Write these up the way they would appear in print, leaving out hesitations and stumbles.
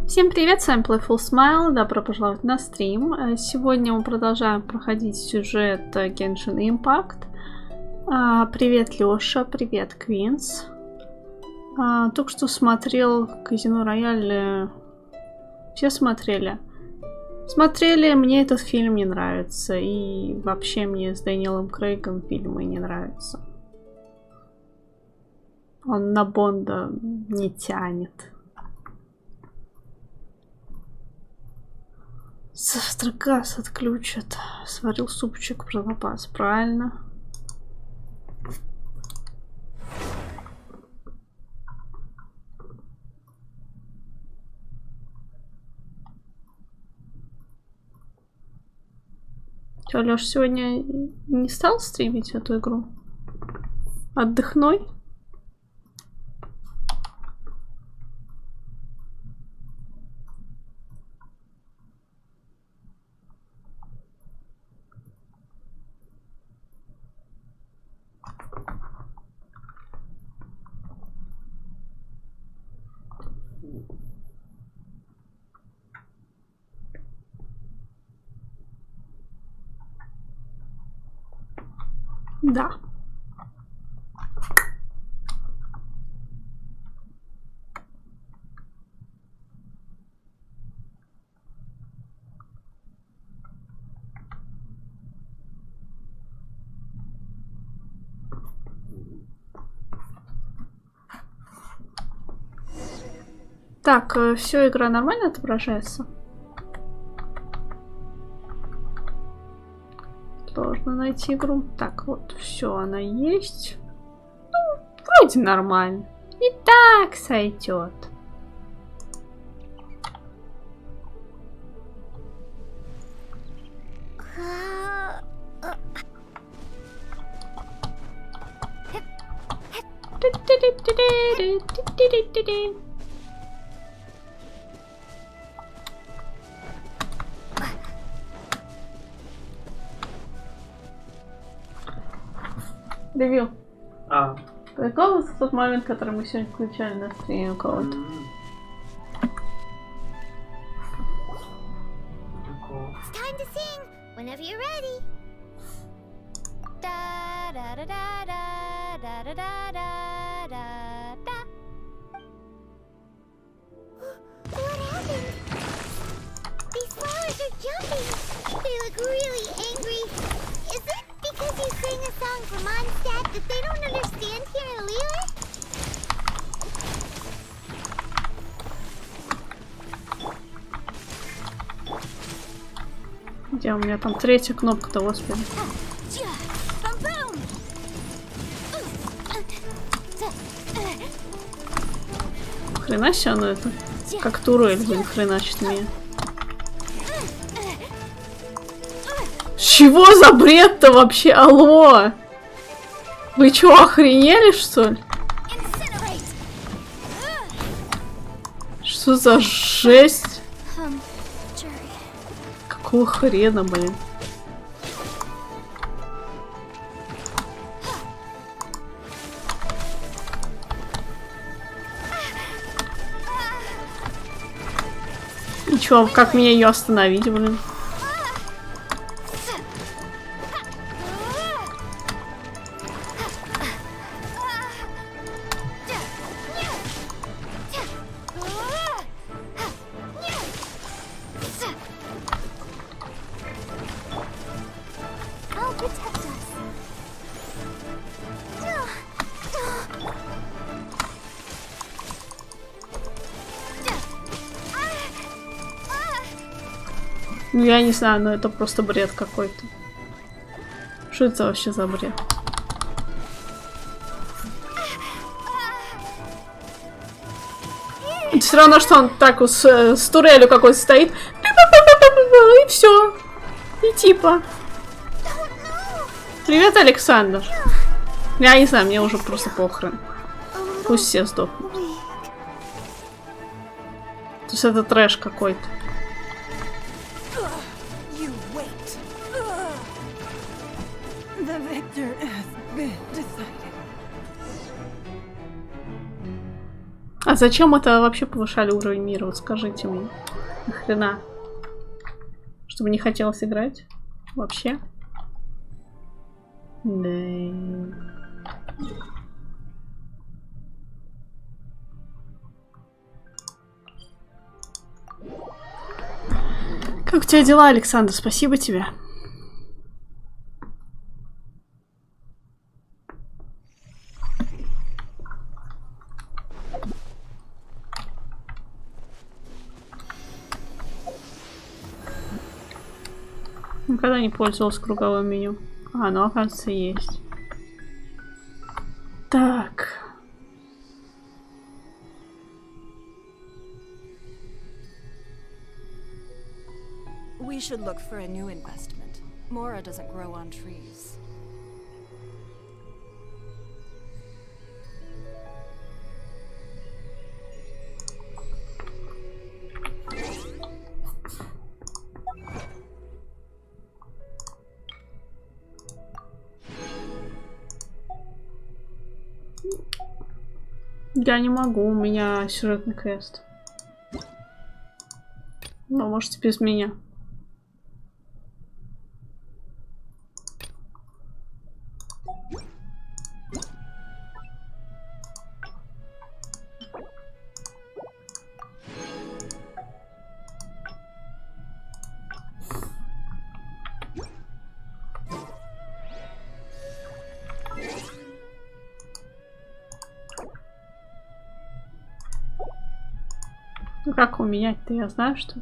Всем привет, с вами Playful Smile, добро пожаловать на стрим. Сегодня мы продолжаем проходить сюжет Genshin Impact. Привет, Лёша, привет, Квинс. Только что смотрел Казино Рояль. Все смотрели? Смотрели, мне этот фильм не нравится. И вообще мне с Дэниелом Крейгом фильмы не нравятся. Он на Бонда не тянет. Завтра газ отключат. Сварил супчик про запас. Правильно. Чё, Лёш, сегодня не стал стримить эту игру? Отдохной? Да. Так, все, игра нормально отображается? Сложно найти игру. Так, вот, все, она есть. Ну, вроде нормально. И так сойдет. Ревью. Прикол, тот момент, который мы сегодня включали на стриме у кого-то. Где у меня там третья кнопка-то, господи. Хрена себе оно это. Как турель, блин, хреначит меня. Чего за бред-то вообще? Алло! Вы чё, охренели, что ли? Что за жесть? Какого хрена, блин? И чё, как мне ее остановить, блин? Ну, я не знаю, но это просто бред какой-то. Что это вообще за бред? Все равно, что он так вот с турелью какой-то стоит. И все. И типа. Привет, Александр. Я не знаю, мне уже просто похрен. Пусть все сдохнут. То есть это трэш какой-то. А зачем это вообще повышали уровень мира? Вот скажите мне. Нахрена? Чтобы не хотелось играть? Вообще? Да. Как у тебя дела, Александр? Спасибо тебе. Никогда не пользовалась круговым меню. А, ну, оказывается, есть. Так. We should look for a new investment. Mora doesn't grow on trees. Я не могу, у меня сюжетный квест. Ну, можете без меня. Ну как его менять-то, я знаю, что...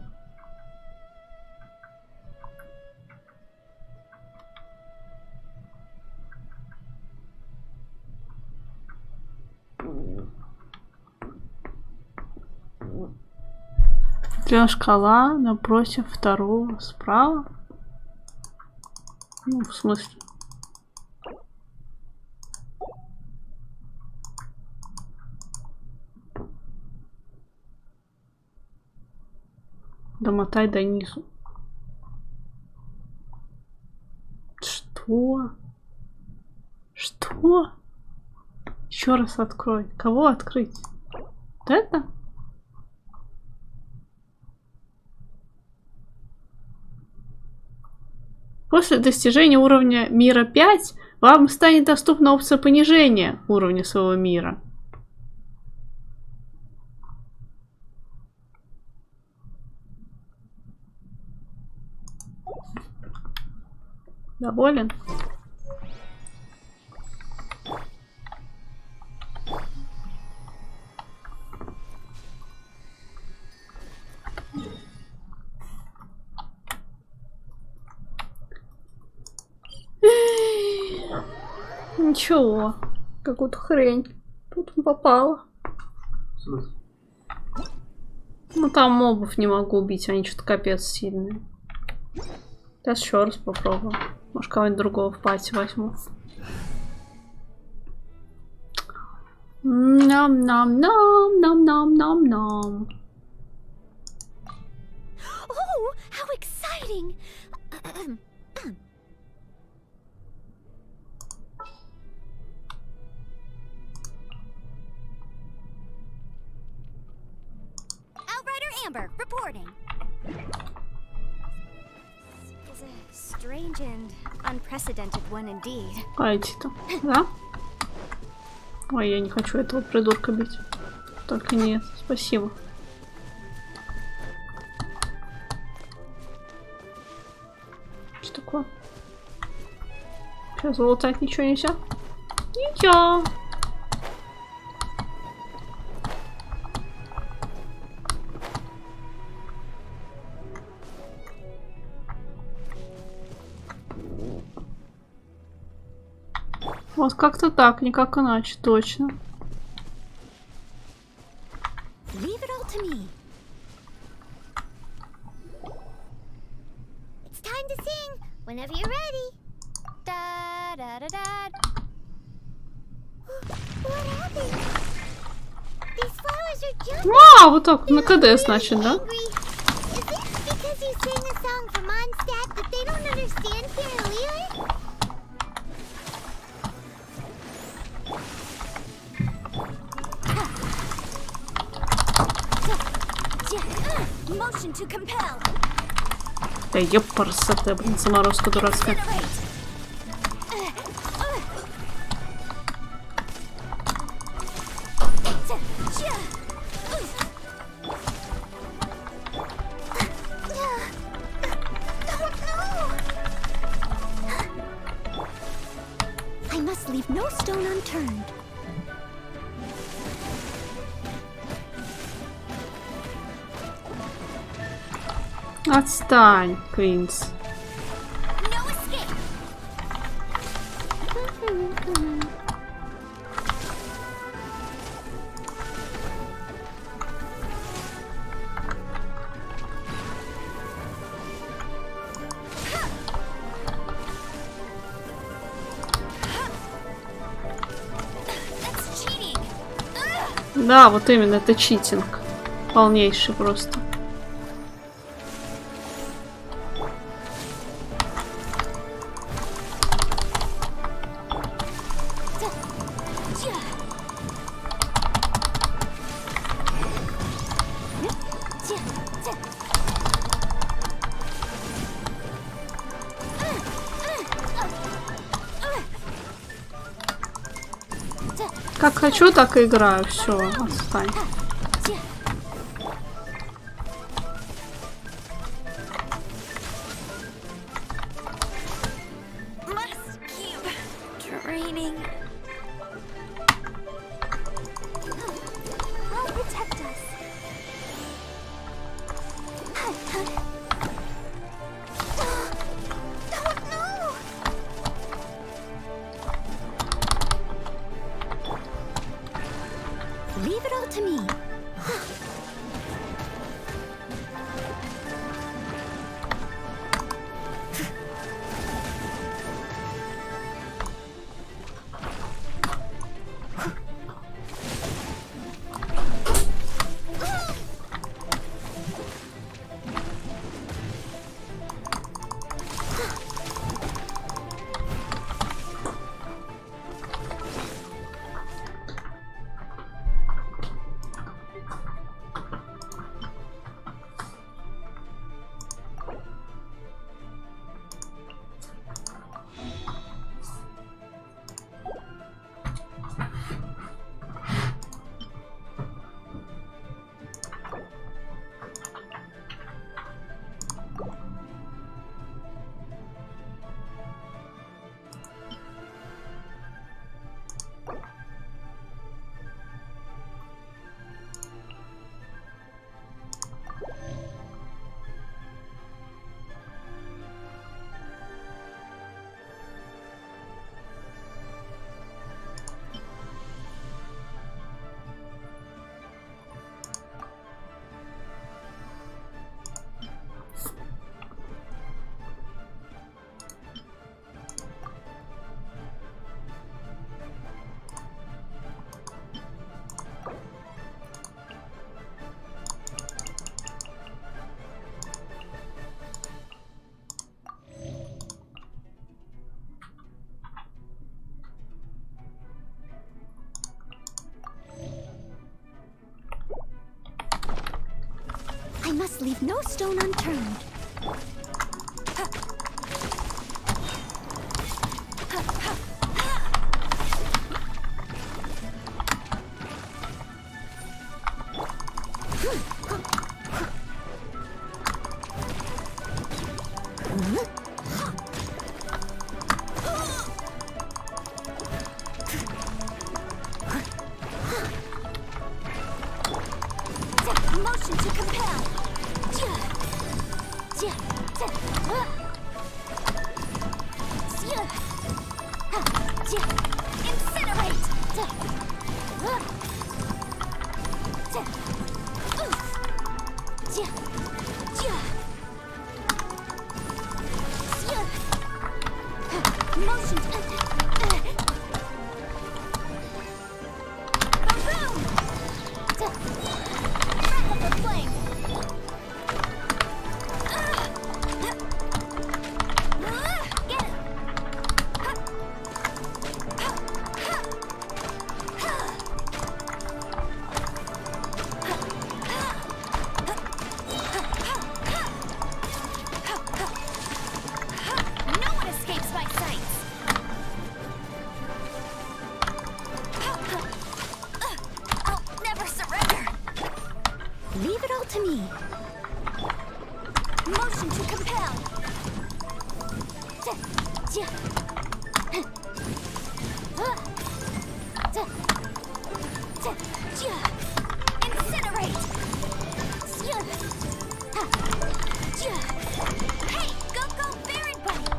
Шкала напротив второго справа. Ну, в смысле? Домотай до низу. Что? Что? Еще раз открой. Кого открыть? Вот это? После достижения уровня мира 5 вам станет доступна опция понижения уровня своего мира. Доволен? Ничего, какую-то хрень тут попала. Ну там мобов не могу убить, они что-то капец сильные. Сейчас еще раз попробую. Может, кого-нибудь другого в пати возьму. Нам-нам-нам-нам-нам-нам-нам. Oh, how exciting! Outrider Amber reporting. Is a strange and unprecedented one indeed. Пойти-то, да? Ой, я не хочу этого придурка бить. Только нет, спасибо. Что такое? Сейчас залутать ничего нельзя? Нельзя. Вот как-то так, никак иначе, точно. Leave it all to me. It's time to sing whenever you're ready. Da da da da. What happened? These flowers are jumping. А, вот так, на КД, значит, да? Is it because you sang a song for Mondstadt that they don't understand Carolina? Да ёпарсоте, блин, заморозка дурацкая. Отстань, Квинс. Да, вот именно, это читинг. Полнейший просто. Как хочу, так и играю. Все, отстань. Leave it all to me. I must leave no stone unturned. Motion to compel. Leave it all to me. Motion to compel. Incinerate. Hey, go, Baron Bunny.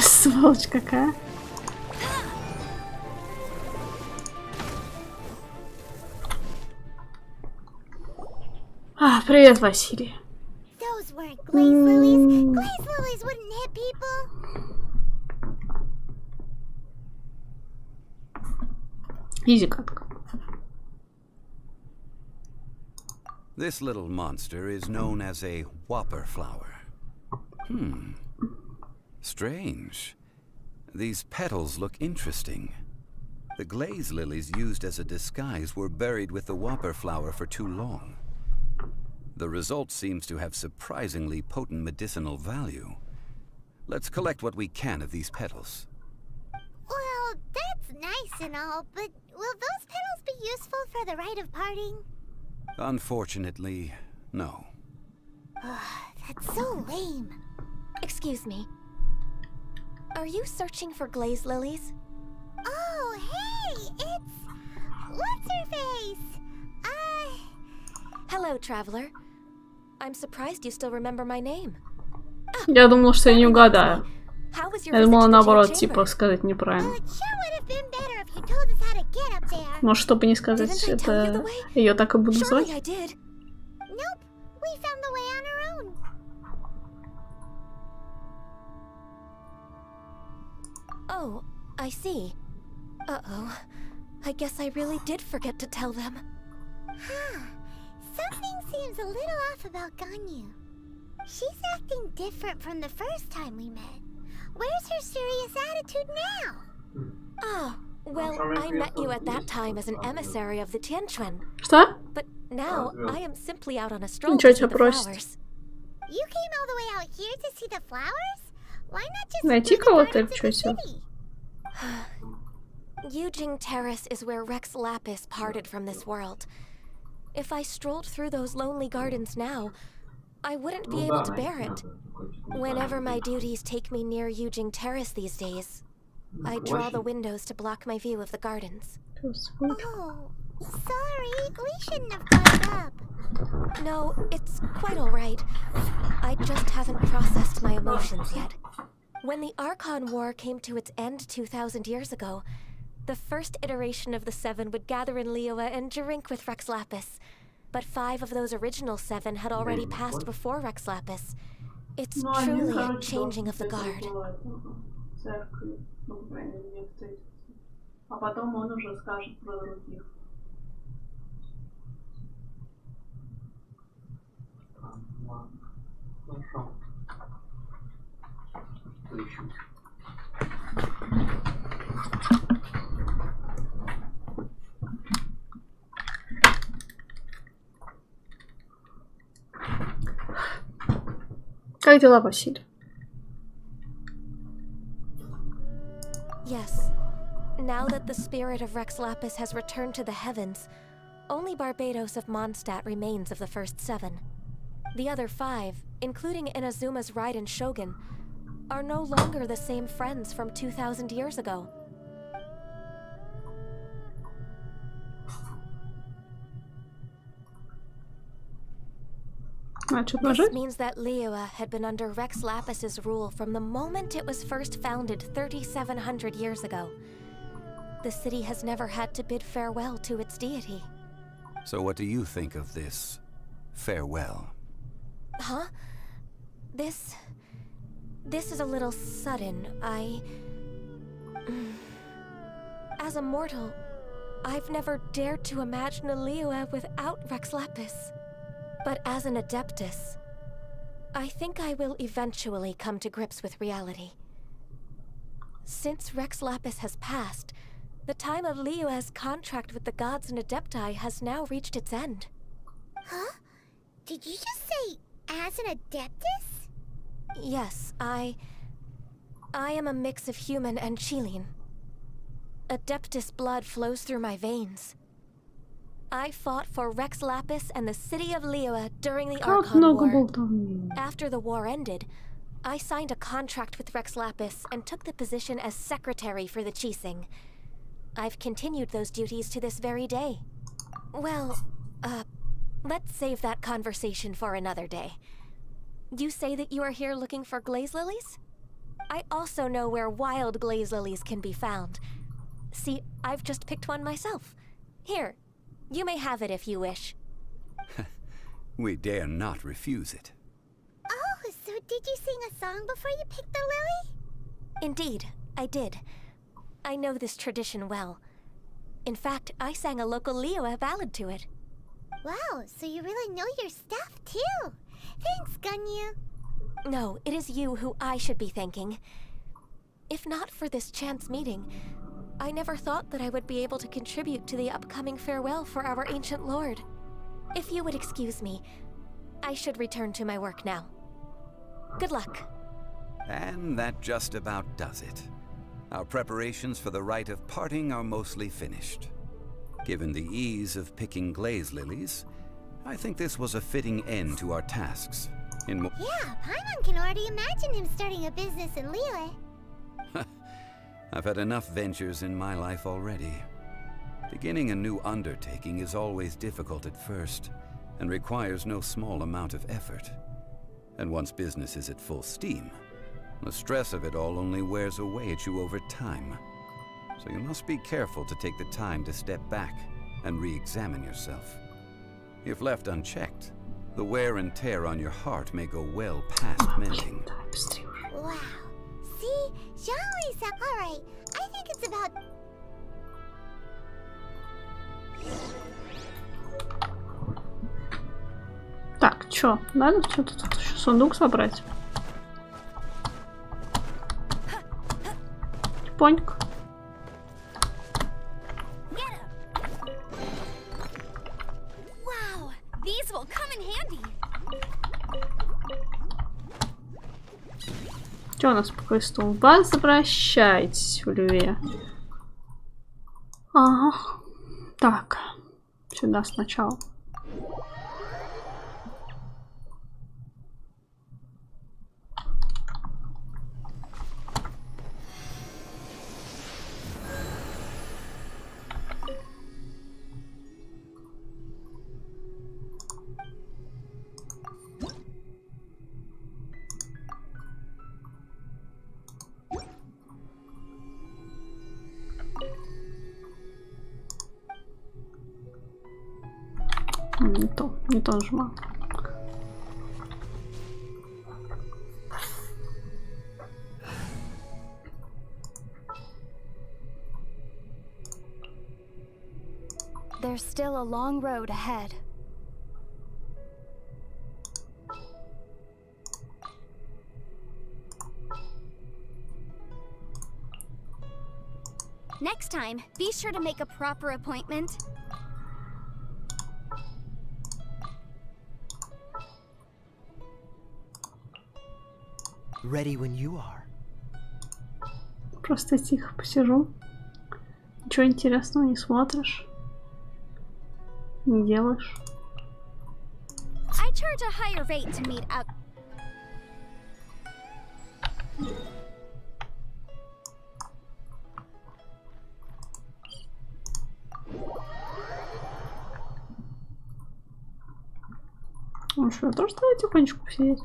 Сволочь какая. Привет, Василий. Those weren't glaze lilies. Glaze lilies wouldn't hit people. Изи катка. This little monster is known as a whopper flower. Strange. These petals look interesting. The glaze lilies used as a disguise were buried with the whopper flower for too long. The result seems to have surprisingly potent medicinal value. Let's collect what we can of these petals. Well, that's nice and all, but will those petals be useful for the rite of parting? Unfortunately, no. That's so lame. Excuse me. Are you searching for glaze lilies? Oh, hey, it's... What's-her-face? Hello, traveler. I'm surprised you still remember my name. Я думала, что я не угадаю. Я думала, наоборот, типа, сказать неправильно. Может, чтобы не сказать, это... Ее так и буду звать? Oh, I see. Uh-oh. I guess I really did forget to tell them. Huh. Something seems a little off about Ganyu. She's acting different from the first time we met. Where's her serious attitude now? Oh, well, I met you at that time as an emissary of the Tianquan. Что? But now I am simply out on a stroll to see the flowers. You came all the way out here to see the flowers? Why not just найти кого-то или что себе? Yujing Terrace is where Rex Lapis parted from this world. If I strolled through those lonely gardens now, I wouldn't be able to bear it. Whenever my duties take me near Yujing Terrace these days, I draw the windows to block my view of the gardens. Oh, sorry, we shouldn't have brought it up. No, it's quite alright. I just haven't processed my emotions yet. When the Archon War came to its end 2,000 years ago, the first iteration of the Seven would gather in Liyue and drink with Rex Lapis. But 5 of those original 7 had already passed before Rex Lapis. It's truly a changing of the guard. Как дела, Василий? Yes. Now that the spirit of Rex Lapis has returned to the heavens, only Barbados of Mondstadt remains of the first 7. The other 5, including Inazuma's Raiden Shogun, are no longer the same friends from 2,000 years ago. This means that Liyue had been under Rex Lapis's rule from the moment it was first founded 3,700 years ago. The city has never had to bid farewell to its deity. So what do you think of this farewell? Huh? This is a little sudden. As a mortal, I've never dared to imagine a Liyue without Rex Lapis. But as an Adeptus, I think I will eventually come to grips with reality. Since Rex Lapis has passed, the time of Liyue's contract with the gods and Adepti has now reached its end. Huh? Did you just say, as an Adeptus? Yes, I am a mix of human and Chilean. Adeptus blood flows through my veins. I fought for Rex Lapis and the city of Liyue during the Archon War. After the war ended, I signed a contract with Rex Lapis and took the position as secretary for the Qixing. I've continued those duties to this very day. Well, let's save that conversation for another day. You say that you are here looking for glaze lilies? I also know where wild glaze lilies can be found. See, I've just picked one myself. Here, you may have it if you wish. We dare not refuse it. Oh, so did you sing a song before you picked the lily? Indeed, I did. I know this tradition well. In fact, I sang a local Liyue ballad to it. Wow, so you really know your stuff, too. Thanks, Gunyu. No, it is you who I should be thanking. If not for this chance meeting, I never thought that I would be able to contribute to the upcoming farewell for our ancient lord. If you would excuse me, I should return to my work now. Good luck. And that just about does it. Our preparations for the rite of parting are mostly finished. Given the ease of picking glaze lilies, I think this was a fitting end to our tasks. Yeah, Paimon can already imagine him starting a business in Liyue. I've had enough ventures in my life already. Beginning a new undertaking is always difficult at first, and requires no small amount of effort. And once business is at full steam, the stress of it all only wears away at you over time. So you must be careful to take the time to step back and re-examine yourself. If left unchecked, the wear and tear on your heart may go well past mending. Wow. See? Xiaoli-san. Alright, I think it's about... Так, чё? Надо что-то тут еще сундук собрать. Поньк. Wow, these will come in handy. Что у нас по квесту? Возвращайтесь в Льве. Ага. Так. Сюда сначала. Не то нажимал. There's still a long road ahead. Next time, be sure to make a proper appointment. Ready when you are. Просто тихо посижу. Ничего интересного не смотришь. Не делаешь. I charge a higher rate to meet up. Ну что, я тоже стала тихонечку посидеть.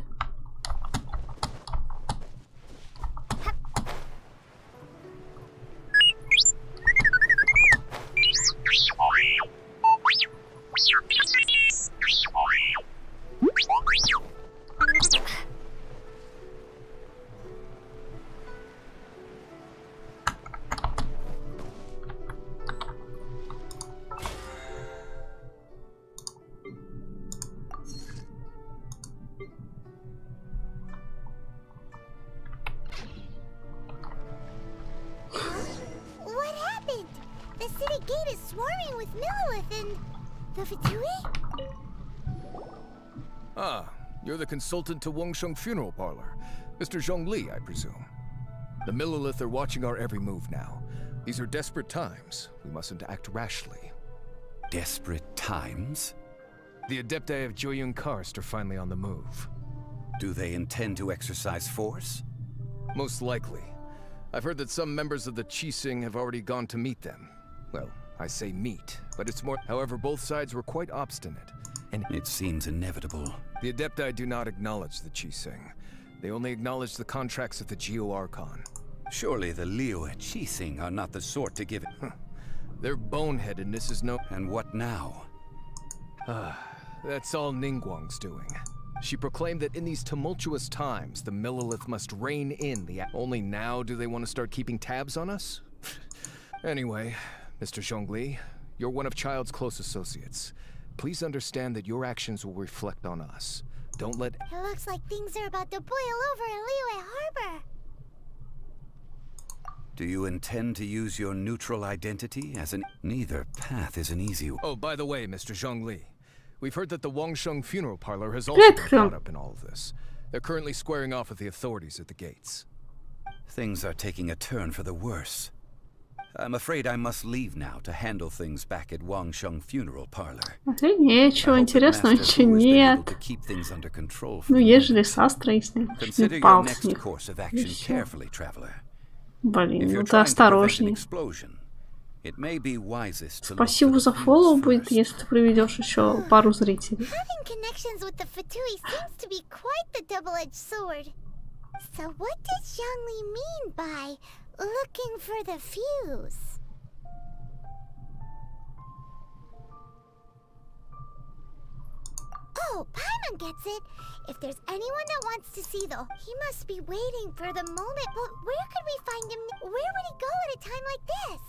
arguing with Millilith and the Fatui? Ah, you're the consultant to Wangsheng Funeral Parlor. Mr. Zhongli, I presume. The Millilith are watching our every move now. These are desperate times. We mustn't act rashly. Desperate times? The Adepti of Joyun Karst are finally on the move. Do they intend to exercise force? Most likely. I've heard that some members of the Qixing have already gone to meet them. Well, I say meet, but it's more... However, both sides were quite obstinate, and it seems inevitable. The Adepti do not acknowledge the Qixing. They only acknowledge the contracts of the Geo Archon. Surely the Liyue Qixing are not the sort to give it... Their boneheadedness is no... And what now? That's all Ningguang's doing. She proclaimed that in these tumultuous times, the Millilith must rein in the... Only now do they want to start keeping tabs on us? Anyway, Mr. Zhongli, you're one of Child's close associates. Please understand that your actions will reflect on us. Don't let... It looks like things are about to boil over in Liyue Harbor. Do you intend to use your neutral identity as an... Neither path is an easy... Oh, by the way, Mr. Zhongli, we've heard that the Wangsheng Funeral Parlor has also been caught up in all of this. They're currently squaring off with the authorities at the gates. Things are taking a turn for the worse. I'm afraid I must leave now to handle things back at Wangsheng Funeral Parlor. Ничего интересного, ничего нет. Ну, есть же леса строительные. Consider your next course of action carefully, traveler. Блин, ну ты осторожней. Спасибо за фоллоу будет, если ты приведешь еще пару зрителей. Having connections with the Fatui seems to be quite the double-edged sword. So what does Zhongli mean by looking for the fuse? Oh, Paimon gets it. If there's anyone that wants to see, though, he must be waiting for the moment. But where could we find him? Where would he go at a time like this?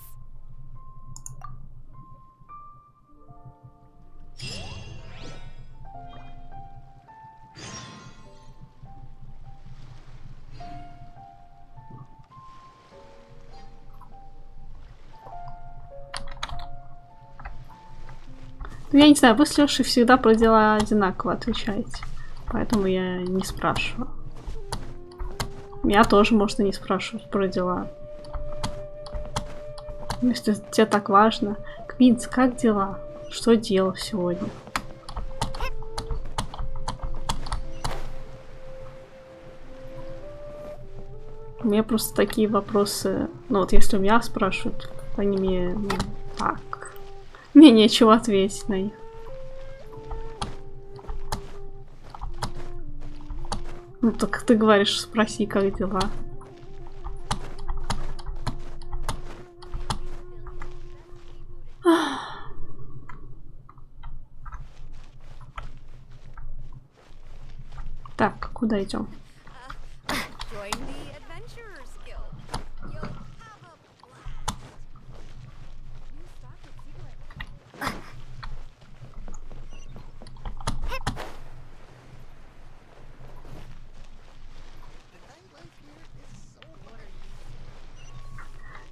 Я не знаю, вы с Лешей всегда про дела одинаково отвечаете. Поэтому я не спрашиваю. Меня тоже можно не спрашивать про дела. Если тебе так важно. Квинс, как дела? Что делал сегодня? У меня просто такие вопросы... Ну вот если у меня спрашивают, они мне... Ну, так... Мне нечего ответить на них. Ну так ты говоришь, спроси, как дела. Так, куда идем?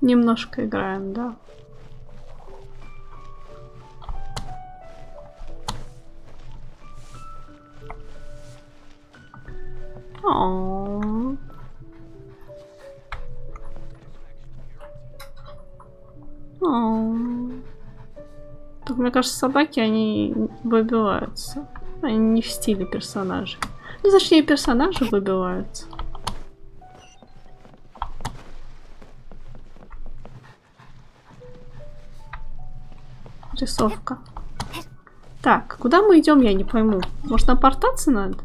Немножко играем, да. О-о-о. Так, мне кажется, собаки, они выбиваются. Они не в стиле персонажей. Ну, точнее, персонажи выбиваются. Рисовка. Так, куда мы идем, я не пойму. Может, нам портаться надо?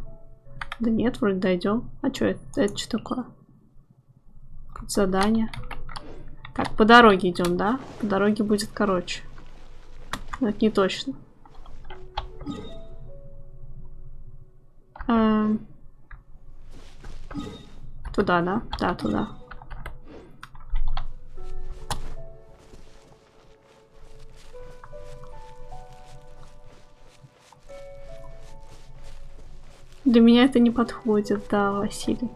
Да нет, вроде дойдем. А что это? Это что такое? Какое-то задание. Так, по дороге идем, да? По дороге будет короче. Но это не точно. Туда, да? Да, туда. Для меня это не подходит, да, Василий.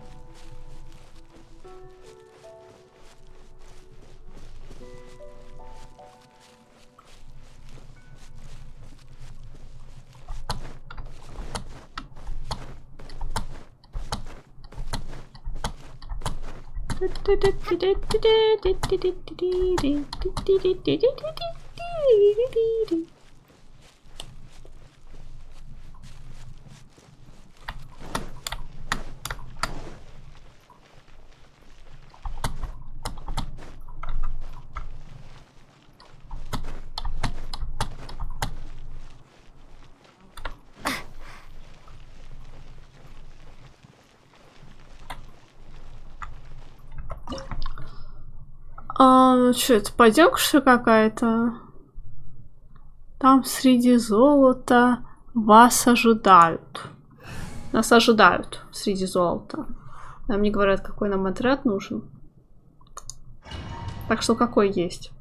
Что это, подделка что ли какая-то? Там среди золота вас ожидают. Нас ожидают среди золота. Нам не говорят, какой нам отряд нужен. Так что какой есть.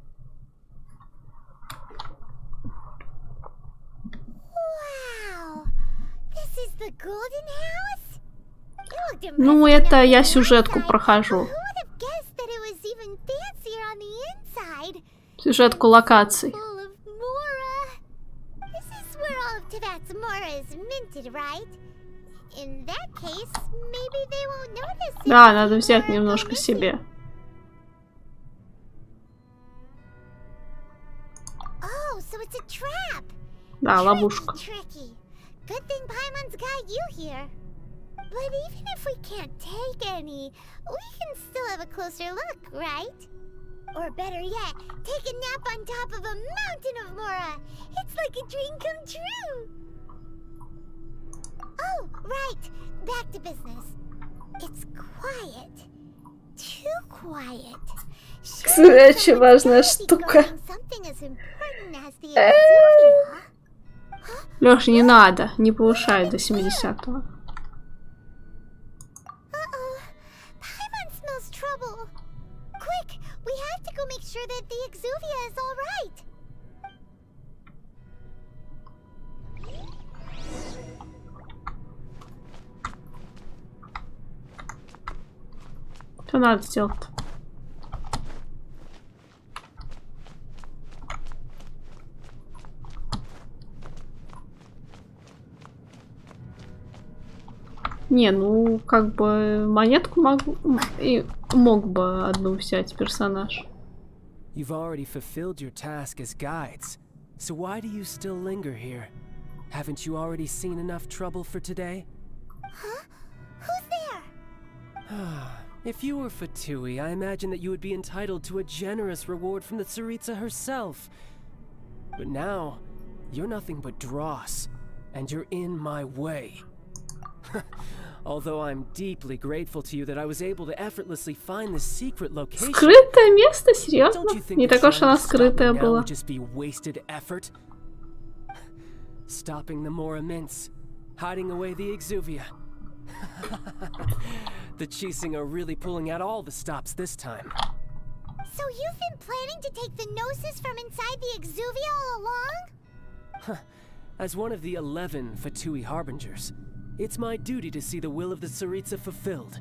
Ну, это я сюжетку прохожу. Сюжетку локаций. Да, надо взять немножко себе. Да, ловушка. But even if we can't take any, we can still have a closer look, right? Or better yet, take a nap on top of a mountain of Mora. It's like a dream come true. Oh, right. Back to business. It's quiet. Too quiet. Очень важная штука. Лёша, не надо. Не повышай до 70-го. We have to go make sure that the Exuvia is all right. Что надо сделать? Не, ну, как бы монетку могу и мог бы одну взять персонаж. You've already fulfilled your task as guides, so why do you still linger here? Haven't you already seen enough trouble for today? Huh? Who's there? If you were Fatui, I imagine that you would be entitled to a generous reward from the Tsaritsa herself. But now, you're nothing but dross, and you're in my way. Although I'm deeply grateful to you that I was able to effortlessly find the secret location. Скрытое место? Серьезно? Не такое, что она скрытая была. Just be wasted effort. Stopping the Mora mints, hiding away the Exuvia. The Chising are really pulling out all the stops this time. So you've been planning to take the Gnosis from inside the Exuvia all along? As one of the 11 Fatui Harbingers, it's my duty to see the will of the Tsaritsa fulfilled.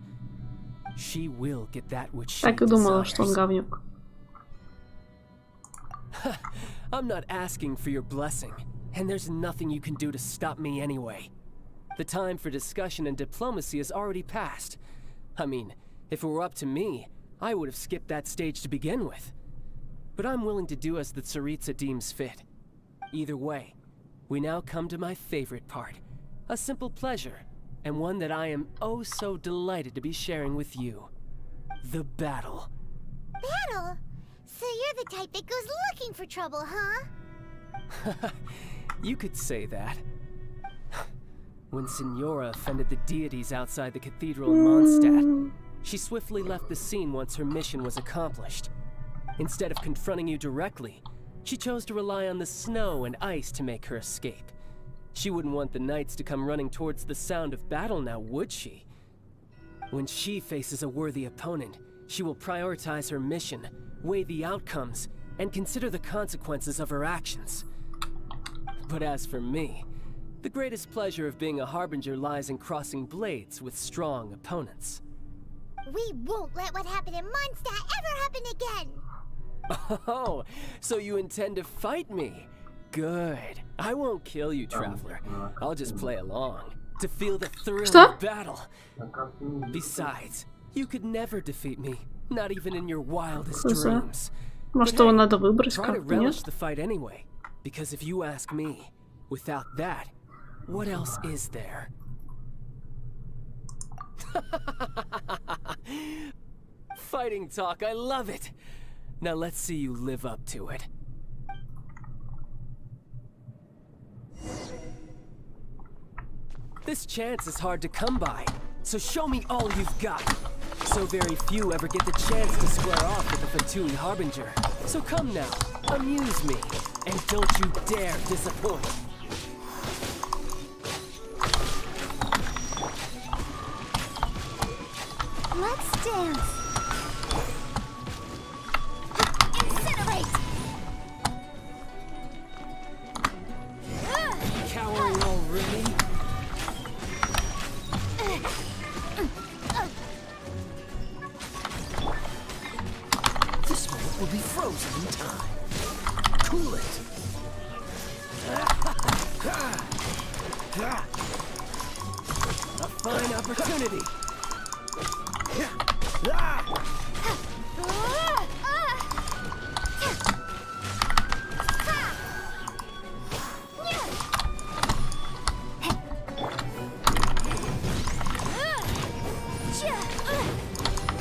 She will get that which she Так и думала, что он говнюк. I'm not asking for your blessing, and there's nothing you can do to stop me anyway. The time for discussion and diplomacy has already passed. I mean, if it were up to me, I would have skipped that stage to begin with. But I'm willing to do as the Tsaritsa deems fit. Either way, we now come to my favorite part. A simple pleasure, and one that I am oh so delighted to be sharing with you. The battle. Battle? So you're the type that goes looking for trouble, huh? You could say that. When Signora offended the deities outside the cathedral in Mondstadt, she swiftly left the scene once her mission was accomplished. Instead of confronting you directly, she chose to rely on the snow and ice to make her escape. She wouldn't want the knights to come running towards the sound of battle now, would she? When she faces a worthy opponent, she will prioritize her mission, weigh the outcomes, and consider the consequences of her actions. But as for me, the greatest pleasure of being a Harbinger lies in crossing blades with strong opponents. We won't let what happened in Mondstadt ever happen again! Oh, so you intend to fight me? Good. I won't kill you, Traveler. I'll just play along, to feel the thrill of battle. Besides, you could never defeat me. Not even in your wildest Что за? dreams. Может, But его hey, надо выбрать try to как-то, relish нет? the fight anyway. Because if you ask me, without that, what else is there? Fighting talk, I love it. Now let's see you live up to it. This chance is hard to come by, so show me all you've got. So very few ever get the chance to square off with the Fatui Harbinger. So come now, amuse me, and don't you dare disappoint. Let's dance. Incinerate. Cowering already? This moment will be frozen in time. Cool it. A fine opportunity.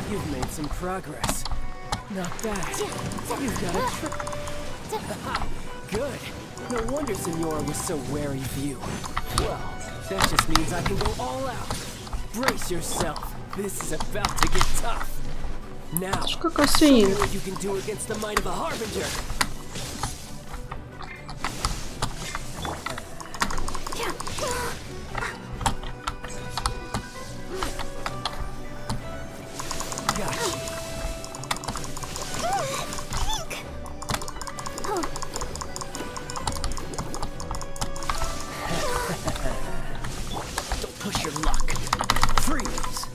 You've made some progress. Not bad. You've got a trick. Good. No wonder Senora was so wary of you. Well, that just means I can go all out. Brace yourself. This is about to get tough. Now, Какая show me свинья. what you can do against the might of a Harbinger. Gotcha. Don't push your luck. Freeze.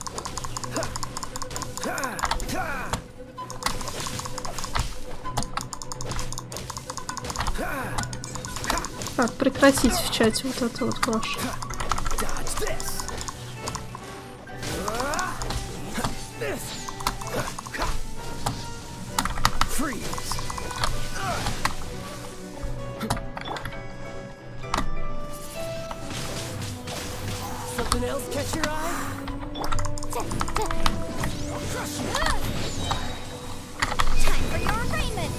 Так, прекратить в чате вот это вот ваше. Dodge this. This. Freeze. Something else catch your eye? Crush you. Time for your arraignment.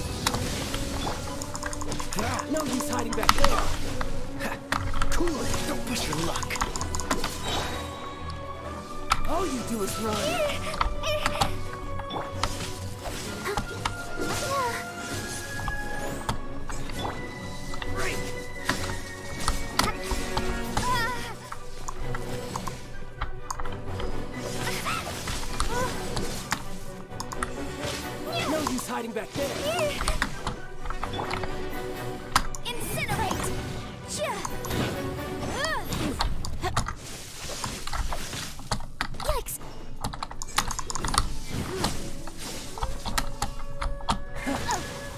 No use hiding back there. Cool it. Don't push your luck. All you do is run. No use hiding back there. Incinerate. Yikes.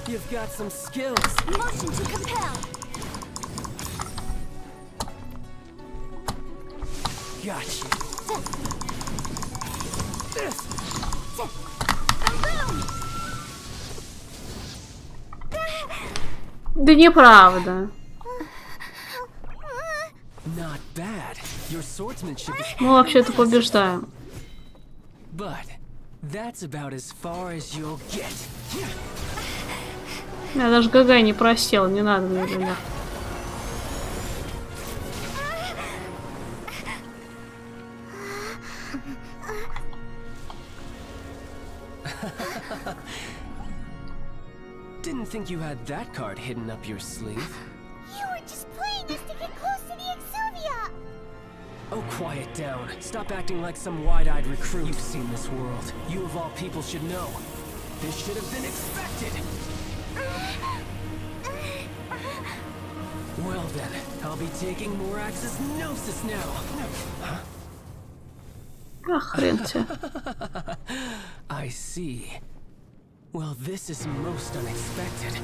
You've got some skills. Motion to compel. Gotcha. Boom. Да неправда. Not bad. Your swordsmanship is... Мы вообще-то побеждаем. But that's about as far as you'll get. Я даже ГГ не просел, не надо мне ГГ. Didn't think you had that card hidden up your sleeve. You were just playing us to get close to the Exuvia. Oh, quiet down. Stop acting like some wide-eyed recruit. You've seen this world. You of all people should know. This should have been expected. Well then, I'll be taking Morax's Gnosis now. А хрен тебе. I see. Well, this is most unexpected.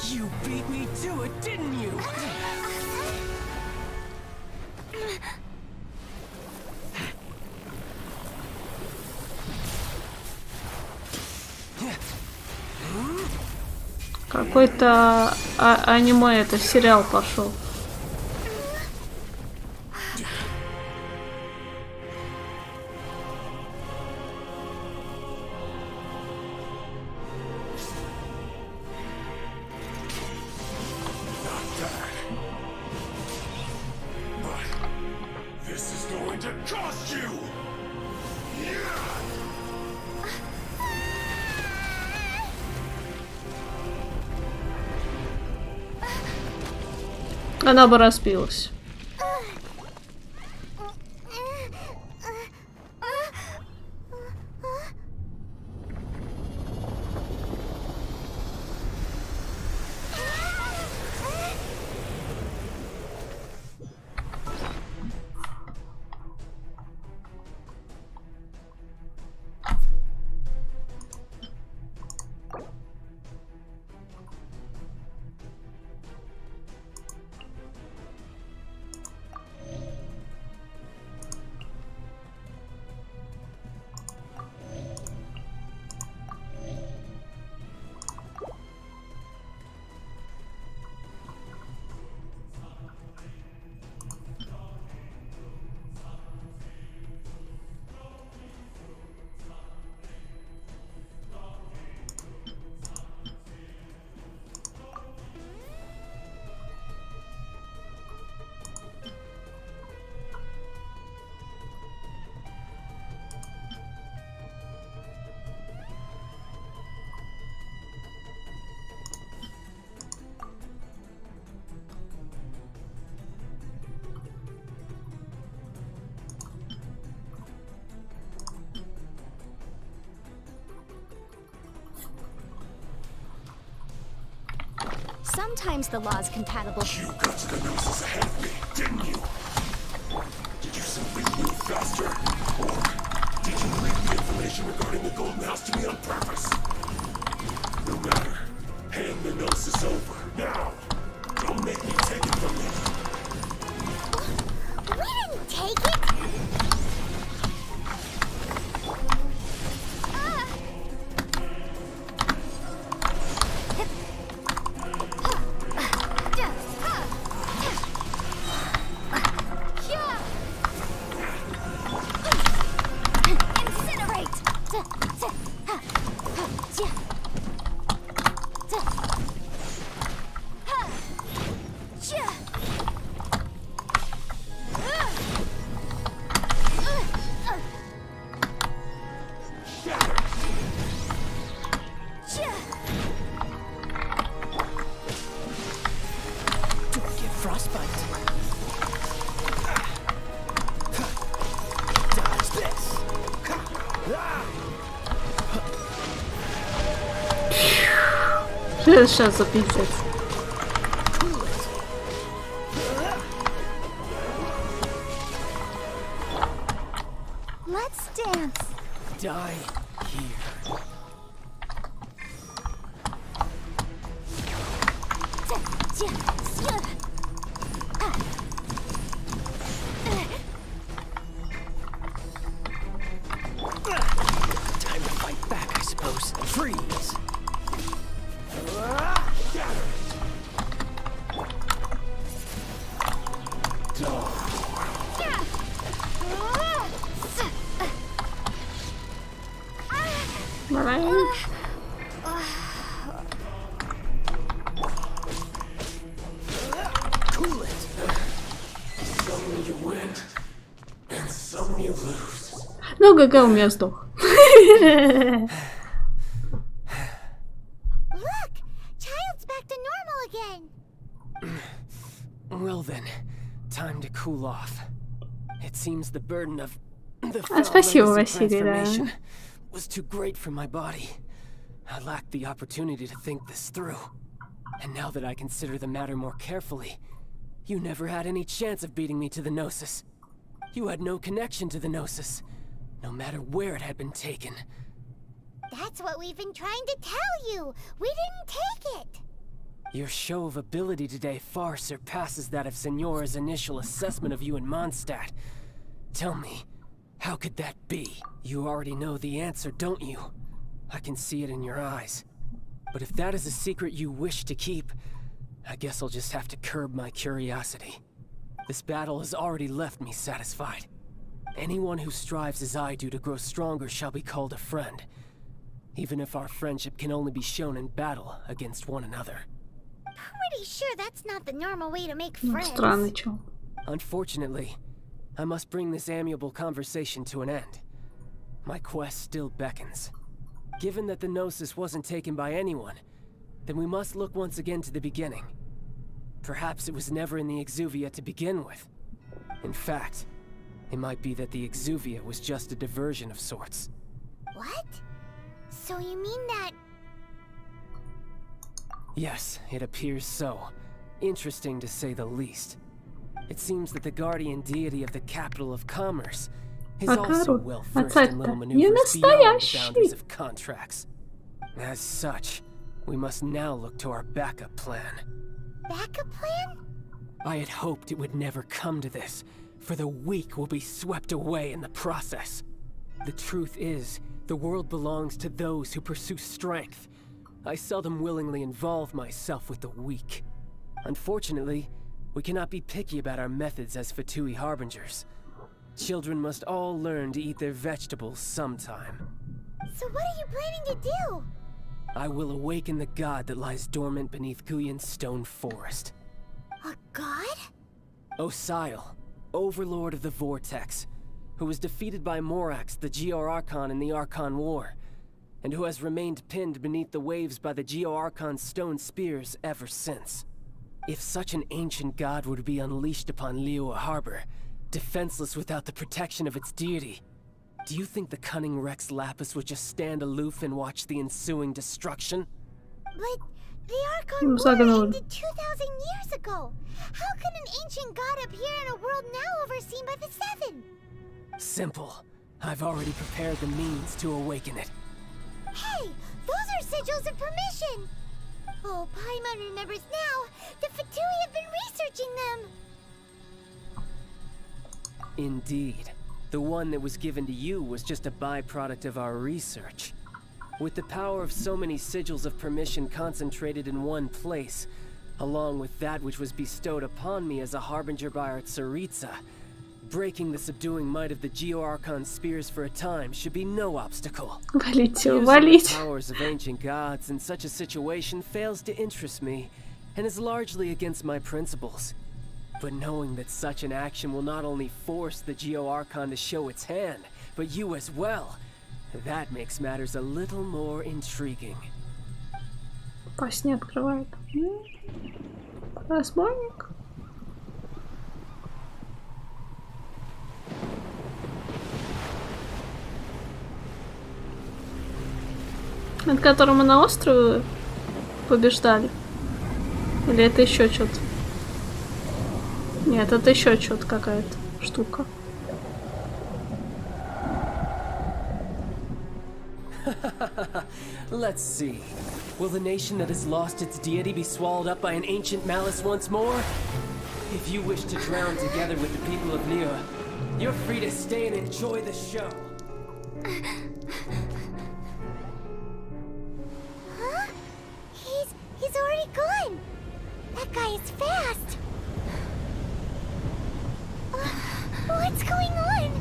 You beat me to it, didn't you? Какой-то аниме, это сериал пошел. Она бы разбилась. Sometimes the law's compatible. You got to the noses ahead of me, didn't you? Did you simply move faster? Or did you leak the information regarding the golden house to me on purpose? No matter. Hand the gnosis over, now! Don't make me take it from you. We didn't take it! Сейчас запиздец. Let's dance. Die here. Time to fight back, I suppose. Freeze! Ну, ГГ у меня сдох. Look! Child's back to normal again. Well then, time to cool off. It seems the burden of the спасибо, legacy Василий, да. transformation was too great for my body. I lacked the opportunity to think this through. And now that I consider the matter more carefully, you never had any chance of beating me to the Gnosis. You had no connection to the Gnosis, no matter where it had been taken. That's what we've been trying to tell you. We didn't take it. Your show of ability today far surpasses that of Signora's initial assessment of you in Mondstadt. Tell me, how could that be? You already know the answer, don't you? I can see it in your eyes. But if that is a secret you wish to keep, I guess I'll just have to curb my curiosity. This battle has already left me satisfied. Anyone who strives as I do to grow stronger shall be called a friend, even if our friendship can only be shown in battle against one another. Pretty sure that's not the normal way to make friends. Странный чел. Unfortunately, I must bring this amiable conversation to an end. My quest still beckons. Given that the Gnosis wasn't taken by anyone, then we must look once again to the beginning. Perhaps it was never in the Exuvia to begin with. In fact, it might be that the Exuvia was just a diversion of sorts. What? So you mean that... Yes, it appears so. Interesting to say the least. It seems that the guardian deity of the capital of commerce is also well versed in little maneuvers beyond the boundaries of contracts. As such, we must now look to our backup plan. Backup plan? I had hoped it would never come to this, for the weak will be swept away in the process. The truth is, the world belongs to those who pursue strength. I seldom willingly involve myself with the weak. Unfortunately, we cannot be picky about our methods as Fatui Harbingers. Children must all learn to eat their vegetables sometime. So what are you planning to do? I will awaken the god that lies dormant beneath Guyon's stone forest. A god? Osial, overlord of the Vortex, who was defeated by Morax, the Geo-Archon in the Archon War, and who has remained pinned beneath the waves by the Geo-Archon's stone spears ever since. If such an ancient god were to be unleashed upon Liyue Harbor, defenseless without the protection of its deity, do you think the cunning Rex Lapis would just stand aloof and watch the ensuing destruction? But the Archon War ended 2,000 years ago. How can an ancient god appear in a world now overseen by the Seven? Simple. I've already prepared the means to awaken it. Hey, those are sigils of permission! Oh, Paimon remembers now. The Fatui have been researching them. Indeed. The one that was given to you was just a byproduct of our research. With the power of so many sigils of permission concentrated in one place, along with that which was bestowed upon me as a harbinger by our Tsaritsa, breaking the subduing might of the Geo-Archon spears for a time should be no obstacle. Валите, Using валите. the powers of ancient gods in such a situation fails to interest me, and is largely against my principles. But knowing that such an action will not only force the Geo-Archon to show its hand, but you as well, that makes matters a little more intriguing. Пасть не открывает. Разбойник. Над которым мы на острове побеждали? Или это еще что-то? Нет, это еще что-то какая-то штука. Let's see. Will the nation that has lost its deity be swallowed up by an ancient malice once more? If you wish to drown together with the people of Liyue, you're free to stay and enjoy the show. Huh? He's already gone. That guy is fast. What's going on?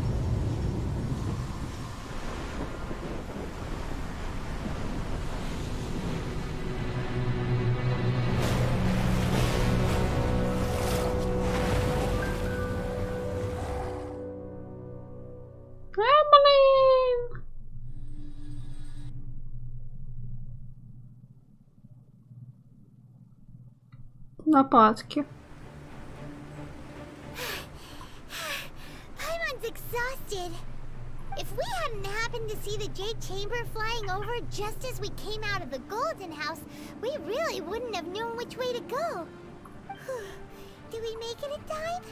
Блин! Нападки. Paimon's exhausted. If we hadn't happened to see the Jade Chamber flying over just as we came out of the Golden House, we really wouldn't have known which way to go. Did we make it in time?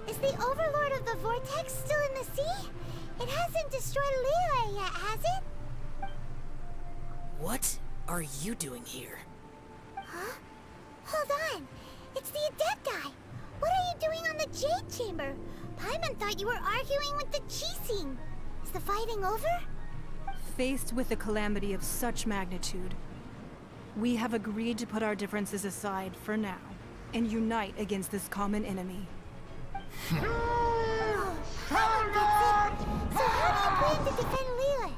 Is the Overlord of the Vortex still in the sea? It hasn't destroyed Liyue yet, has it? What are you doing here? Huh? Hold on. It's the Adepti. What are you doing on the Jade Chamber? Paimon thought you were arguing with the Chising. Is the fighting over? Faced with a calamity of such magnitude, We have agreed to put our differences aside for now and unite against this common enemy. So how do you plan to defend Lila?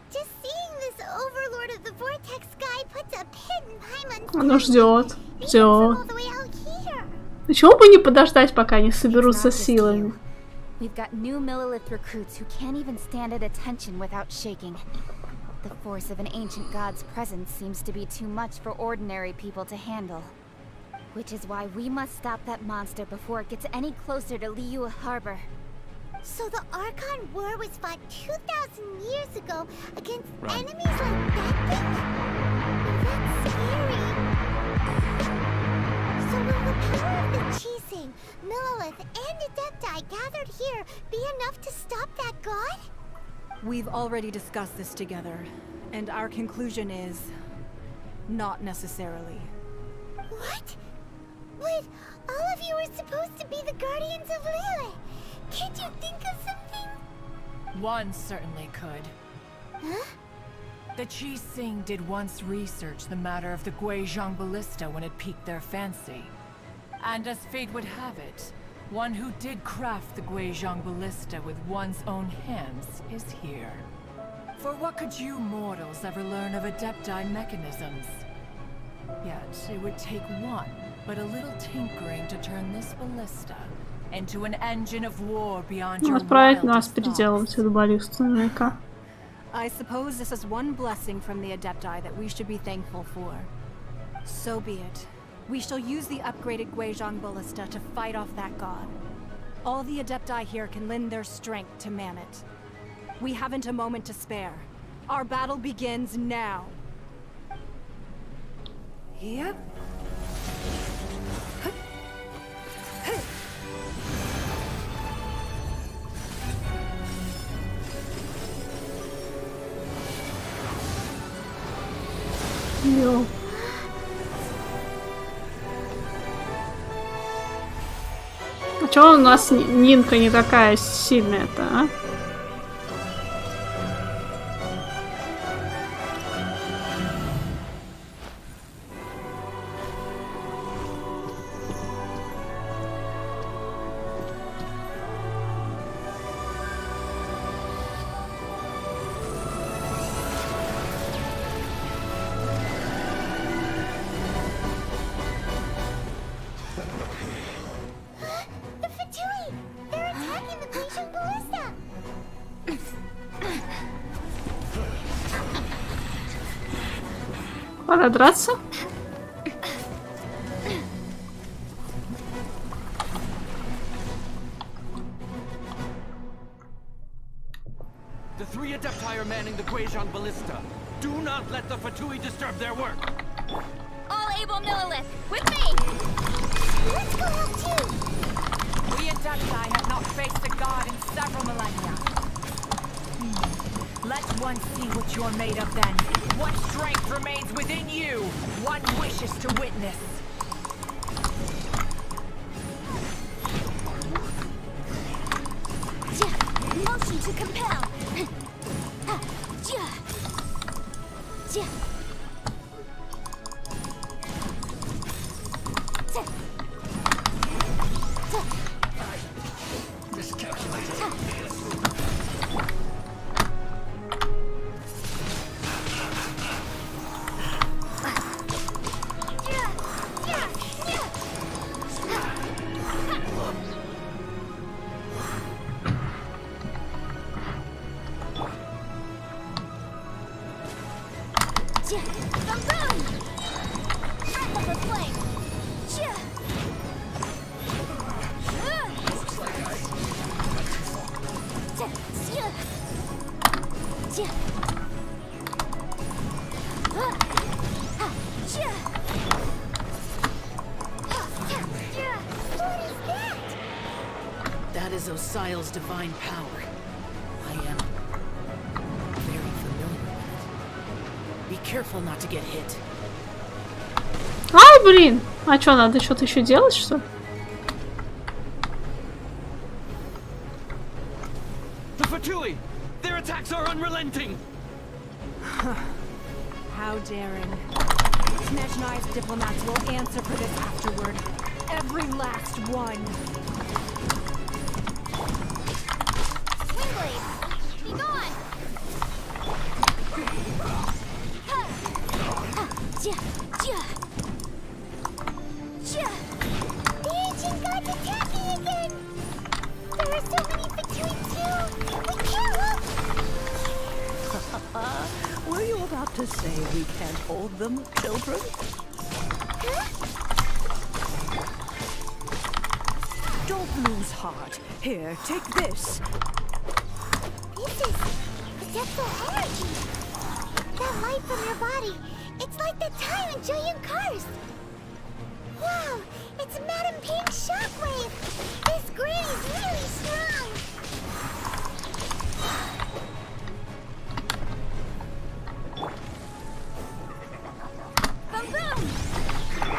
Just seeing this overlord of the vortex guy puts a pin in Paimon's Оно ждет, ждет. all the way out here. Почему бы не подождать, пока они соберутся силами? We've got new Millilith recruits who can't even stand at attention without shaking. The force of an ancient god's presence seems to be too much for ordinary people to handle. Which is why we must stop that monster before it gets any closer to Liyue Harbor. So the Archon War was fought 2,000 years ago against enemies like that thing? That's scary. So will the power of the Chising, Millilith, and Adepti gathered here be enough to stop that god? We've already discussed this together, and our conclusion is not necessarily. What? But all of you were supposed to be the guardians of Liyue. Can't you think of something? One certainly could. Huh? The Chising did once research the matter of the Guizhong Ballista when it piqued their fancy. And as fate would have it, one who did craft the Guizhong Ballista with one's own hands is here. For what could you mortals ever learn of Adepti mechanisms? Yet it would take one, but a little tinkering to turn this ballista into an engine of war beyond your Отправить нас wildest переделывать thoughts. эту баллисту наверняка. I suppose this is one blessing from the Adepti that we should be thankful for. So be it. We shall use the upgraded Guizhong Ballista to fight off that god. All the Adepti here can lend their strength to man it. We haven't a moment to spare. Our battle begins now. Yep. Йоу. А чё у нас Нинка не такая сильная-то, а? The Fatui! They're attacking the Guizhong Ballista! Пора драться. The three Adepti are manning the Guizhong Ballista. Do not let the Fatui disturb their work. All able Millilith, with me! Let's go help too! We Adepti have not faced a god in several millennia. Let one see what you're made of then. What strength remains within you. One wishes to witness. Motion to compel! That is Osial's divine power. I am very familiar with it. Be careful not to get hit. Ай, блин! А чё, надо что-то еще делать, что ли? The Fatui! Their attacks are unrelenting! How daring. Snezhnai's diplomats will answer for this afterward. Every last one. Windblade, be gone! The ancient god's attacking again! There are so many between two! We can't look! Were you about to say we can't hold them, children? Huh? Don't lose heart. Here, take this. This is Adeptal energy! That light from your body, it's like the time in Julian Cars! Wow, it's Madame Pink's shockwave! This granny's really strong! Boom boom! Ha!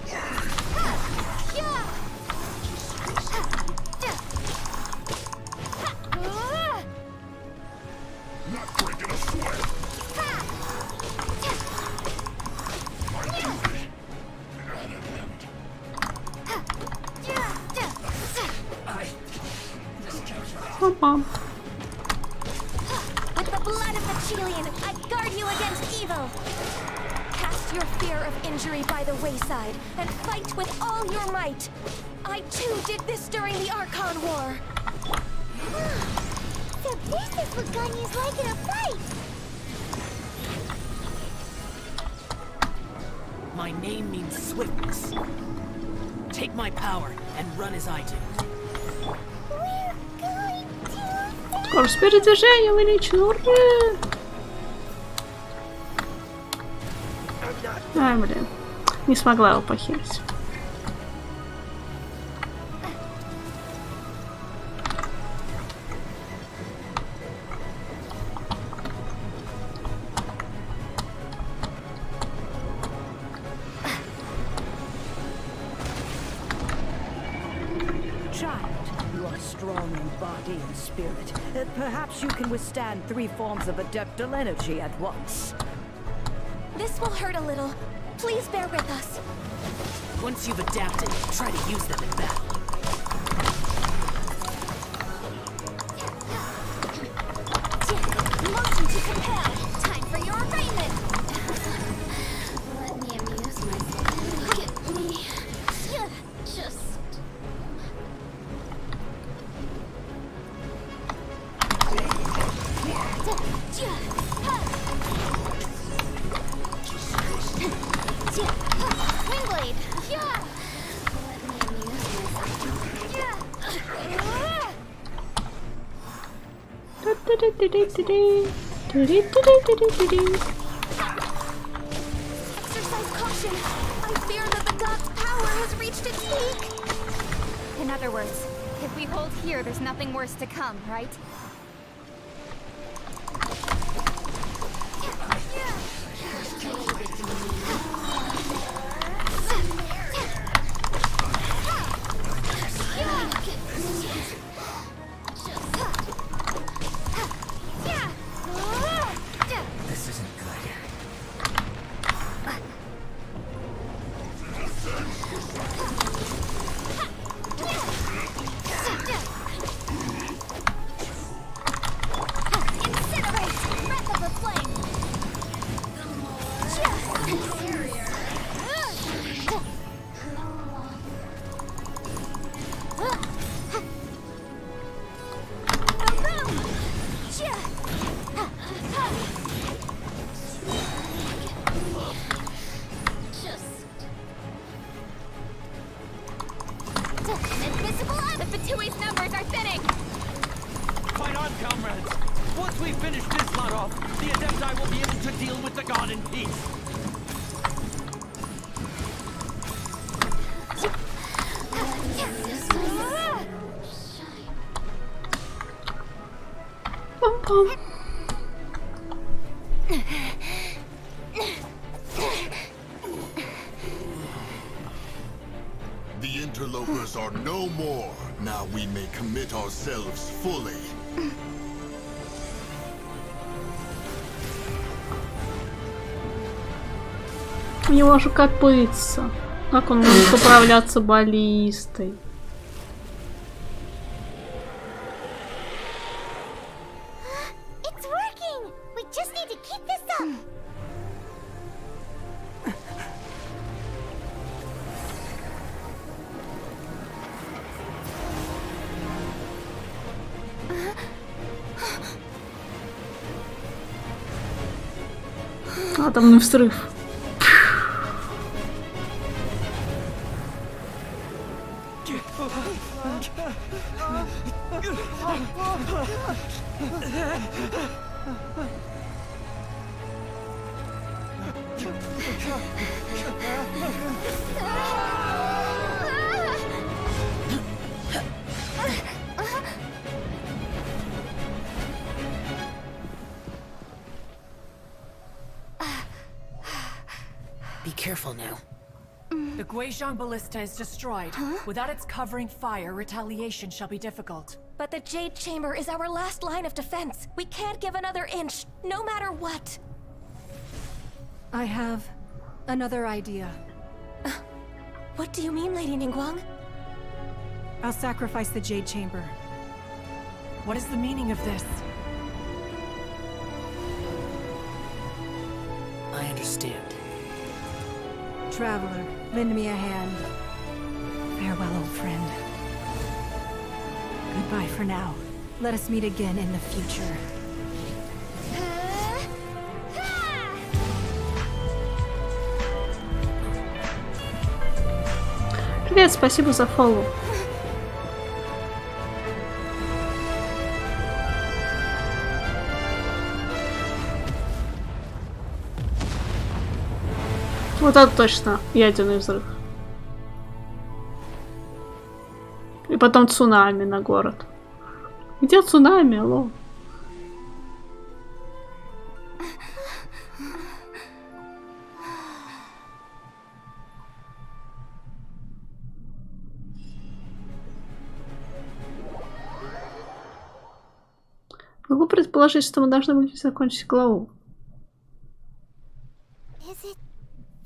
Yeah! Ha! Yeah! Ha! Not breaking a sweat. Ha! Yeah! My duty. At an end. Ha! Yeah! Yeah! Mom. With the blood of the Chelian, I guard you against evil! Cast your fear of injury by the wayside, and fight with all your might! I too did this during the Archon War! So this is what Ganya's like in a fight! My name means swiftness. Take my power and run as I do. We're going to... Скорость передвижения увеличена. Ура! Ай, блин. Не смогла его похерить. Child, you are strong in body and spirit. Perhaps you can withstand 3 forms of adeptal energy at once. This will hurt a little. Please bear with us. Once you've adapted, try to use them in battle. Motion to compel. Time for your arraignment. Let me amuse myself. Look at me. Just... Windblade! Yeah! Let me amuse Exercise caution. I fear that the god's power has reached its peak. In other words, if we hold here, there's nothing worse to come, right? This isn't good. Incinerate! Breath of the flame! Invisible eye! The Fatui's numbers are thinning! Fight on, comrades! Once we finish this lot off, the Adepti will be able to deal with the god in peace. Pom pom. The interlopers are no more. Now we may commit ourselves fully. Не можу копыться. Как он может управляться баллистой? It's working! We just need to keep this up! Атомный взрыв. Be careful now. The Guizhong Ballista is destroyed. Without its covering fire, retaliation shall be difficult. But the Jade Chamber is our last line of defense. We can't give another inch, no matter what. I have another idea. What do you mean, Lady Ningguang? I'll sacrifice the Jade Chamber. What is the meaning of this? I understand. Traveler, lend me a hand. Farewell, old friend. Goodbye for now. Let us meet again in the future. Привет, спасибо за фоллоу. Вот это точно ядерный взрыв. И потом цунами на город. Где цунами, алло? Могу предположить, что мы должны были закончить главу.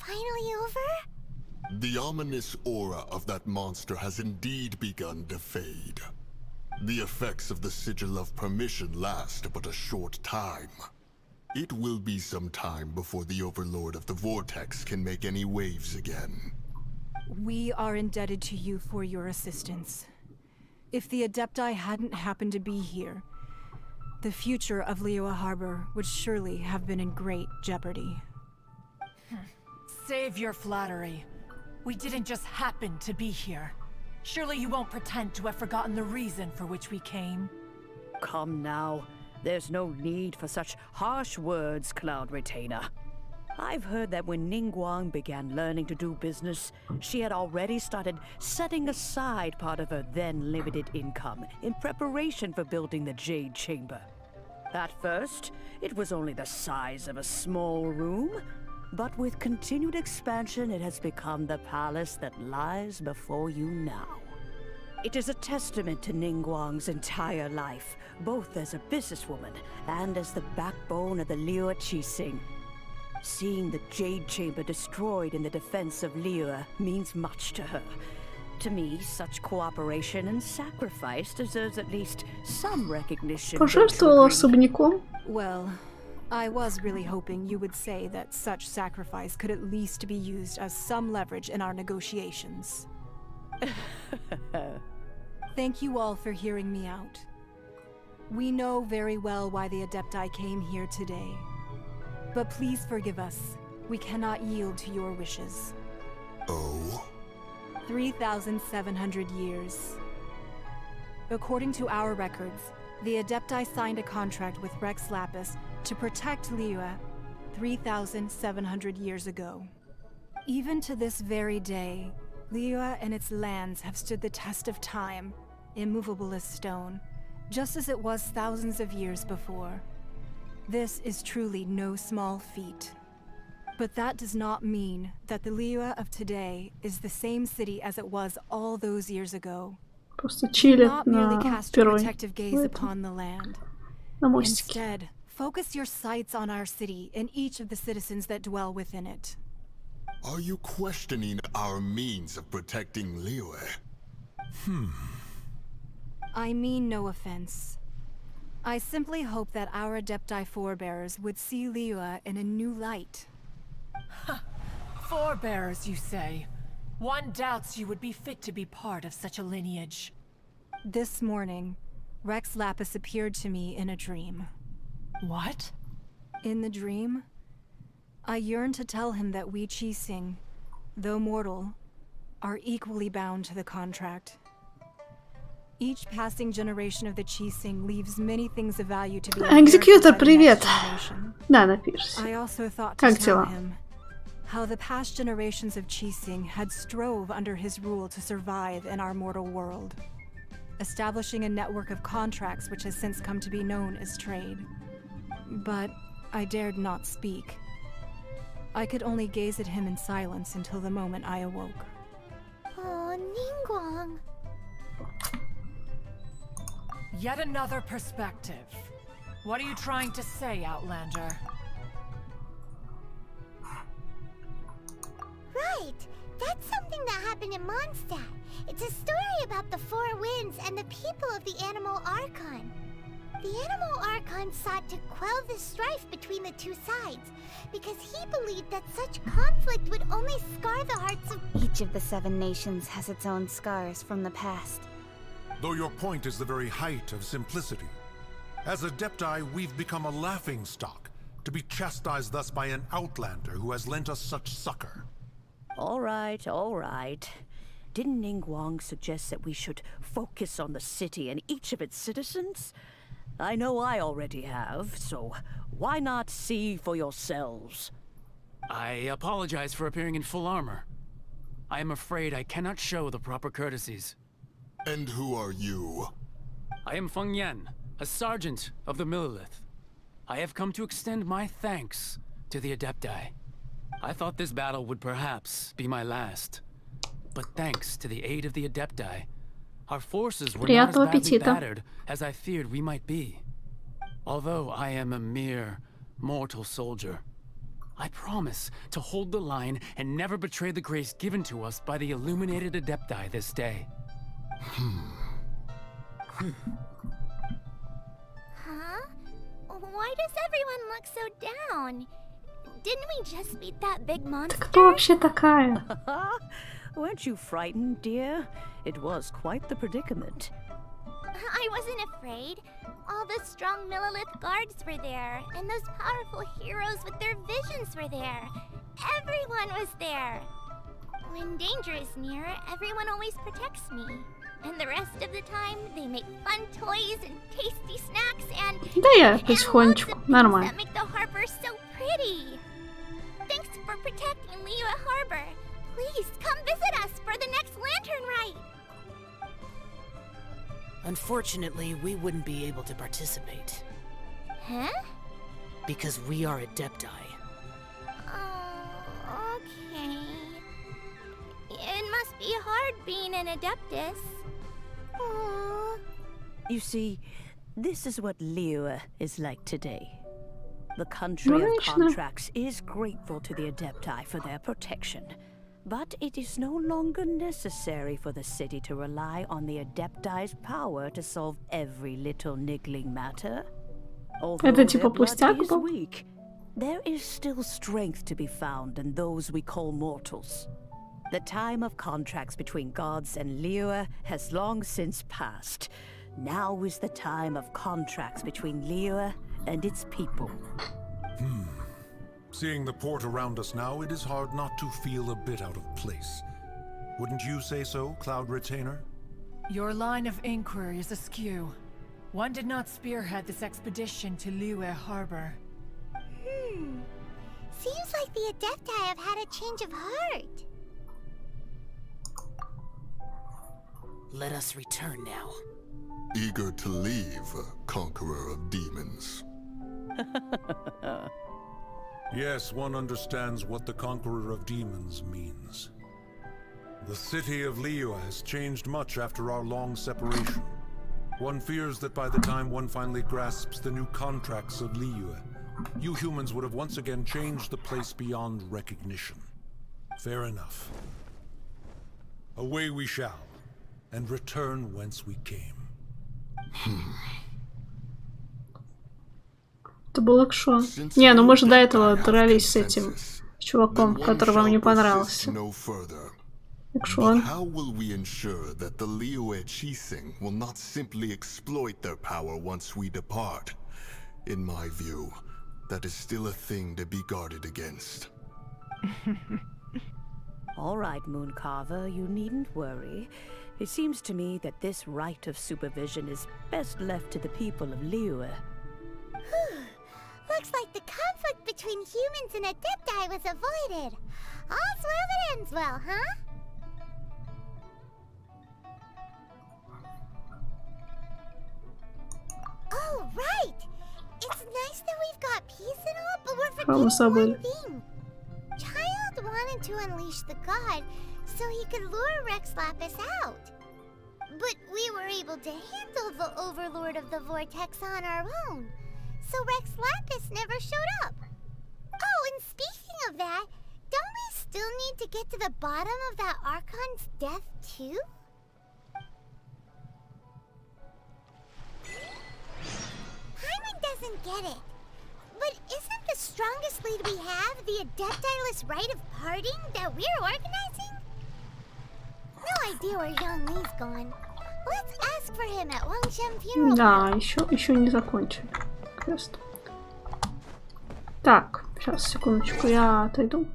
Finally over? The ominous aura of that monster has indeed begun to fade. The effects of the Sigil of Permission last but a short time. It will be some time before the Overlord of the Vortex can make any waves again. We are indebted to you for your assistance. If the Adepti hadn't happened to be here, the future of Liyue Harbor would surely have been in great jeopardy. Save your flattery. We didn't just happen to be here. Surely you won't pretend to have forgotten the reason for which we came. Come now. There's no need for such harsh words, Cloud Retainer. I've heard that when Ningguang began learning to do business, she had already started setting aside part of her then limited income in preparation for building the Jade Chamber. At first, it was only the size of a small room, but with continued expansion, it has become the palace that lies before you now. It is a testament to Ningguang's entire life, both as a businesswoman and as the backbone of the Liyue Qixing. Seeing the Jade Chamber destroyed in the defense of Liyue means much to her. To me, such cooperation and sacrifice deserves at least some recognition. Пожертвовала особняком. Well, I was really hoping you would say that such sacrifice could at least be used as some leverage in our negotiations. Thank you all for hearing me out. We know very well why the Adepti came here today. But please forgive us. We cannot yield to your wishes. Oh? 3,700 years. According to our records, the Adepti signed a contract with Rex Lapis to protect Liyue 3,700 years ago. Even to this very day, Liyue and its lands have stood the test of time, immovable as stone, just as it was thousands of years before. This is truly no small feat. But that does not mean that the Liyue of today is the same city as it was all those years ago. Просто Do чилит not merely на cast your первой. protective gaze upon the land. На мостике. Instead, focus your sights on our city and each of the citizens that dwell within it. Are you questioning our means of protecting Liyue? I mean no offense. I simply hope that our Adepti forebears would see Liyue in a new light. Forebears, you say? One doubts you would be fit to be part of such a lineage. This morning, Rex Lapis appeared to me in a dream. What? In the dream, I yearned to tell him that we Qixing, though mortal, are equally bound to the contract. Each passing generation of the Qixing leaves many things of value to be Executor, inherited by the next привет. generation. Да, напишись. I also thought to Как tell дела? him how the past generations of Qixing had strove under his rule to survive in our mortal world, establishing a network of contracts which has since come to be known as trade. But I dared not speak. I could only gaze at him in silence until the moment I awoke. Oh, Ningguang. Yet another perspective. What are you trying to say, Outlander? Right! That's something that happened in Mondstadt. It's a story about the Four Winds and the people of the Animal Archon. The Animal Archon sought to quell the strife between the two sides, because he believed that such conflict would only scar the hearts of... Each of the 7 nations has its own scars from the past. Though your point is the very height of simplicity. As Adepti, we've become a laughingstock, to be chastised thus by an outlander who has lent us such succor. All right, all right. Didn't Ningguang suggest that we should focus on the city and each of its citizens? I know I already have, so why not see for yourselves? I apologize for appearing in full armor. I am afraid I cannot show the proper courtesies. And who are you? I am Feng Yan, a sergeant of the Millilith. I have come to extend my thanks to the Adepti. I thought this battle would perhaps be my last. But thanks to the aid of the Adepti, our forces were not as badly battered as I feared we might be. Although I am a mere mortal soldier, I promise to hold the line and never betray the grace given to us by the illuminated Adepti this day. Huh? Why does everyone look so down? Didn't we just beat that big monster? Кто вообще такая? Weren't you frightened, dear? It was quite the predicament. I wasn't afraid. All the strong Millilith guards were there, and those powerful heroes with their visions were there. Everyone was there. When danger is near, everyone always protects me. And the rest of the time, they make fun toys and tasty snacks and... Да я потихонечку, нормально. ...that make the harbor so pretty. Thanks for protecting Liyue Harbor. Please, come visit us for the next lantern rite. Unfortunately, we wouldn't be able to participate. Huh? Because we are Adepti. Oh, okay. It must be hard being an Adeptus. Aww. You see, this is what Liyue is like today. The country of contracts is grateful to the Adepti for their protection. But it is no longer necessary for the city to rely on the Adepti's power to solve every little niggling matter. Although their blood is weak, there is still strength to be found in those we call mortals. The time of contracts between gods and Liyue has long since passed. Now is the time of contracts between Liyue and its people. Seeing the port around us now, it is hard not to feel a bit out of place. Wouldn't you say so, Cloud Retainer? Your line of inquiry is askew. One did not spearhead this expedition to Liyue Harbor. Seems like the Adepti have had a change of heart. Let us return now. Eager to leave, Conqueror of Demons. Yes, one understands what the Conqueror of Demons means. The city of Liyue has changed much after our long separation. One fears that by the time one finally grasps the new contracts of Liyue, you humans would have once again changed the place beyond recognition. Fair enough. Away we shall, and return whence we came. Это был экшон. Не, ну мы же до этого дрались с этим чуваком, который вам не понравился. Экшон. How will we ensure that the Liyue Qixing will not simply exploit their power once we depart? In my view, that is still a thing to be guarded against. All right, Mooncarver, you needn't worry. It seems to me that this right of supervision is best left to the people of Liyue. Looks like the conflict between humans and Adepti was avoided. All's well that ends well, huh? Oh, right! It's nice that we've got peace and all, but we're forgetting one thing. Child wanted to unleash the god so he could lure Rex Lapis out. But we were able to handle the Overlord of the Vortex on our own, so Rex Lapis never showed up. Oh, and speaking of that, don't we still need to get to the bottom of that Archon's death too? Hyman doesn't get it. But isn't the strongest lead we have the Adepti-less rite of parting that we're organizing? No idea where Zhongli's gone. Let's ask for him at Wangshan funeral. Да, еще не закончили квест. Так, сейчас, секундочку, я отойду.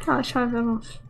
А, сейчас вернусь.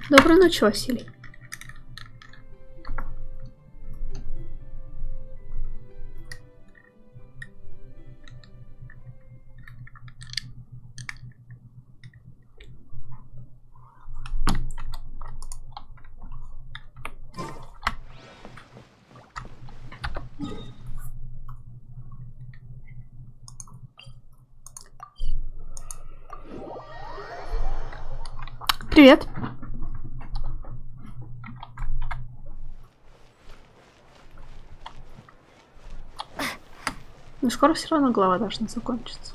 Доброй ночи, Василий. Привет. Но скоро все равно глава должна закончиться.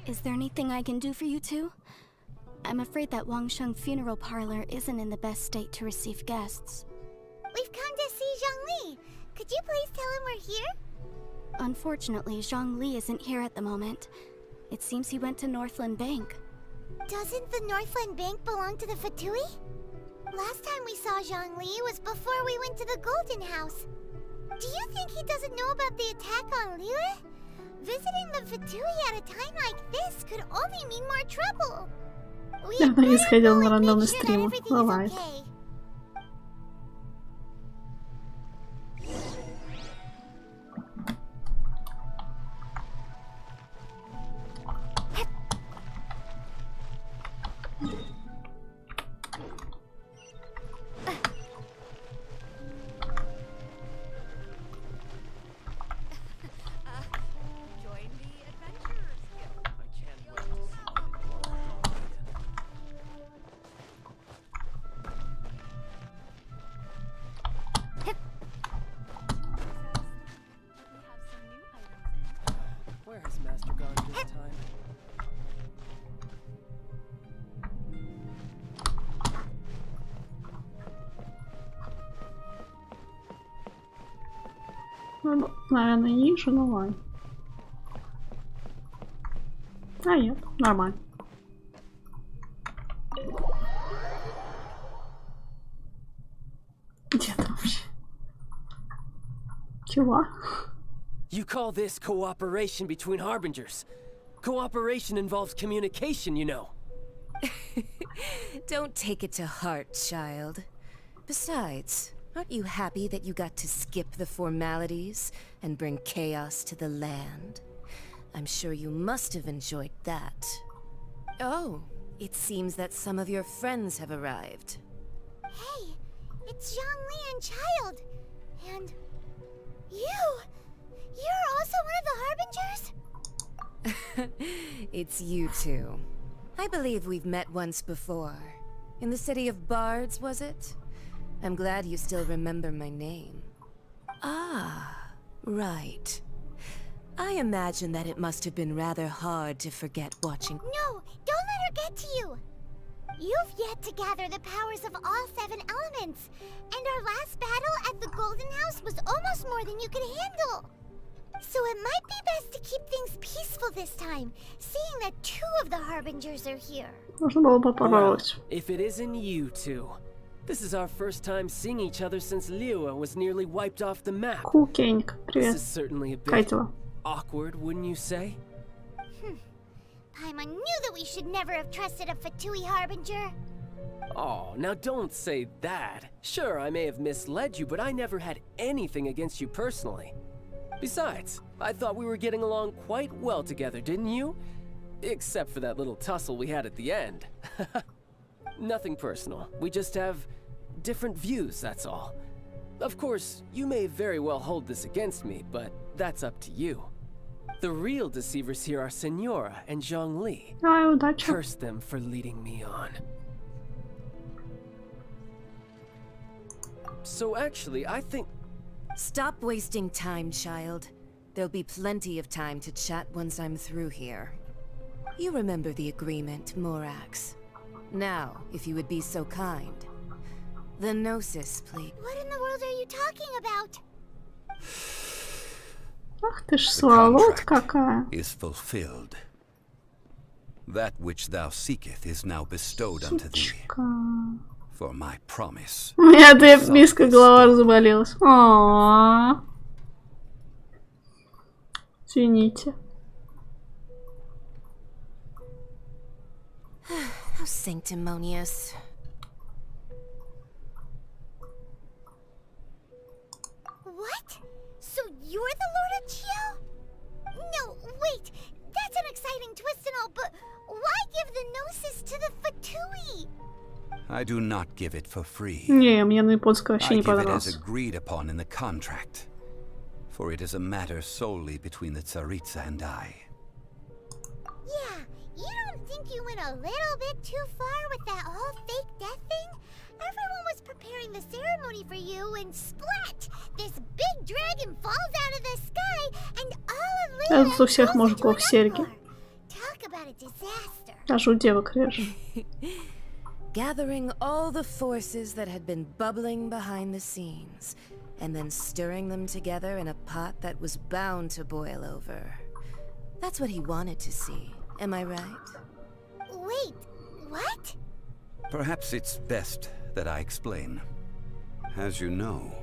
Is there anything I can do for you two? I'm afraid that Wangsheng funeral parlor isn't in the best state to receive guests. We've come to see Zhongli. Could you please tell him we're here? Unfortunately, Zhongli isn't here at the moment. It seems he went to Northland Bank. Doesn't the Northland Bank belong to the Fatui? Last time we saw Zhongli was before we went to the Golden House. Do you think he doesn't know about the attack on Liyue? Visiting the Fatui at a time like this could only mean more trouble. Я бы не сходил на рандомный стрим. Бывает. Ну, наверное, ниже, ну ладно. А нет, нормально. Где ты вообще? Чего? You call this cooperation between harbingers? Cooperation involves communication, you know. Don't take it to heart, child. Besides, aren't you happy that you got to skip the formalities and bring chaos to the land? I'm sure you must have enjoyed that. Oh, it seems that some of your friends have arrived. Hey, it's Zhongli and Child. And you! You're also one of the Harbingers? It's you two. I believe we've met once before. In the city of Bards, was it? I'm glad you still remember my name. Ah, right. I imagine that it must have been rather hard to forget watching. No, don't let her get to you. You've yet to gather the powers of all 7 elements. And our last battle at the Golden House was almost more than you could handle. So it might be best to keep things peaceful this time, seeing that 2 of the Harbingers are here. Well, if it isn't you two. This is our first time seeing each other since Liyue was nearly wiped off the map. This is certainly a bit awkward, wouldn't you say? Paimon knew that we should never have trusted a Fatui Harbinger. Oh, now don't say that. Sure, I may have misled you, but I never had anything against you personally. Besides, I thought we were getting along quite well together, didn't you? Except for that little tussle we had at the end. Nothing personal. We just have different views, that's all. Of course, you may very well hold this against me, but that's up to you. The real deceivers here are Senora and Zhongli. Curse them for leading me on. So actually, I think... Stop wasting time, child. There'll be plenty of time to chat once I'm through here. You remember the agreement, Morax. Now, if you would be so kind. The Gnosis, please. What in the world are you talking about? Ах ты ж сволочь какая. Is fulfilled. That which thou seeketh is now bestowed unto thee. For my promise. У меня миска голова разболелась. О-о-о. Извините. How sanctimonious. What? So you're the Lord of Chiao? No, wait. That's an exciting twist and all, but why give the Gnosis to the Fatui? I do not give it for free. Не, мне на японском вообще I не give it as понравилось. agreed upon in the contract. For it is a matter solely between the Tsaritsa and I. Yeah, you don't think you went a little bit too far with that whole fake death thing? Everyone was preparing the ceremony for you and splat! This big dragon falls out of the sky and all of Liyue У всех мужиков серьги. Talk about a disaster. Аж у девок реже. Gathering all the forces that had been bubbling behind the scenes and then stirring them together in a pot that was bound to boil over. That's what he wanted to see, am I right? Wait, what? Perhaps it's best that I explain. As you know,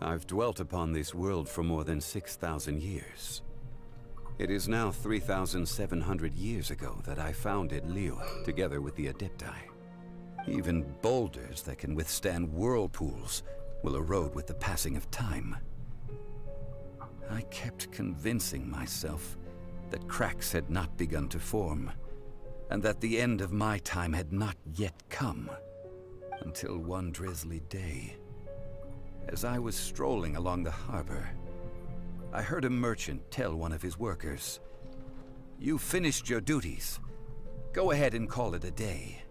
I've dwelt upon this world for more than 6,000 years. It is now 3,700 years ago that I founded Liyue together with the Adepti. Even boulders that can withstand whirlpools will erode with the passing of time. I kept convincing myself that cracks had not begun to form, and that the end of my time had not yet come. Until one drizzly day, as I was strolling along the harbor, I heard a merchant tell one of his workers, "You've finished your duties. Go ahead and call it a day."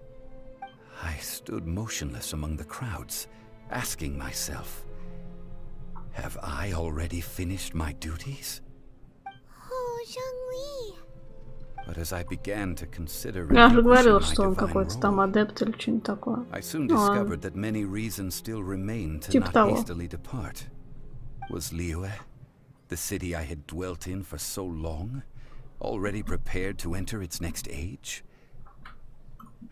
I stood motionless among the crowds, asking myself, have I already finished my duties? Oh, Zhongli. But as I began to consider Я же говорил, relinquishing что my он divine какой-то там role, адепт или что-нибудь такое. I soon Ну, ладно. discovered that many reasons still remained to Типа not того. hastily depart. Was Liyue, the city I had dwelt in for so long, already prepared to enter its next age?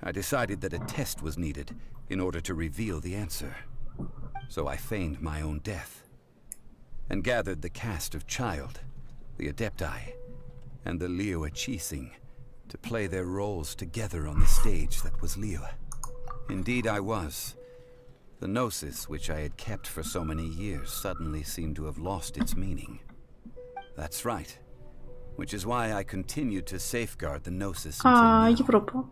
I decided that a test was needed in order to reveal the answer. So I feigned my own death, and gathered the cast of Child, the Adepti, and the Liyue Qixing to play their roles together on the stage that was Liyue. Indeed I was. The gnosis which I had kept for so many years suddenly seemed to have lost its meaning. That's right. Which is why I continued to safeguard the gnosis until now. Европа.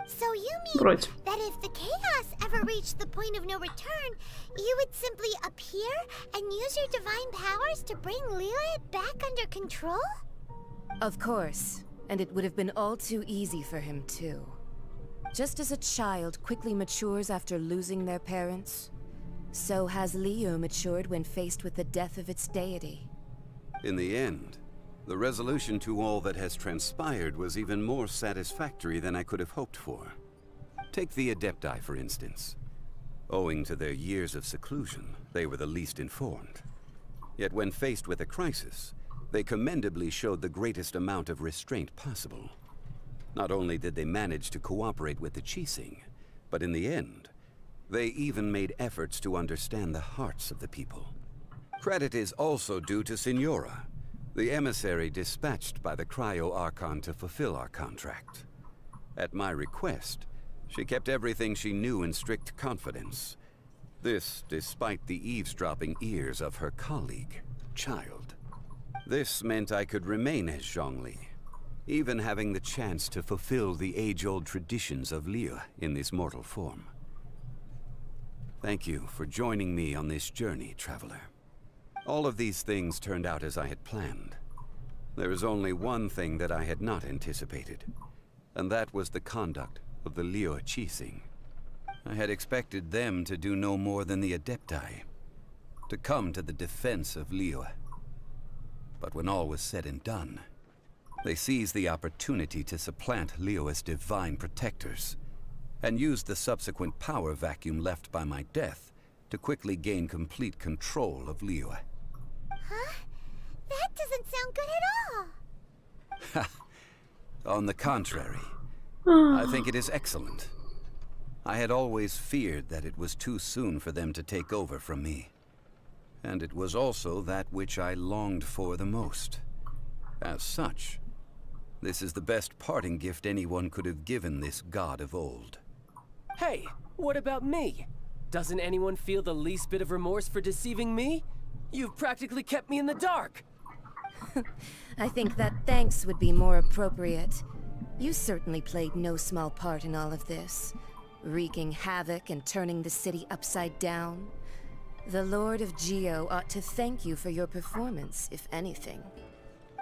So you mean Вроде. that if the chaos ever reached the point of no return, you would simply appear and use your divine powers to bring Liyue back under control? Of course, and it would have been all too easy for him too. Just as a child quickly matures after losing their parents, so has Liyue matured when faced with the death of its deity. In the end, the resolution to all that has transpired was even more satisfactory than I could have hoped for. Take the Adepti, for instance. Owing to their years of seclusion, they were the least informed. Yet when faced with a crisis, they commendably showed the greatest amount of restraint possible. Not only did they manage to cooperate with the Qixing, but in the end, they even made efforts to understand the hearts of the people. Credit is also due to Signora, the emissary dispatched by the Cryo-Archon to fulfill our contract. At my request, she kept everything she knew in strict confidence. This despite the eavesdropping ears of her colleague, Child. This meant I could remain as Zhongli, even having the chance to fulfill the age-old traditions of Liyue in this mortal form. Thank you for joining me on this journey, traveler. All of these things turned out as I had planned. There is only one thing that I had not anticipated, and that was the conduct of the Liyue Qixing. I had expected them to do no more than the Adepti, to come to the defense of Liyue. But when all was said and done, they seized the opportunity to supplant Liyue's divine protectors, and used the subsequent power vacuum left by my death to quickly gain complete control of Liyue. Huh? That doesn't sound good at all. On the contrary, I think it is excellent. I had always feared that it was too soon for them to take over from me. And it was also that which I longed for the most. As such, this is the best parting gift anyone could have given this god of old. Hey, what about me? Doesn't anyone feel the least bit of remorse for deceiving me? You've practically kept me in the dark. I think that thanks would be more appropriate. You certainly played no small part in all of this, wreaking havoc and turning the city upside down. The Lord of Geo ought to thank you for your performance, if anything.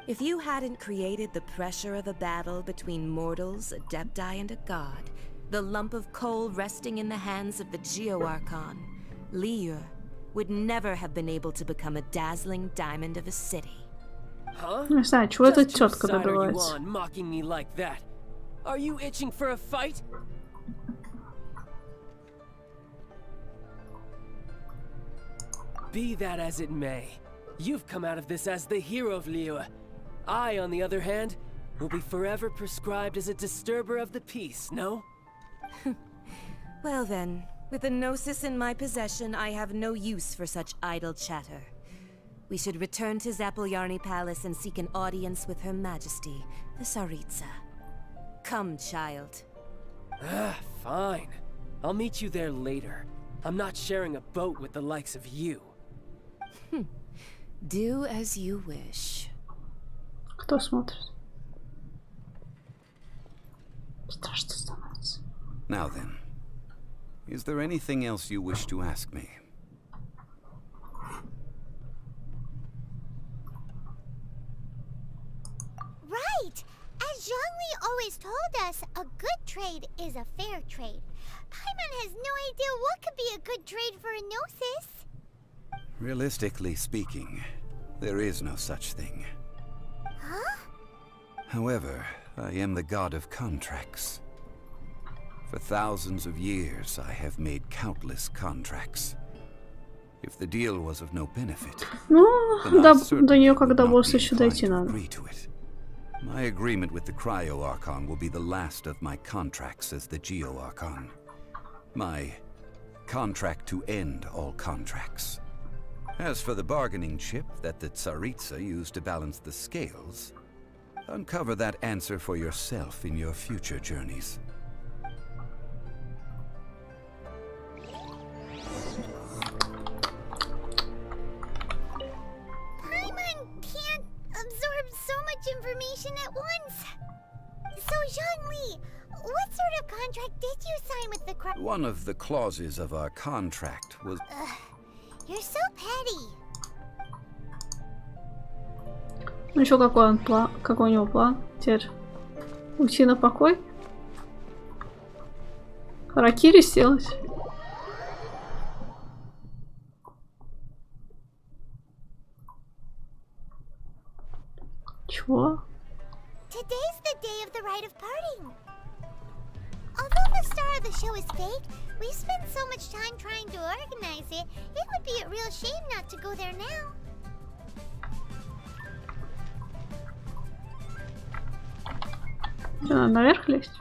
If you hadn't created the pressure of a battle between mortals, Adepti, and a god, the lump of coal resting in the hands of the Geo-Archon, Liyue, would never have been able to become a dazzling diamond of a city. Huh? Не знаю, чего эта Just whose тетка side are you добивается. on, mocking me like that? Are you itching for a fight? Be that as it may, you've come out of this as the hero of Liyue. I, on the other hand, will be forever prescribed as a disturber of the peace, no? Well then, with a gnosis in my possession, I have no use for such idle chatter. We should return to Zappolyarny Palace and seek an audience with Her Majesty, the Tsaritsa. Come, child. Fine. I'll meet you there later. I'm not sharing a boat with the likes of you. Do as you wish. Кто смотрит? Страшно становится. Now then, is there anything else you wish to ask me? Right! As Zhongli always told us, a good trade is a fair trade. Paimon has no idea what could be a good trade for a gnosis. Realistically speaking, there is no such thing. Huh? However, I am the god of contracts. For thousands of years, I have made countless contracts. If the deal was of no benefit, Ну, до нее когда босс еще дойти надо. My agreement with the Cryo Archon will be the last of my contracts as the Geo Archon. My contract to end all contracts. As for the bargaining chip that the Tsaritsa used to balance the scales, uncover that answer for yourself in your future journeys. Paimon can't absorb so much information at once. So, Zhongli, what sort of contract did you sign with the One of the clauses of our contract was... You're so petty. Ну еще какой план? Какой у него план? Теперь уйти на покой? Харакири сделать? Чего? Today's the day of the rite of parting. Although the star of the show is fake, we've spent so much time trying to organize it, it would be a real shame not to go there now. Что, надо наверх лезть?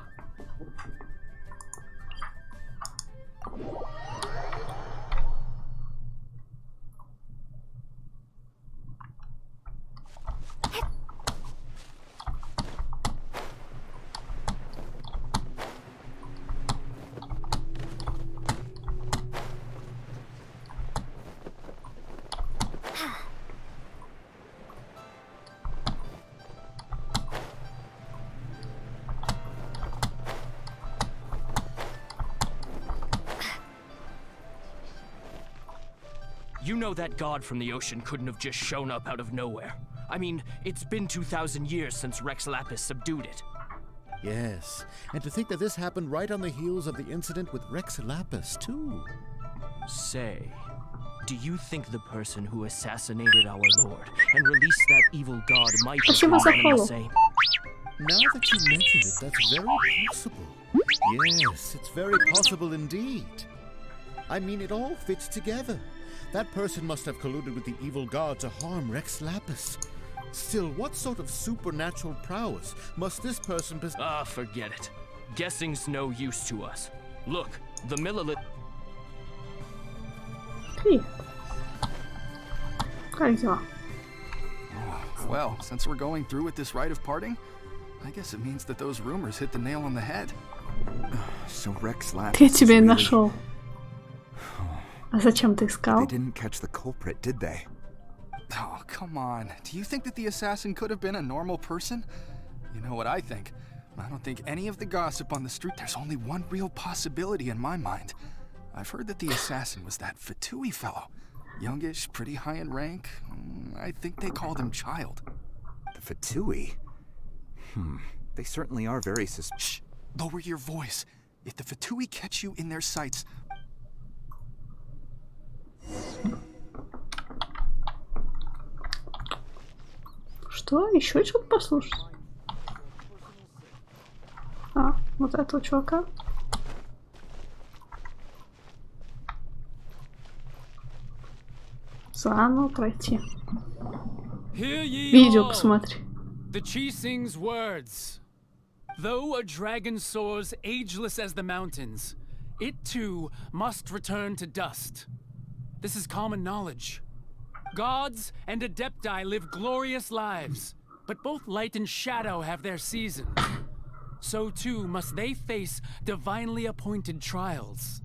You know that god from the ocean couldn't have just shown up out of nowhere. I mean, it's been 2,000 years since Rex Lapis subdued it. Yes, and to think that this happened right on the heels of the incident with Rex Lapis, too. Say, do you think the person who assassinated our lord and released that evil god might have been one and the same? Now that you mention it, that's very possible. Yes, it's very possible indeed. I mean, it all fits together. That person must have colluded with the evil god to harm Rex Lapis. Still, what sort of supernatural prowess must this person possess? Ah, forget it. Guessing's no use to us. Look, the Millilith... Hey. Как дела? Well, since we're going through with this rite of parting, I guess it means that those rumors hit the nail on the head. So Rex Lapis... Я тебя нашел. А зачем ты искал? They didn't catch the culprit, did they? Oh, come on. Do you think that the assassin could have been a normal person? You know what I think. I don't think any of the gossip on the street. There's only one real possibility in my mind. I've heard that the assassin was that Fatui fellow. Youngish, pretty high in rank. I think they called him Child. The Fatui? They certainly are very suspicious. Shh! Lower your voice. If the Fatui catch you in their sights... Что? Еще что-то послушать? А, вот этого чувака. Заново пройти. Hear ye Видео all посмотри. the Chising's words. Though a dragon soars ageless as the mountains, it too must return to dust. This is common knowledge. Gods and Adepti live glorious lives, but both light and shadow have their season. So too must they face divinely appointed trials.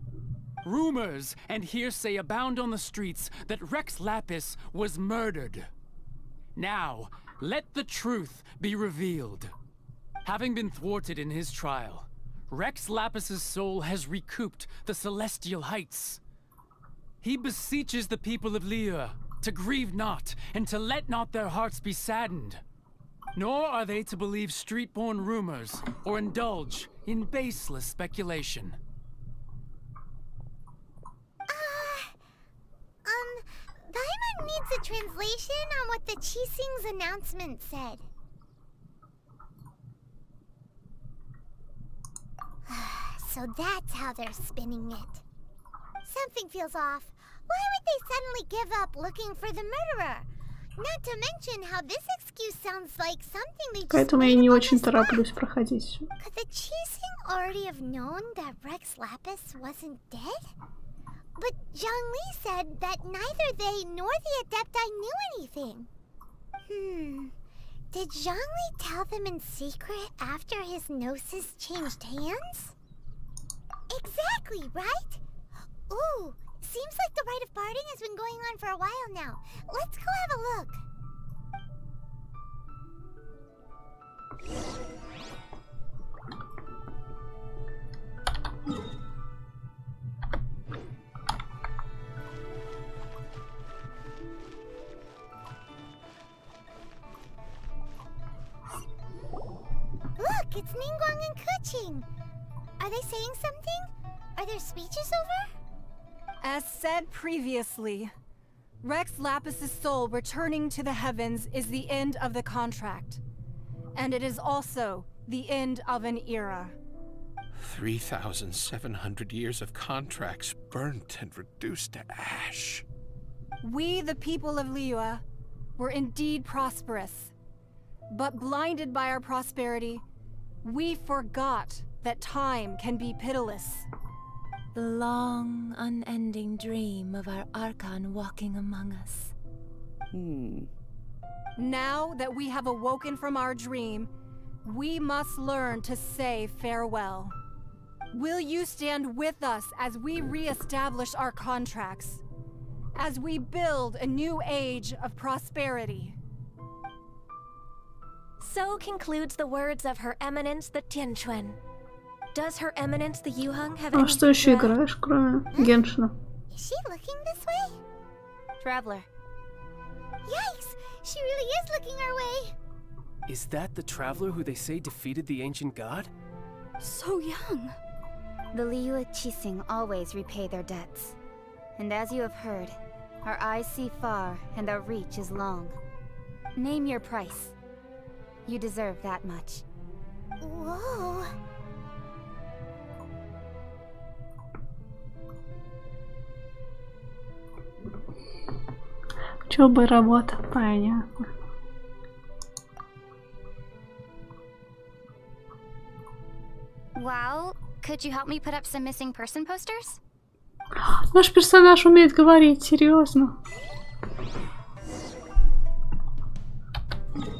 Rumors and hearsay abound on the streets that Rex Lapis was murdered. Now, let the truth be revealed. Having been thwarted in his trial, Rex Lapis's soul has recouped the celestial heights. He beseeches the people of Liyue to grieve not and to let not their hearts be saddened. Nor are they to believe street-born rumors or indulge in baseless speculation. Paimon needs a translation on what the Chising's announcement said. So that's how they're spinning it. Something feels off. Why would they suddenly give up looking for the murderer? Not to mention how this excuse sounds like something they just Поэтому я made не up on очень the spot. тороплюсь проходить. Could the Chising already have known that Rex Lapis wasn't dead? But Zhongli said that neither they nor the Adepti knew anything. Did Zhongli tell them in secret after his gnosis changed hands? Exactly, right? Ooh, seems like the rite of parting has been going on for a while now. Let's go have a look. Look, it's Ningguang and Keqing. Are they saying something? Are their speeches over? As said previously, Rex Lapis's soul returning to the heavens is the end of the contract. And it is also the end of an era. 3,700 years of contracts burnt and reduced to ash. We, the people of Liyue, were indeed prosperous. But blinded by our prosperity, we forgot that time can be pitiless. The long, unending dream of our Archon walking among us. Now that we have awoken from our dream, we must learn to say farewell. Will you stand with us as we re-establish our contracts? As we build a new age of prosperity? So concludes the words of Her Eminence the Tianquan. Does Her Eminence the Yuheng have А any что еще играешь, кроме Геншина? Is she looking this way? Traveler. Yikes! She really is looking our way. Is that the traveler who they say defeated the ancient god? So young. The Liyue Chising always repay their debts. And as you have heard, our eyes see far and our reach is long. Name your price. You deserve that much. Whoa. Учеба и работа, понятно. Wow, could you help me put up some missing person posters? Наш персонаж умеет говорить, серьезно.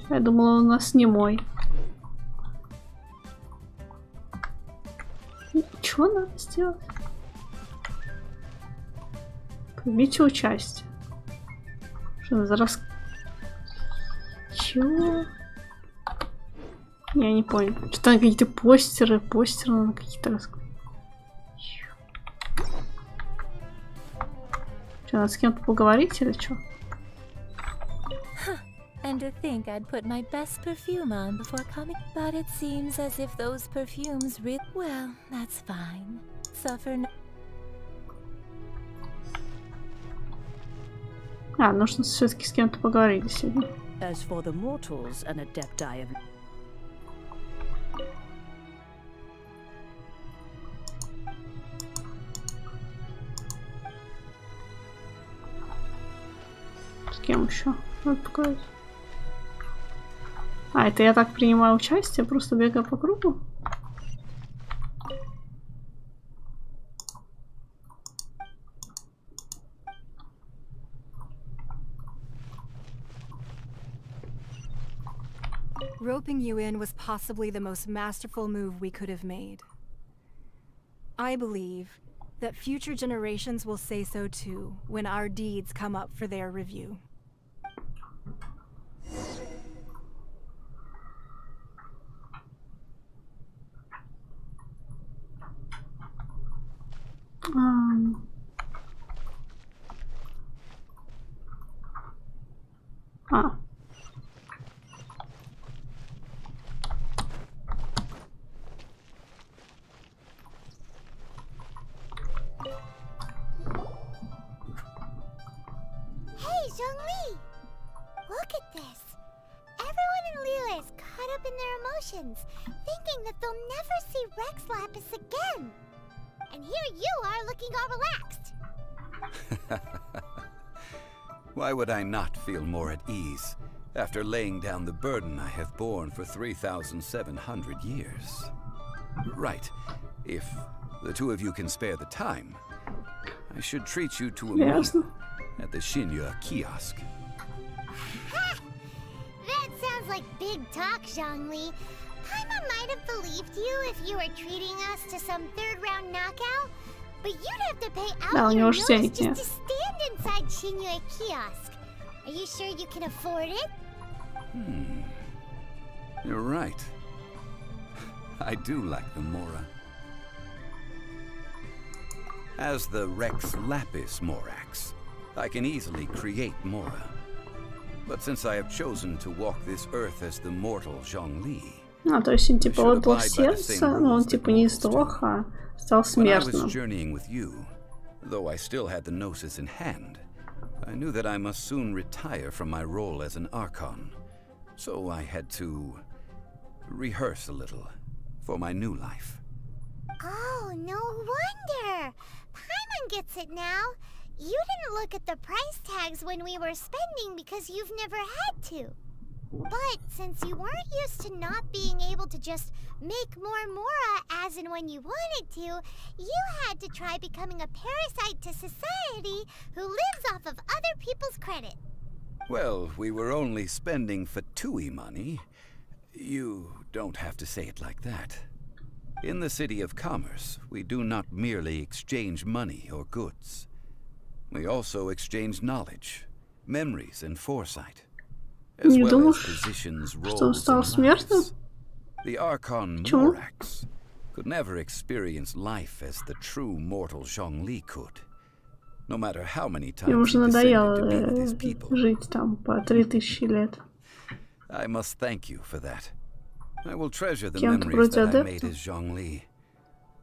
Я думала, он у нас немой. Что надо сделать? Примите участие. Что надо Чего? Я не понял. Что там какие-то постеры надо какие-то рассказать. Что, надо с кем-то поговорить или что? And to think I'd put my best perfume on before coming. But it seems as if those perfumes well, that's fine. Suffer no. Нужно все-таки с кем-то поговорить сегодня. As for the mortals and Adepti of... кем еще? Надо показать. А, это я так принимаю участие, просто бегаю по кругу? Roping you in was possibly the most masterful move we could have made. I believe that future generations will say so too when our deeds come up for their review. Hey, Zhongli! Look at this. Everyone in Liyue is caught up in their emotions, thinking that they'll never see Rex Lapis again. And here you are looking all relaxed. Why would I not feel more at ease after laying down the burden I have borne for 3,700 years? Right. If the two of you can spare the time, I should treat you to a meal at the Shinya kiosk. That sounds like big talk, Zhongli. Paimon might have believed you if you were treating us to some third-round knockout, but you'd have to pay out your nose just to stand inside Shinya kiosk. Are you sure you can afford it? You're right. I do like the Mora. As the Rex Lapis Morax, I can easily create Mora. But since I have chosen to walk this earth as the mortal Zhongli, А, то есть он типа отдал сердце, но он типа не сдох, а стал смертным. When I was journeying with you, though I still had the Gnosis in hand, I knew that I must soon retire from my role as an Archon. So I had to rehearse a little for my new life. Oh, no wonder! Paimon gets it now. You didn't look at the price tags when we were spending because you've never had to. But since you weren't used to not being able to just make more Mora as and when you wanted to, you had to try becoming a parasite to society who lives off of other people's credit. Well, we were only spending Fatui money. You don't have to say it like that. In the City of Commerce, we do not merely exchange money or goods. We also exchange knowledge, memories, and foresight. As well as positions, roles, and lives. The Archon Morax could never experience life as the true mortal Zhongli could. No matter how many times he descended to be with his people. Жить там по 3000 лет. I must thank you for that. I will treasure the memories that I made as Zhongli,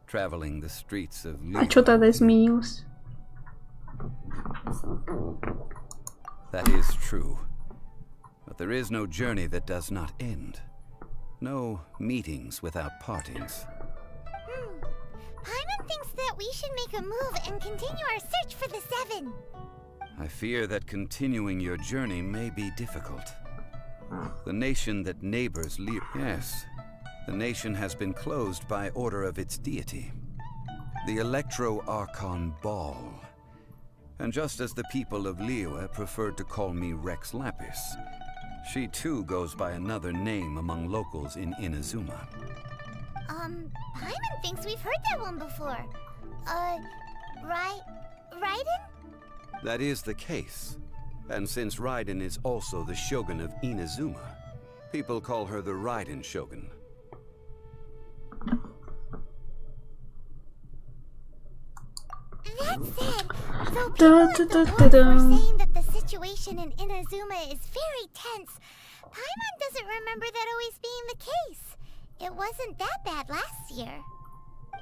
traveling the streets of Liyue. А что тогда изменилось? That is true. But there is no journey that does not end. No meetings without partings. Paimon thinks that we should make a move and continue our search for the Seven. I fear that continuing your journey may be difficult. The nation that neighbors Liyue... Yes, the nation has been closed by order of its deity, the Electro-Archon Ball. And just as the people of Liyue preferred to call me Rex Lapis, she too goes by another name among locals in Inazuma. Paimon thinks we've heard that one before. Raiden? That is the case. And since Raiden is also the Shogun of Inazuma, people call her the Raiden Shogun. That said, though people at the port were saying that the situation in Inazuma is very tense, Paimon doesn't remember that always being the case. It wasn't that bad last year.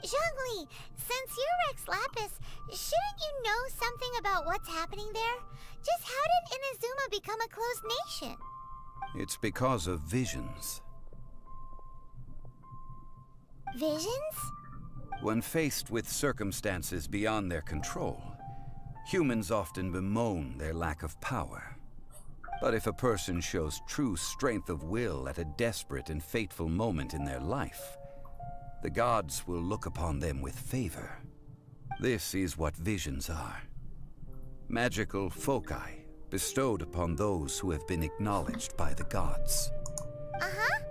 Zhongli, since you're Rex Lapis, shouldn't you know something about what's happening there? Just how did Inazuma become a closed nation? It's because of visions. Visions? When faced with circumstances beyond their control, humans often bemoan their lack of power. But if a person shows true strength of will at a desperate and fateful moment in their life, the gods will look upon them with favor. This is what visions are. Magical foci bestowed upon those who have been acknowledged by the gods. Uh-huh.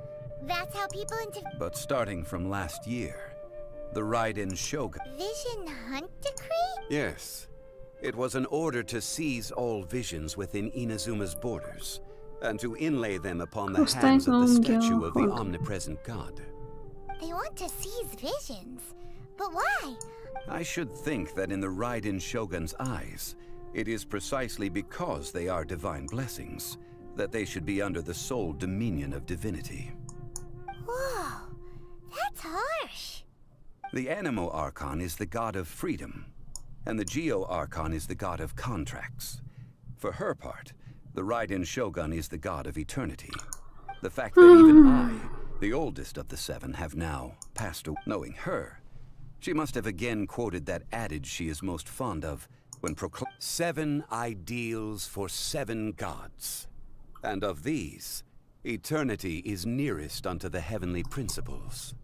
That's how people But starting from last year, the Raiden Shogun... Vision Hunt Decree? Yes. It was an order to seize all visions within Inazuma's borders, and to inlay them upon the hands of the statue of the omnipresent god. They want to seize visions. But why? I should think that in the Raiden Shogun's eyes, it is precisely because they are divine blessings that they should be under the sole dominion of divinity. Whoa, that's harsh. The Animo Archon is the god of freedom, and the Geo Archon is the god of contracts. For her part, the Raiden Shogun is the god of eternity. The fact that even I, the oldest of the seven, have now passed away. Knowing her, she must have again quoted that adage she is most fond of when proclaiming 7 ideals for 7 gods. And of these, eternity is nearest unto the heavenly principles.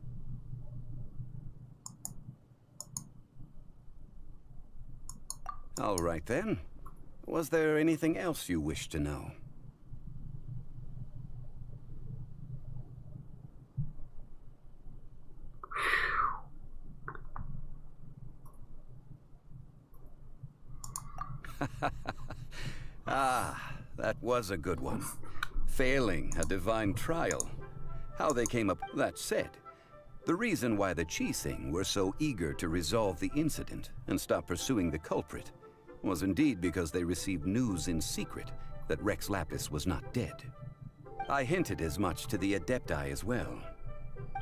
All right then. Was there anything else you wished to know? Ah, that was a good one. Failing a divine trial. How they came up... That said, the reason why the Qixing were so eager to resolve the incident and stop pursuing the culprit was indeed because they received news in secret that Rex Lapis was not dead. I hinted as much to the Adepti as well.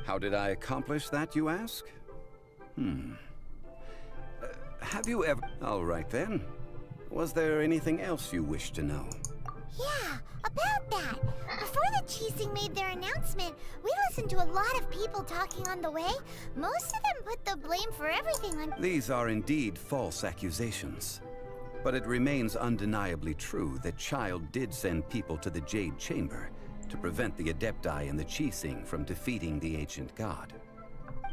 How did I accomplish that, you ask? Have you ever... All right then. Was there anything else you wish to know? Yeah, about that. Before the Qixing made their announcement, we listened to a lot of people talking on the way. Most of them put the blame for everything on... These are indeed false accusations. But it remains undeniably true that Child did send people to the Jade Chamber to prevent the Adepti and the Qixing from defeating the ancient god.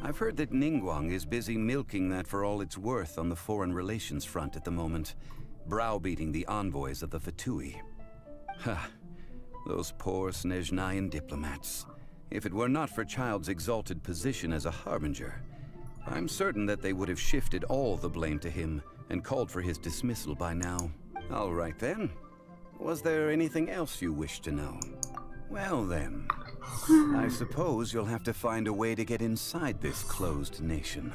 I've heard that Ningguang is busy milking that for all it's worth on the foreign relations front at the moment, browbeating the envoys of the Fatui. Ha! Those poor Snezhnayan diplomats. If it were not for Child's exalted position as a harbinger, I'm certain that they would have shifted all the blame to him and called for his dismissal by now. All right then. Was there anything else you wish to know? Well then, I suppose you'll have to find a way to get inside this closed nation.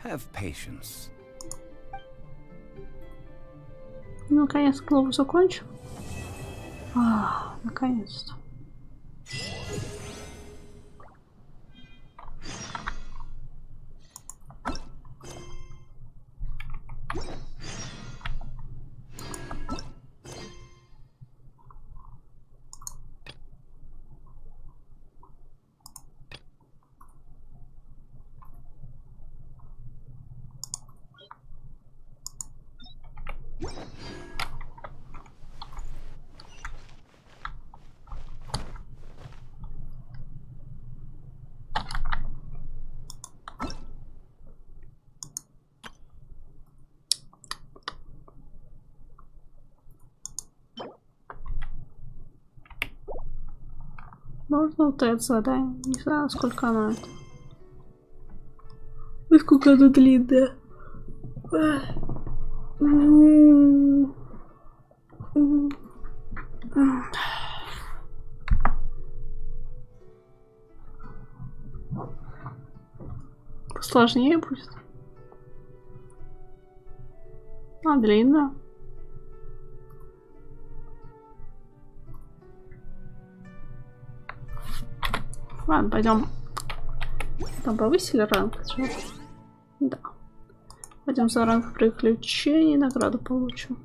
Have patience. Наконец-то главу закончил. Наконец-то. Можно вот это задание? Не знаю, сколько оно это. Сколько оно длинное. Посложнее будет. Длинно. Ладно, пойдем. Там повысили ранг? Да. Пойдем за ранг приключений, награду получим.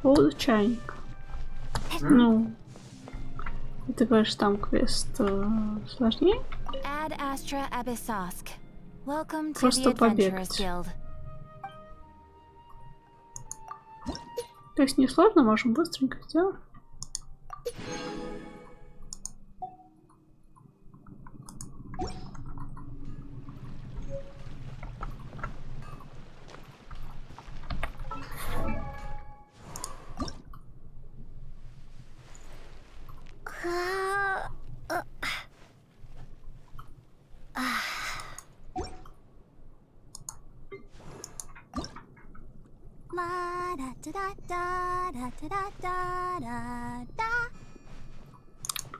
поводу чайника. Ну, ты говоришь, там квест сложнее? Ad Astra Abyssosk. Welcome to Просто the Adventurers побегать. Guild. То есть не сложно, можем быстренько сделать.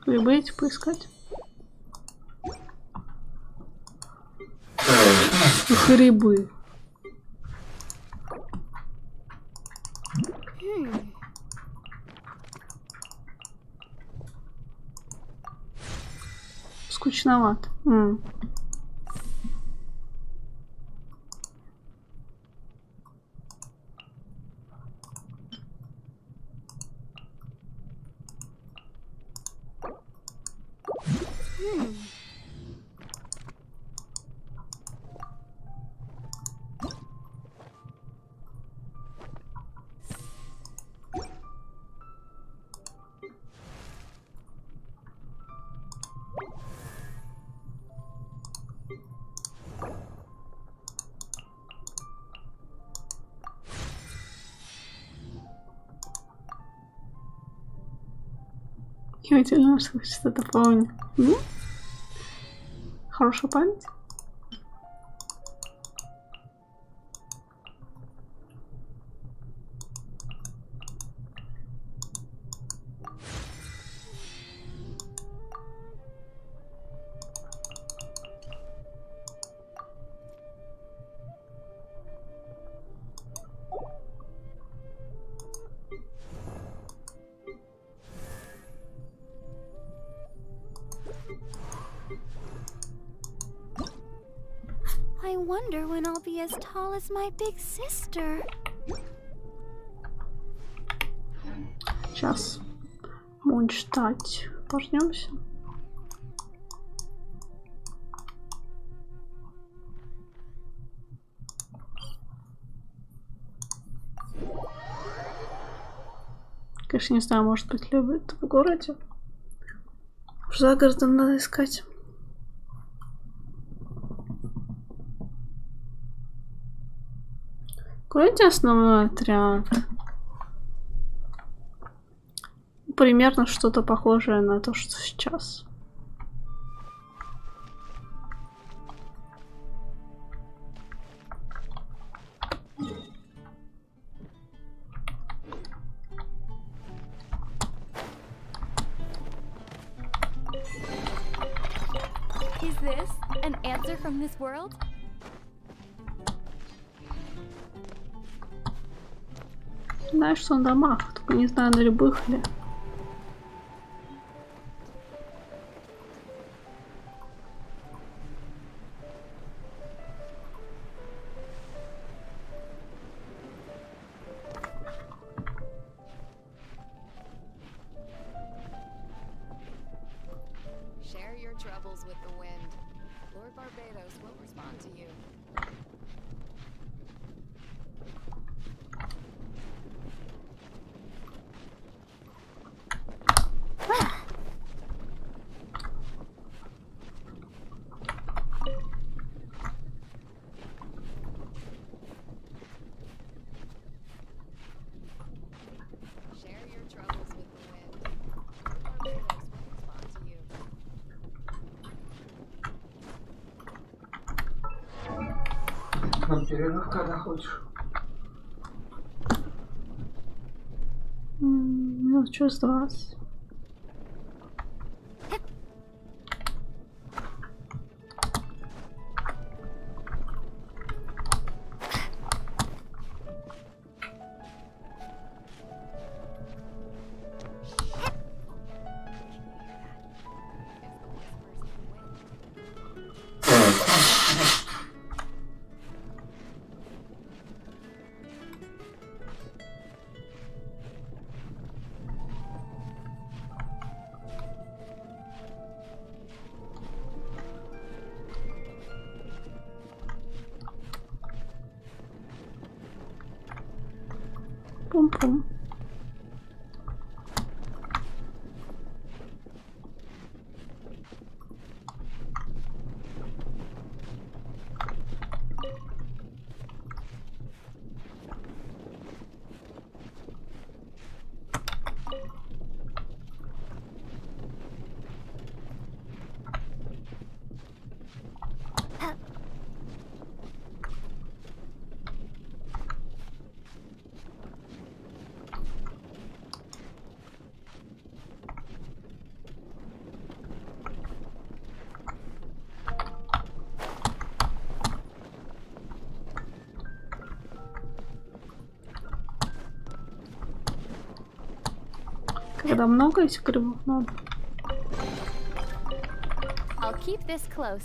Грибы эти поискать. Грибы. Скучновато. Я удивлена, что вы что-то помню. Хорошая память. I wonder when I'll be as tall as my big sister. Сейчас. Будем читать. Пожнемся. Конечно, не знаю, может быть, любит в городе. Уж за городом надо искать. Какой основной отряд? Примерно что-то похожее на то, что сейчас. Is this an answer from this world? Знаешь, что на домах, только не знаю, на любых ли. Share your troubles with the wind. Lord Barbados will respond to you. Нам перерыв когда хочешь. Минут через 20. Пум-пум. Когда много этих грибов надо. I'll keep this close.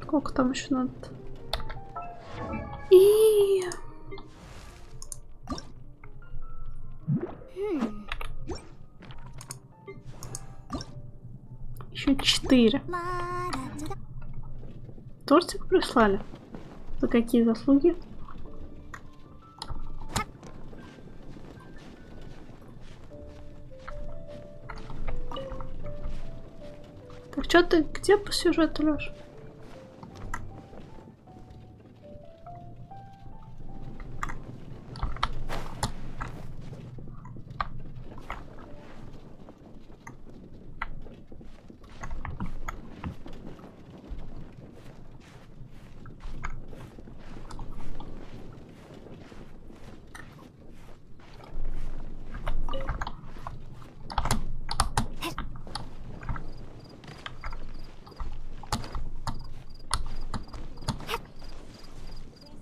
Сколько там еще надо? И еще 4. Тортик прислали? За какие заслуги? Так что ты где по сюжету, Лёш?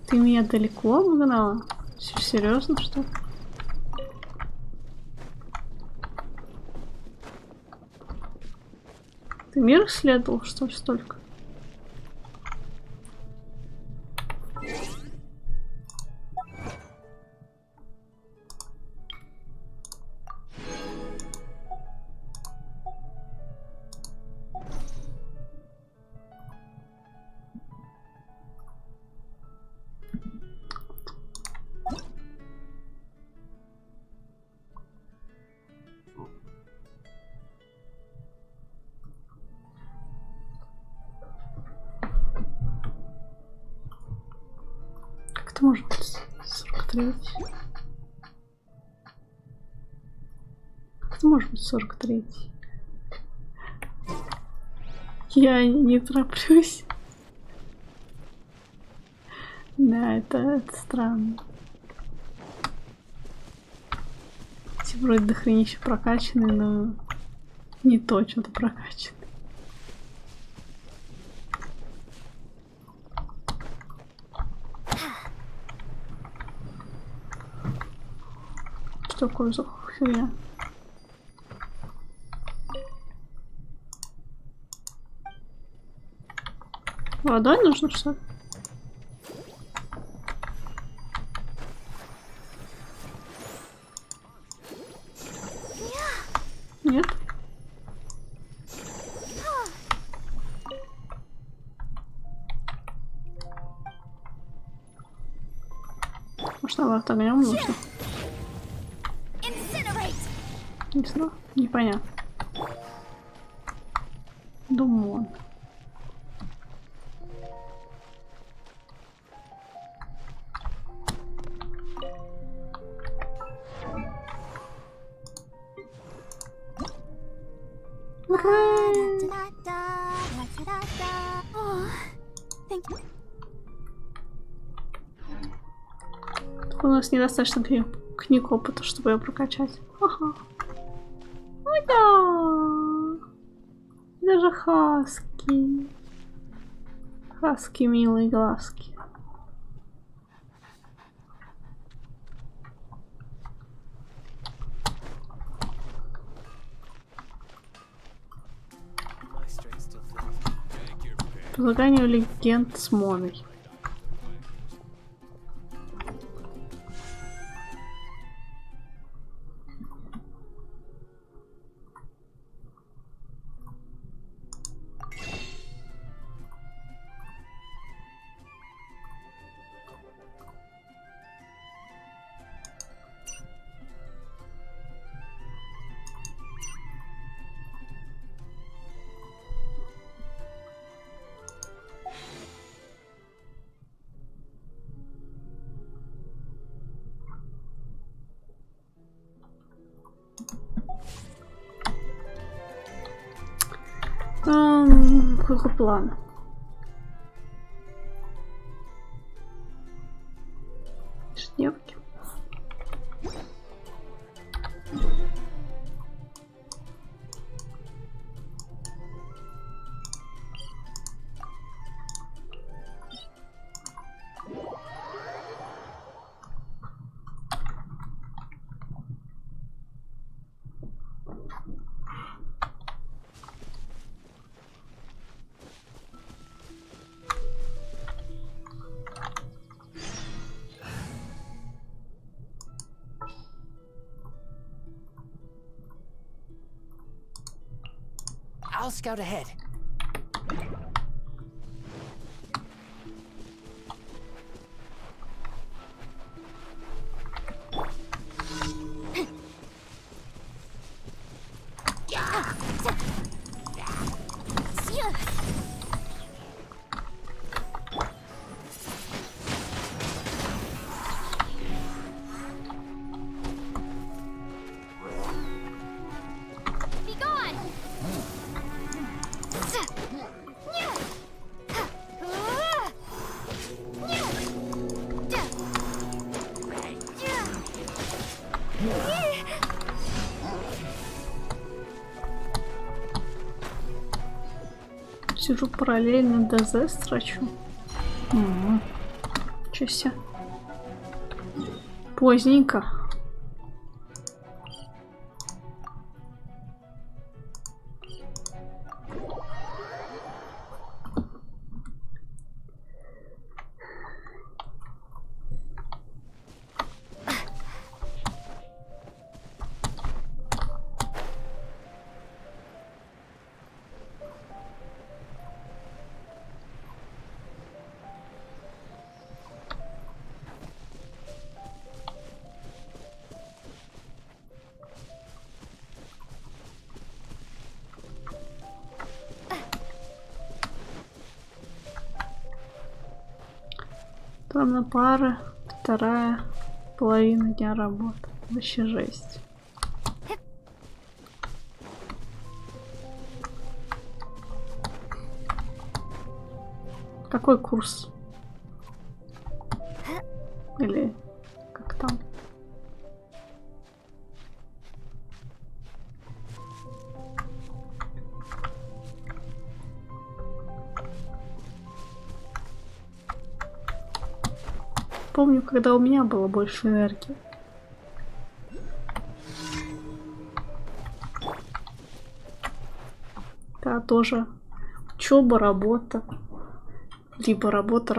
Ты меня далеко обгнала? Серьезно, что ли? Ты мир исследовал, что ли, столько? Может, 43. Это может быть 43. Я не тороплюсь. Да, это странно. Эти вроде дохренища прокачанные, но не то, что-то прокачанное. Что такое за херня? Водой нужно, что ли? Нет? Может, наоборот, огнем нужно? Не знаю, непонятно. Думаю, он. Thank you. У нас недостаточно книг опыта, чтобы ее прокачать. Ага. Ой, да. Даже хаски. Хаски, милые глазки. Предлагание легенд с Моной. Какой план? Девки. I'll scout ahead. Сижу параллельно ДЗ строчу. Чё себе. Поздненько. Там на пары, вторая половина дня работы. Вообще жесть. Какой курс? Или как там? Помню, когда у меня было больше энергии. Да, тоже учеба, работа. Либо работа.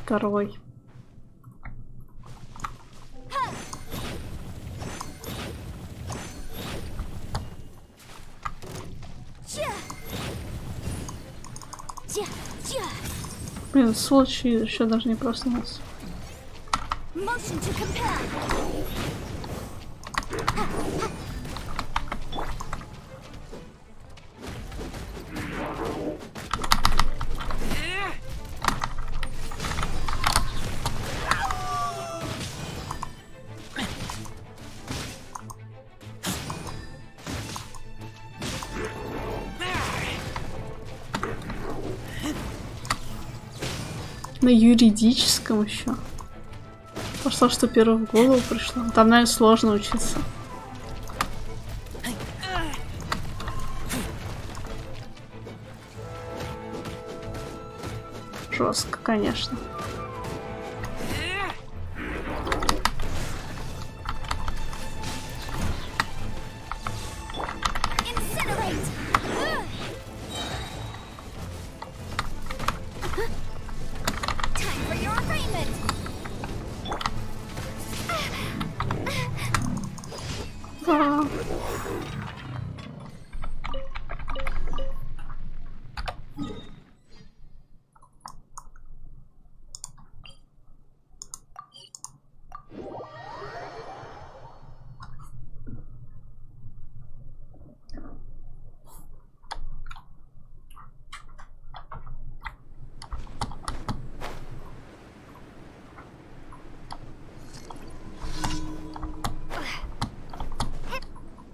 Второй. Блин, сволочь еще даже не проснулся. На юридическом еще. Пошло, что первое в голову пришло. Там, наверное, сложно учиться. Жестко, конечно.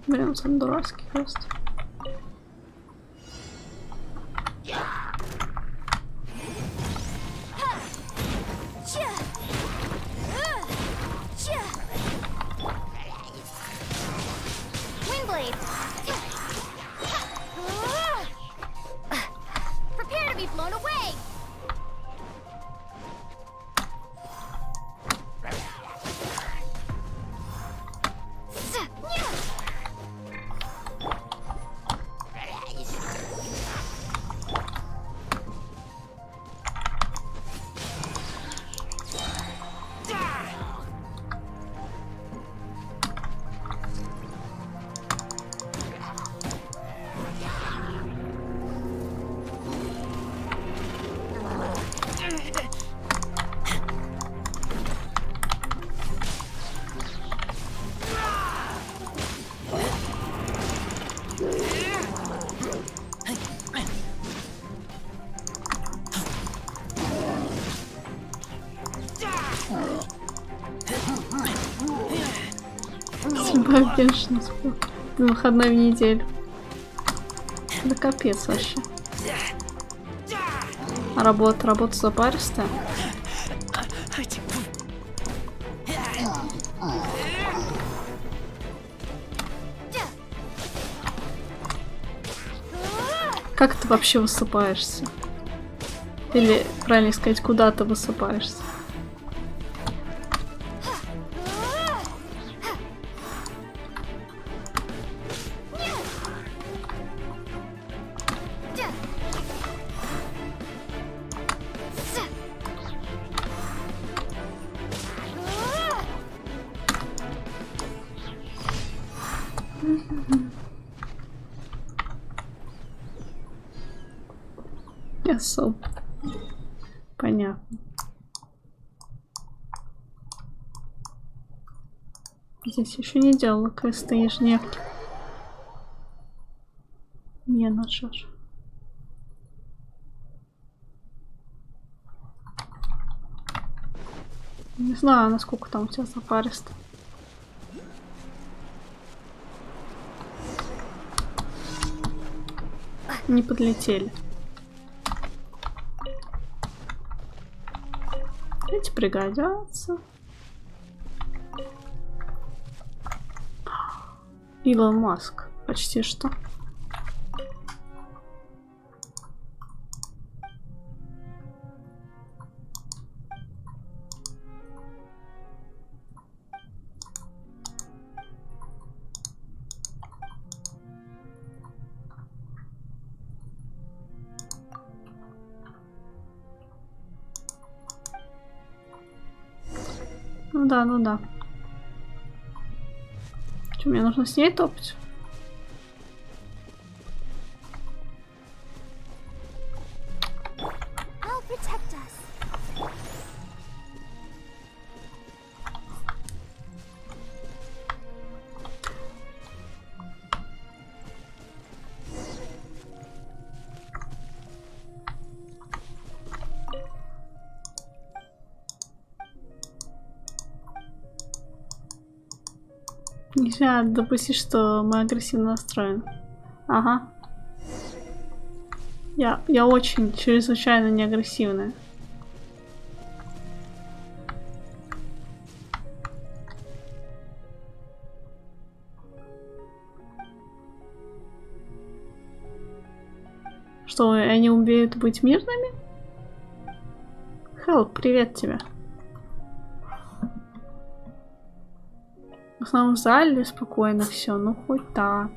Блин, он дурацкий просто. Геншин на выходной неделю. Да капец вообще. А работа запаристая. Как ты вообще высыпаешься? Или, правильно сказать, куда ты высыпаешься? Ясо. Понятно. Здесь еще не делала квесты ежедневки. Менеджер. Не знаю, насколько там у тебя запаристо. Не подлетели. Эти пригодятся. Илон Маск. Почти что. Ну да. Что, мне нужно с ней топать? Нельзя допустить, что мы агрессивно настроены. Ага. Я очень чрезвычайно не агрессивная. Что, они умеют быть мирными? Хелп, привет тебе. В основном в зале спокойно все, ну хоть так.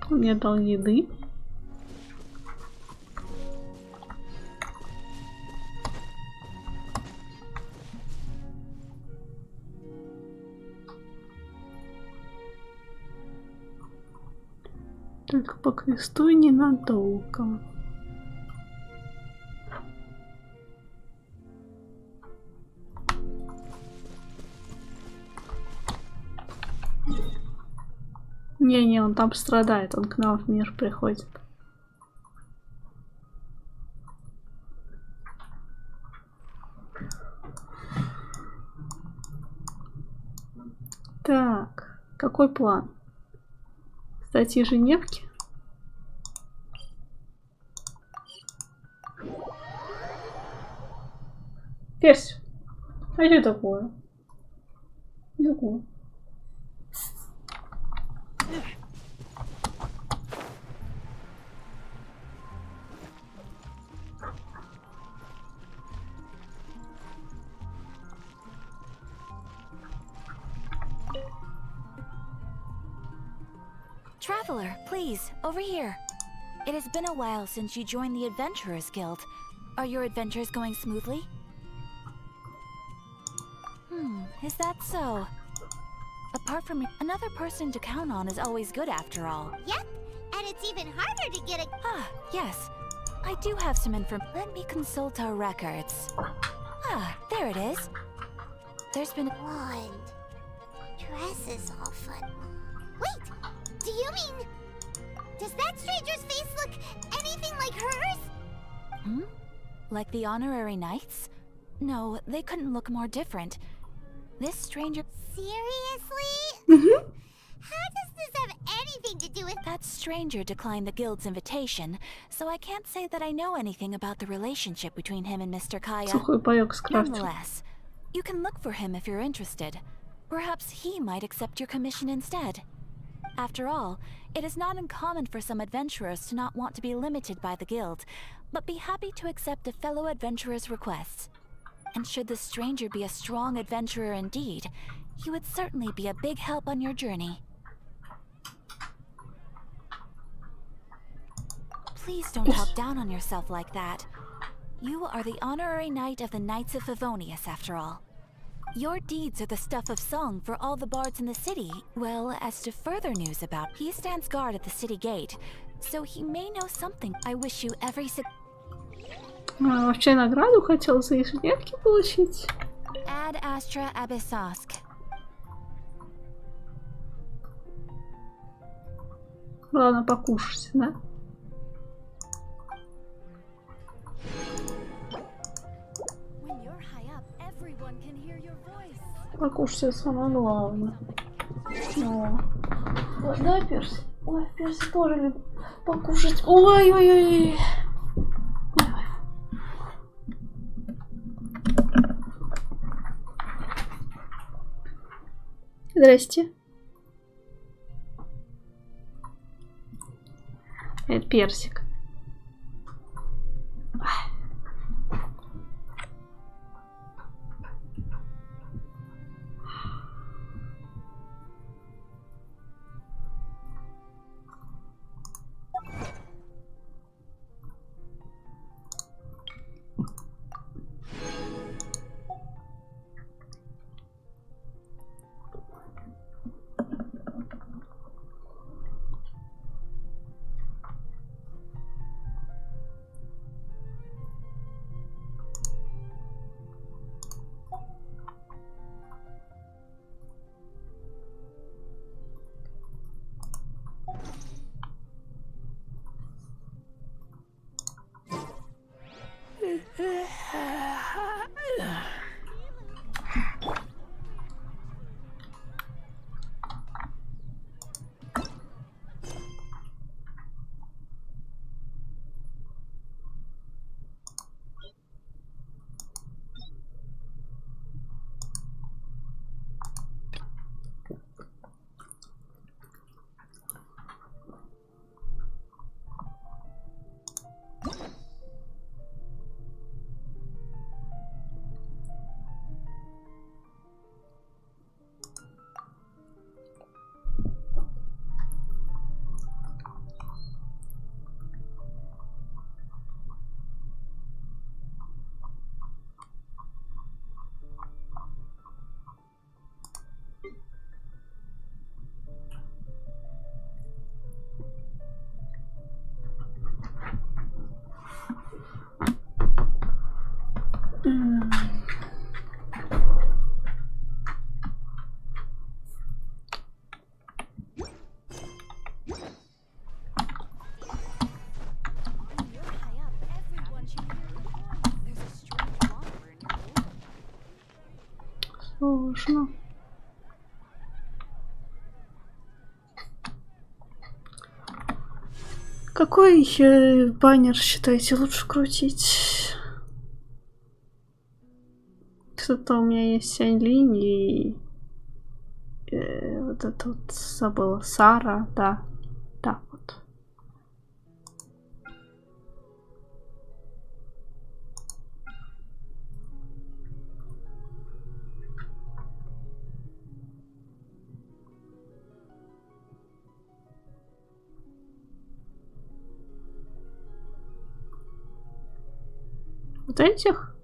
Мне дал еды. Только по кресту и ненадолго. Не, он там страдает, он к нам в мир приходит. Так, какой план? Стать ежедневки? Перс, а что такое? Такое. Traveler, please, over here. It has been a while since you joined the Adventurers Guild. Are your adventures going smoothly? Is that so? Apart from me, another person to count on is always good after all. Yep, and it's even harder to get a... Ah, yes. I do have some info. Let me consult our records. Ah, there it is. There's been a... Blonde. Dress is all fun. Wait! Do you mean... Does that stranger's face look anything like hers? Like the honorary knights? No, they couldn't look more different. This stranger... Seriously? How does this have anything to do with... That stranger declined the guild's invitation, so I can't say that I know anything about the relationship between him and Mr. Kaya. Nonetheless, you can look for him if you're interested. Perhaps he might accept your commission instead. After all, it is not uncommon for some adventurers to not want to be limited by the guild, but be happy to accept a fellow adventurer's requests. And should the stranger be a strong adventurer indeed, he would certainly be a big help on your journey. Please don't talk down on yourself like that. You are the honorary knight of the Knights of Favonius, after all. Your deeds are the stuff of song for all the bards in the city. Well, as to further news about, he stands guard at the city gate, so he may know something. I wish you every вообще награду хотел за ежедневки получить. Ad Astra Abyssosk. Ладно, покушать, да? Покушать самое главное. Ой, да, Перси? Ой, Перси тоже любит покушать. Ой-ой-ой. Здрасте. Это персик. Сложно. Какой баннер считаете лучше крутить? Что-то у меня есть Сянь-Линь и вот это вот забыла. Сара, да. Так вот. Вот этих?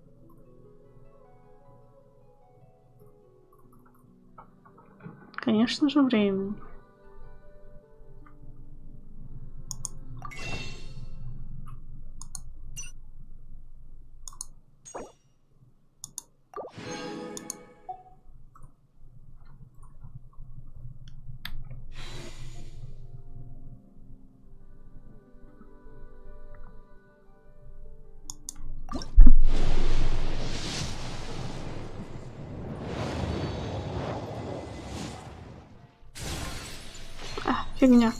Конечно же, времени. Фигня.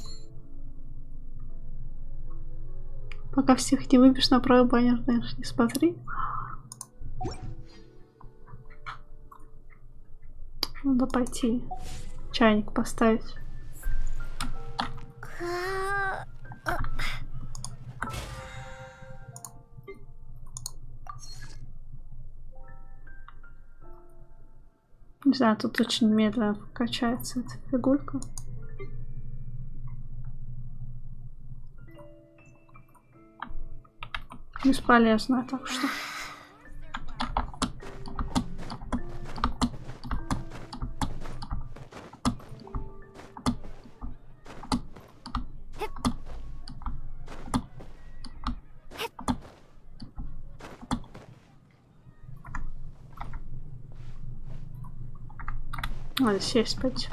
Пока всех не выбьешь на правый баннер, знаешь, не смотри. Надо пойти чайник поставить. Не знаю, тут очень медленно качается эта фигурка. Бесполезно, так что. Надо сесть пойти.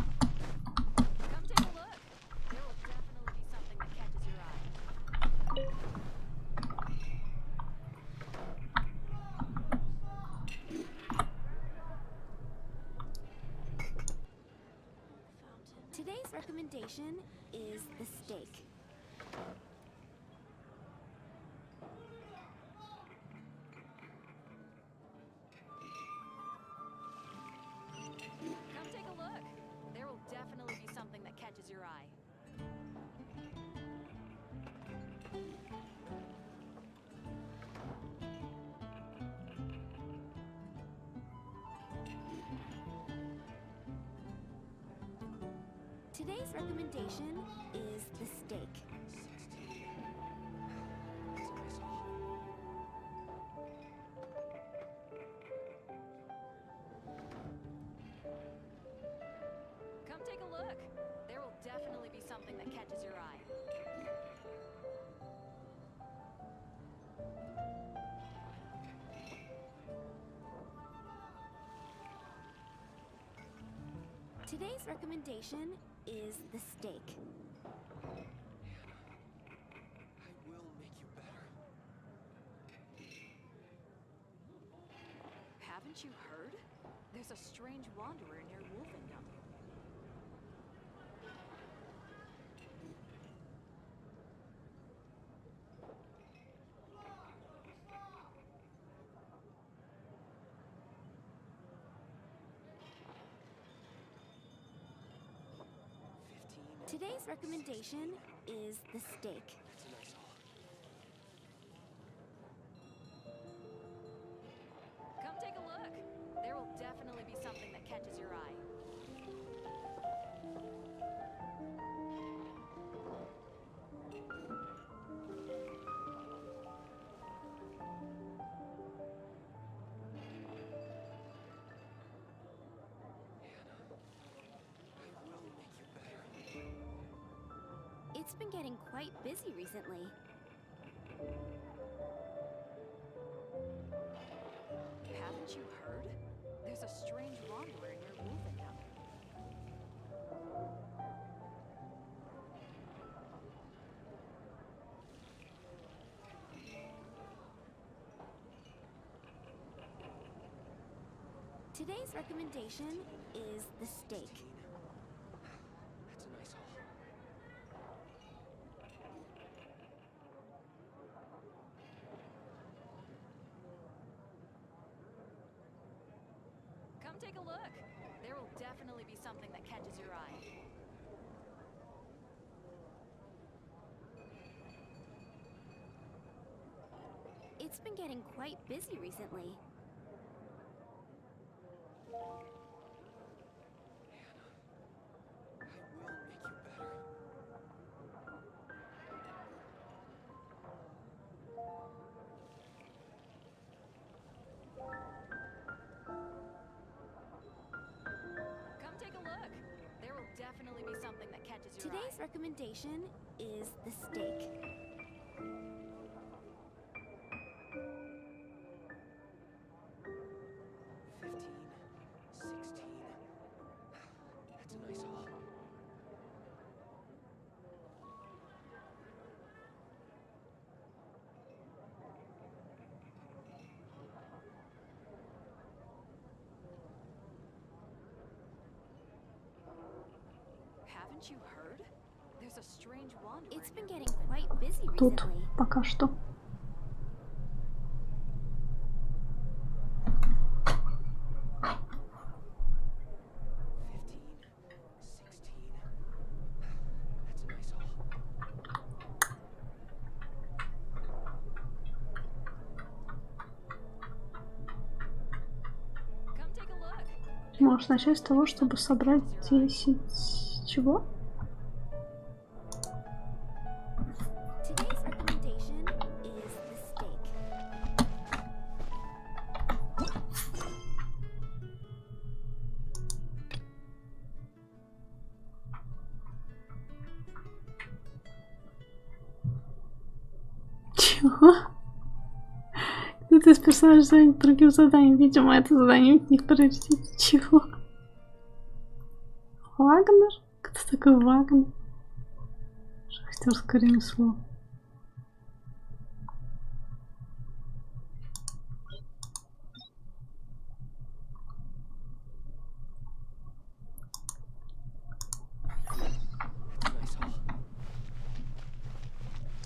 Today's recommendation is the steak. Come take a look. There will definitely be something that catches your eye. Today's recommendation is the steak. Come take a look. There will definitely be something that catches your eye. Today's recommendation is the steak. Haven't you heard? There's a strange wanderer near Wolfendom. Today's recommendation is the steak. Come take a look. There will definitely be something that catches your eye. It's been getting quite busy recently. Haven't you heard? There's a strange wanderer near Wolfendom. Today's recommendation is the steak. That's a nice haul. Come take a look. There will definitely be something that catches your eye. It's been getting quite busy recently. Come take a look. There will definitely be something that catches your Today's eye. recommendation is the steak. 16. That's a nice haul. Haven't you heard? There's a strange wanderer. It's been getting quite busy Тут recently. пока что. Можешь начать с того, чтобы собрать 10... Чего? Today's recommendation is the steak. Чего? Кто-то из персонажей занят другим заданием. Видимо, это задание у них приоритет. Чего? Вагнер? Кто такой Вагнер? Шахтерское ремесло.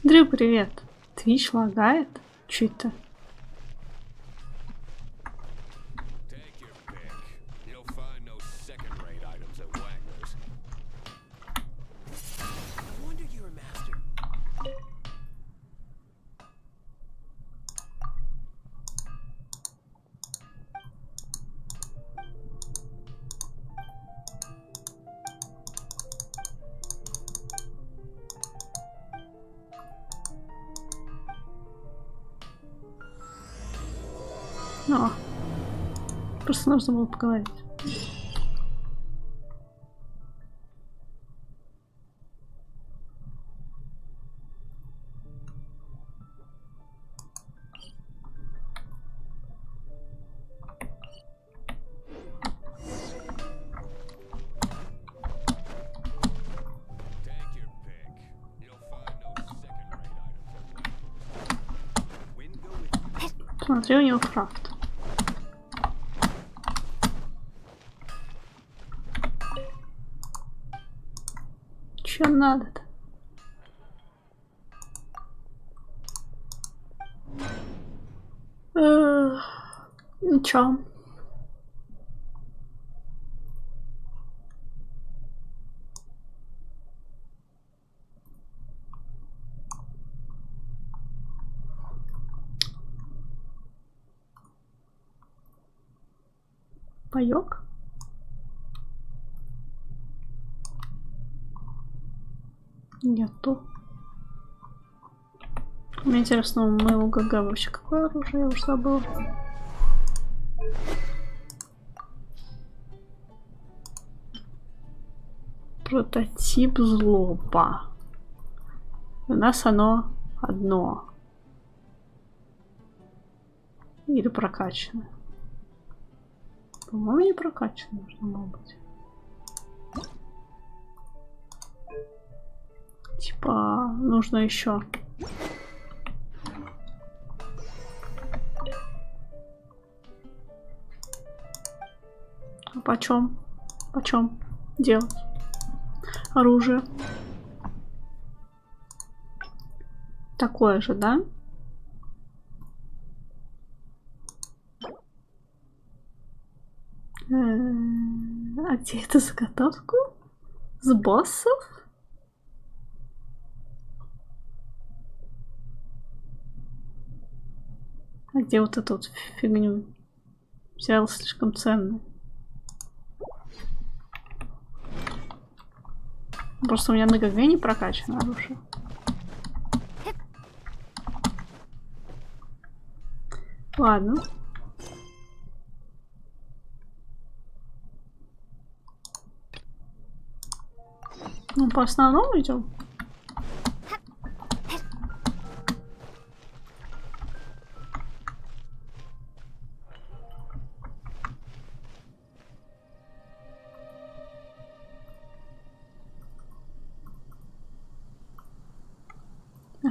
Дрю, привет. Твич лагает? Чё это? О, просто нужно было поговорить. Смотри, у него крафт. Чё надо-то? Ничего. Паёк? Нету. Мне интересно, у моего ГГ вообще какое оружие? Я уже забыла. Прототип злоба. У нас оно одно. Или прокачано. По-моему, не прокачано должно было быть. Типа, нужно еще. Почем? Почем делать? Оружие. Такое же, да? А где эту заготовку? С боссов? А где вот эту вот фигню? Взял слишком ценную. Просто у меня на ГГ не прокачано оружие. Ладно. Ну, по основному идем.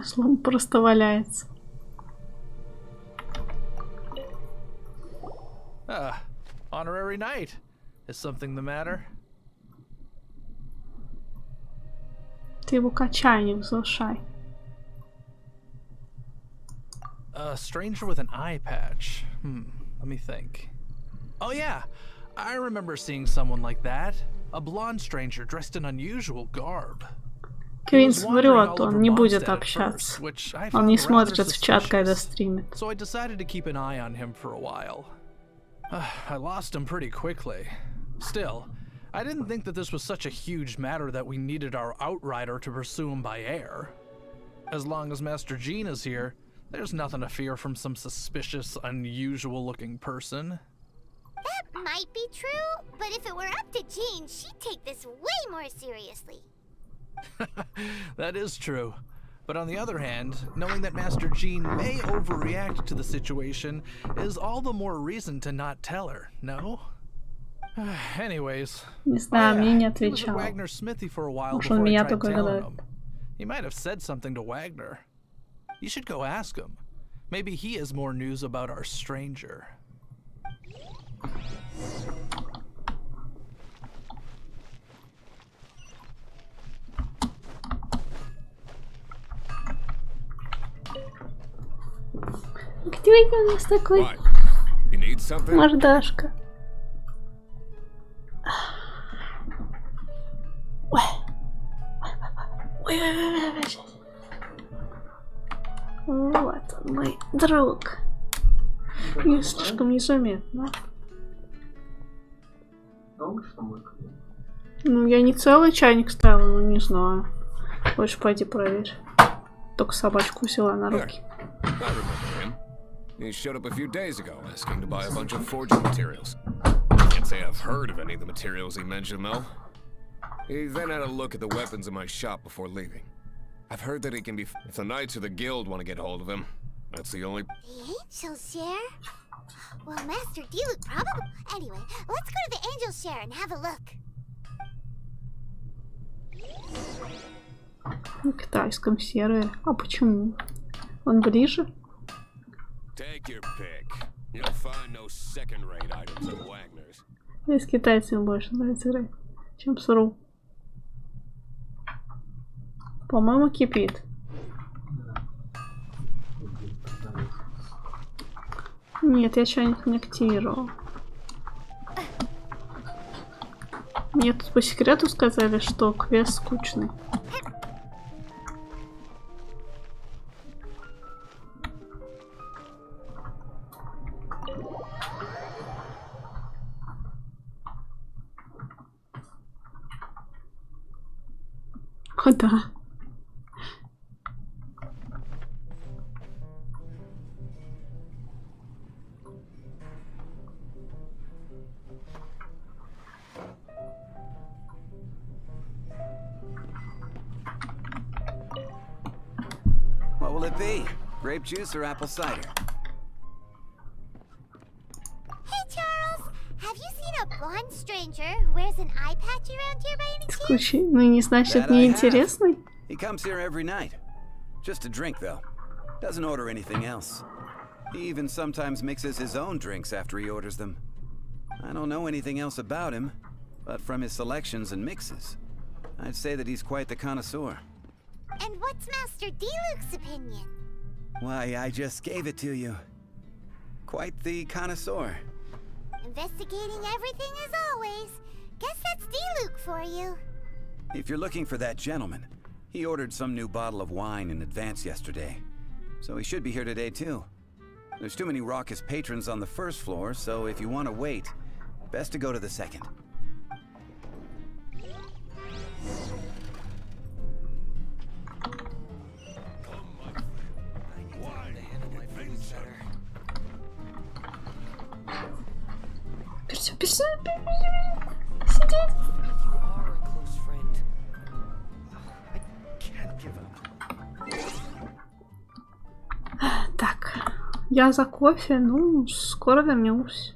Слон просто валяется. Honorary knight. Is something the matter? Ты его качай, не возвышай. A stranger with an eye patch. Let me think. Oh yeah, I remember seeing someone like that. A blonde stranger dressed in unusual garb. Квинс врет, он не будет общаться. Он не смотрит в чат, когда стримит. So I decided to keep an eye on him for a while. I lost him pretty quickly. Still, I didn't think that this was such a huge matter that we needed our outrider to pursue him by air. As long as Master Jean is here, there's nothing to fear from some suspicious, unusual-looking person. That might be true, but if it were up to Jean, she'd take this way more seriously. That is true. But on the other hand, knowing that Master Jean may overreact to the situation is all the more reason to not tell her, no? Anyways, не знаю, мне не he was at отвечал. Wagner's smithy for a while Может, он before I меня tried только telling гадает. him. He might have said something to Wagner. You should go ask him. Maybe he has more news about our stranger. Где у нас такой мордашка? Вот он, мой друг. Не слишком незаметно. Ну, я не целый чайник ставила, но не знаю. Хочешь, пойди проверь. Только собачку взяла на руки. He showed up a few days ago asking to buy a bunch of forging materials. Can't say I've heard of any of the materials he mentioned, though. He then had a look at the weapons in my shop before leaving. I've heard that he can be... If the Knights or the Guild want to get hold of him, that's the only... The Angel Share? Well, Master D would probably... Anyway, let's go to the Angel Share and have a look. На китайском сервере. А почему? Он ближе? Take your pick. You'll find no second-rate items at Wagner's. Мне с китайцами больше нравится играть, чем с РУ. По-моему, кипит. Нет, я чайник не активировал. Мне тут по секрету сказали, что квест скучный. О, да. What will it be? Grape juice or apple cider? Hey, Charles! Have you seen a blonde stranger who wears an eye patch around here by any chance? Скучный, ну не значит не интересный. He comes here every night. Just to drink, though. Doesn't order anything else. He even sometimes mixes his own drinks after he orders them. I don't know anything else about him, but from his selections and mixes, I'd say that he's quite the connoisseur. And what's Master D-Luke's opinion? Why, I just gave it to you. Quite the connoisseur. Investigating everything as always. Guess that's D-Luke for you. If you're looking for that gentleman, he ordered some new bottle of wine in advance yesterday. So he should be here today too. There's too many raucous patrons on the first floor, so if you want to wait, best to go to the second. Так, я за кофе, ну, скоро вернусь.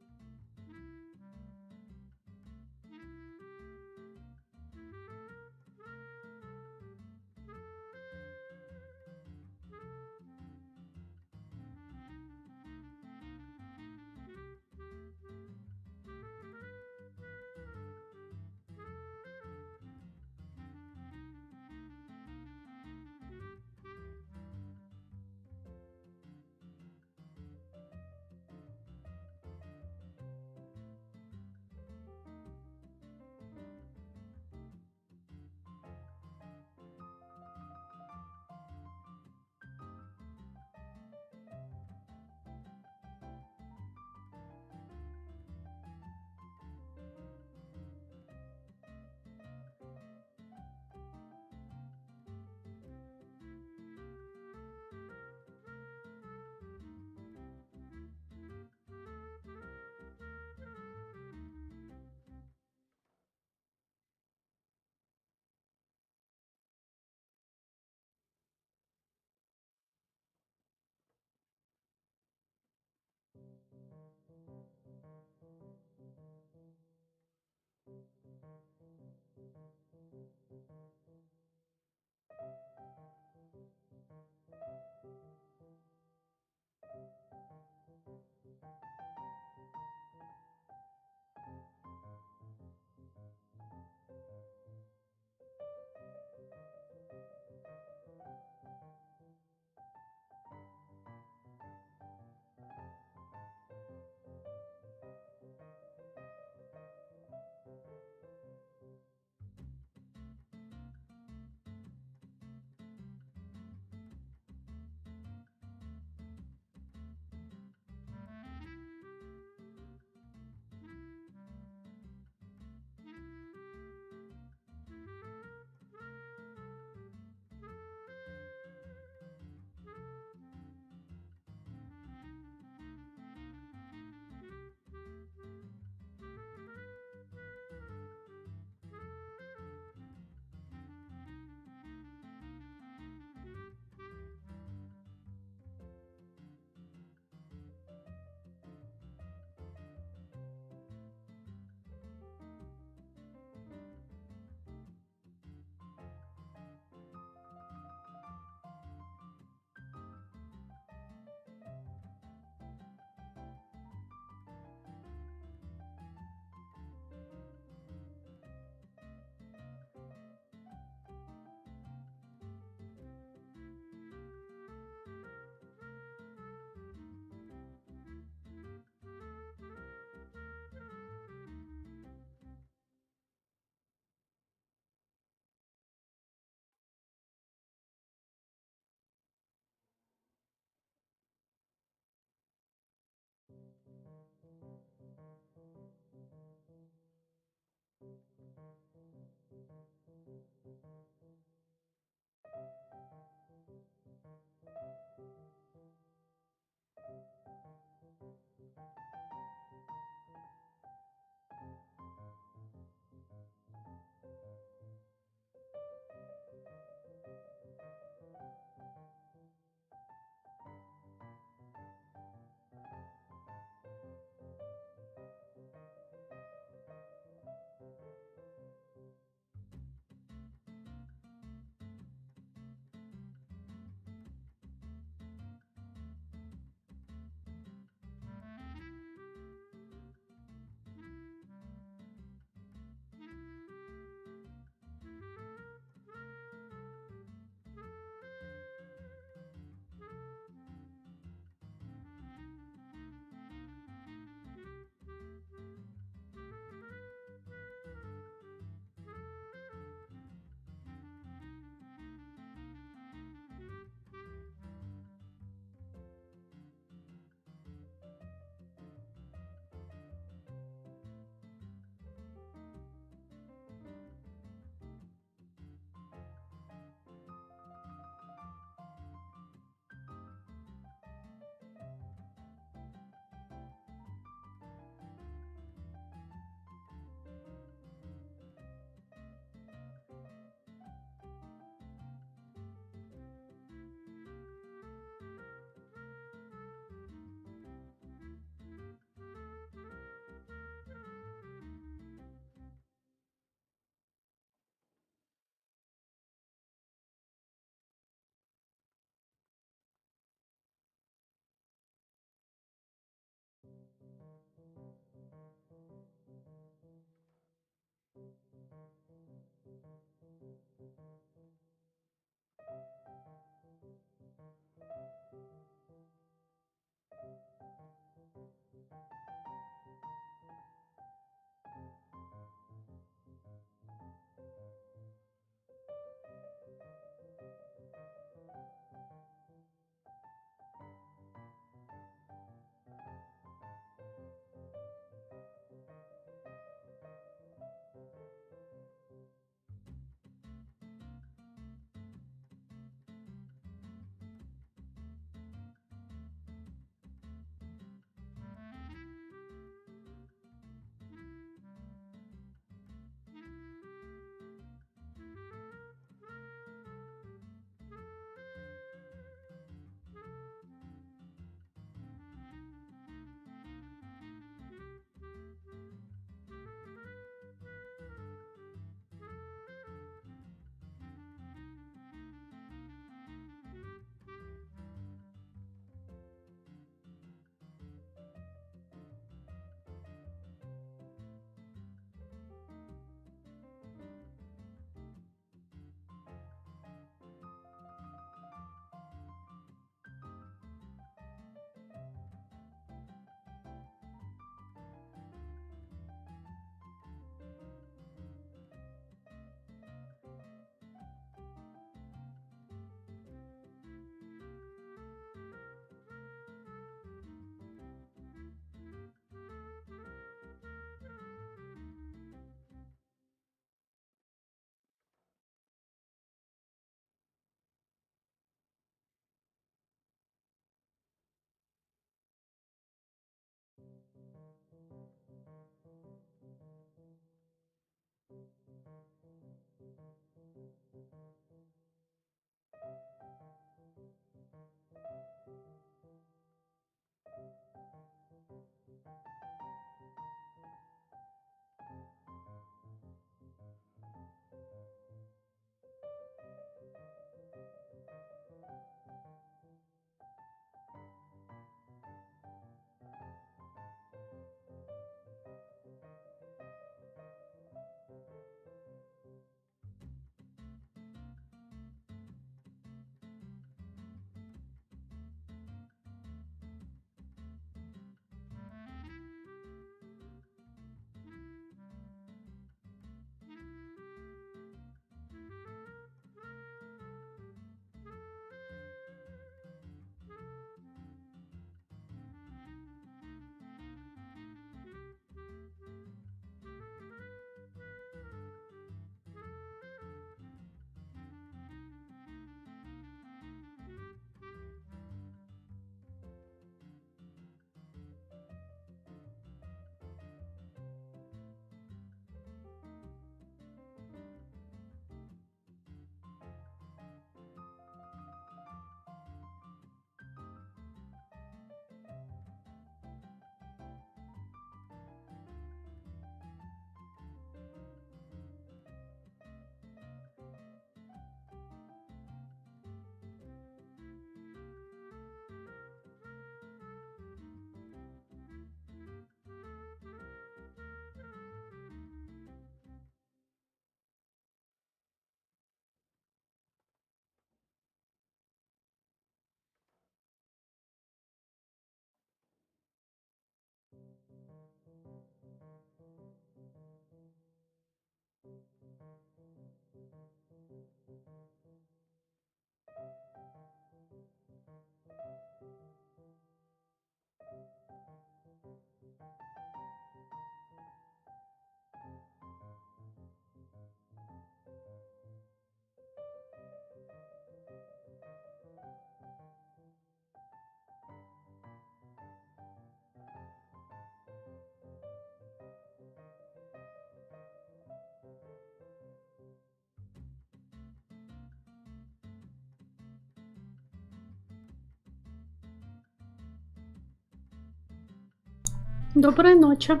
Доброй ночи.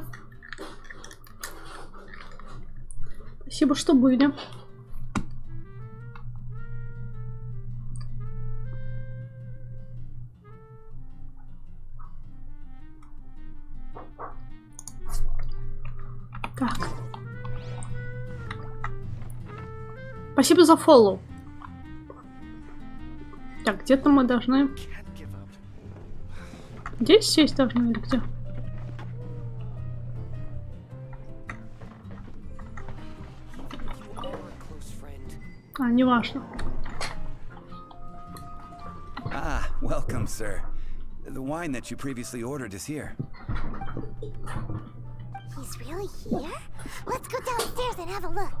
Спасибо, что были. Так. Спасибо за фоллоу. Так, где-то мы должны... Здесь сесть должны или где? А, неважно. Ah, welcome, sir. The wine that you previously ordered is here. He's really here? Let's go downstairs and have a look.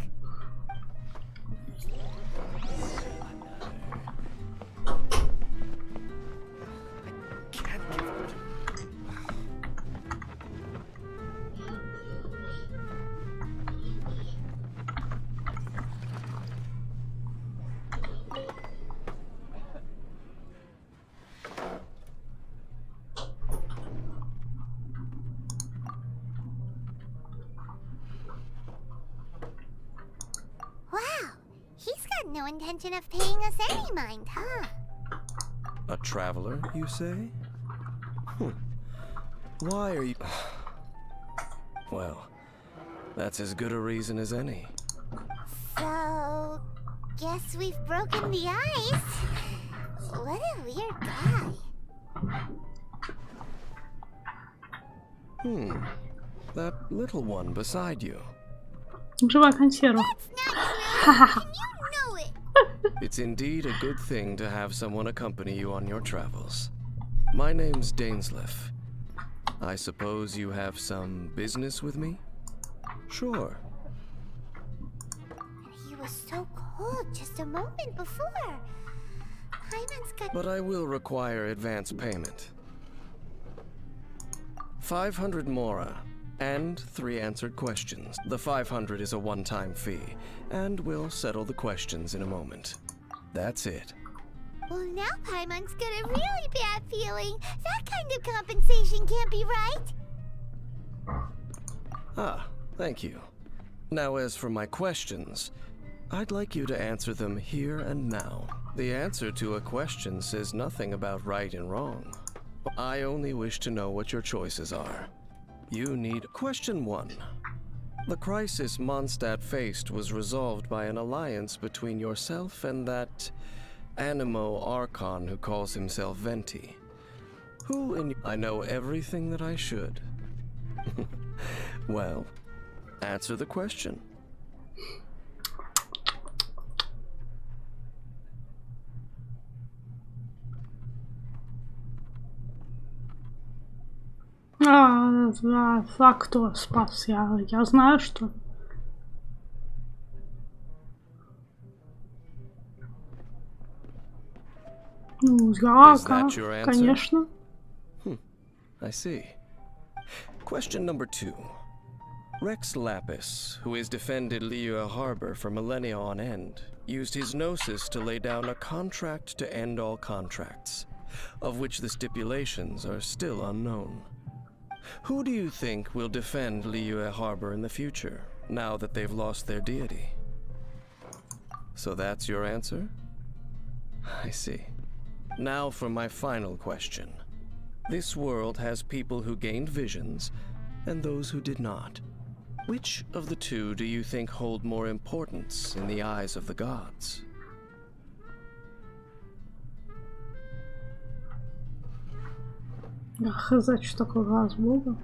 No intention of paying us any mind, huh? A traveler, you say? Why are you... Well, that's as good a reason as any. So... guess we've broken the ice. What a weird guy. That little one beside you. Живая консерва. It's indeed a good thing to have someone accompany you on your travels. My name's Dainsleif. I suppose you have some business with me? Sure. He was so cold just a moment before. But I will require advance payment. 500 mora. And 3 answered questions. The 500 is a one-time fee, and we'll settle the questions in a moment. That's it. Well, now Paimon's got a really bad feeling. That kind of compensation can't be right. Ah, thank you. Now, as for my questions, I'd like you to answer them here and now. The answer to a question says nothing about right and wrong. I only wish to know what your choices are. You need... Question 1. The crisis Mondstadt faced was resolved by an alliance between yourself and that Animo Archon who calls himself Venti. Who in... I know everything that I should. Well, answer the question. Кто спас? Я знаю, что... Ну, я, конечно. I see. Question number 2. Rex Lapis, who has defended Liyue Harbor for millennia on end, used his gnosis to lay down a contract to end all contracts, of which the stipulations are still unknown. Who do you think will defend Liyue Harbor in the future, now that they've lost their deity? So that's your answer? I see. Now for my final question. This world has people who gained visions, and those who did not. Which of the two do you think hold more importance in the eyes of the gods? Хз, что такое глаз Бога?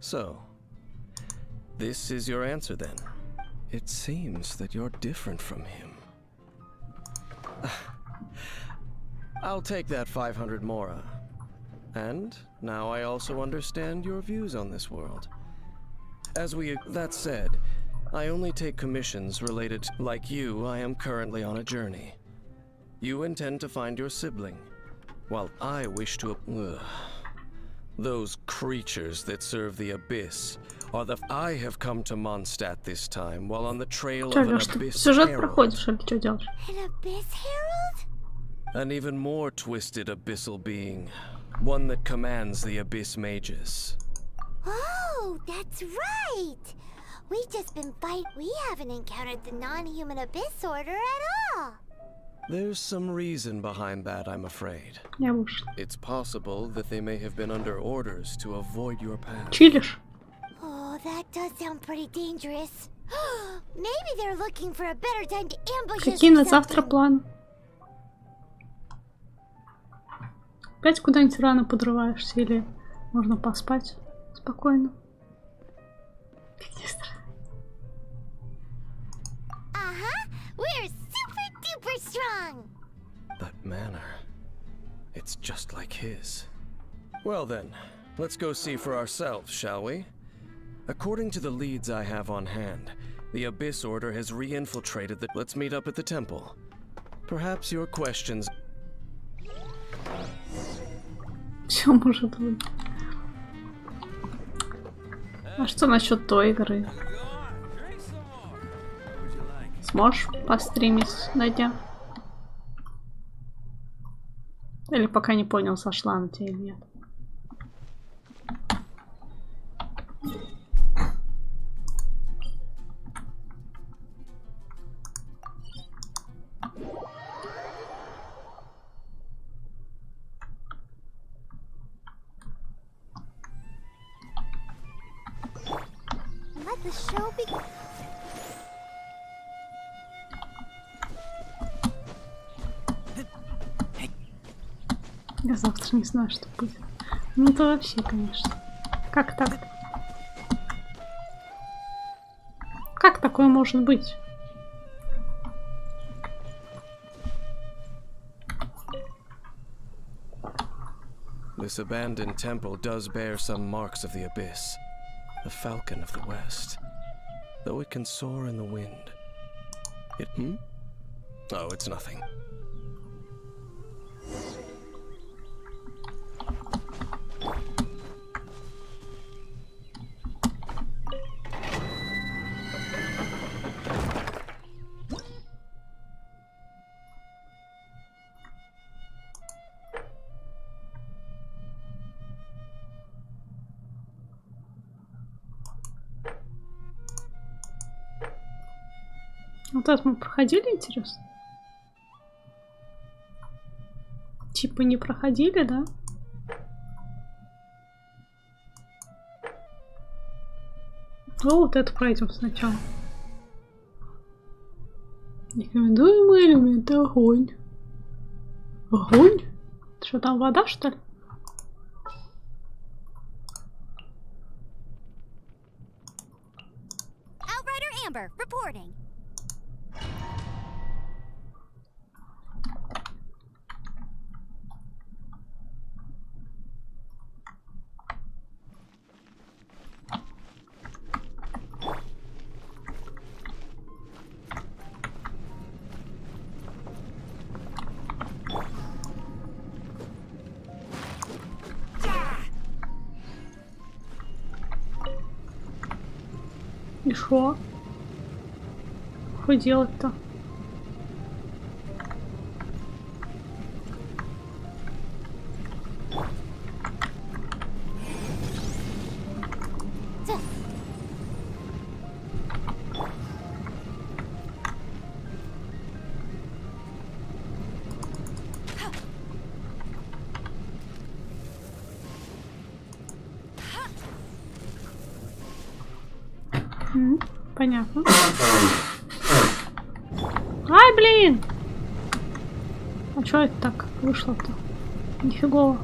So, this is your answer then. It seems that you're different from him. I'll take that 500 mora. And now I also understand your views on this world. That said, I only take commissions related to, like you, I am currently on a journey. You intend to find your sibling, while I wish to... Those creatures that serve the Abyss are the... I have come to Mondstadt this time, while on the trail of an Abyss Herald. An Abyss Herald? An even more twisted abyssal being. One that commands the Abyss Mages. Oh, that's right! We just been fighting. We haven't encountered the non-human abyss order at all. There's some reason behind that, I'm afraid. It's possible that they may have been under orders to avoid your path. Чилишь? Oh, that does sound pretty dangerous. Maybe they're looking for a better time to ambush us. Какие на завтра планы? Опять куда-нибудь рано подрываешься или можно поспать спокойно? We're super duper strong. That manner, it's just like his. Well then, let's go see for ourselves, shall we? According to the leads I have on hand, the Abyss Order has re-infiltrated the... Let's meet up at the temple. Perhaps your questions... Все может быть. А что насчет той игры? Сможешь постримить на днях? Или пока не понял, сошла на тебя или нет? Let the show begin. Я завтра не знаю, что будет. Ну это вообще, конечно. Как так? Как такое может быть? This abandoned temple does bear some marks of the Abyss. The Falcon of the West. Though it can soar in the wind. It... Oh, it's nothing. Вот это мы проходили, интересно? Типа не проходили, да? Ну вот это пройдем сначала. Рекомендуемый элемент — огонь. Огонь? Что там, вода, что ли? Outrider Amber reporting. И шо? Что делать-то? Понятно. Ай, блин! А чё это так вышло-то? Нифигово.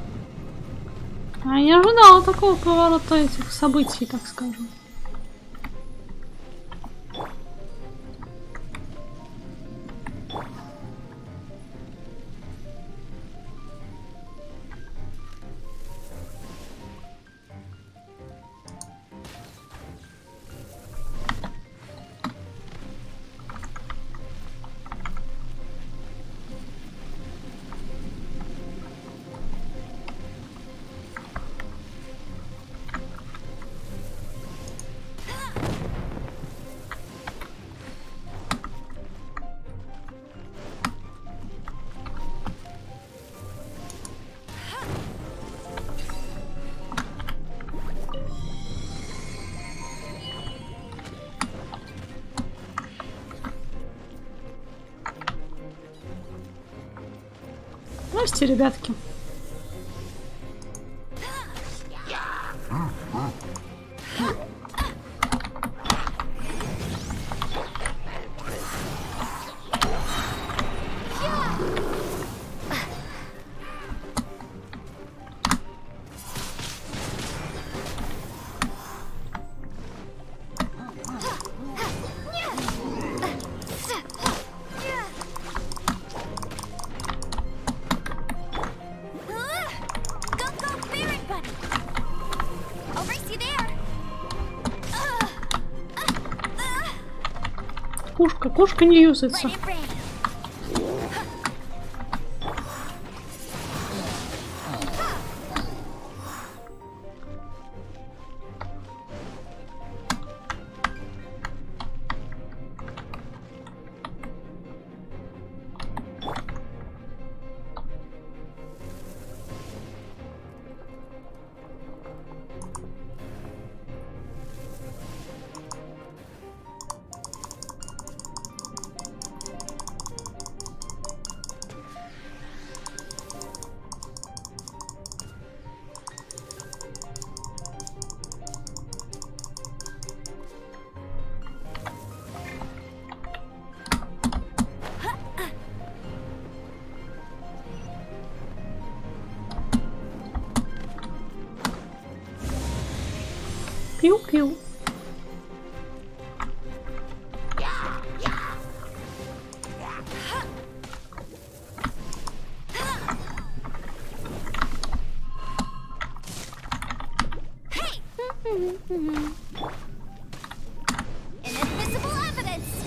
Я не ожидала такого поворота этих событий, так скажем. Здрасте, ребятки. Кошка не юзается. Пиу-пиу. Inadmissible evidence.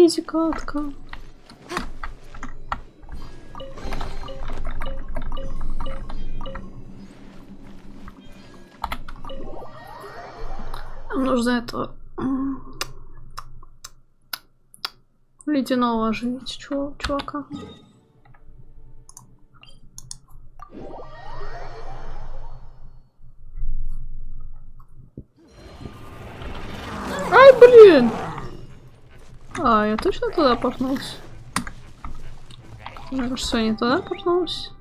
Изи катка. Нам нужно этого ледяного оживить чувака. Ай, блин! А, я точно туда пошнулась? Мне кажется, я не туда пошнулась.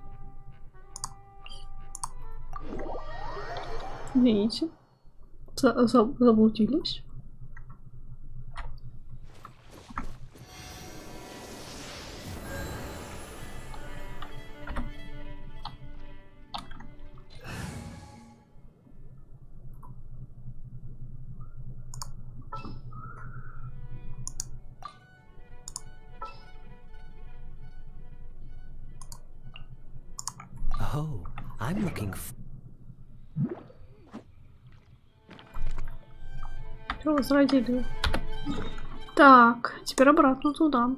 Извините. Заблудились. Oh, I'm looking for... Возродили. Так, теперь обратно туда.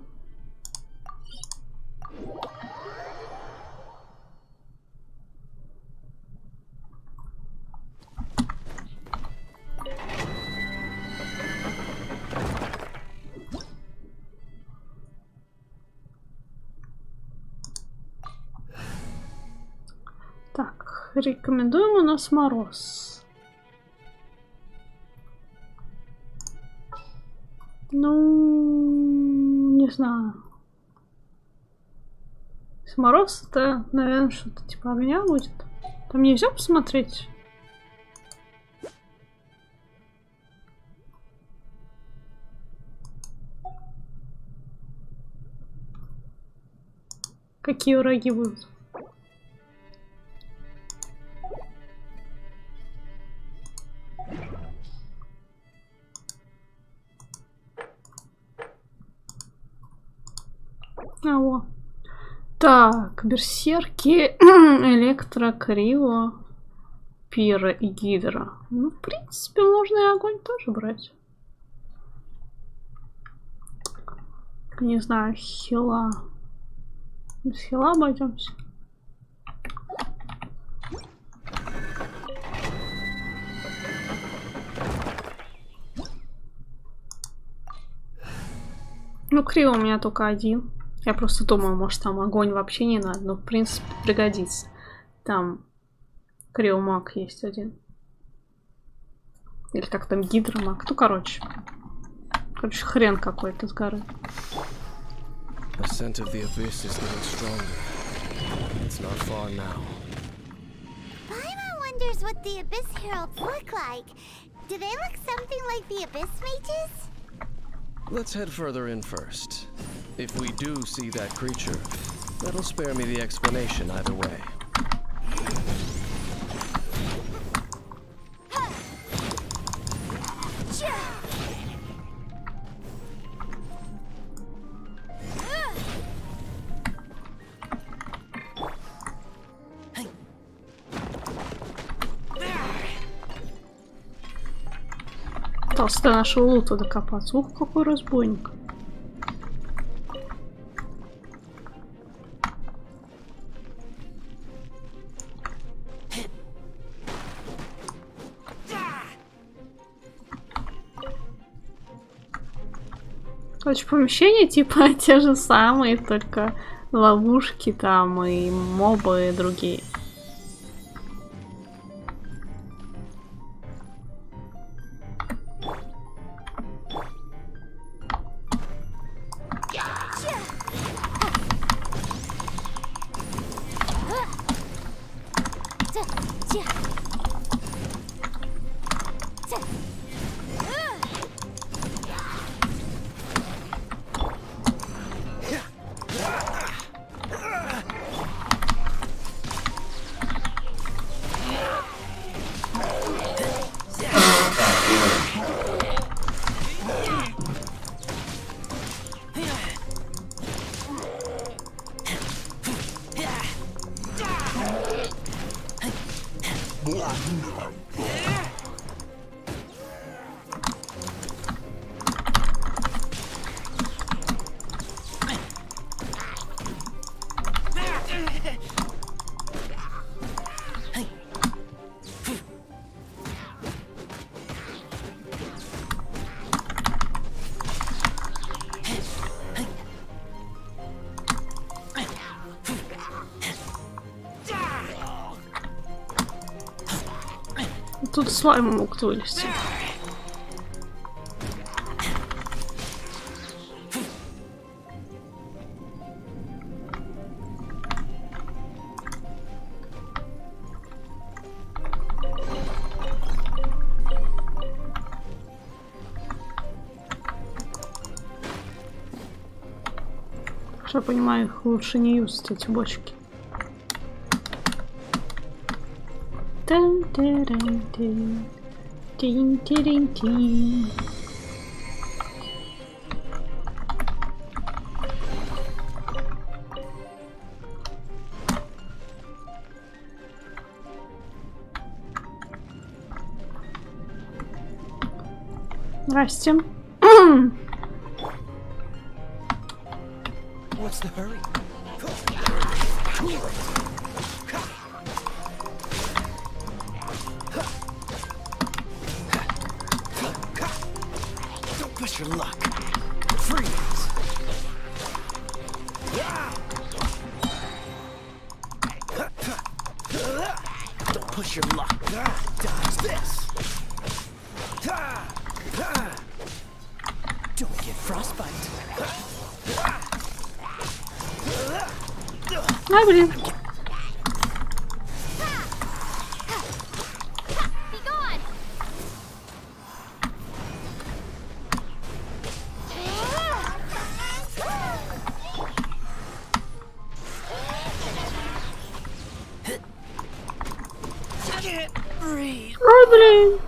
Так, рекомендуем у нас мороз. Ну, не знаю. Мороз это, наверное, что-то типа огня будет. Там нельзя посмотреть? Какие враги будут? О. Так, берсерки, электро, крио, пира и гидра. Ну, в принципе, можно и огонь тоже брать. Не знаю, хила. С хила обойдемся. Ну, крио у меня только один. Я просто думаю, может, там огонь вообще не надо. Но, в принципе, пригодится. Там криомаг есть один. Или как там, гидромаг. Ну, короче, хрен какой-то с горы. The scent of the abyss is getting stronger. It's not far now. Paimon wonders what the Abyss Heralds look like. Do they look something like the Abyss Mages? Let's head further in first. If we do see that creature, that'll spare me the explanation either way. Пытался до нашего лута докопаться. Ух, какой разбойник. Короче, помещения типа те же самые, только ловушки там и мобы и другие. Тут слаймы могут вылезти. Что я понимаю, их лучше не юзать, эти бочки. Здрасте. What's the hurry? Don't push your luck. Freeze. Don't push your luck. Dodge this. Don't get frostbite. Ай, блин. Ой, блин.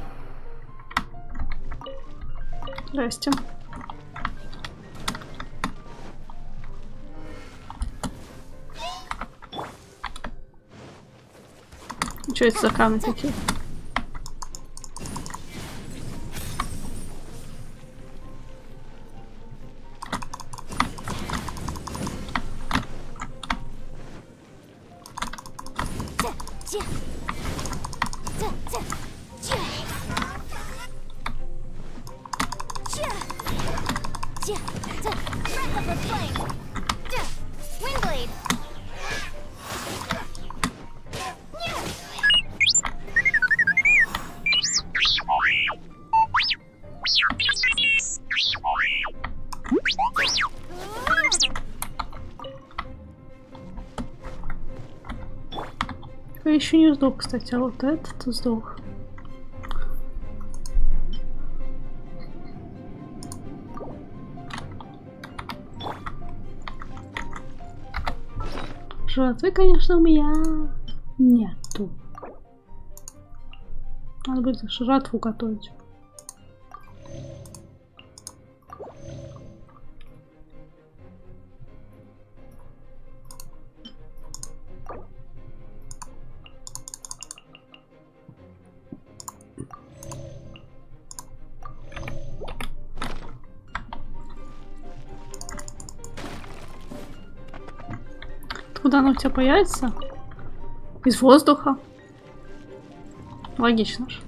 Здрасте. Что это за камни такие? Я еще не сдох, кстати, а вот этот сдох. Жратвы, конечно, у меня нету. Надо будет жратву готовить. Куда оно у тебя появится? Из воздуха. Логично же.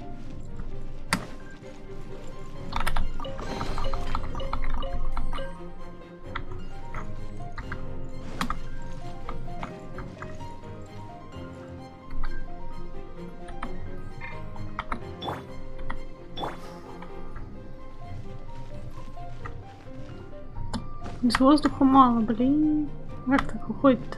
Из воздуха мало, блин. Как так уходит-то?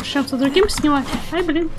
Чем-то другим снимать? Ай, блин.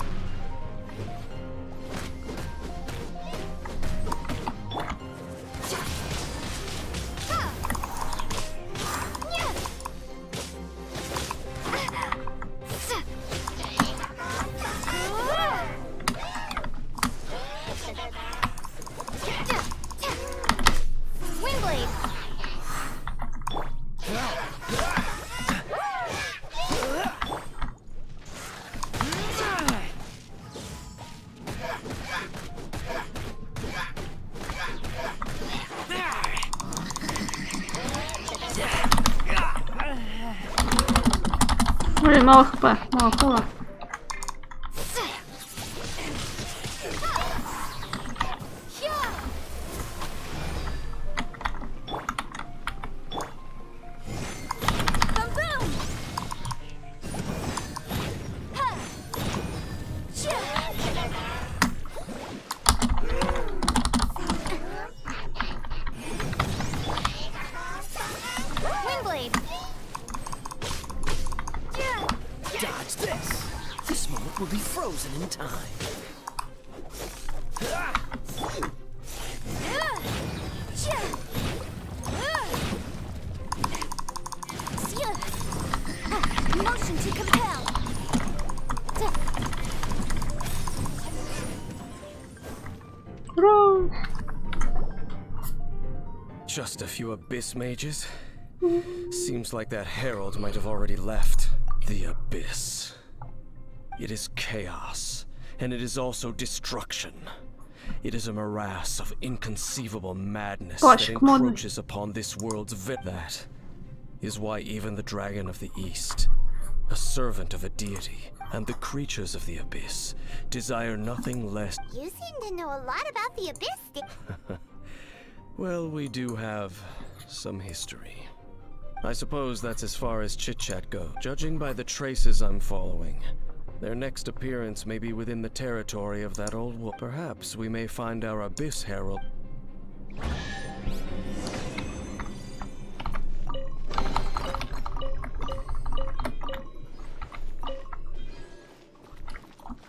Блин, мало хп, мало хп. Will be frozen in time. Motion to compel. Just a few abyss mages? Seems like that herald might have already left. The abyss. It is chaos, and it is also destruction. It is a morass of inconceivable madness that encroaches upon this world's That is why even the Dragon of the East, a servant of a deity, and the creatures of the abyss desire nothing less. You seem to know a lot about the abyss. Well, we do have some history. I suppose that's as far as chit-chat goes. Judging by the traces I'm following, their next appearance may be within the territory of that old wolf. Perhaps we may find our Abyss Herald.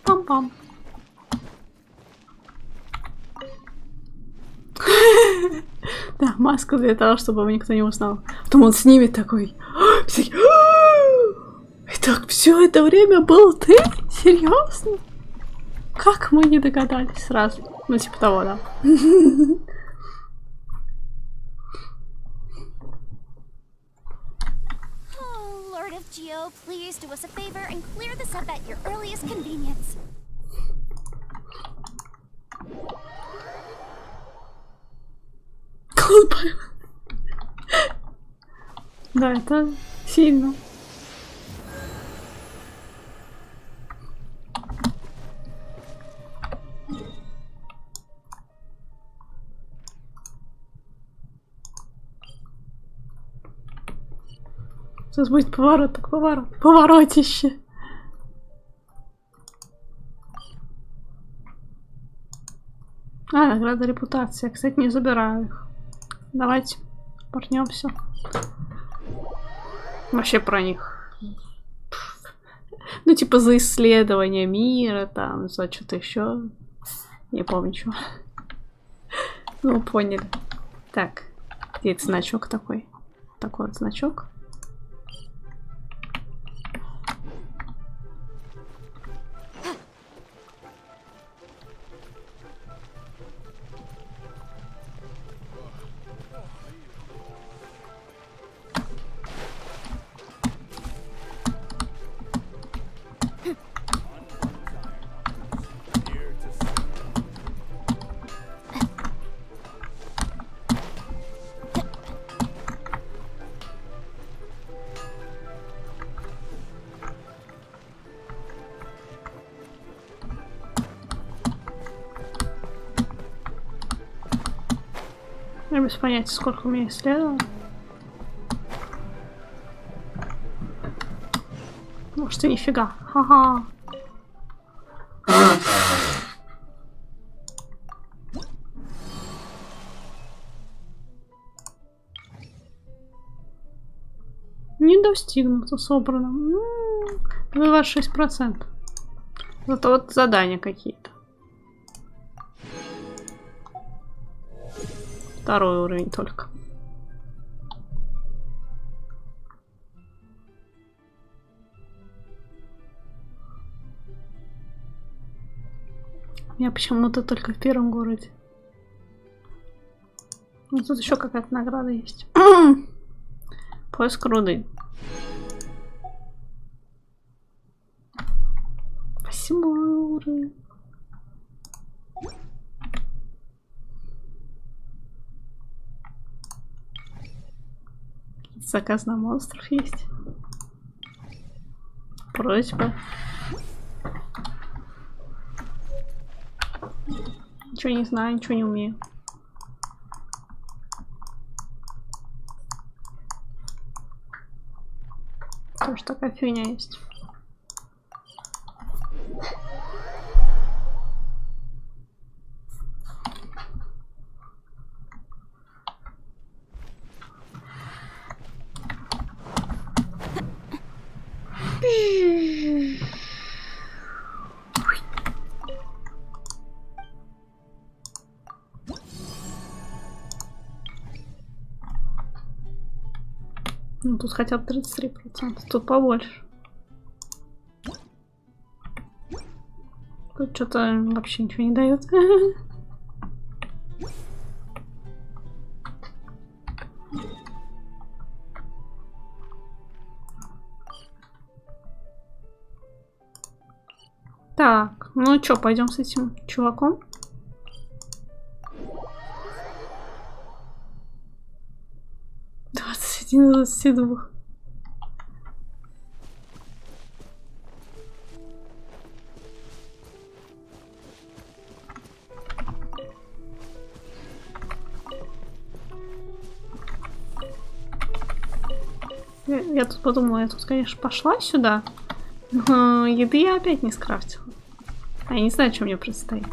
Пам-пам. Да, маска для того, чтобы его никто не узнал. Потом он снимет такой. Так, все это время был ты? Серьезно? Как мы не догадались сразу? Ну, типа того, да. Lord of Geo, please do us a favor and clear this up at your earliest convenience. Да, это сильно. Сейчас будет поворот, так поворот. Поворотище. А, награда репутации. Я, кстати, не забираю их. Давайте порнемся. Вообще про них. Ну, типа за исследование мира, там, за что-то еще. Не помню, чего. Ну, поняли. Так, где этот значок такой? Такой вот значок. Я без понятия, сколько у меня исследовано. Может, и нифига. Ха-ха. Не достигнуто, собрано. 26%. Зато вот задания какие-то. Второй уровень только. Я почему-то только в первом городе. Ну, тут еще какая-то награда есть. Поиск руды. Восьмой уровень. Заказ на монстров есть. Просьба. Ничего не знаю, ничего не умею. Тоже такая фигня есть. Ну, тут хотя бы 33%, тут побольше. Тут что-то вообще ничего не дает. Так, ну что, пойдем с этим чуваком? Из 22. Я тут подумала, я тут, конечно, пошла сюда, но еды я опять не скрафтила. А я не знаю, что мне предстоит.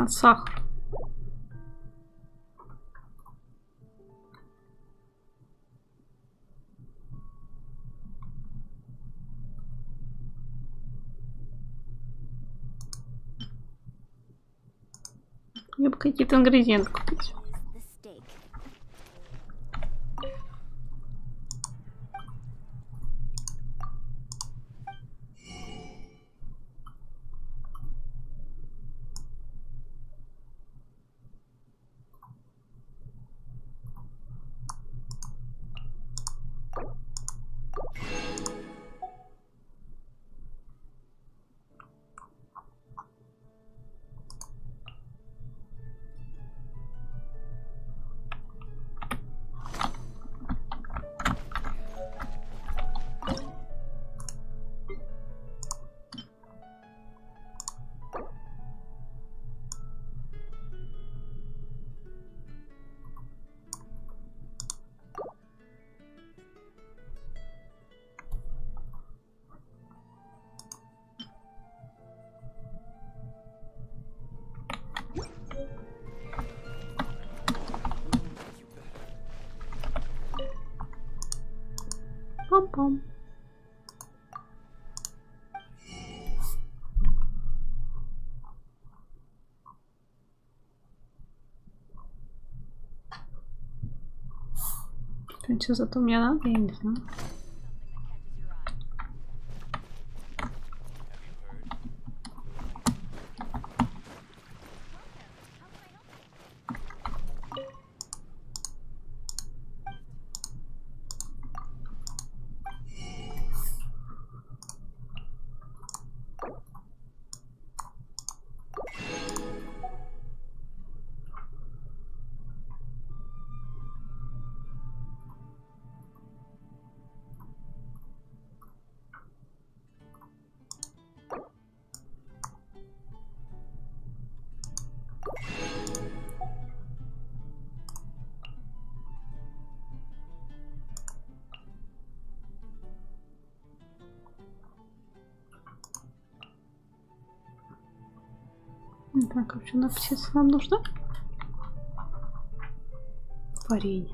Сахар. Мне бы какие-то ингредиенты купить. Пам-пам. Что зато мне надо, я не знаю. Так, вообще написать нам нужно? Варенье.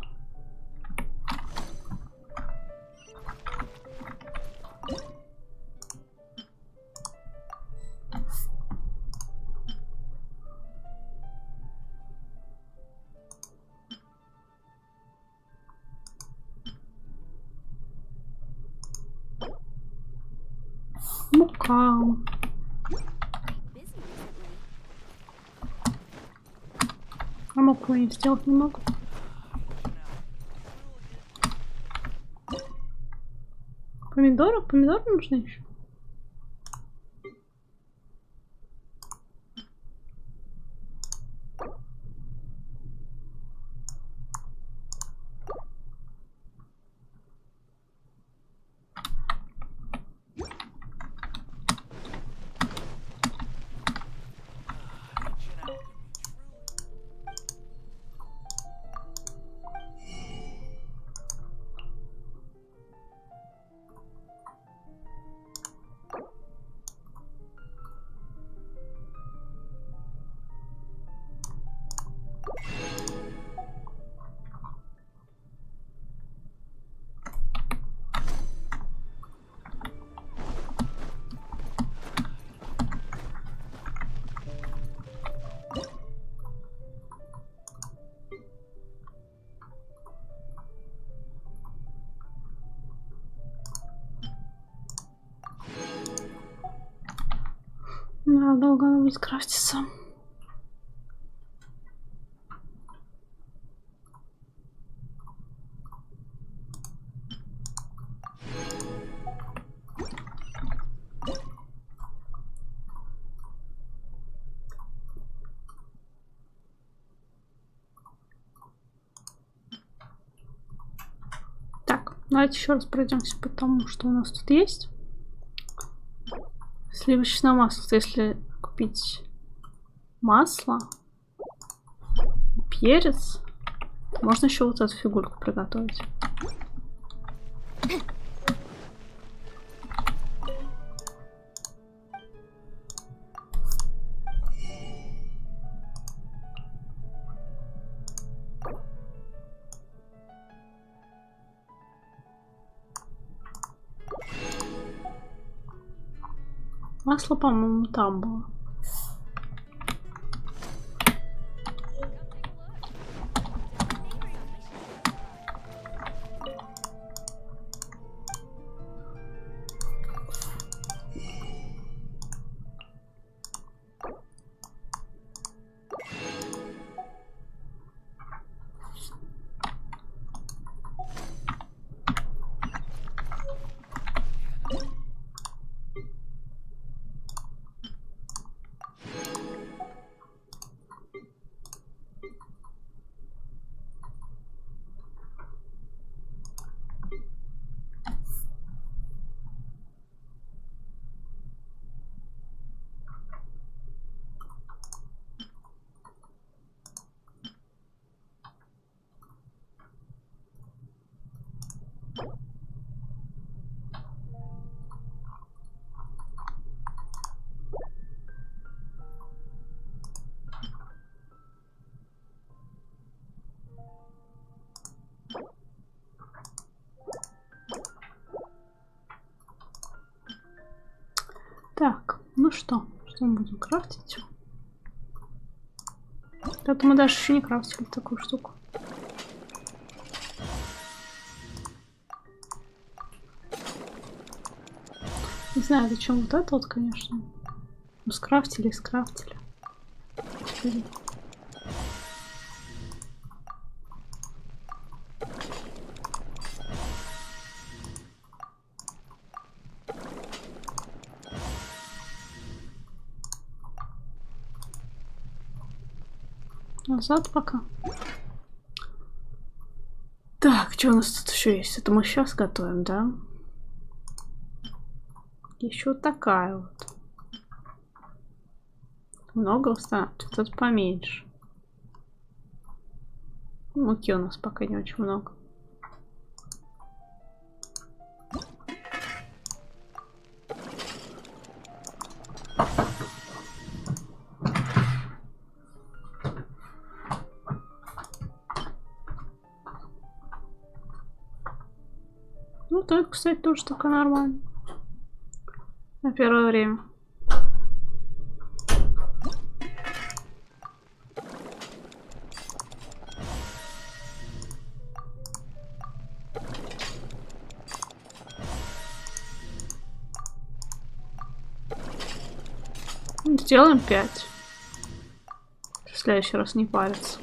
Мука. А муку я сделать не могу. Помидоры? Помидоры нужны еще? Да, долго она будет крафтиться. Так, давайте еще раз пройдемся по тому, что у нас тут есть. Сливочное масло. Если купить масло, перец, можно еще вот эту фигурку приготовить. Масло, по-моему, там было. Так, ну что мы будем крафтить? Это мы даже еще не крафтили такую штуку. Не знаю, зачем вот это вот, конечно. Ну, скрафтили. Теперь... Назад пока. Так, что у нас тут еще есть? Это мы сейчас готовим, да? Еще такая вот. Много устанавливать, тут поменьше. Муки у нас пока не очень много. Ну, так, кстати, тоже только нормально. На первое время. Сделаем 5. В следующий раз не париться.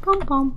Пам-пам.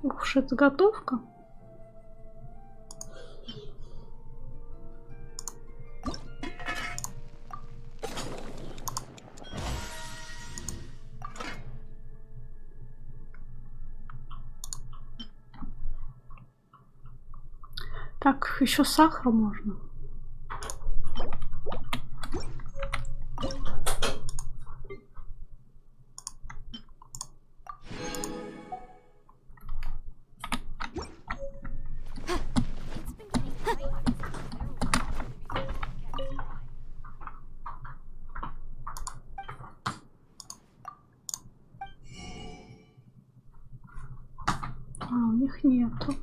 Уж это заготовка. Так, еще сахар можно. У них нету.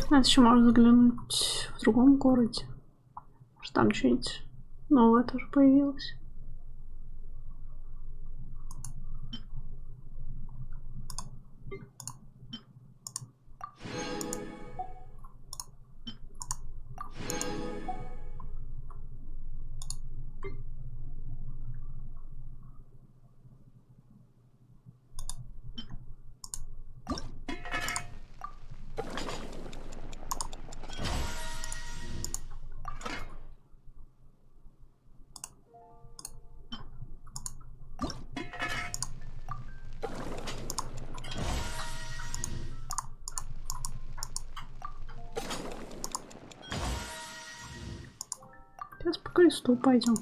Надо еще можно заглянуть в другом городе. Может, там что-нибудь новое тоже появилось. Сейчас по кресту пойдем.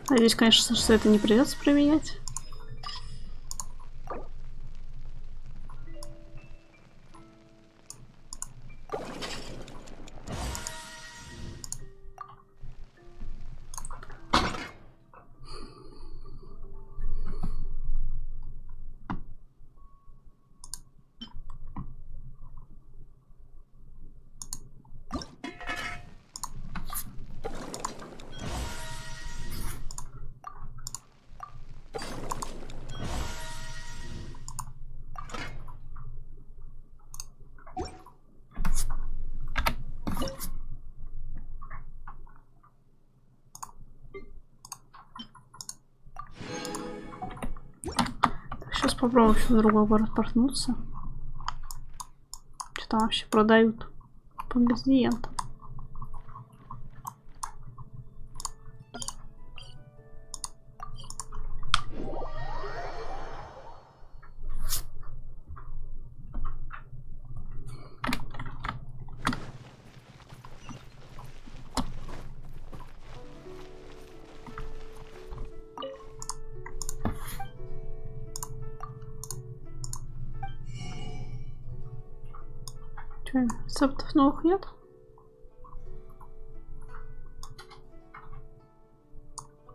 Надеюсь, конечно, что это не придется применять. Сейчас попробуем еще в другой город портнуться. Что там вообще продают по ингредиентам? Рецептов новых нет?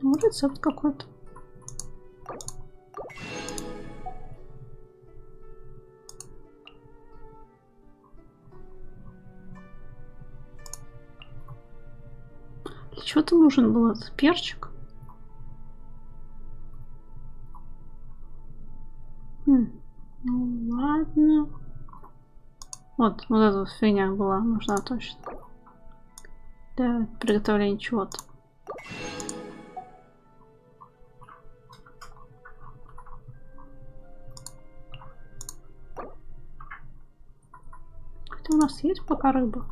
Ну, рецепт какой-то. Для чего-то нужен был этот перчик. Ну ладно. Вот эта вот фигня была нужна точно. Для приготовления чего-то. Хотя у нас есть пока рыба.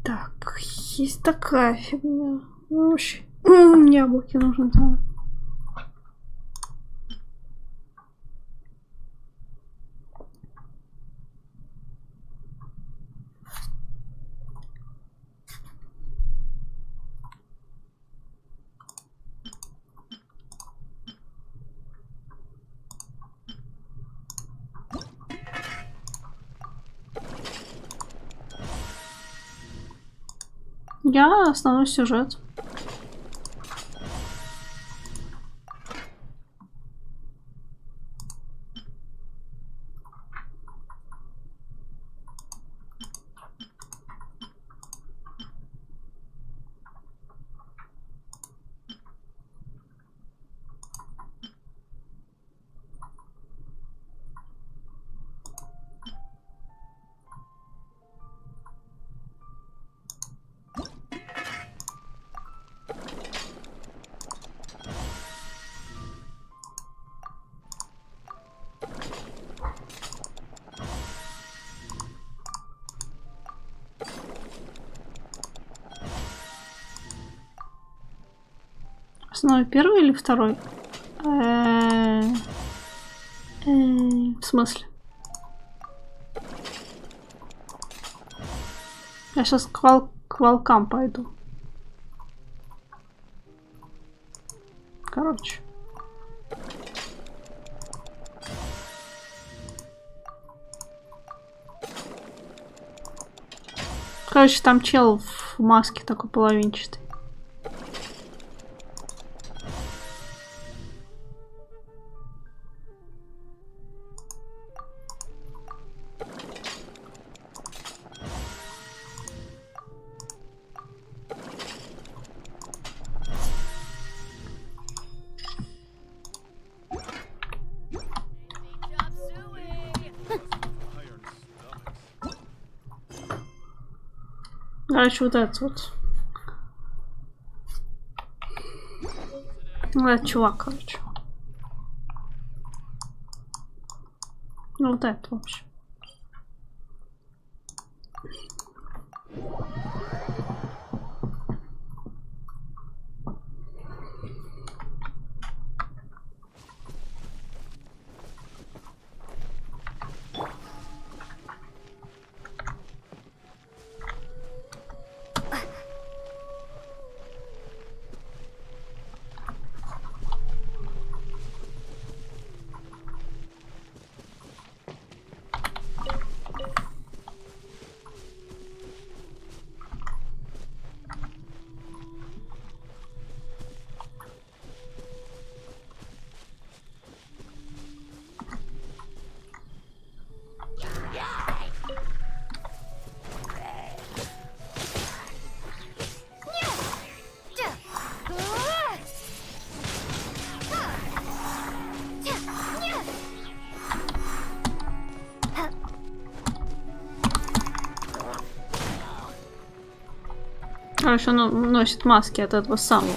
Так, есть такая фигня. Вообще, яблоки нужны там. Я основной сюжет. Основной первый или второй? В смысле? Я сейчас к волкам пойду. Короче. Короче, там чел в маске такой половинчатый. Короче, вот этот вот. Ну, это чувак, короче. Ну, вот это, в общем. Короче, он носит маски от этого самого.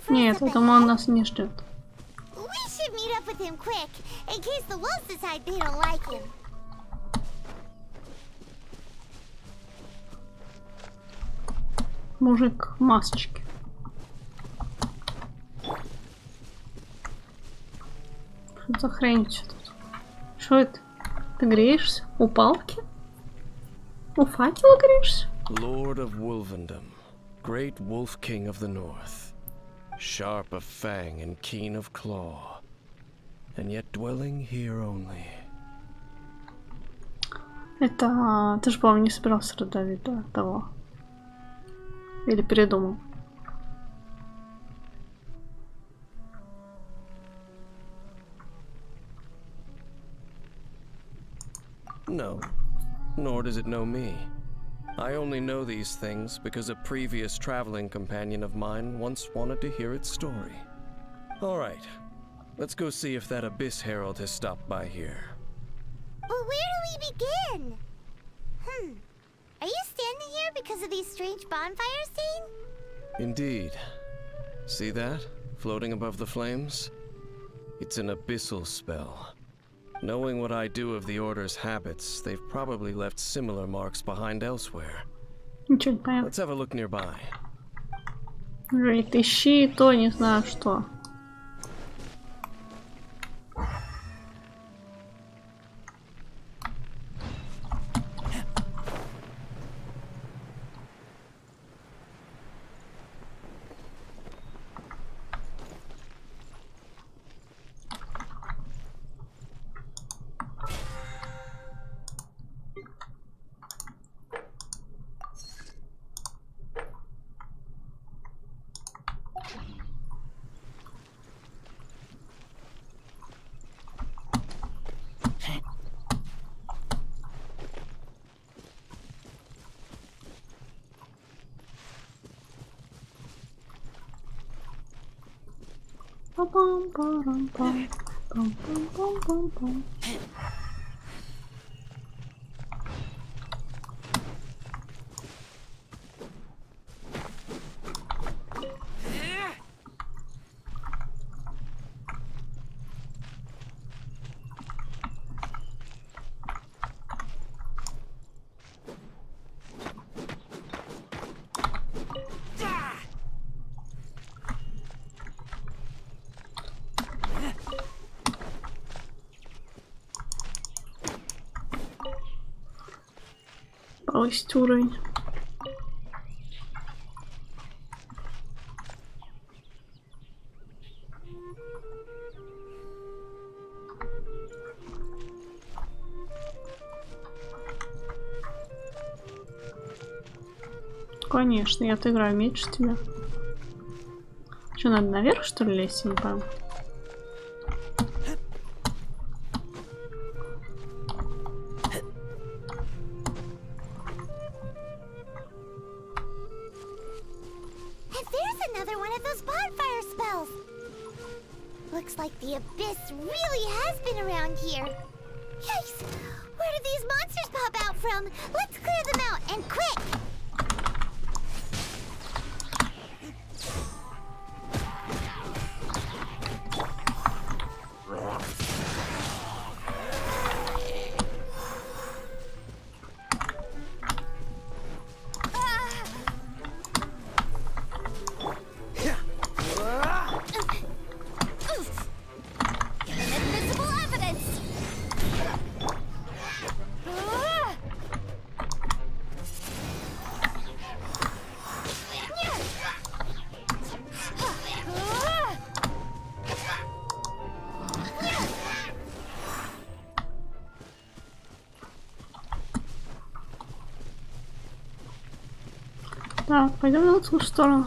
Нет, я думаю, он нас не ждет. Мужик в масочке. Что за хрень тут? Что это? Ты греешься? У палки? У факела греешься? Lord of Wolvendom, great wolf king of the north, sharp of fang and keen of claw, and yet dwelling here only. Это... Ты же, по-моему, не собирался раздавить до того. Или передумал? No, nor does it know me. I only know these things because a previous traveling companion of mine once wanted to hear its story. All right, let's go see if that Abyss Herald has stopped by here. But where do we begin? Are you standing here because of these strange bonfires, Dane? Indeed. See that? Floating above the flames? It's an abyssal spell. Knowing what I do of the Order's habits, they've probably left similar marks behind elsewhere. Let's have a look nearby. Ищи то, не знаю что. Повысить уровень. Конечно, я отыграю меньше тебя. Что, надо наверх, что ли, лезть? Не пойму. Looks like the abyss really has been around here. Yikes! Where did these monsters pop out from? Let's clear them out, and quick! Так, пойдем на ту сторону.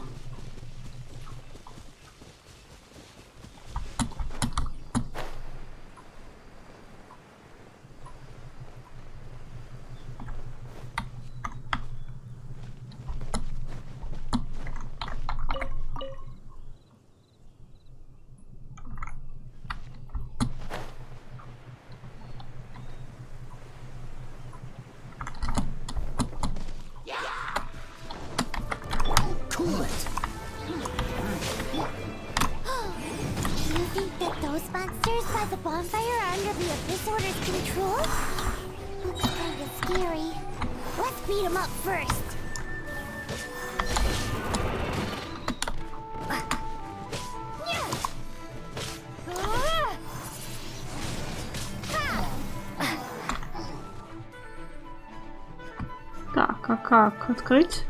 Так, а как открыть?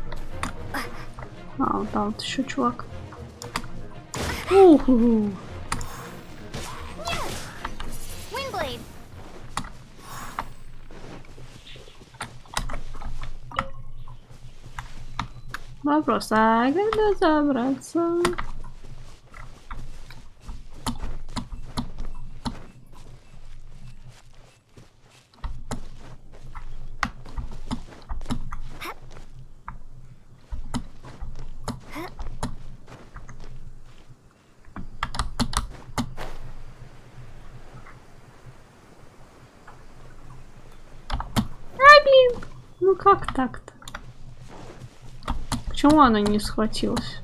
А, вот там вот еще чувак. Уху. Вопрос, а когда забраться? Ну как так-то? Почему она не схватилась?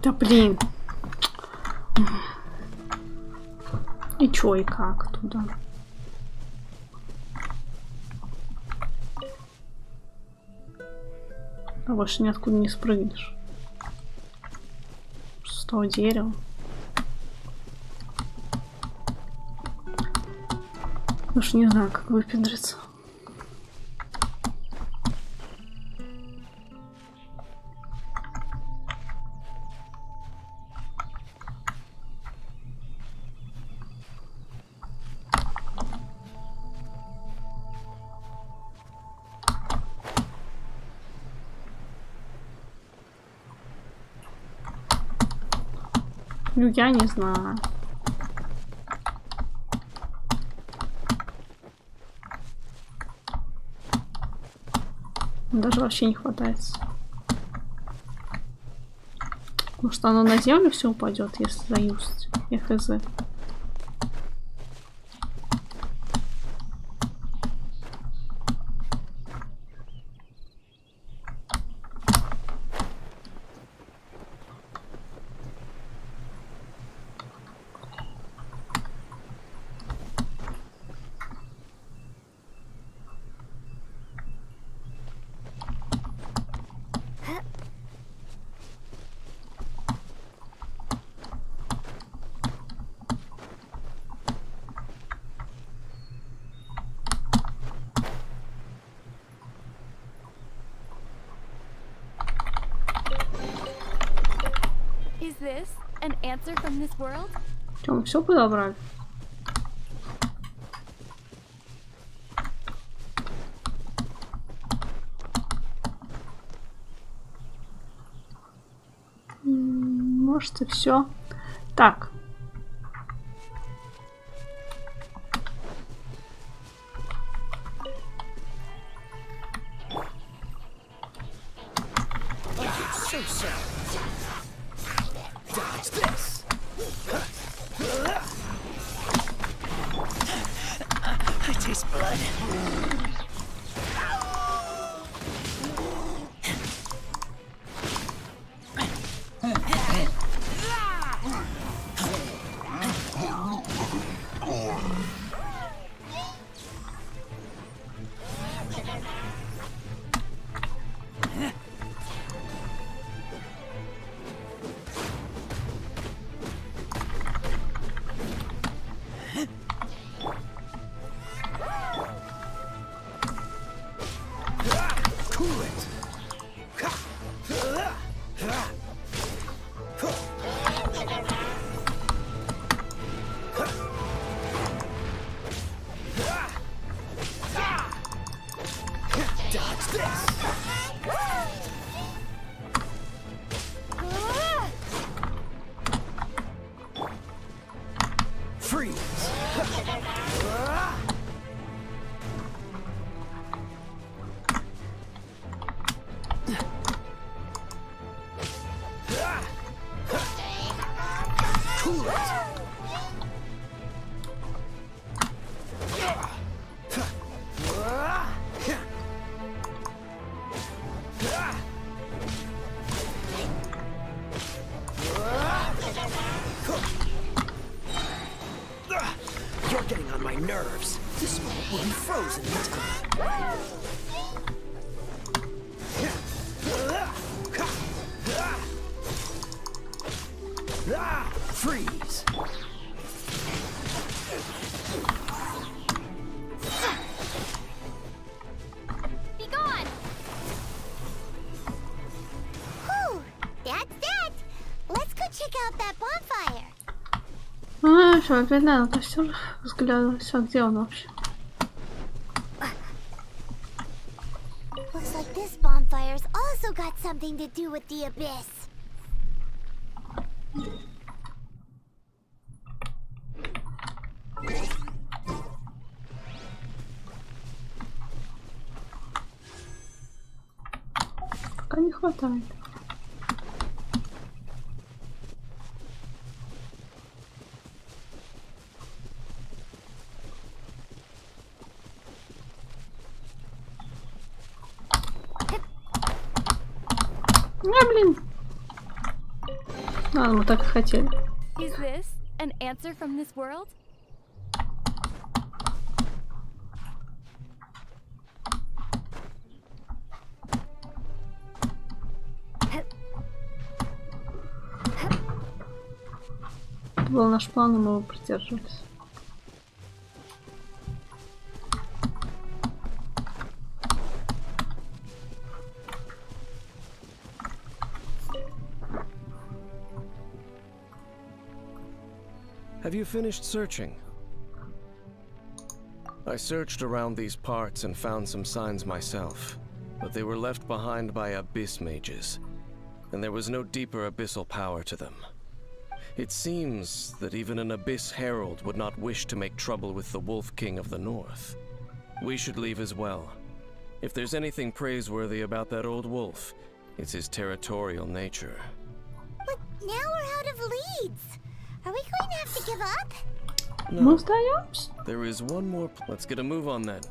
Да блин. И чё, и как туда? А больше ниоткуда не спрыгнешь. С того дерева. Уж не знаю, как выпендриться. Ну, я не знаю. Даже вообще не хватается. Может, оно на землю все упадет, если заюзать? Я хз. Is this an answer from this world? Что, мы все подобрали? Может и все. Так. I taste blood. You're getting on my nerves. This moment will be frozen in time. Freeze. Be gone. Whew, that's that. Let's go check out that bonfire. Что, опять надо костер взглядывать. А где он вообще? Looks like this bonfire's also got something to do with the abyss. Пока не хватает. Блин. А, мы так и хотели. Is this an answer from this world? Это был наш план, и мы его придерживались. Have you finished searching? I searched around these parts and found some signs myself, but they were left behind by abyss mages, and there was no deeper abyssal power to them. It seems that even an abyss herald would not wish to make trouble with the Wolf King of the North. We should leave as well. If there's anything praiseworthy about that old wolf, it's his territorial nature. But now we're out of leads. Are we going to have to give up? No. There is one more. Let's get a move on then.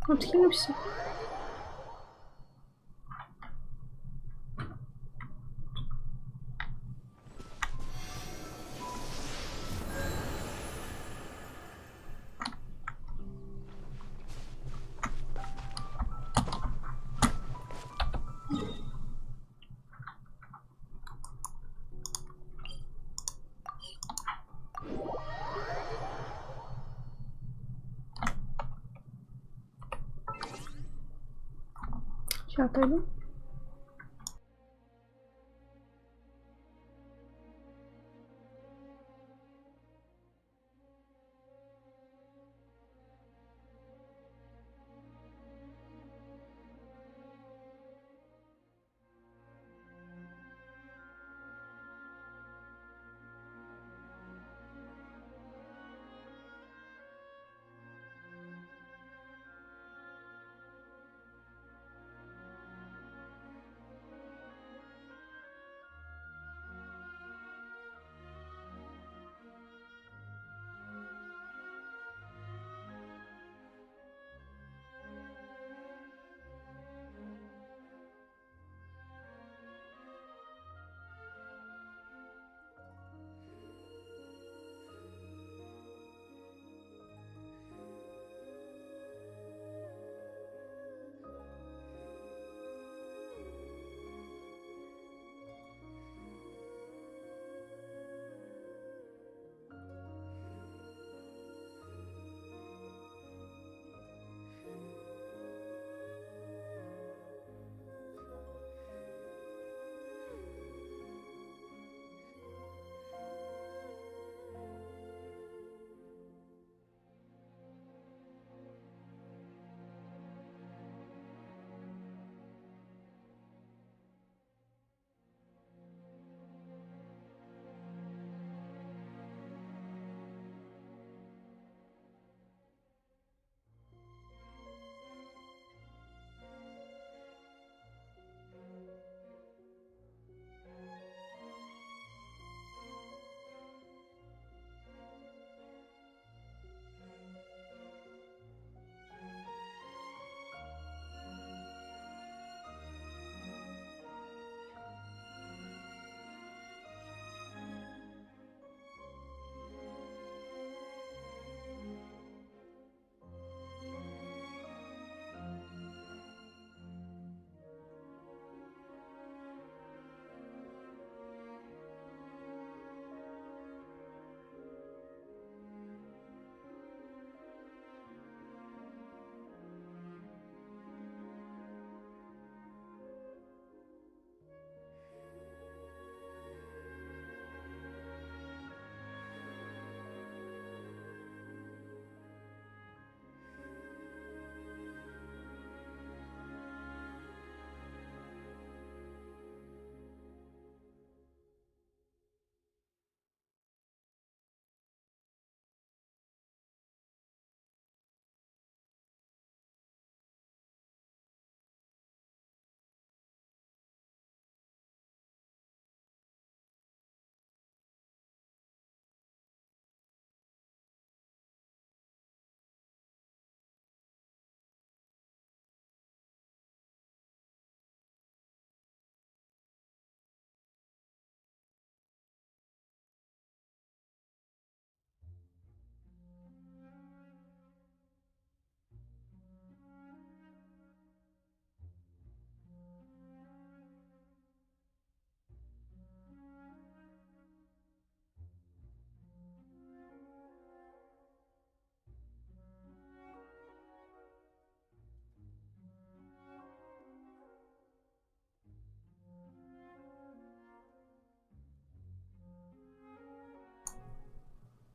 Отхилимся. Сейчас пойду.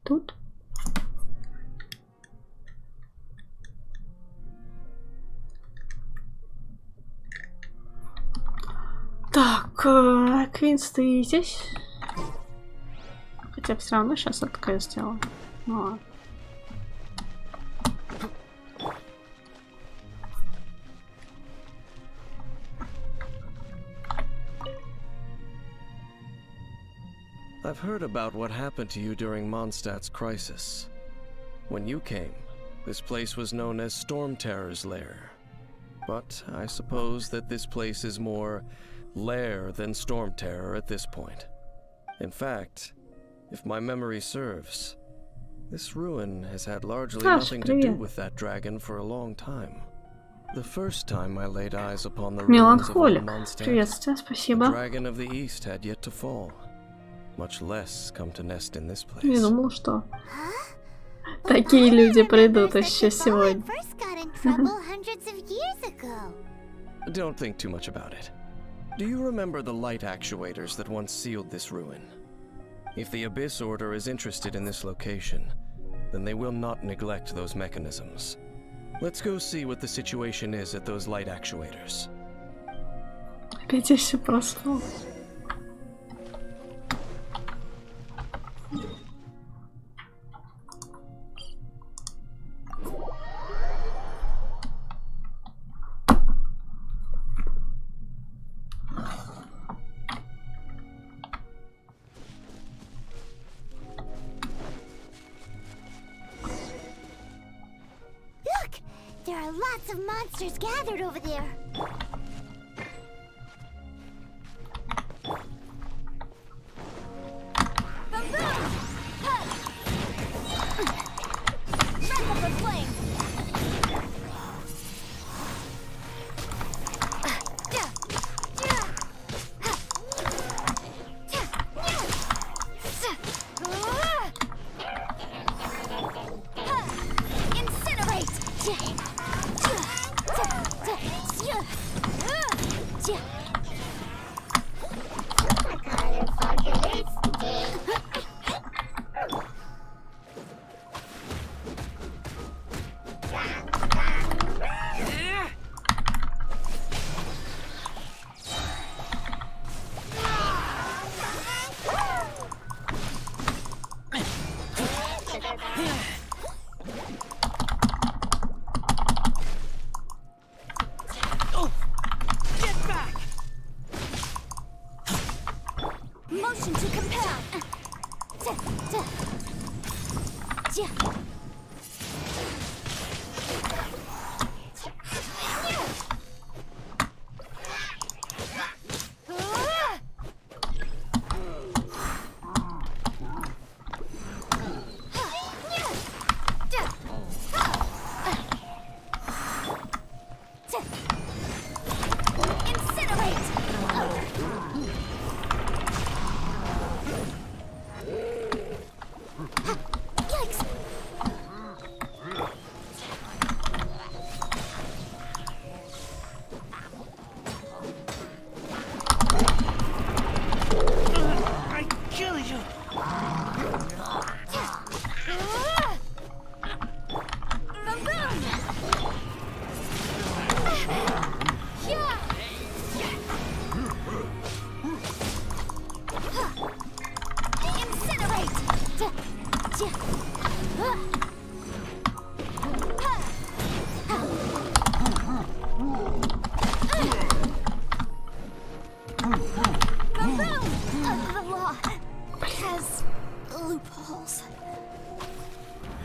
Тут. Так, Квинс, ты здесь? Хотя все равно сейчас открою сделаю. Ну ладно. I've heard about what happened to you during Mondstadt's crisis. When you came, this place was known as Storm Terror's Lair. But I suppose that this place is more lair than Storm Terror at this point. In fact, if my memory serves, this ruin has had largely nothing to do with that dragon for a long time. The first time I laid eyes upon the ruins of old Mondstadt, the dragon of the east had yet to fall. Much less come to nest in this place. Не думал, что такие люди придут еще сегодня. Don't think too much about it. Do you remember the light actuators that once sealed this ruin? If the Abyss Order is interested in this location, then they will not neglect those mechanisms. Let's go see what the situation is at those light actuators. Опять я все проспал. Look! There are lots of monsters gathered over there. Motion to compel.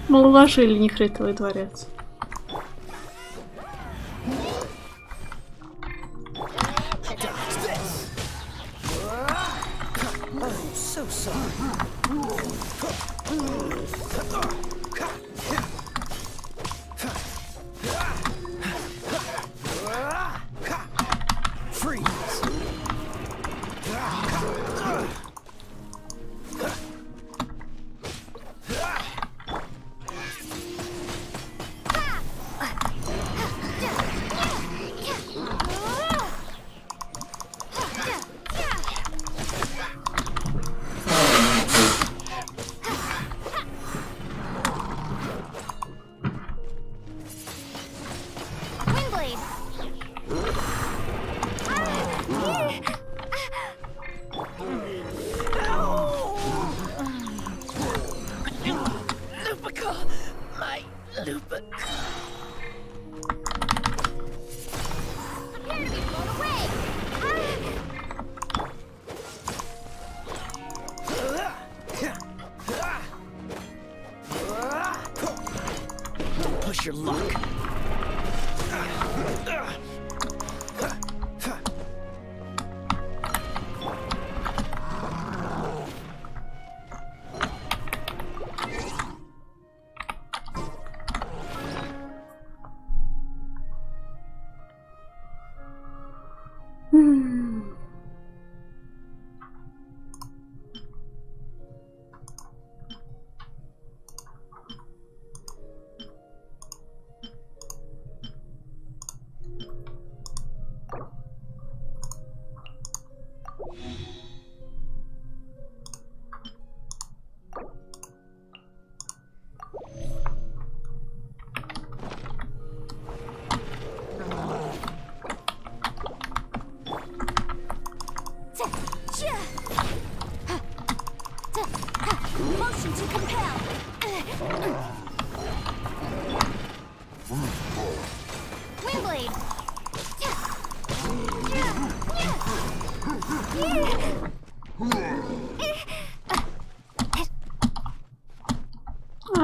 Мы уложили нефритовый дворец.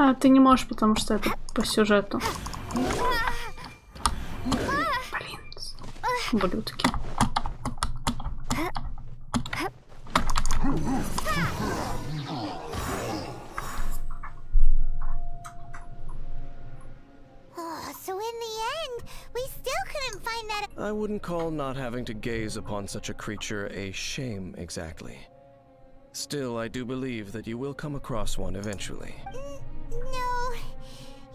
А, ты не можешь, потому что это по сюжету. Блин, ублюдки. I wouldn't call not having to gaze upon such a creature a shame exactly. Still, I do believe that you will come across one eventually. No,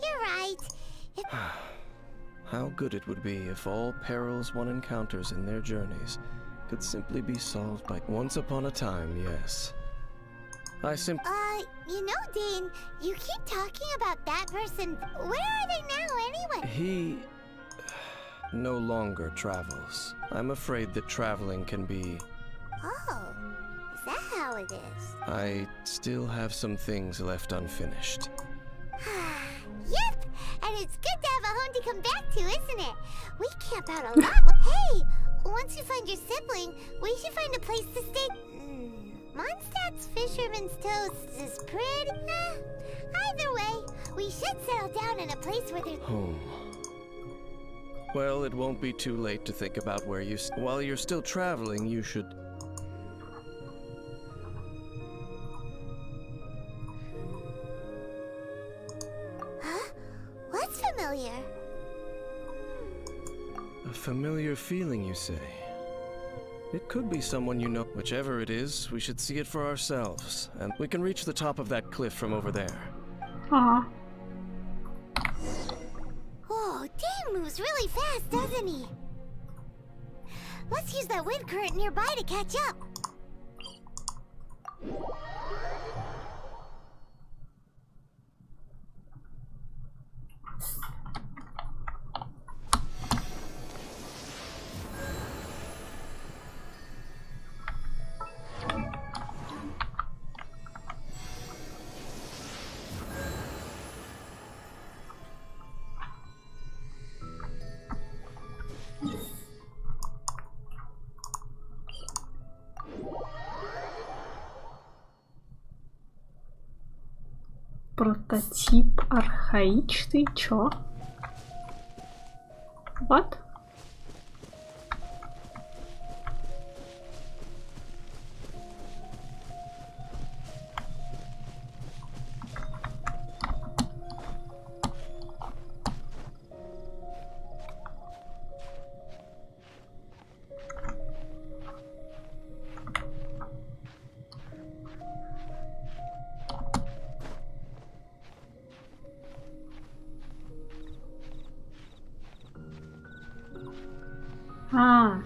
you're right. How good it would be if all perils one encounters in their journeys could simply be solved by once upon a time, yes. You know, Dane, you keep talking about that person. Where are they now, anyway? He no longer travels. I'm afraid that traveling can be... Oh, is that how it is? I still have some things left unfinished. Yep, and it's good to have a home to come back to, isn't it? We camp out a lot. Hey, once you find your sibling, we should find a place to stay. Mondstadt's Fisherman's Toast is pretty. Either way, we should settle down in a place where there's home. Well, it won't be too late to think about where you... While you're still traveling, you should... Huh? What's familiar? A familiar feeling, you say? It could be someone you know. Whichever it is, we should see it for ourselves, and we can reach the top of that cliff from over there. Aww. Oh, Dane moves really fast, doesn't he? Let's use that wind current nearby to catch up. Прототип архаичный, чё? What? А.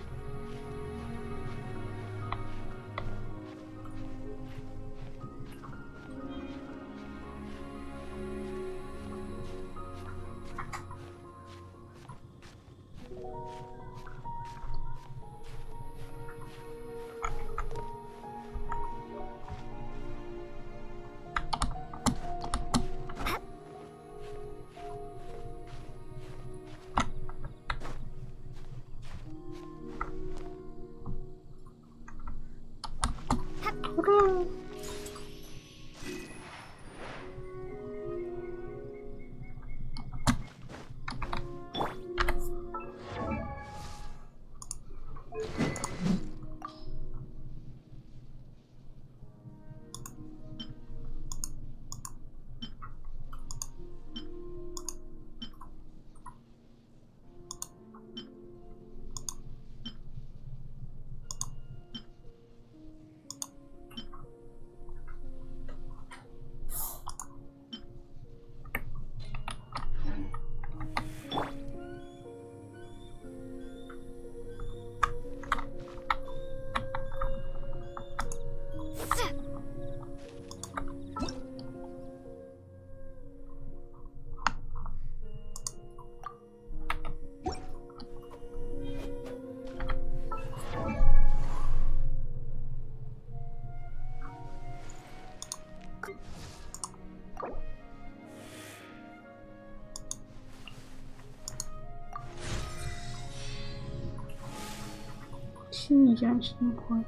Синий яночный ход.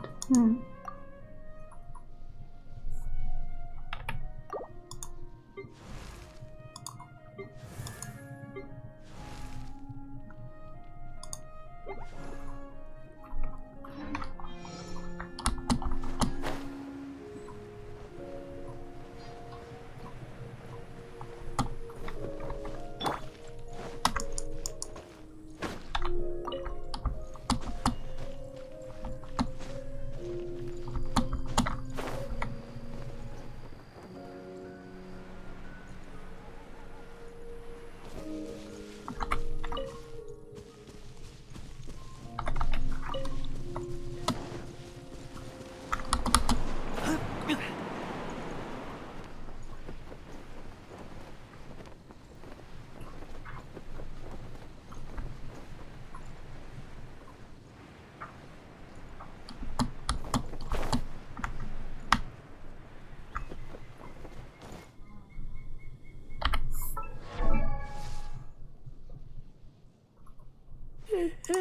I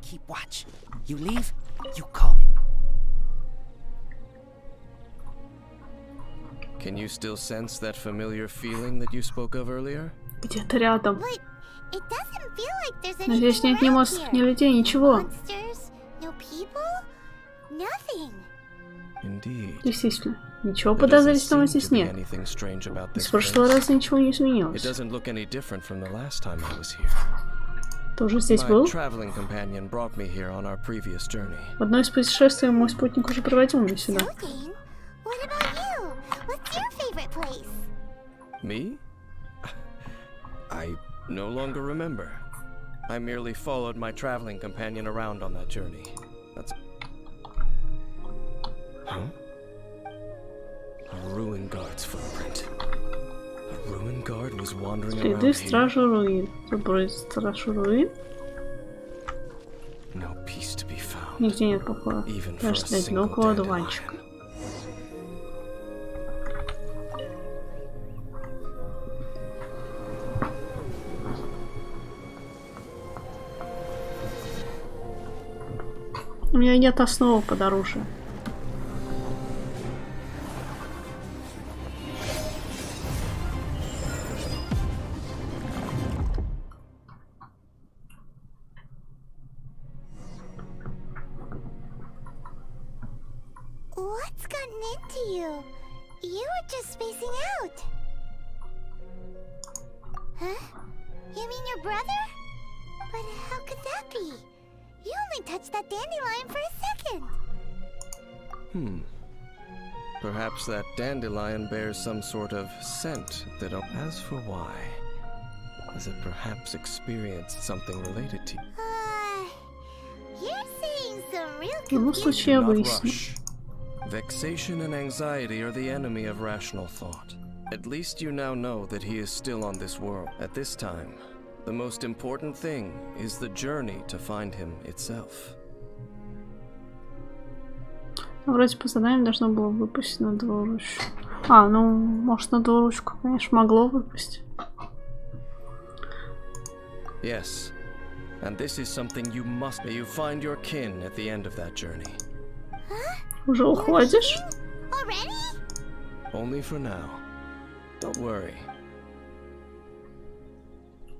keep watch. You leave, you call me. Can you still sense that familiar feeling that you spoke of earlier? Где-то рядом. It doesn't feel like there's Но здесь нет ни монстров, ни людей, ничего. monsters, no people, nothing. Indeed. Действительно, ничего подозрительного здесь нет. С прошлого раза ничего не изменилось. Ты уже здесь был? В одно из путешествий мой спутник уже проводил меня сюда. Me? I no longer remember. I merely followed my traveling companion around on that journey. That's... Huh? A ruin guard's footprint. A ruin guard was wandering around Следы стражи руин. Забрать стражу руин. No peace to be found. Нигде нет покоя. Даже для одинокого одуванчика. У меня нет основы под оружием. What's gotten into you? You were just spacing out. Huh? You mean your brother? But how could that be? You only touched that dandelion for a second. Perhaps that dandelion bears some sort of scent that... As for why, has it perhaps experienced something related to... You're saying some real В любом случае я выясню. Vexation and anxiety are the enemy of rational thought. At least you now know that he is still on this world. At this time, the most important thing is the journey to find him itself. Вроде по заданию должно было выпустить на двуручку. А, ну, может, на двуручку, конечно, могло выпустить. Yes, and this is something you must... May you find your kin at the end of that journey. Уже уходишь? Only for now. Don't worry.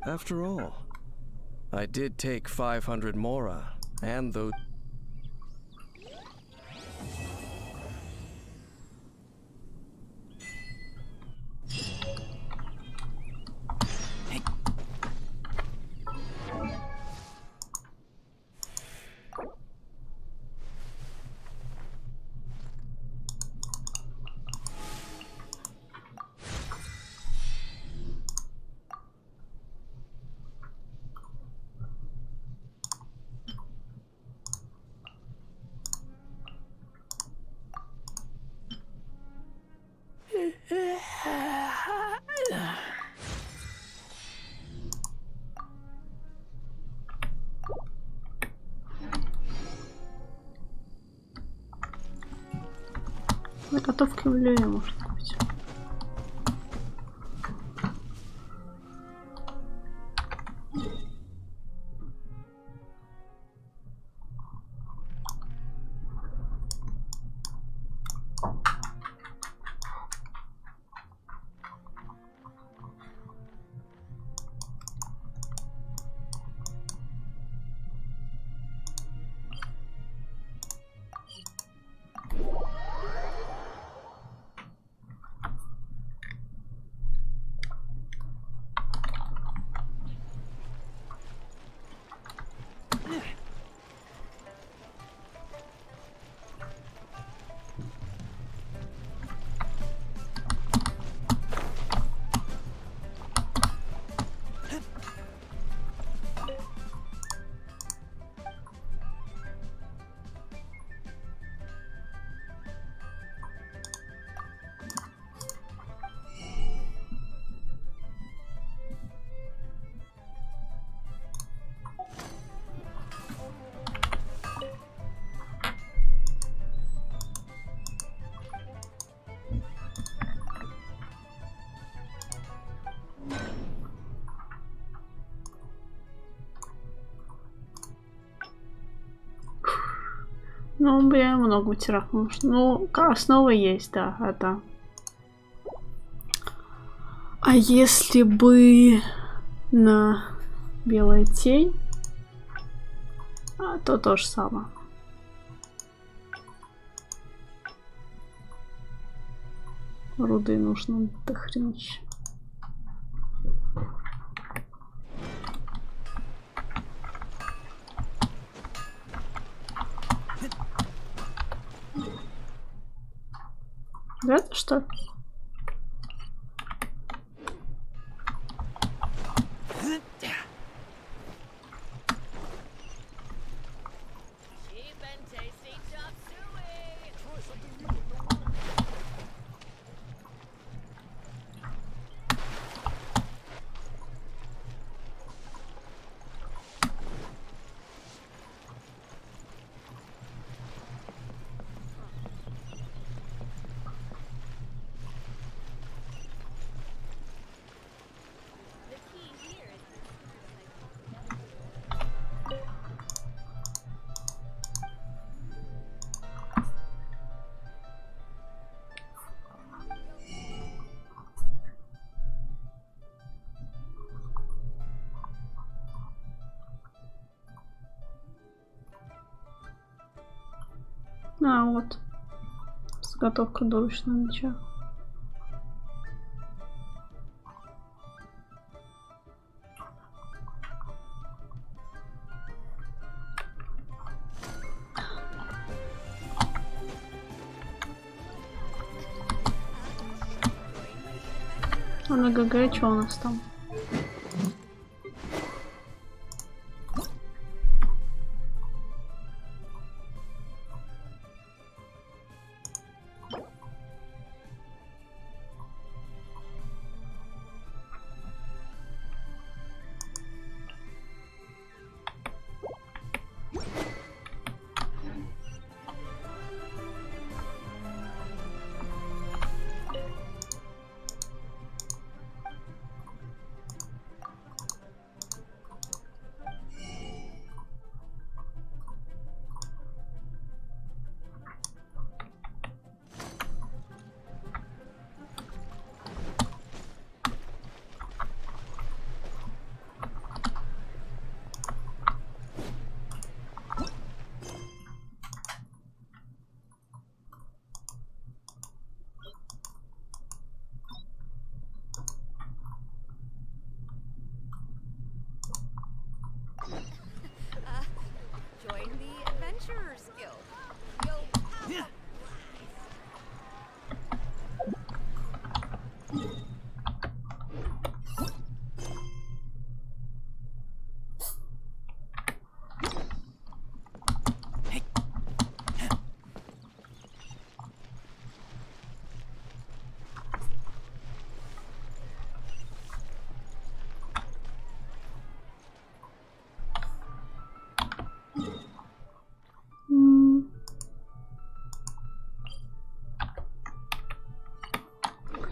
After all, I did take 500 mora, and those... Заготовки в люе, может быть. Ну, блин, много вытирать нужно. Ну, основа есть, да, это. А если бы на белая тень, то же самое. Руды нужно дохренища. Это что? А, вот. Заготовка дурочного меча. А на ГГ что у нас там?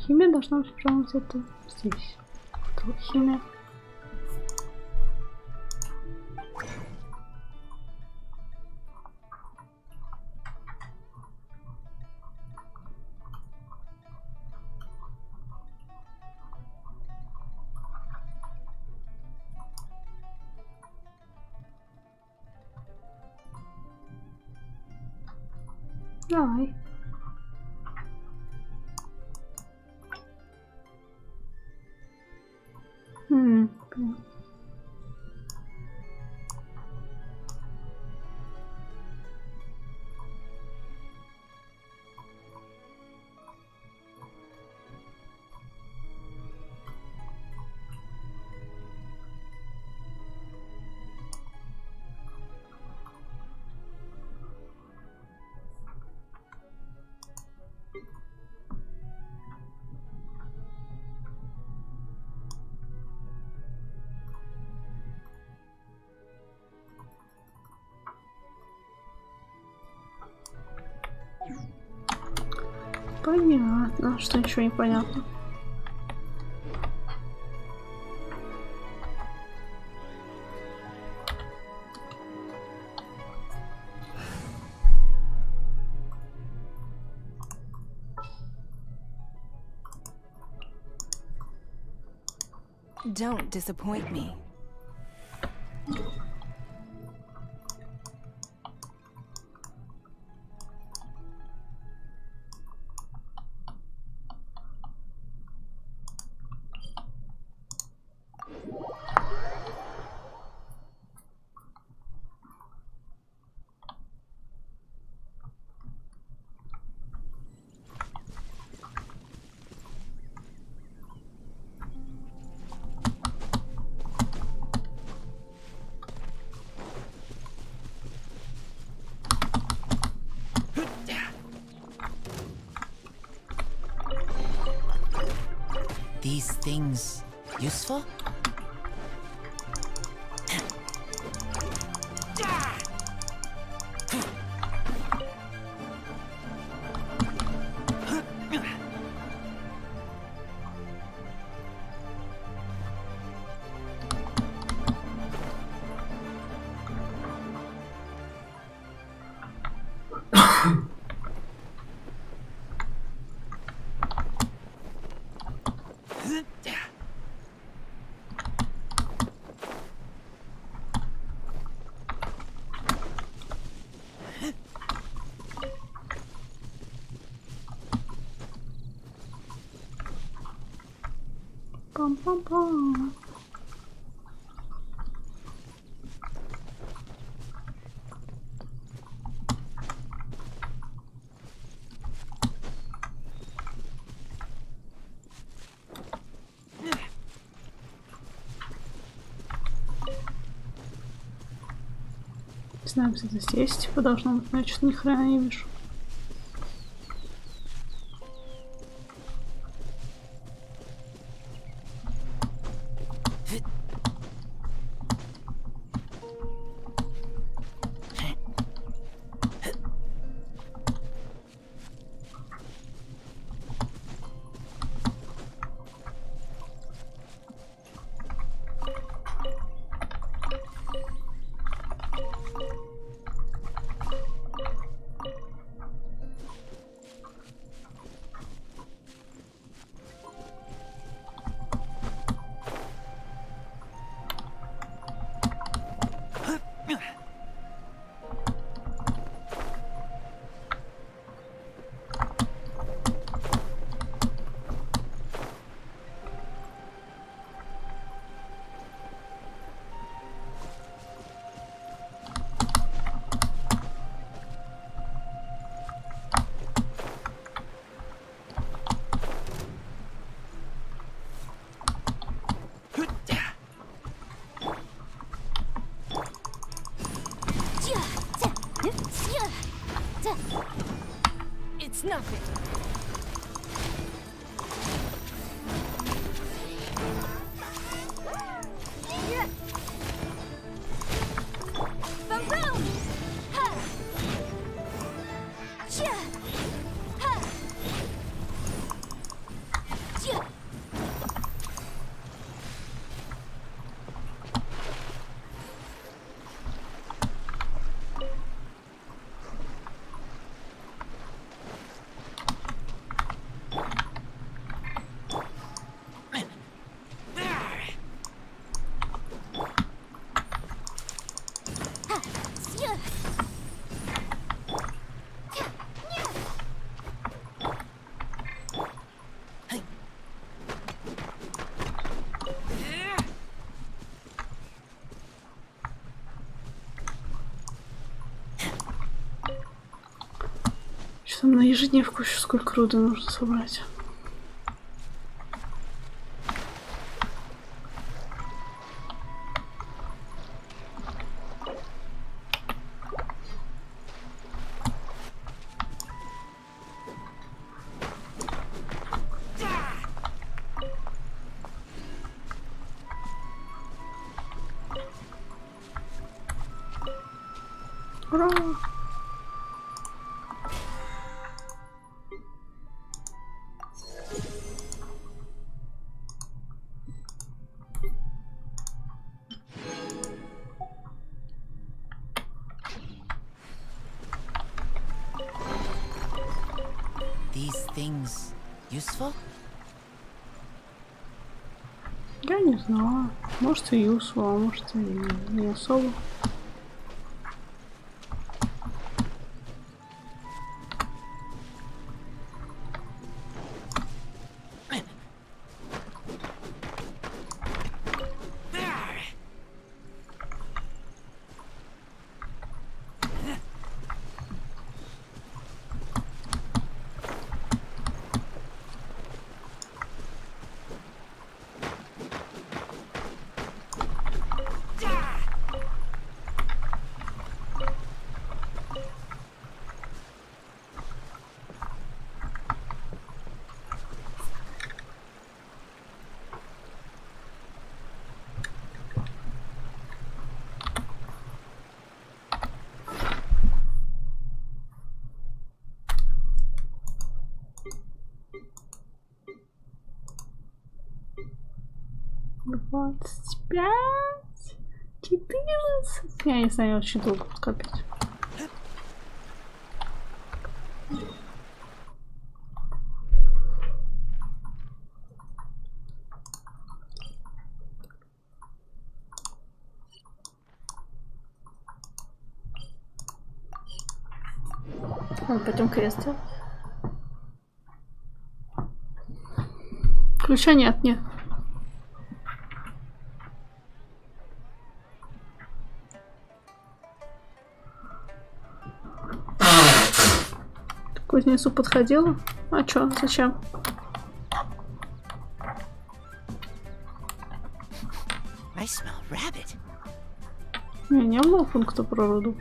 Химия должна быть прямо где-то здесь. Тут химия. Давай. Понятно, что ничего не понятно. Don't disappoint me. These things useful? Pom pom pom. Не знаю, где-то здесь, типа, должно быть, но я что-то ни хрена не вижу. It's nothing. Boom! Ha! Cha! Ha! Cha! Что на ежедневку еще сколько руда нужно собрать? Ура! These things useful? Я не знаю. Может и юсу, а может и не особо. Двадцать пять, 14. Я не знаю, очень долго буду копить. Пойдем квест делать. Ключа нет, нет. К кузнецу подходила? А чё? Зачем? I smell rabbit. Не было пункта про руду.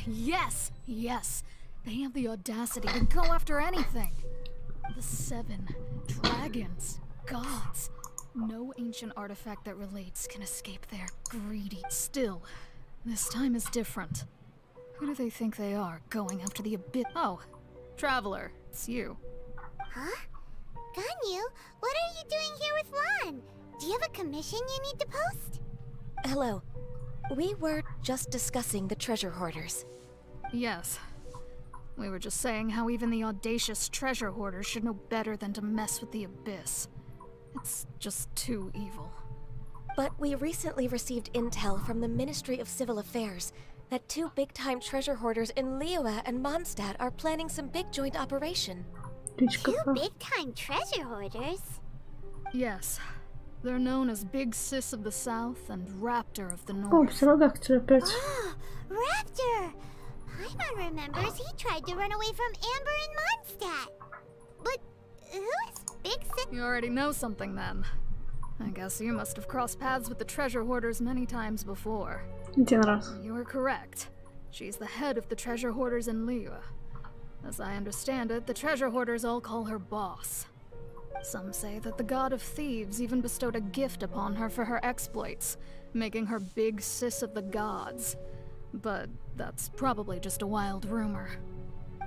Yes, yes. They have the audacity to go after anything. The 7 dragons, gods. No ancient artifact that relates can escape their greedy. Still, this time is different. Who do they think they are, going after the abyss? Oh, Traveler, it's you. Huh? Ganyu, what are you doing here with Lan? Do you have a commission you need to post? Hello. We were just discussing the treasure hoarders. Yes. We were just saying how even the audacious treasure hoarders should know better than to mess with the abyss. It's just too evil. But we recently received intel from the Ministry of Civil Affairs that 2 big-time treasure hoarders in Liyue and Mondstadt are planning some big joint operation. 2 big-time treasure hoarders? Yes. They're known as Big Sis of the South and Raptor of the North. О, птеродактиль опять. Oh, Raptor! Paimon remembers he tried to run away from Amber in Mondstadt. But who is Big Sis? You already know something then. I guess you must have crossed paths with the treasure hoarders many times before. Один раз. You are correct. She's the head of the treasure hoarders in Liyue. As I understand it, the treasure hoarders all call her boss. Some say that the god of thieves even bestowed a gift upon her for her exploits, making her Big Sis of the gods. But that's probably just a wild rumor.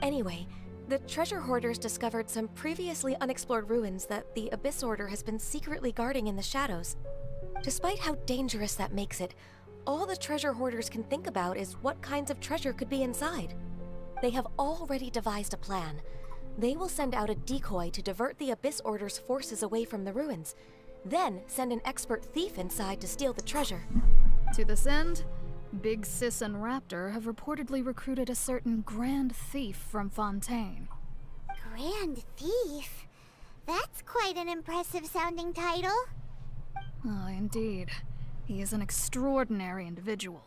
Anyway, the treasure hoarders discovered some previously unexplored ruins that the Abyss Order has been secretly guarding in the shadows. Despite how dangerous that makes it, all the treasure hoarders can think about is what kinds of treasure could be inside. They have already devised a plan. They will send out a decoy to divert the Abyss Order's forces away from the ruins, then send an expert thief inside to steal the treasure. To this end, Big Sis and Raptor have reportedly recruited a certain Grand Thief from Fontaine. Grand Thief? That's quite an impressive sounding title. Oh, indeed. He is an extraordinary individual.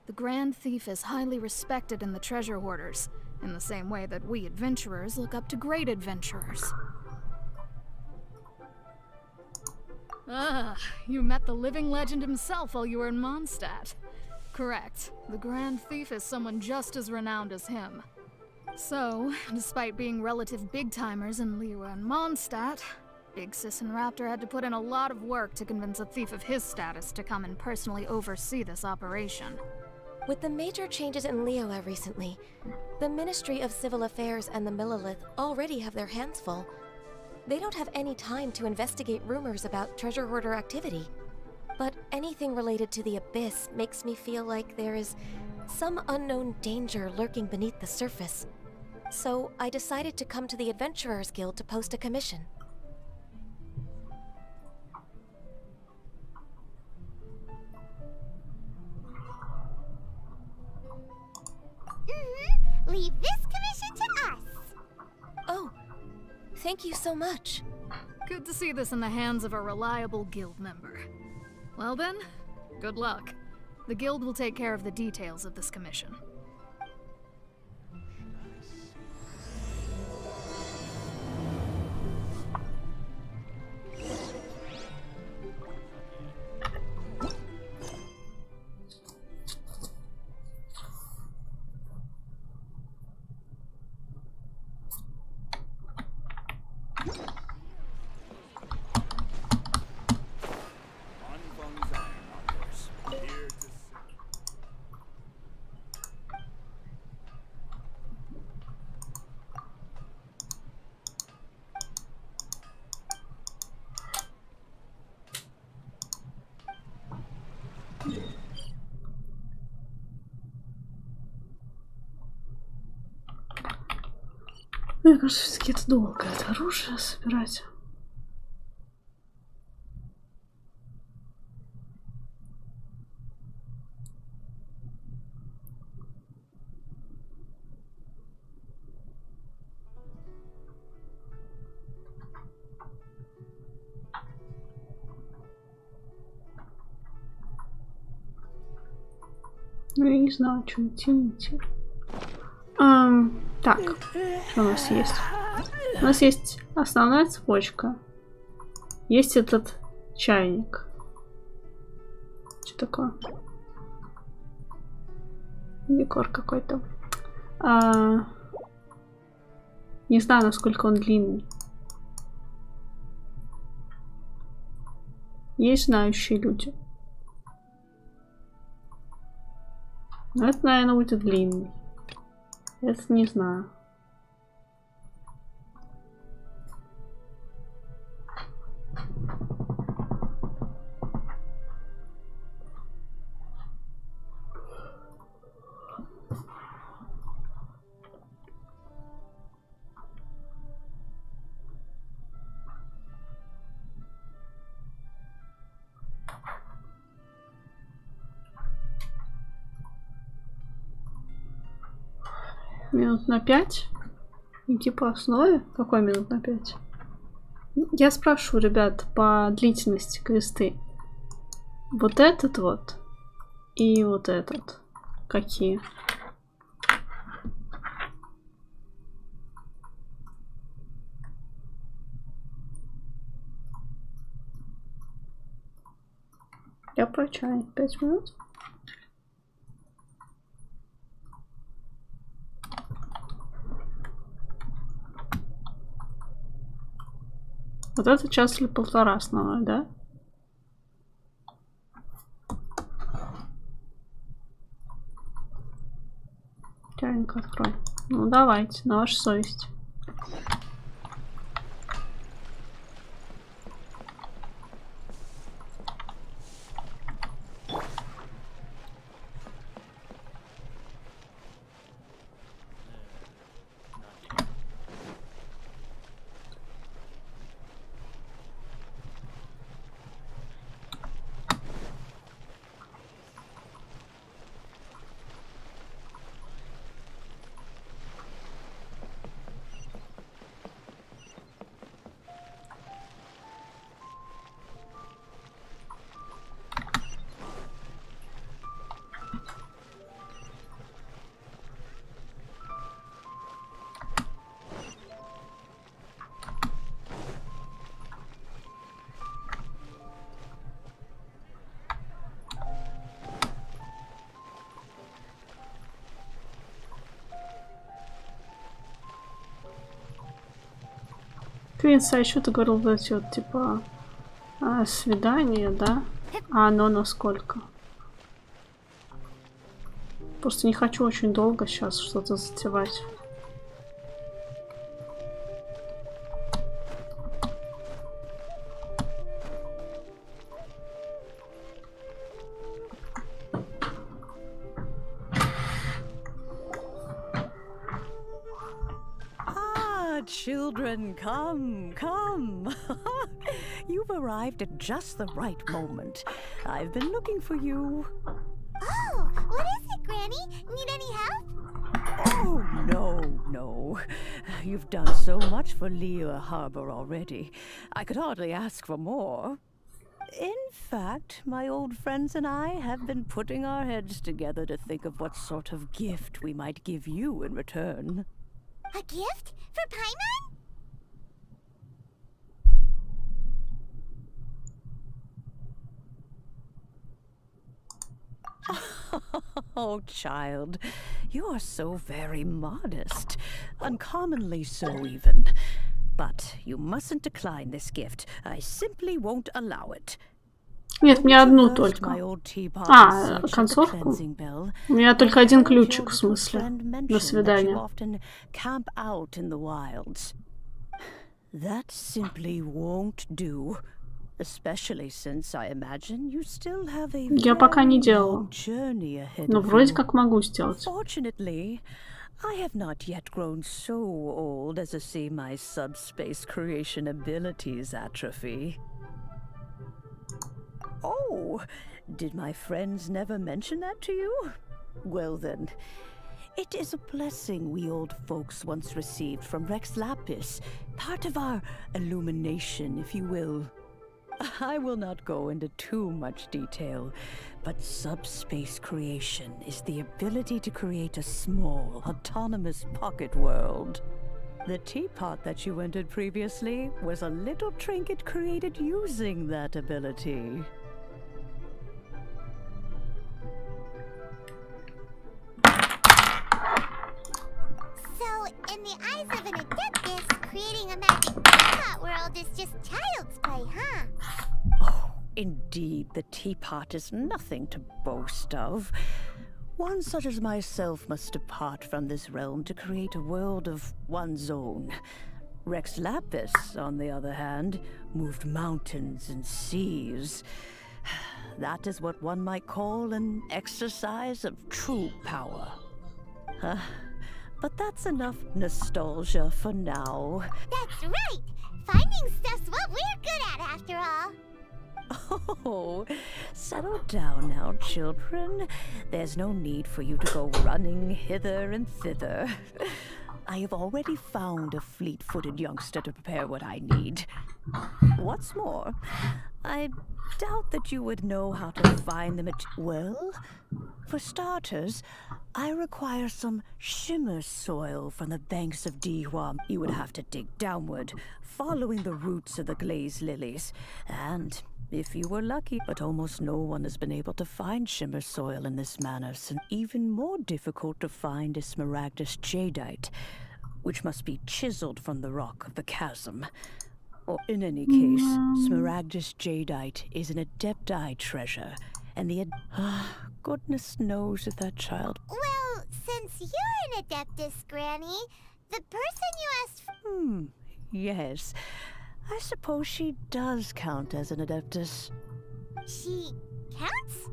The Grand Thief is highly respected in the treasure hoarders, in the same way that we adventurers look up to great adventurers. Ah, you met the living legend himself while you were in Mondstadt. Correct. The Grand Thief is someone just as renowned as him. So, despite being relative big-timers in Liyue and Mondstadt, Big Sis and Raptor had to put in a lot of work to convince a thief of his status to come and personally oversee this operation. With the major changes in Liyue recently, the Ministry of Civil Affairs and the Millelith already have their hands full. They don't have any time to investigate rumors about treasure hoarder activity. But anything related to the Abyss makes me feel like there is some unknown danger lurking beneath the surface. So I decided to come to the Adventurers Guild to post a commission. Leave this commission to us. Oh, thank you so much. Good to see this in the hands of a reliable guild member. Well then, good luck. The guild will take care of the details of this commission. Мне кажется, все-таки это долго, это оружие собирать. Ну, я не знаю, что идти. Так, что у нас есть? У нас есть основная цепочка. Есть этот чайник. Что такое? Декор какой-то. Не знаю, насколько он длинный. Есть знающие люди. Но это, наверное, будет длинный. Это не знаю. Минут на 5? Идти по основе? Какой минут на 5? Я спрашиваю, ребят, по длительности квесты. Вот этот вот и вот этот. Какие? Я про чай. 5 минут? Вот это час или полтора основной, да? Чайник открой. Ну давайте, на вашу совесть. Квинс, а еще ты говорил, вот эти вот, типа, свидания, да? А оно насколько? Просто не хочу очень долго сейчас что-то затевать. children, come, come. You've arrived at just the right moment. I've been looking for you. Oh, what is it, Granny? Need any help? Oh, no. You've done so much for Liyue Harbor already. I could hardly ask for more. In fact, my old friends and I have been putting our heads together to think of what sort of gift we might give you in return. A gift? For Paimon? Oh, child, you are so very modest. Uncommonly so, even. But you mustn't decline this gift. I simply won't allow it. Нет, мне одну только. А, концовку? У меня только один ключик, в смысле, на свидание. That simply won't do. Especially since I imagine you still have a Я пока не делала. Но вроде как могу сделать. Fortunately, I have not yet grown so old as to see my subspace creation abilities atrophy. Oh, did my friends never mention that to you? Well then, it is a blessing we old folks once received from Rex Lapis, part of our illumination, if you will. I will not go into too much detail, but subspace creation is the ability to create a small, autonomous pocket world. The teapot that you entered previously was a little trinket created using that ability. So, in the eyes of an Adeptus, creating a magic teapot world is just child's play, huh? Oh, indeed, the teapot is nothing to boast of. One such as myself must depart from this realm to create a world of one's own. Rex Lapis, on the other hand, moved mountains and seas. That is what one might call an exercise of true power. But that's enough nostalgia for now. That's right! Finding stuff's what we're good at, after all. Oh, settle down now, children. There's no need for you to go running hither and thither. I have already found a fleet-footed youngster to prepare what I need. What's more, I doubt that you would know how to find them at... Well, for starters, I require some shimmer soil from the banks of Dihua. You would have to dig downward, following the roots of the glazed lilies. And if you were lucky, but almost no one has been able to find shimmer soil in this manner, and even more difficult to find is smaragdus jadeite, which must be chiseled from the rock of the chasm. Or in any case, smaragdus jadeite is an Adepti treasure, and the goodness knows if that child... Well, since you're an Adeptus, Granny, the person you asked for... Yes. I suppose she does count as an Adeptus. She counts?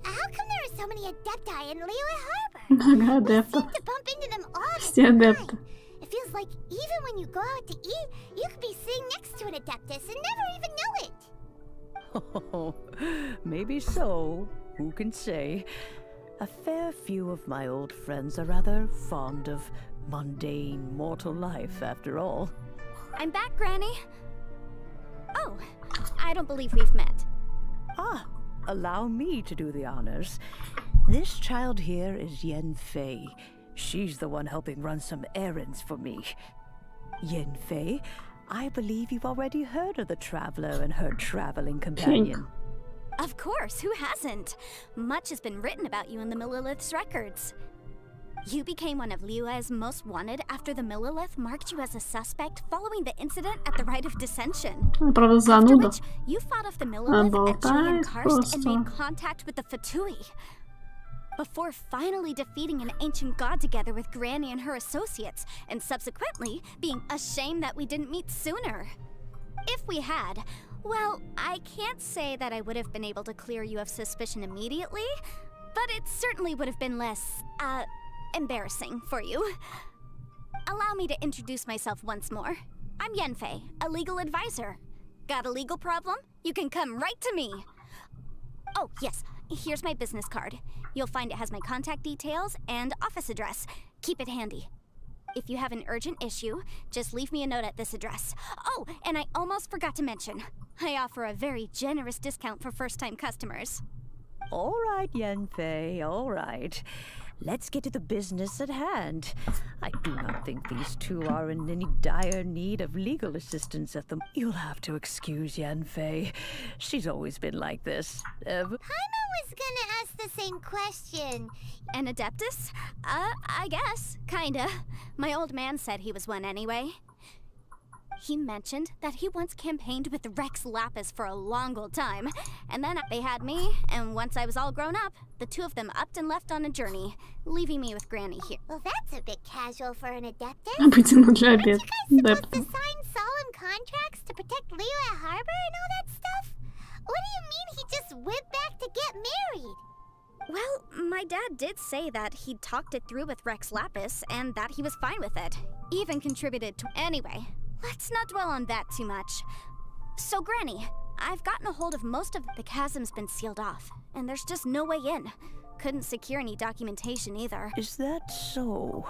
How come there are so many Adepti in Liyue Harbor? We seem to bump into them all the time. It feels like even when you go out to eat, you could be sitting next to an Adeptus and never even know it. Oh, maybe so. Who can say? A fair few of my old friends are rather fond of mundane mortal life, after all. I'm back, Granny. Oh, I don't believe we've met. Ah, allow me to do the honors. This child here is Yen Fei. She's the one helping run some errands for me. Yen Fei, I believe you've already heard of the traveler and her traveling companion. Of course, who hasn't? Much has been written about you in the Millilith's records. You became one of Liyue's most wanted after the Millilith marked you as a suspect following the incident at the Rite of Dissension. After which, you fought off the Millilith at Julian Karst and made contact with the Fatui. Before finally defeating an ancient god together with Granny and her associates, and subsequently being ashamed that we didn't meet sooner. If we had, well, I can't say that I would have been able to clear you of suspicion immediately, but it certainly would have been less, embarrassing for you. Allow me to introduce myself once more. I'm Yenfei, a legal advisor. Got a legal problem? You can come right to me. Oh, yes, here's my business card. You'll find it has my contact details and office address. Keep it handy. If you have an urgent issue, just leave me a note at this address. Oh, and I almost forgot to mention, I offer a very generous discount for first-time customers. All right, Yenfei, all right. Let's get to the business at hand. I do not think these two are in any dire need of legal assistance at the... You'll have to excuse Yenfei. She's always been like this. Paimon was gonna ask the same question. An Adeptus? I guess. Kinda. My old man said he was one anyway. He mentioned that he once campaigned with Rex Lapis for a long old time, and then they had me, and once I was all grown up, the two of them upped and left on a journey, leaving me with Granny here. Well, that's a bit casual for an Adeptus. Aren't you guys supposed to sign solemn contracts to protect Liyue Harbor and all that stuff? What do you mean he just went back to get married? Well, my dad did say that he'd talked it through with Rex Lapis, and that he was fine with it. Even contributed to... Anyway, let's not dwell on that too much. So, Granny, I've gotten a hold of most of the chasm's been sealed off, and there's just no way in. Couldn't secure any documentation either. Is that so?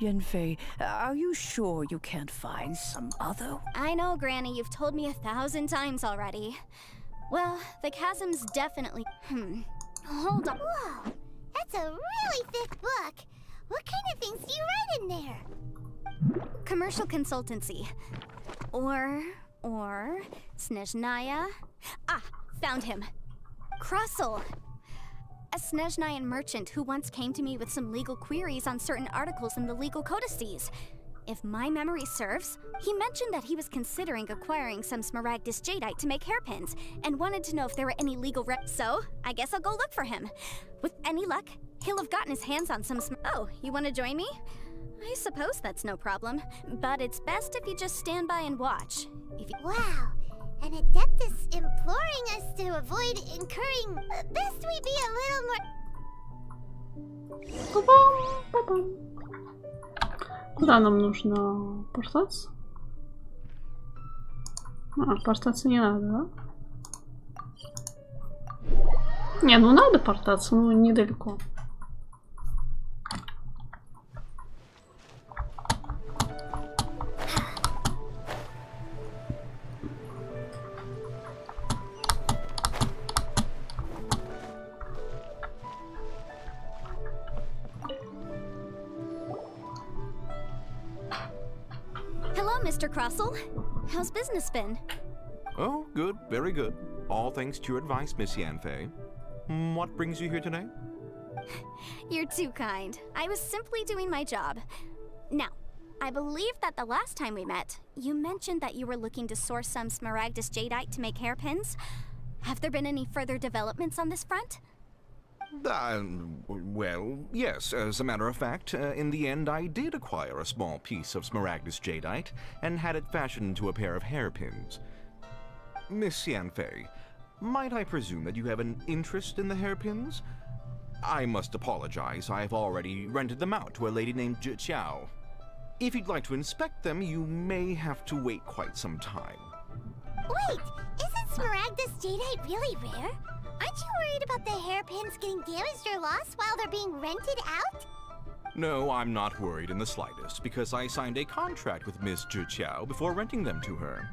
Yenfei, are you sure you can't find some other? I know, Granny, you've told me 1,000 times already. Well, the chasm's definitely... Hold on. Whoa, that's a really thick book. What kind of things do you write in there? Commercial consultancy. Or Snezhnaya. Ah, found him. Krusel. A Snezhnayan merchant who once came to me with some legal queries on certain articles in the legal codices. If my memory serves, he mentioned that he was considering acquiring some Smaragdus jadeite to make hairpins, and wanted to know if there were any legal So, I guess I'll go look for him. With any luck, he'll have gotten his hands on some Oh, you want to join me? I suppose that's no problem, but it's best if you just stand by and watch. Wow, an Adeptus imploring us to avoid incurring... Best we be a little more... Куда нам нужно портаться? А, портаться не надо, да? Не, ну надо портаться, но недалеко. Mr. Krusel, how's business been? Oh, good, very good. All thanks to your advice, Miss Yenfei. What brings you here today? You're too kind. I was simply doing my job. Now, I believe that the last time we met, you mentioned that you were looking to source some Smaragdus jadeite to make hairpins. Have there been any further developments on this front? Well, yes. As a matter of fact, in the end I did acquire a small piece of Smaragdus jadeite and had it fashioned into a pair of hairpins. Miss Yenfei, might I presume that you have an interest in the hairpins? I must apologize, I've already rented them out to a lady named Zhiqiao. If you'd like to inspect them, you may have to wait quite some time. Wait, isn't Smaragdus jadeite really rare? Aren't you worried about the hairpins getting damaged or lost while they're being rented out? No, I'm not worried in the slightest, because I signed a contract with Miss Zhiqiao before renting them to her.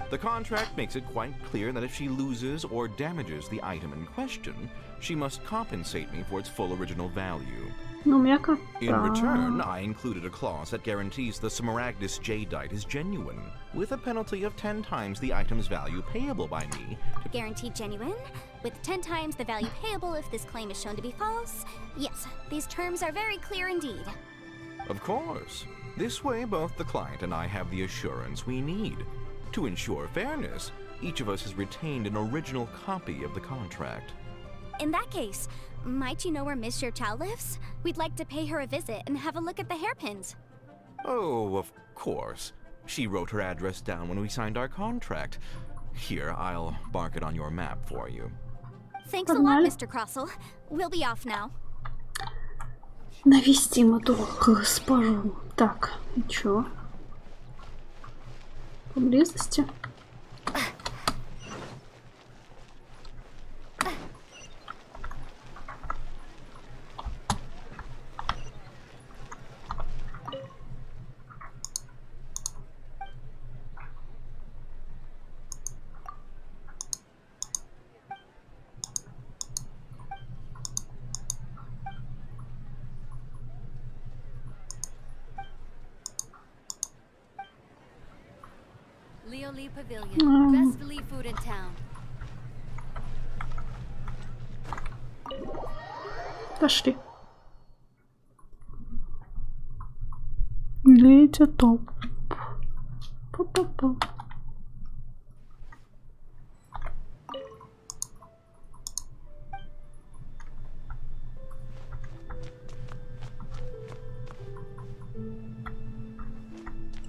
The contract makes it quite clear that if she loses or damages the item in question, she must compensate me for its full original value. In return, I included a clause that guarantees the Smaragdus jadeite is genuine, with a penalty of 10 times the item's value payable by me. Guaranteed genuine, with 10 times the value payable if this claim is shown to be false. Yes, these terms are very clear indeed. Of course. This way, both the client and I have the assurance we need. To ensure fairness, each of us has retained an original copy of the contract. In that case, might you know where Miss Zhiqiao lives? We'd like to pay her a visit and have a look at the hairpins. Oh, of course. She wrote her address down when we signed our contract. Here, I'll mark it on your map for you. Thanks a lot, Mr. Krusel. We'll be off now. Навестим эту госпожу. Так, и чё? Поблизости? Leoli Pavilion. Best Lee food in town. Пошли. Летя топ. Па-па-па.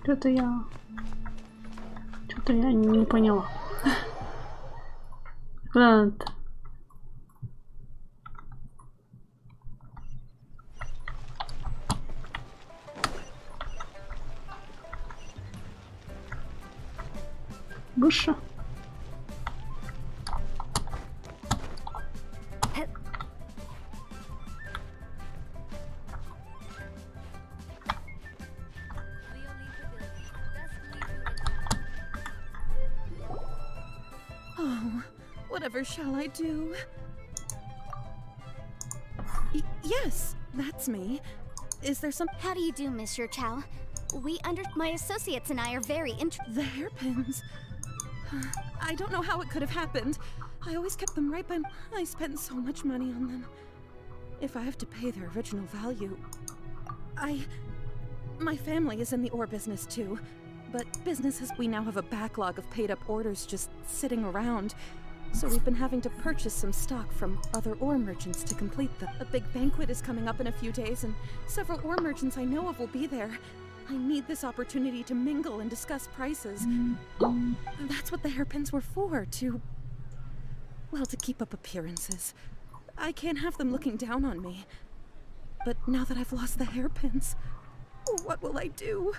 Что-то я не поняла. Ладно. Выше. Oh, whatever shall I do? Yes, that's me. Is there some— How do you do, Monsieur Chow? My associates and I are very The hairpins. I don't know how it could have happened. I always kept them right by— I spent so much money on them. If I have to pay their original value— My family is in the ore business too. But we now have a backlog of paid-up orders just sitting around. So we've been having to purchase some stock from other ore merchants to complete them. A big banquet is coming up in a few days, and several ore merchants I know of will be there. I need this opportunity to mingle and discuss prices. That's what the hairpins were for, to keep up appearances. I can't have them looking down on me. But now that I've lost the hairpins, what will I do?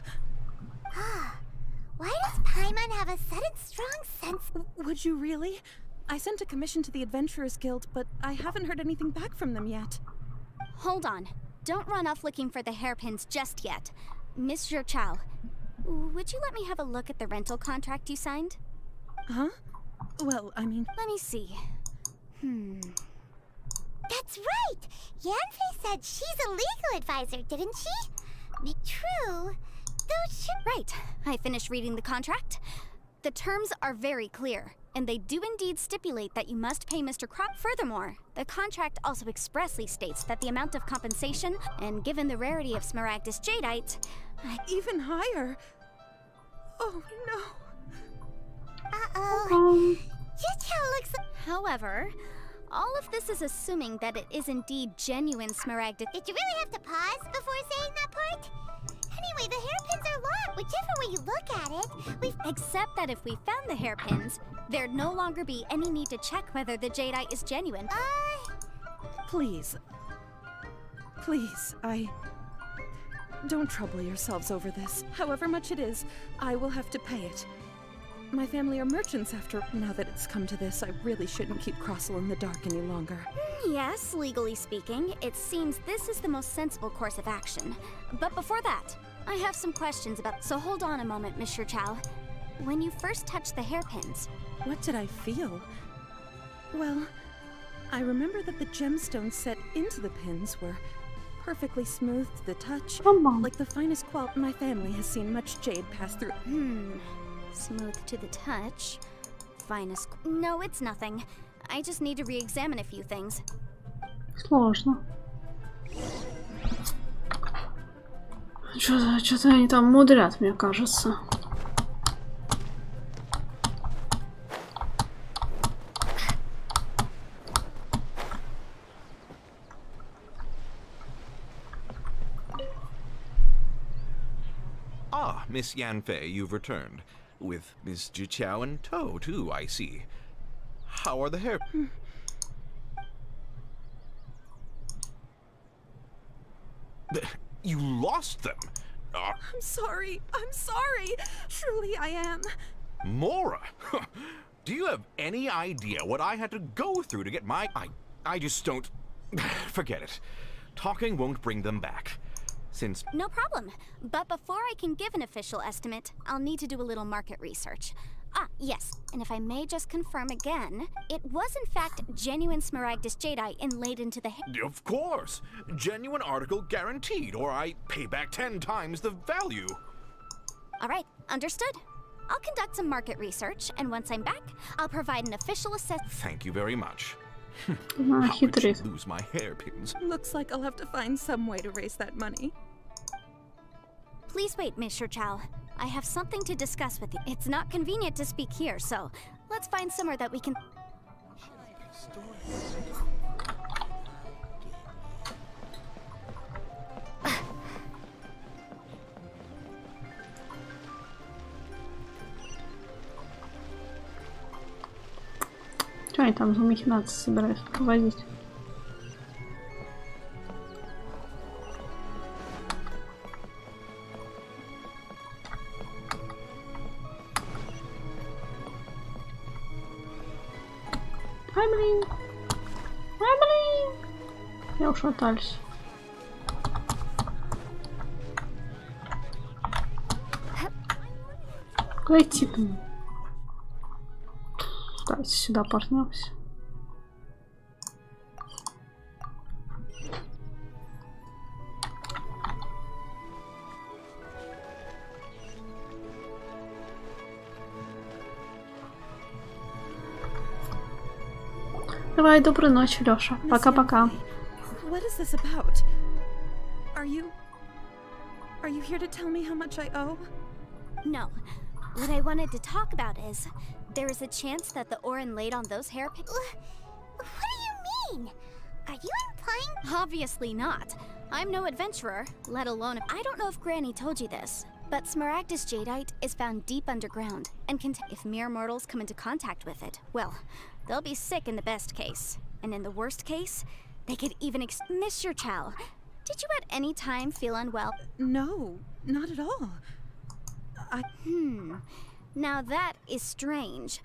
Why does Paimon have a sudden strong sense— Would you really? I sent a commission to the Adventurers Guild, but I haven't heard anything back from them yet. Hold on. Don't run off looking for the hairpins just yet. Mr. Chow, would you let me have a look at the rental contract you signed? Huh? Well, I mean— Let me see. That's right! Yanfei said she's a legal advisor, didn't she? True. Right. I finished reading the contract. The terms are very clear, and they do indeed stipulate that you must pay Mr. Crop. Furthermore, the contract also expressly states that the amount of compensation, and given the rarity of Smaragdus Jadeite, even higher. Oh no. Uh-oh. Jichao looks— However, all of this is assuming that it is indeed genuine Smaragdus. Did you really have to pause before saying that part? Anyway, the hairpins are locked, whichever way you look at it. Except that if we found the hairpins, there'd no longer be any need to check whether the Jadeite is genuine. Please, don't trouble yourselves over this. However much it is, I will have to pay it. My family are merchants after— Now that it's come to this, I really shouldn't keep Crossel in the dark any longer. Yes, legally speaking, it seems this is the most sensible course of action. But before that, I have some questions about— So hold on a moment, Mr. Chow. When you first touched the hairpins— What did I feel? Well, I remember that the gemstones set into the pins were perfectly smooth to the touch. Like the finest quality. My family has seen much jade pass through. Smooth to the touch. Finest— No, it's nothing. I just need to re-examine a few things. Сложно. Что-то они там мудрят, мне кажется. Ah, Miss Yanfei, you've returned. With Miss Jichao in tow, too, I see. How are the hair— You lost them? I'm sorry. I'm sorry. Truly, I am. Mora? Do you have any idea what I had to go through to get my... I just don't... Forget it. Talking won't bring them back. Since... No problem. But before I can give an official estimate, I'll need to do a little market research. Yes. And if I may just confirm again, it was in fact genuine Smaragdus jadeite inlaid into the... Of course. Genuine article guaranteed, or I pay back 10 times the value. All right. Understood. I'll conduct some market research, and once I'm back, I'll provide an official assessment. Thank you very much. How did you lose my hairpins? Looks like I'll have to find some way to raise that money. Please wait, Mr. Chow. I have something to discuss with you. It's not convenient to speak here, so let's find somewhere that we can... Что они там за махинации собираются проводить? Ай, блин! Ай, блин! Я ушатались. Куда идти-то? Давайте сюда порнемся. Давай, доброй ночи, Лёша. Пока-пока. What is this about? Are you here to tell me how much I owe? No. What I wanted to talk about is, there is a chance that the ore inlaid on those hairpins... What do you mean? Are you implying... Obviously not. I'm no adventurer, let alone... I don't know if Granny told you this, but Smaragdus jadeite is found deep underground, and can... If mere mortals come into contact with it, well, they'll be sick in the best case. And in the worst case, they could even Mr. Chow, did you at any time feel unwell? No, not at all. Now that is strange.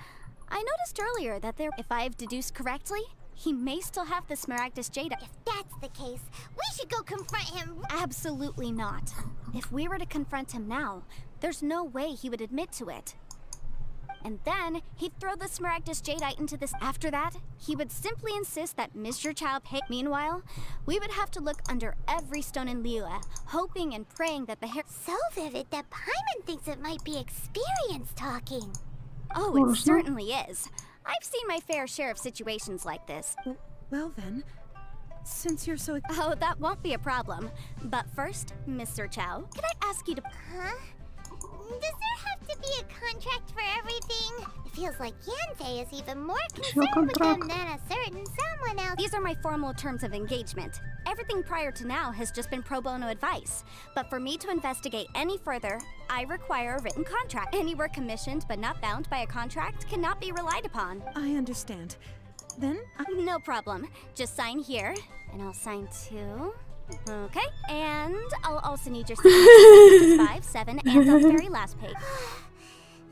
I noticed earlier that if I've deduced correctly, he may still have the Smaragdus jadeite. If that's the case, we should go confront him. Absolutely not. If we were to confront him now, there's no way he would admit to it. And then he'd throw the Smaragdus jadeite into this. After that, he would simply insist that Mr. Chow pay. Meanwhile, we would have to look under every stone in Liyue, hoping and praying that the hair... So vivid that Paimon thinks it might be experience talking. Oh, it certainly is. I've seen my fair share of situations like this. Well then, since you're so... Oh, that won't be a problem. But first, Mr. Chow, can I ask you to... Huh? Does there have to be a contract for everything? It feels like Yanfei is even more concerned with them than a certain someone else. These are my formal terms of engagement. Everything prior to now has just been pro bono advice. But for me to investigate any further, I require a written contract. Any work commissioned but not bound by a contract cannot be relied upon. I understand. Then... No problem. Just sign here, and I'll sign too. Okay, and I'll also need your signatures, 5, 7, and on the very last page.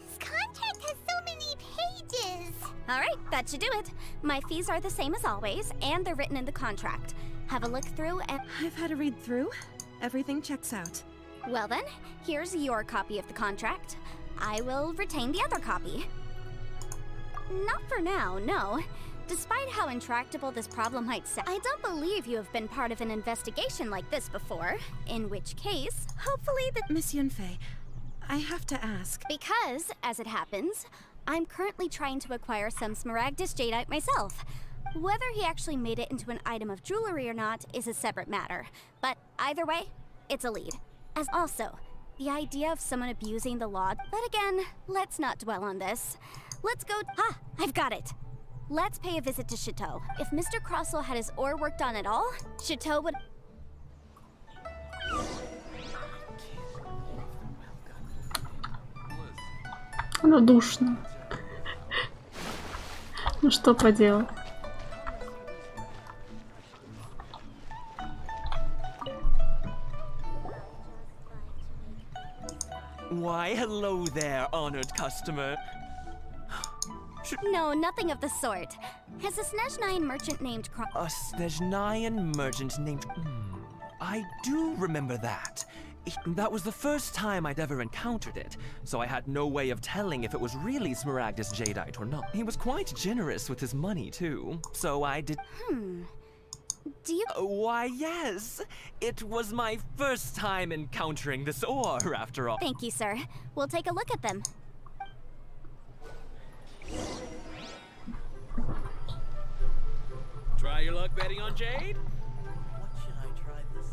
This contract has so many pages. All right, that should do it. My fees are the same as always, and they're written in the contract. Have a look through and... I've had a read through. Everything checks out. Well then, here's your copy of the contract. I will retain the other copy. Not for now, no. Despite how intractable this problem might sound, I don't believe you have been part of an investigation like this before. In which case, hopefully the... Miss Yunfei, I have to ask. Because, as it happens, I'm currently trying to acquire some Smaragdus jadeite myself. Whether he actually made it into an item of jewelry or not is a separate matter. But either way, it's a lead. As also, the idea of someone abusing the law... But again, let's not dwell on this. Let's go... I've got it! Let's pay a visit to Chateau. If Mr. Crossell had his ore worked on at all, Chateau would... Ну, душно. Ну, что поделать? Why, hello there, honored customer. No, nothing of the sort. Has a Snezhnayan merchant named A Snezhnayan merchant named... I do remember that. That was the first time I'd ever encountered it, so I had no way of telling if it was really Smaragdus Jadeite or not. He was quite generous with his money, too, so I did... Do you... Why, yes. It was my first time encountering this ore, after all. Thank you, sir. We'll take a look at them. Try your luck betting on Jade? What should I try this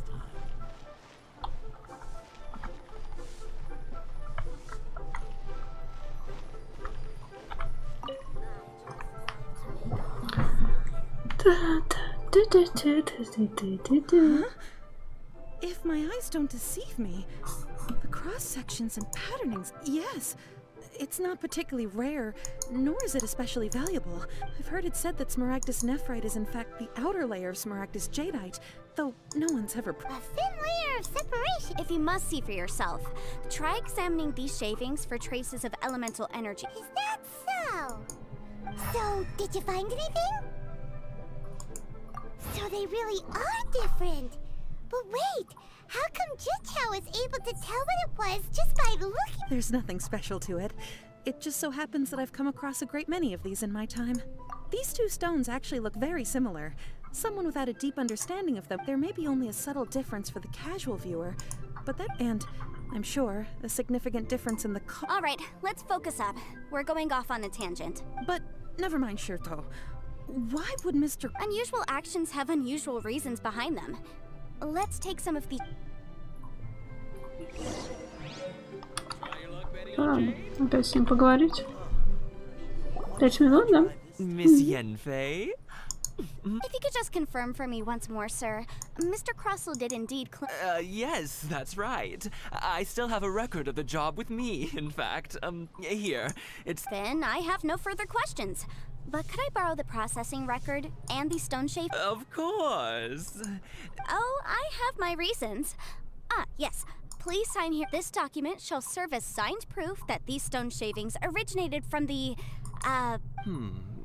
Huh? If my eyes don't deceive me, the cross-sections and patternings, yes. It's not particularly rare, nor is it especially valuable. I've heard it said that Smaragdus nephrite is in fact the outer layer of Smaragdus Jadeite, though no one's ever... A thin layer of separation. If you must see for yourself, try examining these shavings for traces of elemental energy. Is that so? So, did you find anything? So they really are different. But wait, how come Jichao was able to tell what it was just by looking? There's nothing special to it. It just so happens that I've come across a great many of these in my time. These two stones actually look very similar. Someone without a deep understanding of them, there may be only a subtle difference for the casual viewer, but that, and I'm sure, a significant difference in the All right, let's focus up. We're going off on a tangent. But never mind, Shirto. Why would Mr. Unusual actions have unusual reasons behind them. Let's take some of the... Опять с ним поговорить. 5 минут, да? Miss Yanfei? If you could just confirm for me once more, sir. Mr. Crossell did indeed Yes, that's right. I still have a record of the job with me, in fact. Here. It's... Then I have no further questions. But could I borrow the processing record and the stone shave? Of course. Oh, I have my reasons. Ah, yes. Please sign here. This document shall serve as signed proof that these stone shavings originated from the,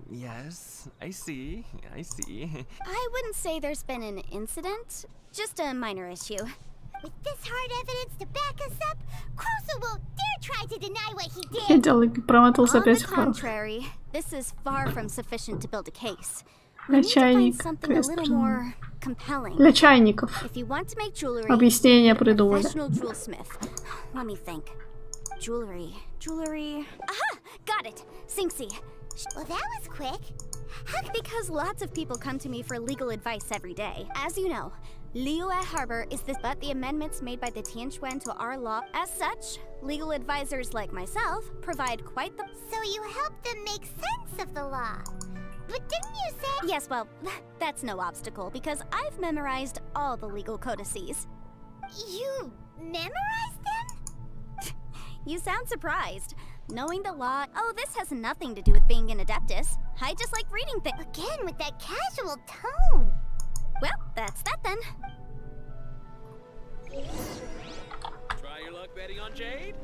Yes, I see. I wouldn't say there's been an incident. Just a minor issue. With this hard evidence to back us up, Crossell won't dare try to deny what he did. Я делал, промотался On the опять в ход. contrary, this is far from sufficient to build a case. Для чайник. Something a little more compelling. Для чайников. If you want to make jewelry, Объяснение придумали. professional jewelsmith. Let me think. Jewelry. Aha! Got it. Sinxi. Well, that was quick. Because lots of people come to me for legal advice every day. As you know, Liyue Harbor is this, but the amendments made by the Tianquan to our law. As such, legal advisors like myself provide quite the... So you help them make sense of the law. But didn't you say... Yes, well, that's no obstacle, because I've memorized all the legal codices. You memorized them? You sound surprised. Knowing the law... Oh, this has nothing to do with being an adeptus. I just like reading things. Again, with that casual tone. Well, that's that then. Try your luck betting on Jade?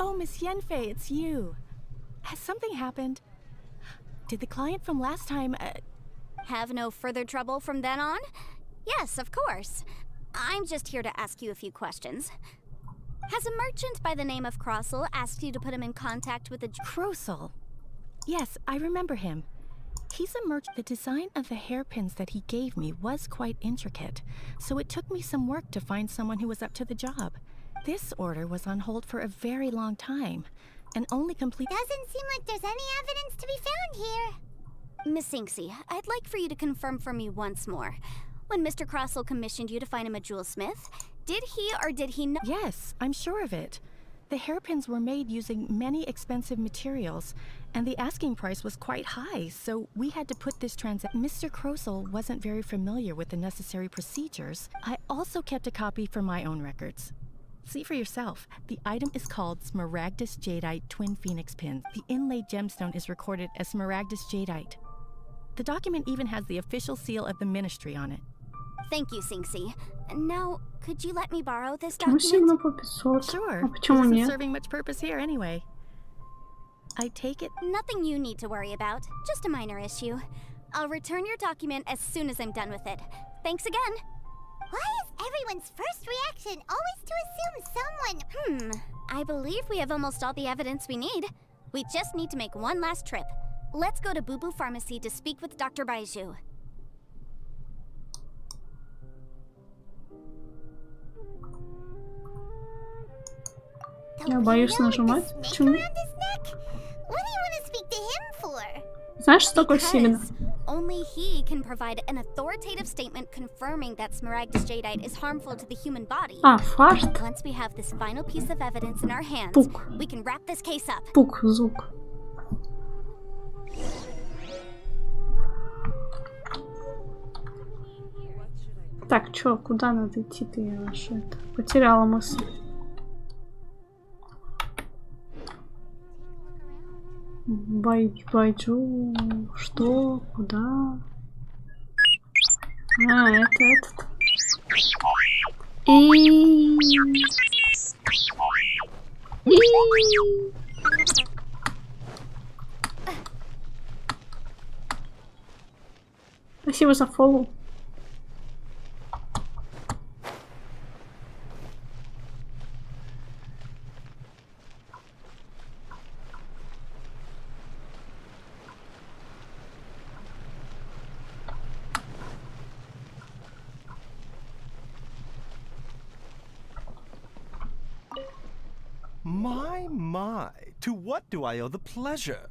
Oh, Miss Yanfei, it's you. Has something happened? Did the client from last time, Have no further trouble from then on? Yes, of course. I'm just here to ask you a few questions. Has a merchant by the name of Crossell asked you to put him in contact with a... Crossell? Yes, I remember him. He's a merchant. The design of the hairpins that he gave me was quite intricate, so it took me some work to find someone who was up to the job. This order was on hold for a very long time, and only complete... Doesn't seem like there's any evidence to be found here. Miss Inksy, I'd like for you to confirm for me once more. When Mr. Crossell commissioned you to find him a jewelsmith, did he or did he not? Yes, I'm sure of it. The hairpins were made using many expensive materials, and the asking price was quite high, so we had to put this transaction. Mr. Crossell wasn't very familiar with the necessary procedures. I also kept a copy for my own records. See for yourself. The item is called Smaragdus Jadeite Twin Phoenix Pins. The inlaid gemstone is recorded as Smaragdus Jadeite. The document even has the official seal of the ministry on it. Thank you, Sinksy. Now, could you let me borrow this Почему сильно document? по 500? Sure. А почему It isn't нет? serving much purpose here anyway. I take it. Nothing you need to worry about. Just a minor issue. I'll return your document as soon as I'm done with it. Thanks again. Why is everyone's first reaction always to assume someone... I believe we have almost all the evidence we need. We just need to make one last trip. Let's go to Boo Boo Pharmacy to speak with Dr. Baiju. Я боюсь нажимать. Почему? What do you want to speak to him for? Знаешь, что такое сильно? Only he can provide an authoritative statement confirming that Smaragdus Jadeite is harmful to the human body. А, фарт. Once we have this final piece of evidence in our hands, Пук. we can wrap this case up. Пук, звук. Так, чё, куда надо идти-то? Я аж это потеряла мысль. Байджу, что, куда? А, это этот. Спасибо за фоллоу. My, to what do I owe the pleasure?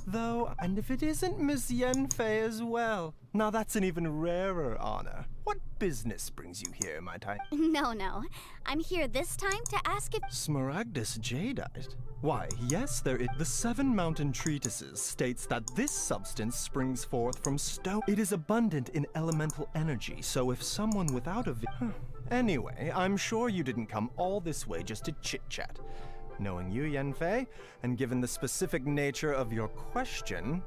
Though, and if it isn't Miss Yenfei as well. Now that's an even rarer honor. What business brings you here, might I? No. I'm here this time to ask if... Smaragdus Jadeite? Why, yes, the 7 Mountain Treatises states that this substance springs forth from stone. It is abundant in elemental energy, so if someone without a... Anyway, I'm sure you didn't come all this way just to chit-chat. Knowing you, Yenfei, and given the specific nature of your question,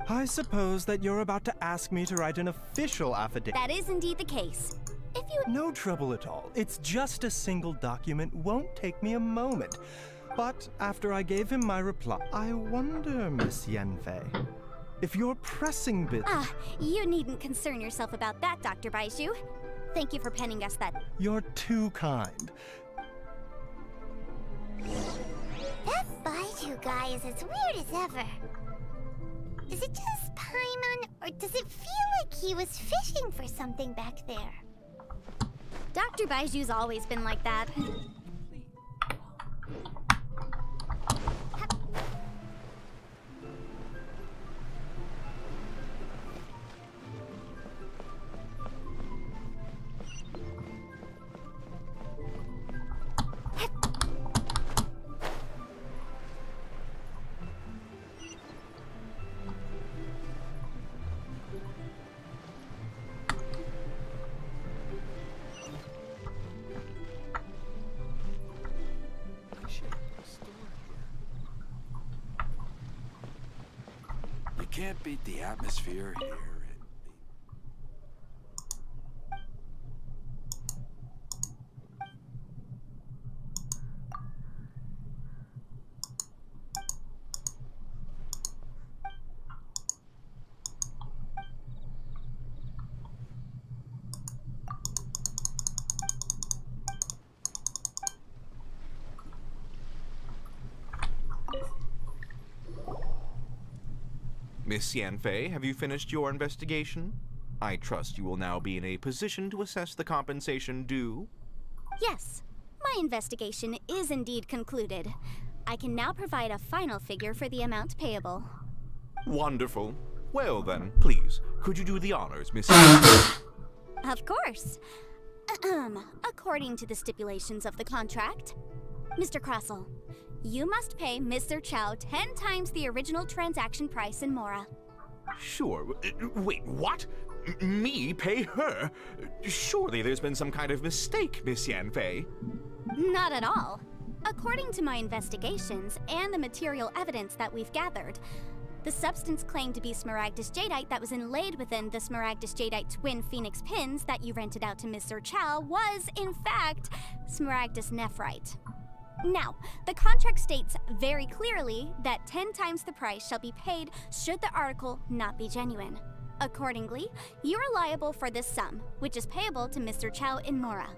I suppose that you're about to ask me to write an official affidavit. That is indeed the case. If you... No trouble at all. It's just a single document. Won't take me a moment. But after I gave him my reply, I wonder, Miss Yenfei, if your pressing bit... you needn't concern yourself about that, Dr. Baiju. Thank you for penning us that... You're too kind. That Baiju guy is as weird as ever. Is it just Paimon, or does it feel like he was fishing for something back there? Dr. Baiju's always been like that. Can't beat the atmosphere here. Miss Yanfei, have you finished your investigation? I trust you will now be in a position to assess the compensation due. Yes, my investigation is indeed concluded. I can now provide a final figure for the amount payable. Wonderful. Well then, please, could you do the honors, Miss? Of course. According to the stipulations of the contract, Mr. Crossell, you must pay Mr. Chow 10 times the original transaction price in Mora. Sure. Wait, what? Me pay her? Surely there's been some kind of mistake, Miss Yanfei. Not at all. According to my investigations and the material evidence that we've gathered, the substance claimed to be Smaragdus Jadeite that was inlaid within the Smaragdus Jadeite twin phoenix pins that you rented out to Mr. Chow was, in fact, Smaragdus Nephrite. Now, the contract states very clearly that 10 times the price shall be paid should the article not be genuine. Accordingly, you are liable for this sum, which is payable to Mr. Chow in Mora.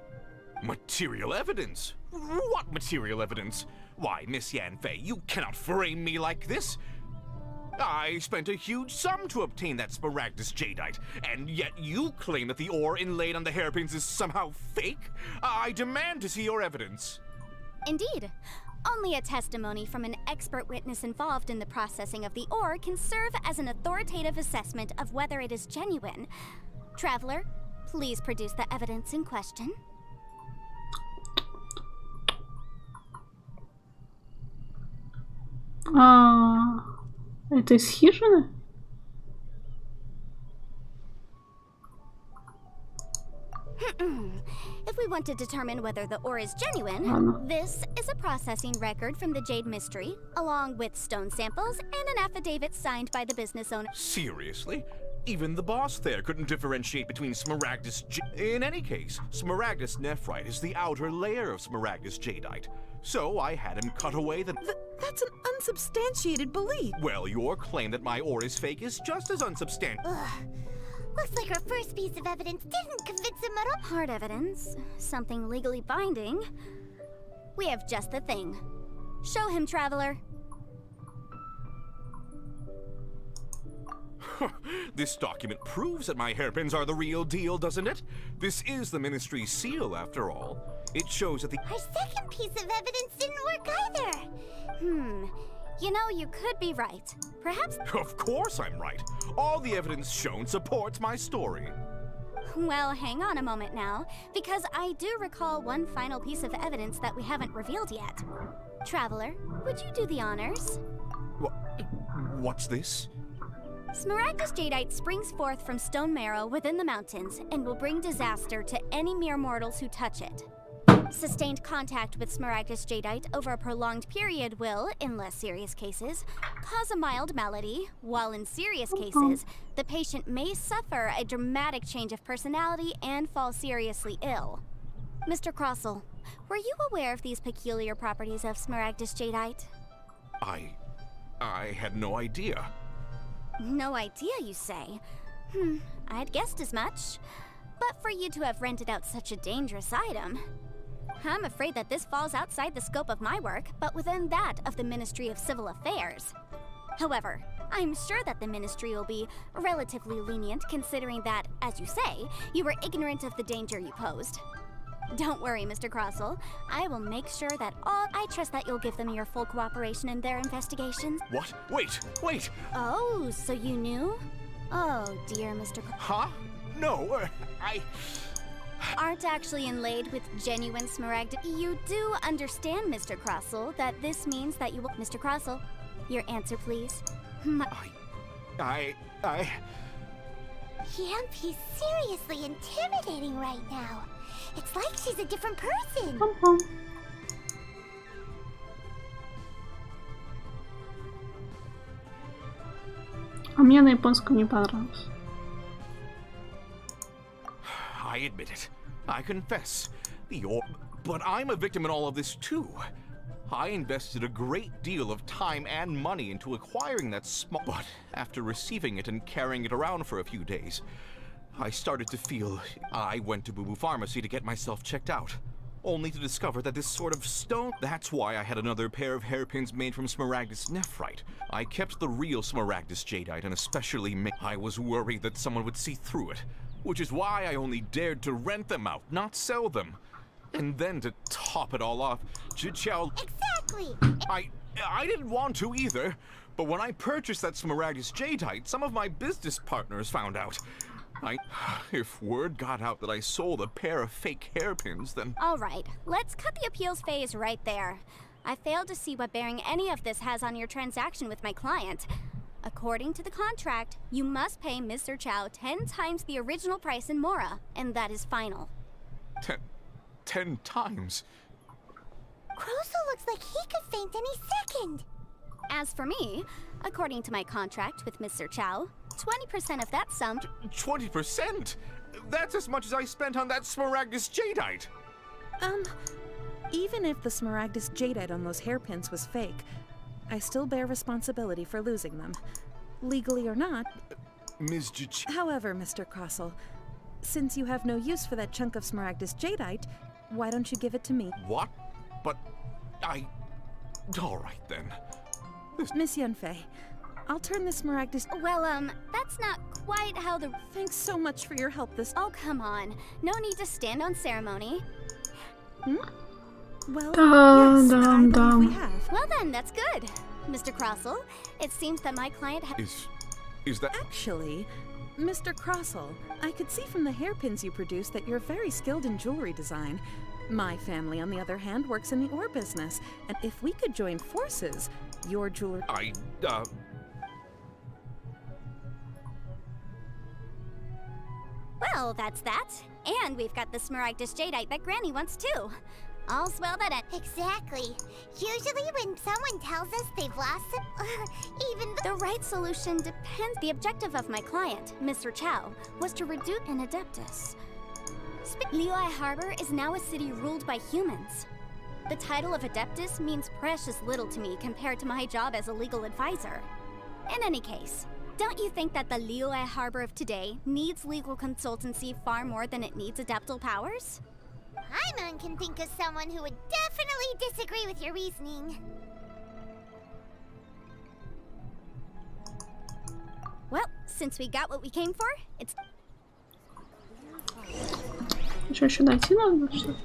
Material evidence? What material evidence? Why, Miss Yanfei, you cannot frame me like this. I spent a huge sum to obtain that Smaragdus Jadeite, and yet you claim that the ore inlaid on the hairpins is somehow fake? I demand to see your evidence. Indeed. Only a testimony from an expert witness involved in the processing of the ore can serve as an authoritative assessment of whether it is genuine. Traveler, please produce the evidence in question. Это из хижины? If we want to determine whether the ore is genuine, this is a processing record from the Jade Mystery, along with stone samples and an affidavit signed by the business owner. Seriously? Even the boss there couldn't differentiate between Smaragdus In any case, Smaragdus Nephrite is the outer layer of Smaragdus Jadeite. So I had him cut away the... That's an unsubstantiated belief. Well, your claim that my ore is fake is just as unsubstantiated. Looks like our first piece of evidence didn't convince him at all. Hard evidence, something legally binding. We have just the thing. Show him, Traveler. This document proves that my hairpins are the real deal, doesn't it? This is the Ministry's seal, after all. It shows that the... Our second piece of evidence didn't work either. You know, you could be right. Perhaps... Of course I'm right. All the evidence shown supports my story. Well, hang on a moment now, because I do recall one final piece of evidence that we haven't revealed yet. Traveler, would you do the honors? What's this? Smaragdus Jadeite springs forth from stone marrow within the mountains and will bring disaster to any mere mortals who touch it. Sustained contact with Smaragdus Jadeite over a prolonged period will, in less serious cases, cause a mild malady, while in serious cases, the patient may suffer a dramatic change of personality and fall seriously ill. Mr. Crossell, were you aware of these peculiar properties of Smaragdus Jadeite? I had no idea. No idea, you say? I'd guessed as much. But for you to have rented out such a dangerous item... I'm afraid that this falls outside the scope of my work, but within that of the Ministry of Civil Affairs. However, I'm sure that the Ministry will be relatively lenient considering that, as you say, you were ignorant of the danger you posed. Don't worry, Mr. Crossell. I will make sure that I trust that you'll give them your full cooperation in their investigations. What? Wait! Oh, so you knew? Oh, dear Mr. Huh? No, aren't actually inlaid with genuine Smaragdus. You do understand, Mr. Crossell, that this means that you will... Mr. Crossell, your answer, please. Yanfei's seriously intimidating right now. It's like she's a different person. А мне на японском не понравилось. I admit it. I confess. But I'm a victim in all of this too. I invested a great deal of time and money into acquiring that small... But after receiving it and carrying it around for a few days, I started to feel... I went to Boo Boo Pharmacy to get myself checked out, only to discover that this sort of stone... That's why I had another pair of hairpins made from Smaragdus Nephrite. I kept the real Smaragdus Jadeite and especially... I was worried that someone would see through it, which is why I only dared to rent them out, not sell them. And then to top it all off, Zhiqiao... Exactly! I didn't want to either, but when I purchased that Smaragdus Jadeite, some of my business partners found out. If word got out that I sold a pair of fake hairpins, then... Alright, let's cut the appeals phase right there. I failed to see what bearing any of this has on your transaction with my client. According to the contract, you must pay Mr. Chow 10 times the original price in Mora, and that is final. 10 times? Croso looks like he could faint any second. As for me, according to my contract with Mr. Chow, 20% of that sum... 20%? That's as much as I spent on that Smaragdus Jadeite! Even if the Smaragdus Jadeite on those hairpins was fake, I still bear responsibility for losing them. Legally or not. Ms. J... However, Mr. Crossell, since you have no use for that chunk of Smaragdus Jadeite, why don't you give it to me? What? But Alright then. Miss Yunfei, I'll turn this Smaragdus... Well, that's not quite how the... Thanks so much for your help this... Oh, come on. No need to stand on ceremony. Well, yes, I believe we have. Well then, that's good. Mr. Crossell, it seems that my client Is that... Actually, Mr. Crossell, I could see from the hairpins you produce that you're very skilled in jewelry design. My family, on the other hand, works in the ore business, and if we could join forces, your jewelry... Well, that's that. And we've got the Smaragdus Jadeite that Granny wants too. All's well that ends. Exactly. Usually when someone tells us they've lost even the right solution depends. The objective of my client, Mr. Chow, was to reduce an Adeptus. Liyue Harbor is now a city ruled by humans. The title of Adeptus means precious little to me compared to my job as a legal advisor. In any case, don't you think that the Liyue Harbor of today needs legal consultancy far more than it needs adeptal powers? Paimon can think of someone who would definitely disagree with your reasoning. Well, since we got what we came for, it's... Что, еще найти надо, что ли?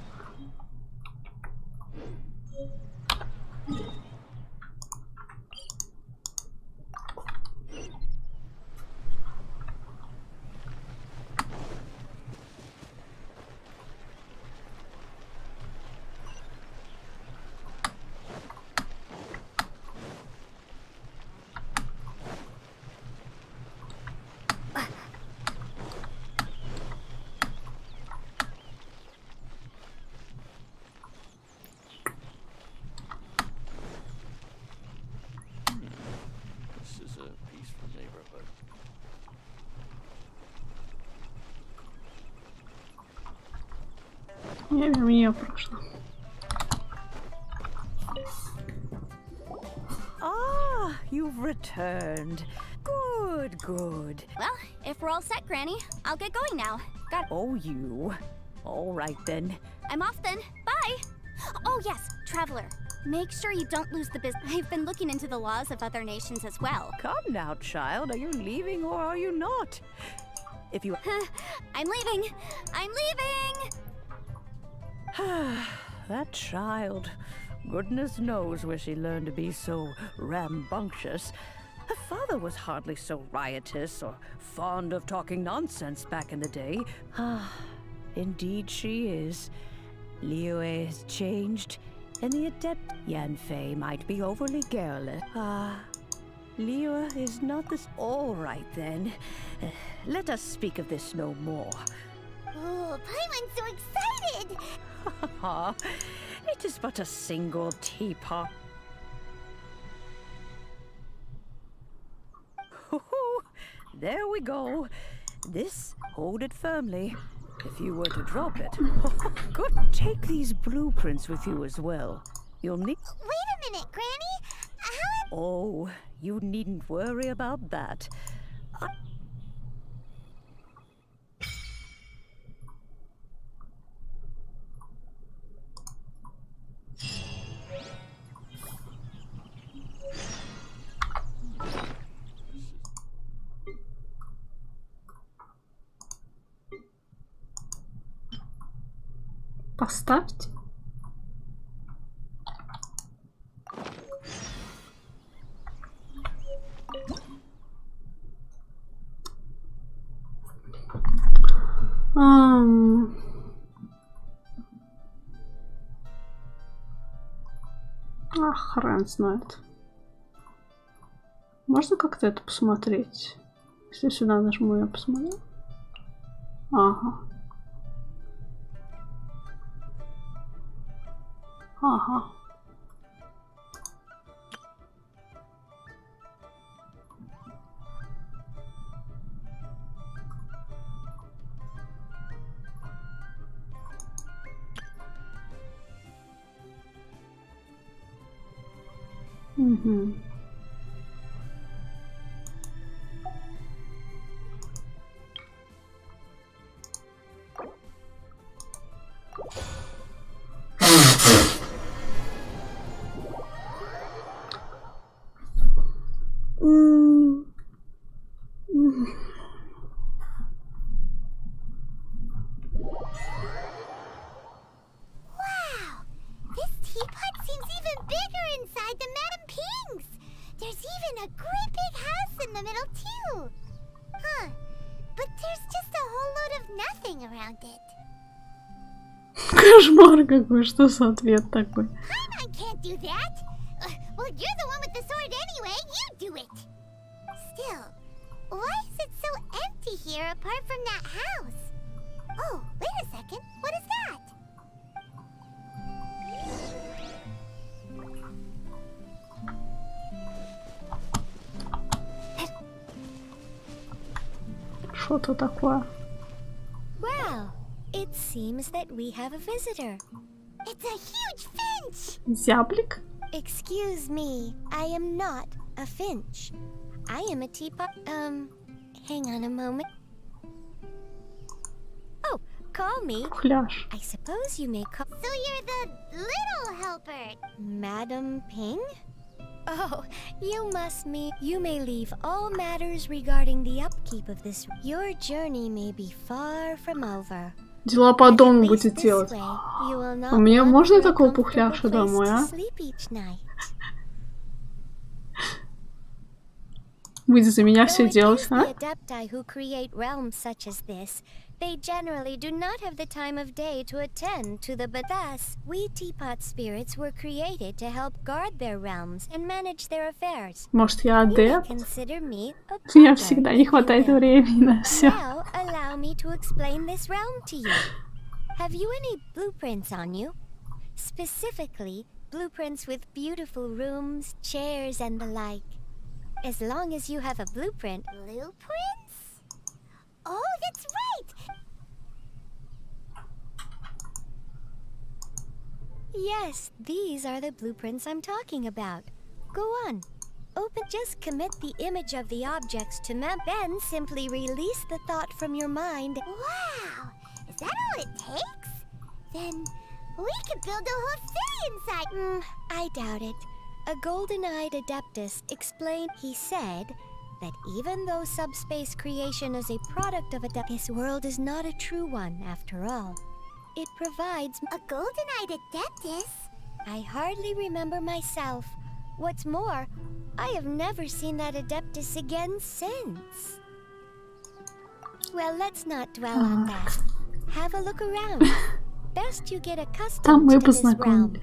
Я мимо прошла. Ah, you've returned. Good, good. Well, if we're all set, Granny, I'll get going now. Oh, you. All right, then. I'm off then. Bye! Oh, yes, Traveler. Make sure you don't lose the business. I've been looking into the laws of other nations as well. Come now, child. Are you leaving or are you not? If you... I'm leaving! I'm leaving! That child. Goodness knows where she learned to be so rambunctious. Her father was hardly so riotous or fond of talking nonsense back in the day. Indeed she is. Liyue has changed, and the adept Yanfei might be overly garrulous. Liyue is not this... All right, then. Let us speak of this no more. Oh, Paimon's so excited! It is but a single teapot. There we go. This, hold it firmly. If you were to drop it. Good. Take these blueprints with you as well. You'll need... Wait a minute, Granny. Oh, you needn't worry about that. Поставьте. Хрен знает. Можно как-то это посмотреть? Если сюда нажму, я посмотрю. Ага. Ага. Угу. Кошмар какой, что за ответ такой? Что-то такое. Well, it seems that we have a visitor. It's a huge finch! Зяблик? Excuse me, I am not a finch. I am a teapot. Hang on a moment. Oh, call me. Пухляж. I suppose you may call. So you're the little helper. Madam Ping? Oh, you must mean. You may leave all matters regarding the upkeep of this. Your journey may be far from over. Дела по дому будет делать. У меня можно такого пухляша домой, а? Будет за меня все делать, а? They generally do not have the time of day to attend to the thus, we teapot spirits were created to help guard their realms and manage their affairs. Может, я адепт? Мне всегда не хватает времени на все. Now, allow me to explain this realm to you. Have you any blueprints on you? Specifically, blueprints with beautiful rooms, chairs, and the like. As long as you have a blueprint. Blueprints? Oh, that's right! Yes, these are the blueprints I'm talking about. Go on. Open. Just commit the image of the objects to map, then simply release the thought from your mind. Wow! Is that all it takes? Then we could build a whole city inside. I doubt it. A golden-eyed adeptus explained. He said that even though subspace creation is a product of this world is not a true one after all. It provides a golden-eyed adeptus? I hardly remember myself. What's more, I have never seen that adeptus again since. Well, let's not dwell on that. Have a look around. Best you get accustomed to this realm.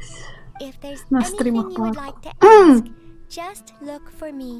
If there's anything you would like to ask, just look for me.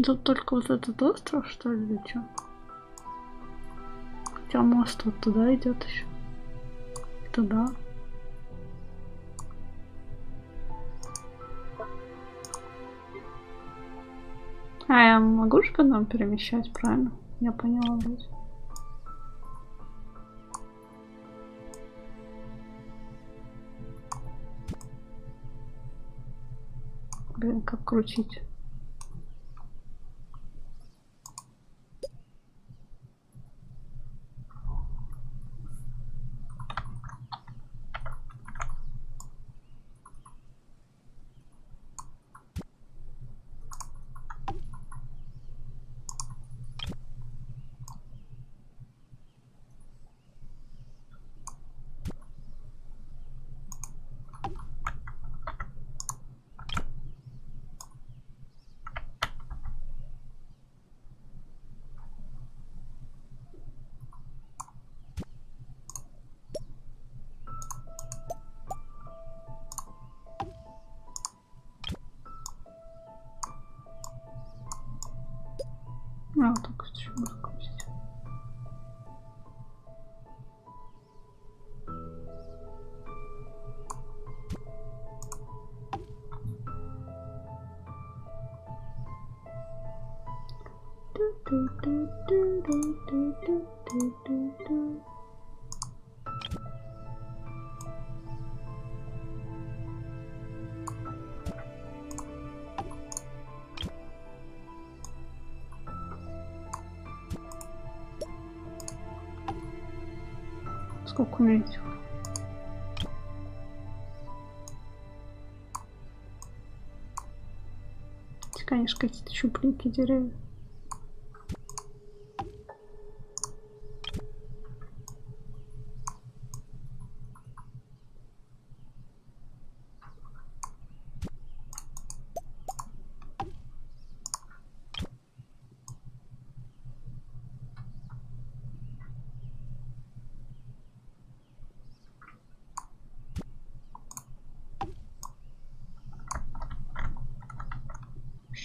Тут только вот этот остров, что ли, или что? Хотя мост вот туда идет еще. Туда. А я могу же потом перемещать, правильно? Я поняла вроде. Блин, как крутить? А, только что можно крутить. Сколько у меня этих? Эти, конечно, какие-то чупленькие деревья.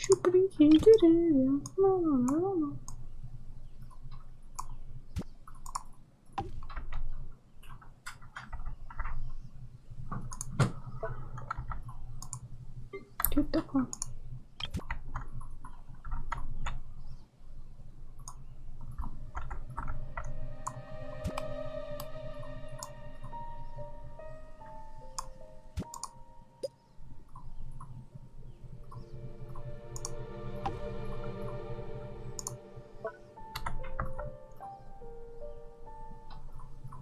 Чупленькие деревья. Ла-ла-ла-ла. Что это такое?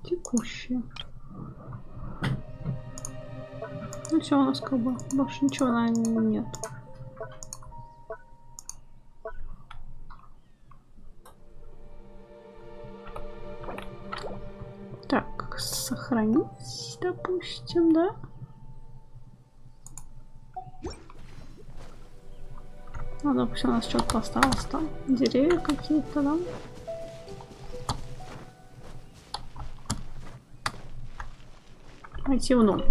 Текущие. Ну все, у нас как бы больше ничего на нет. Так, сохранить, допустим, да? Ну, допустим, у нас что-то осталось там. Деревья какие-то, да? Пойти в дом.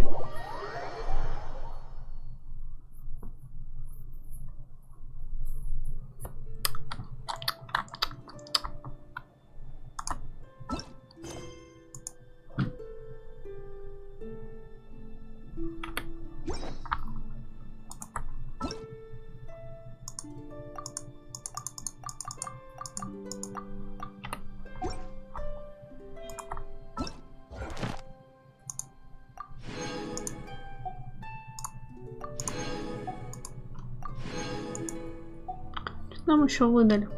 Нам еще выдали.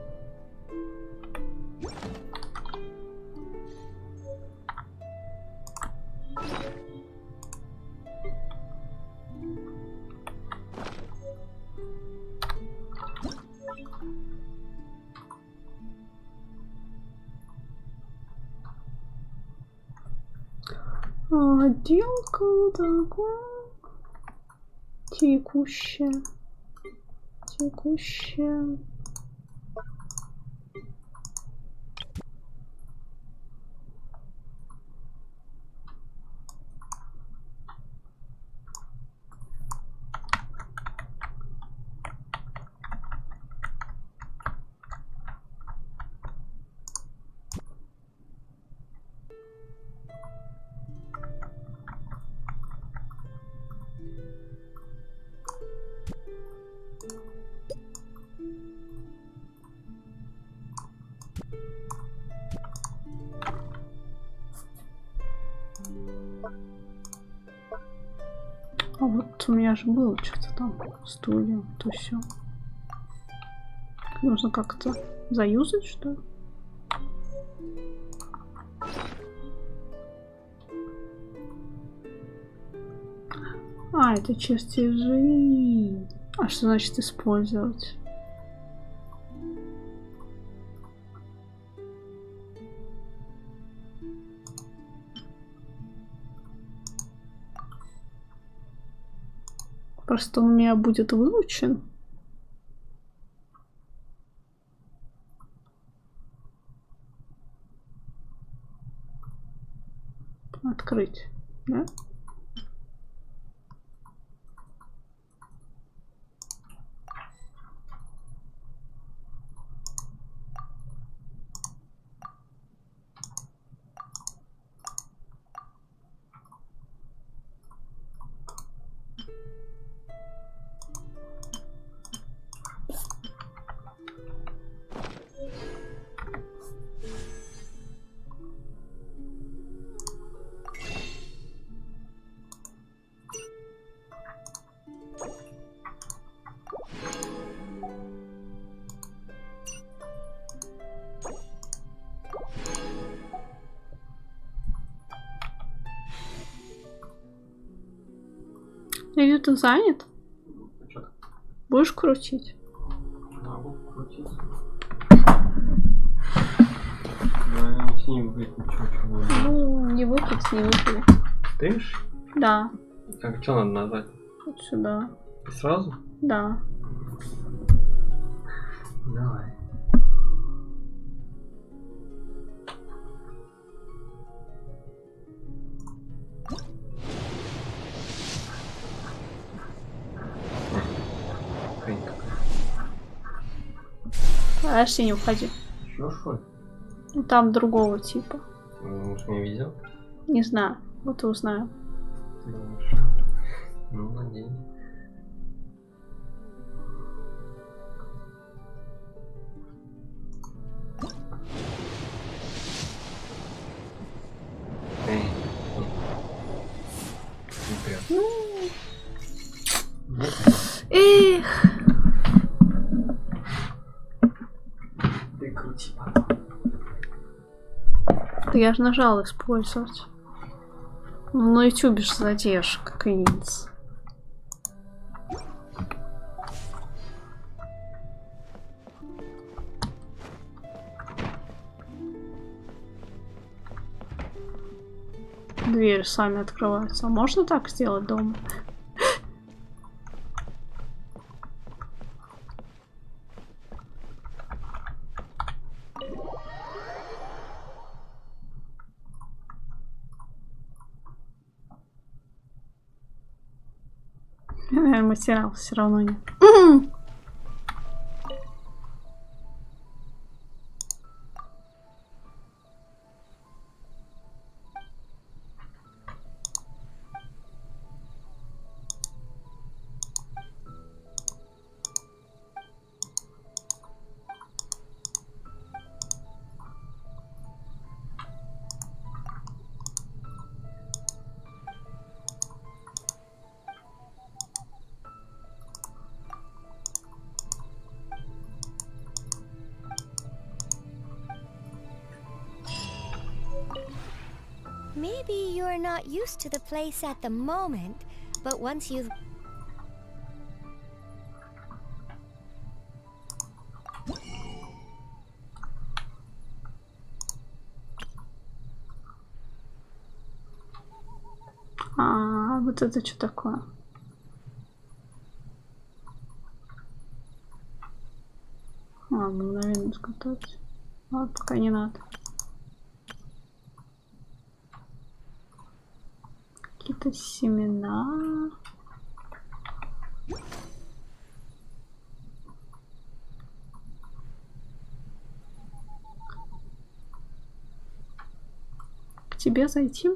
Отделка такая текущая. А вот у меня же было что-то там, студия, то все. Нужно как-то заюзать, что ли? А, это чертежи. А что значит использовать? Просто он у меня будет выучен. Открыть, да? Или ты занят? Будешь крутить? Могу крутить. Не выпить ничего. Ну, не выпить, не выпить. Стримишь? Да. Так, что надо нажать? Вот сюда. И сразу? Да. Давай. Подожди, не уходи. Еще что ли? Ну, там другого типа. Может, не видел? Не знаю. Вот и узнаем. Думаешь? Ну, надеюсь. Эх. Ты крути. Да я же нажал использовать. Ну, на ютубе же задержка, Квинс. Двери сами открываются. А можно так сделать дома? Наверное, материал все равно нет. Maybe you're not used to the place at the moment, but once you've... А, вот это что такое? Мгновенно изготовить. Вот, пока не надо. Какие-то семена. К тебе зайти?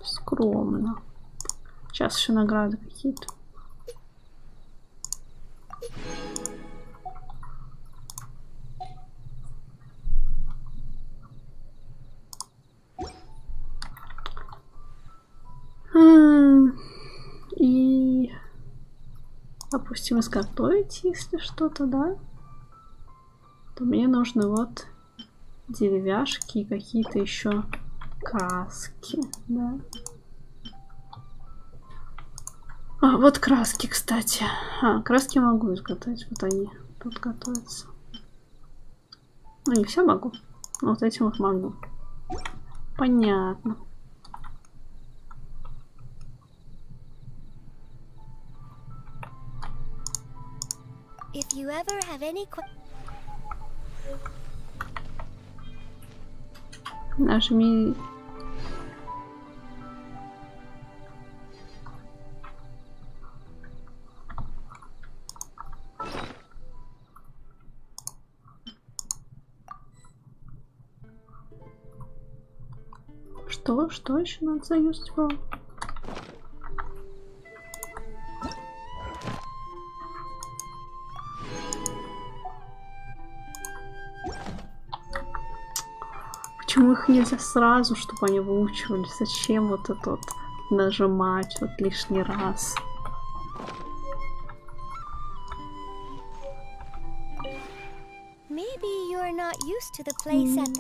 Скромно. Сейчас еще награды какие-то. допустим, изготовить, если что-то, да, то мне нужны вот деревяшки и какие-то еще краски, да. А, вот краски, кстати. А, краски могу изготовить, вот они тут готовятся. Ну, не все могу, но вот этим вот могу. Понятно. If you ever have any Нажми. Что еще надо заюзать было? Почему их нельзя сразу, чтобы они выучивались? Зачем вот это вот нажимать вот лишний раз? Maybe you're not used to the place at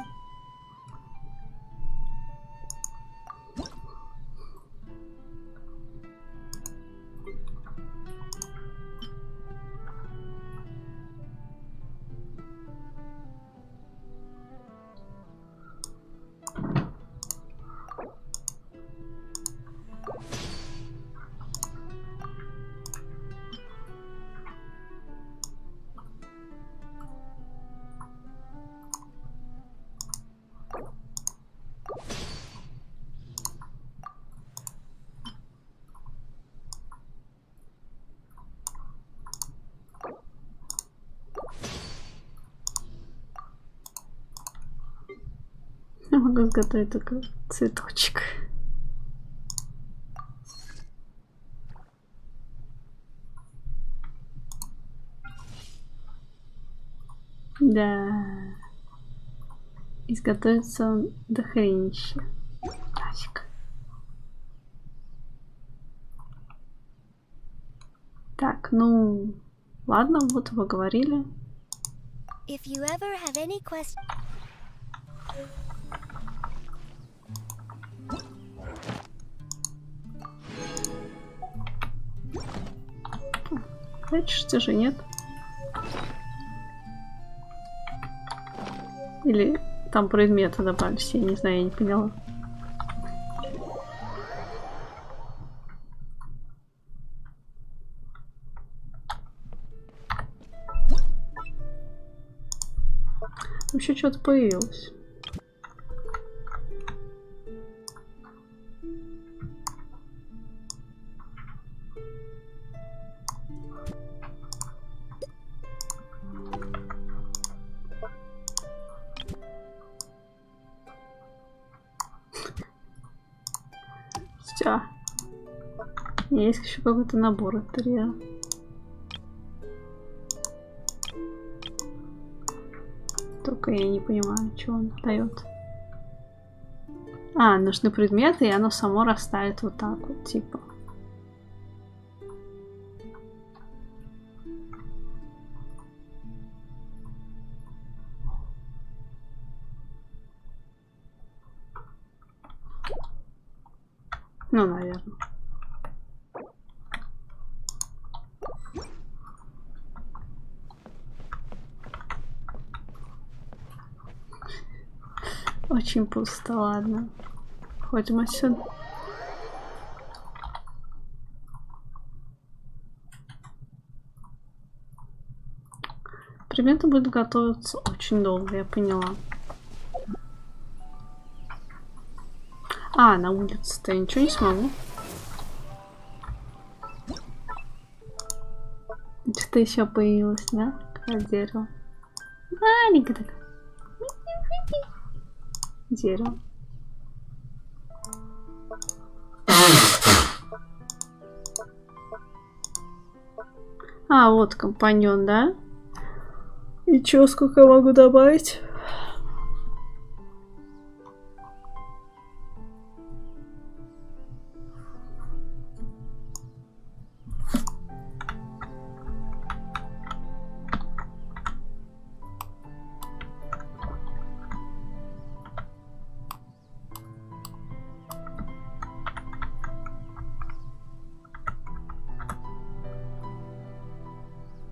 Я могу изготовить такой цветочек. Да. Изготовится он до хренища. Нафиг. Так, ну... Ладно, вот вы говорили. If you ever have any questions. Прячешься же, нет? Или там предметы добавились, я не знаю, я не поняла. Вообще что-то появилось. Все. Есть еще какой-то набор интерьера. Только я не понимаю, что он дает. А, нужны предметы, и оно само растает вот так вот, типа. Ну, наверное. Очень пусто, ладно. Ходим отсюда. Предметы будут готовиться очень долго, я поняла. А, на улице-то я ничего не смогу. Что-то еще появилось, да? Какое дерево. Маленькое такое. Дерево. А, вот компаньон, да? И чё, сколько я могу добавить?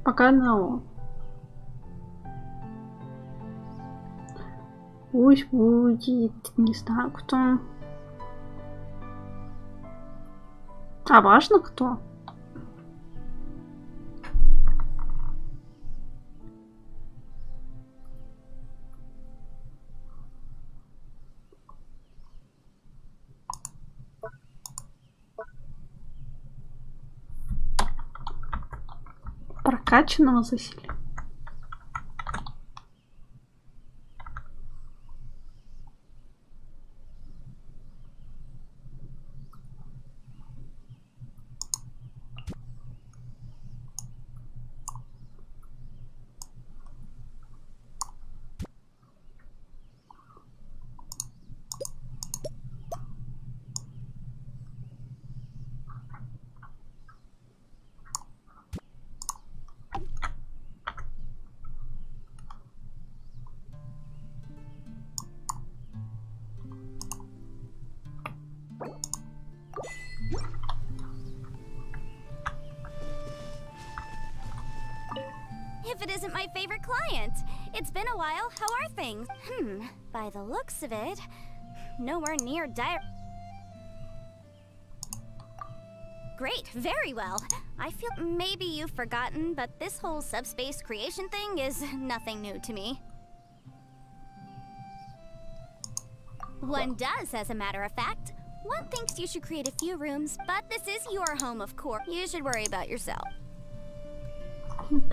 Пока одного. Пусть будет, не знаю кто. А важно кто? Прокачанного засилия. If it isn't my favorite client. It's been a while. How are things? By the looks of it, nowhere near dire. Great, very well. I feel maybe you've forgotten, but this whole subspace creation thing is nothing new to me. One does, as a matter of fact. One thinks you should create a few rooms, but this is your home, of course. You should worry about yourself.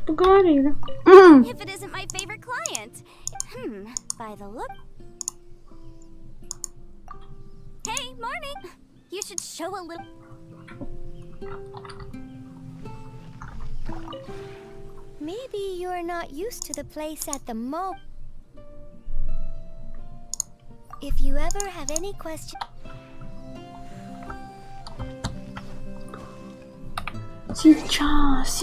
Поговорили. If it isn't my favorite client. By the look. Hey, morning. You should show a little. Maybe you're not used to the place at the moment. If you ever have any questions. Сейчас.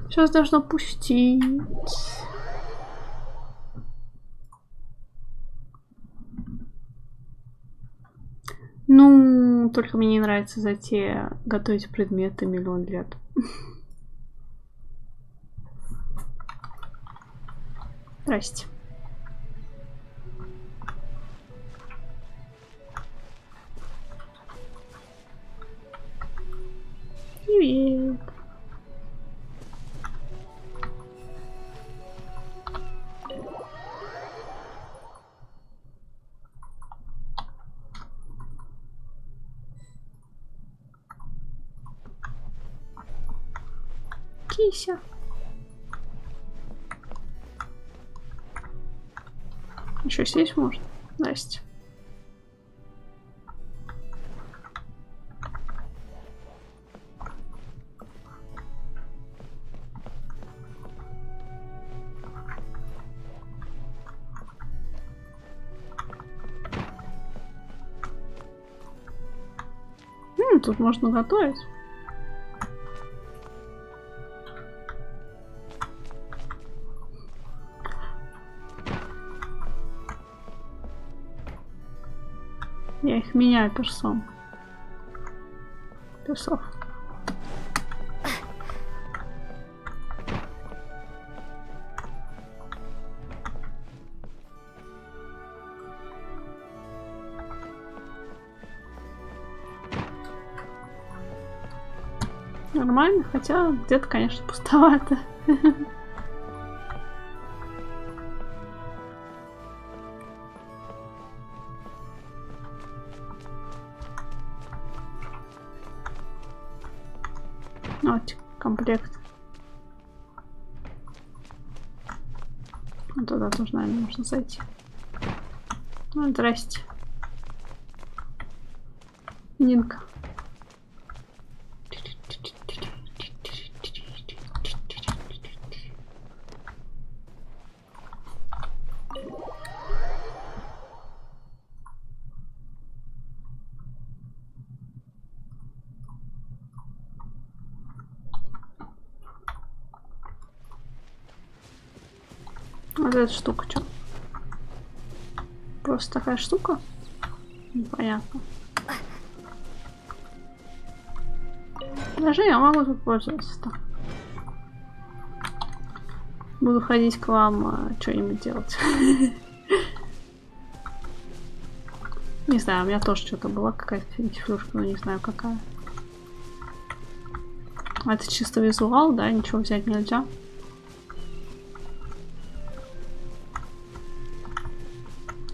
Сейчас должно пустить. Ну, только мне не нравится затея готовить предметы миллион лет. Здрасте. Привет. Кися. Еще сесть можно? Здрасте. Тут можно готовить. Я их меняю персов. Нормально, хотя где-то, конечно, пустовато. Вот, комплект. Туда тоже, наверное, нужно зайти. Ну, здрасте. Нинка. Вот эта штука, что? Просто такая штука? Непонятно. Даже я могу тут пользоваться-то. Буду ходить к вам что-нибудь делать. Не знаю, у меня тоже что-то была какая-то фигня, но не знаю какая. Это чисто визуал, да? Ничего взять нельзя.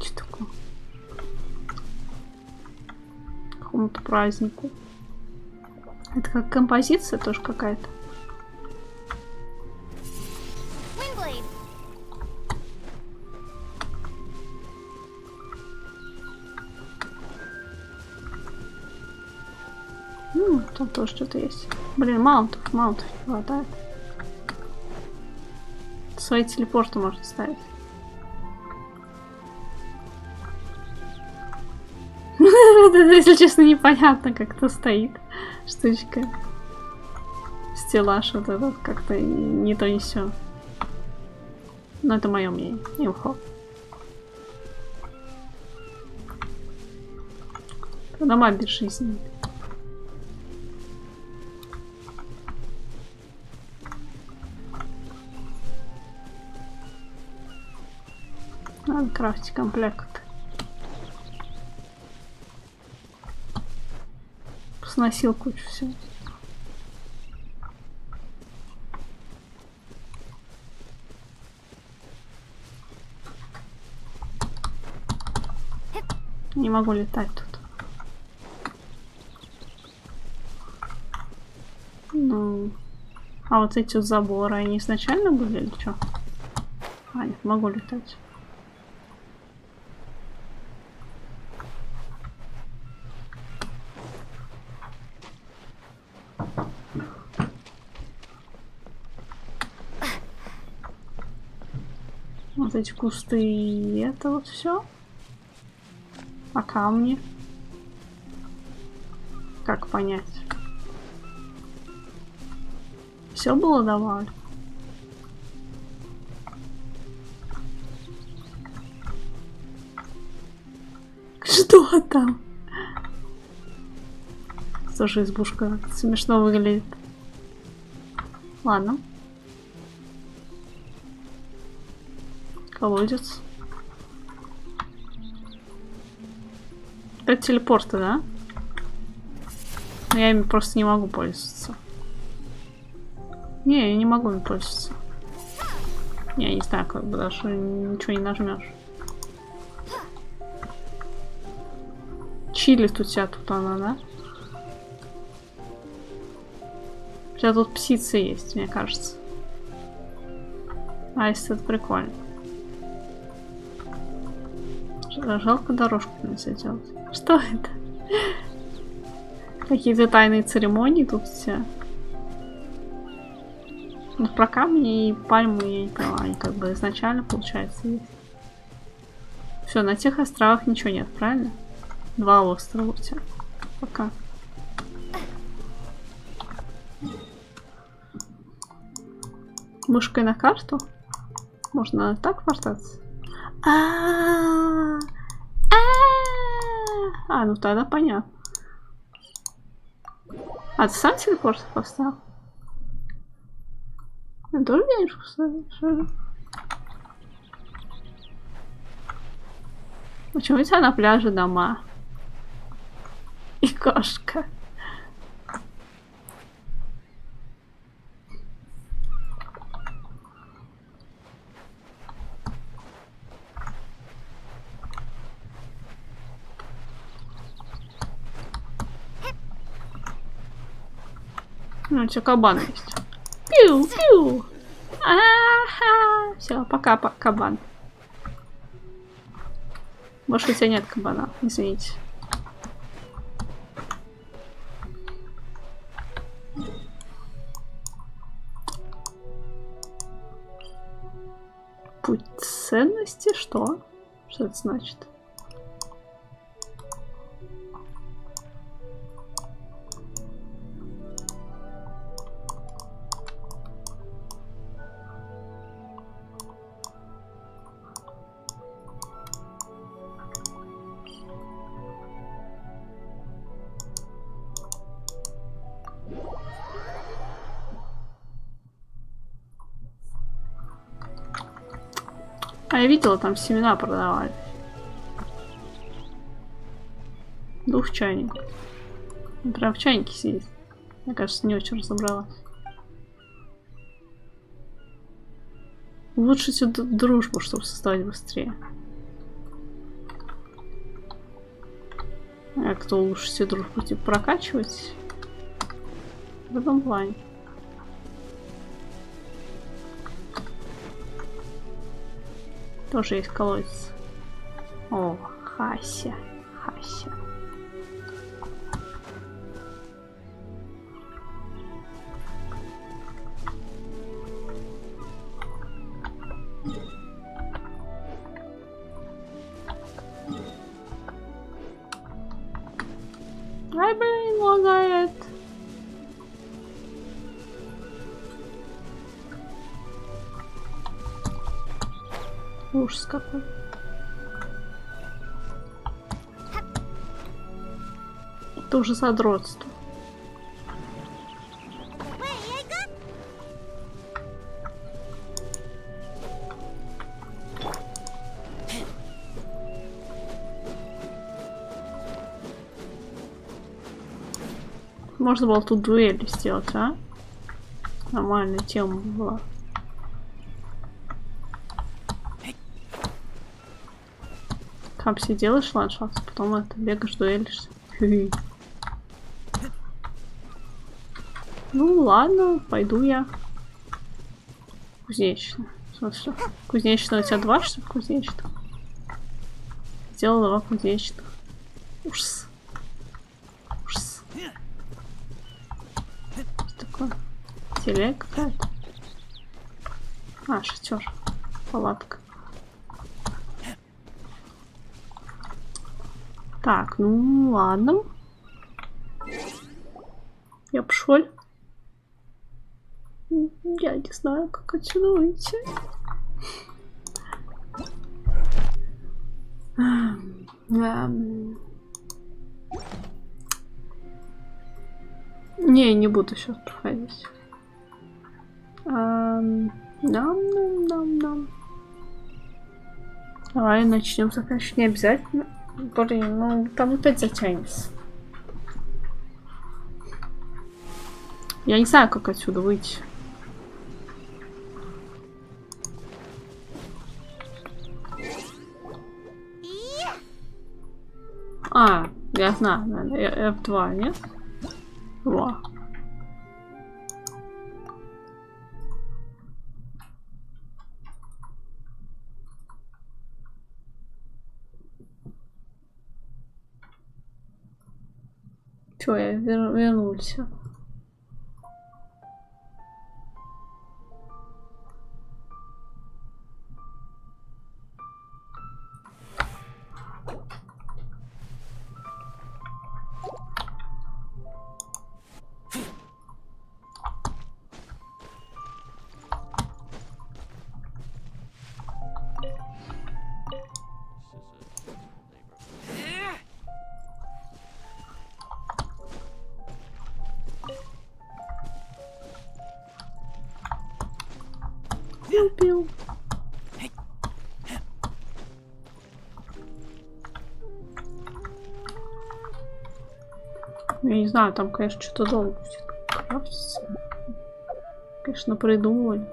Что такое? Какому-то празднику. Это как композиция тоже какая-то. Там тоже что-то есть. Блин, маунтов не хватает. Свои телепорты можно ставить. Если честно, непонятно, как это стоит. Штучка. Стеллаж вот этот как-то не то не сё. Но это мое мнение. Имхо. Дома безжизненные. Надо крафтить комплект. Сносил кучу всего. Не могу летать тут. Ну, а вот эти вот заборы, они изначально были или что? А, нет, могу летать. Вот эти кусты и это вот все. А камни? Как понять? Все было добавлено? Что там? Слушай, избушка смешно выглядит. Ладно. Колодец. Это телепорты, да? Я ими просто не могу пользоваться. Не, я не могу им пользоваться. Я не знаю, как бы даже ничего не нажмешь. Чили тут вся тут она, да? У тебя тут птицы есть, мне кажется. А если это прикольно. Жалко дорожку нельзя делать. Что это? Какие-то тайные церемонии тут все. Ну, про камни и пальму я не поняла. Они как бы изначально, получается, есть. Все, на тех островах ничего нет, правильно? 2 острова у тебя. Пока. Мышкой на карту? Можно так вортаться? Ну тогда понятно. А ты сам телепорт поставил? Я тоже денежку ставишь? Почему у тебя на пляже дома? И кошка. Ну, у тебя кабан есть. Пиу-пиу. Все, пока, кабан. Больше у тебя нет кабана, извините. Путь ценности? Что? Что это значит? А я видела, там семена продавали. Дух чайник. Он прям в чайнике сидит. Мне кажется, не очень разобралась. Улучшите дружбу, чтобы создавать быстрее. А кто улучшите дружбу? Типа прокачивать? В этом плане. Тоже есть колодец. О, Хася. Хася. Ай, блин, лагает. Ужас какой. Это уже задротство. Можно было тут дуэль сделать, а? Нормальная тема была. Там все делаешь ландшафт, потом это бегаешь, дуэлишься. Ну ладно, пойду я. Кузнечная. Что? Кузнечная у тебя 2, что ли, кузнечных? Сделала 2 кузнечных. Ужас. Ужас. Что такое? Телега какая-то? А, шатер. Палатка. Так, ну ладно. Я пошел. Я не знаю, как отсюда выйти. Не, не буду сейчас проходить. Давай начнем заканчивать. Не обязательно. Блин, ну там опять затянется. Я не знаю, как отсюда выйти. А, я знаю, наверное, F2, нет? Во. Чё, я вернулся. Пил. Я не знаю, там, конечно, что-то долго будет крафтиться. Конечно, придумывали.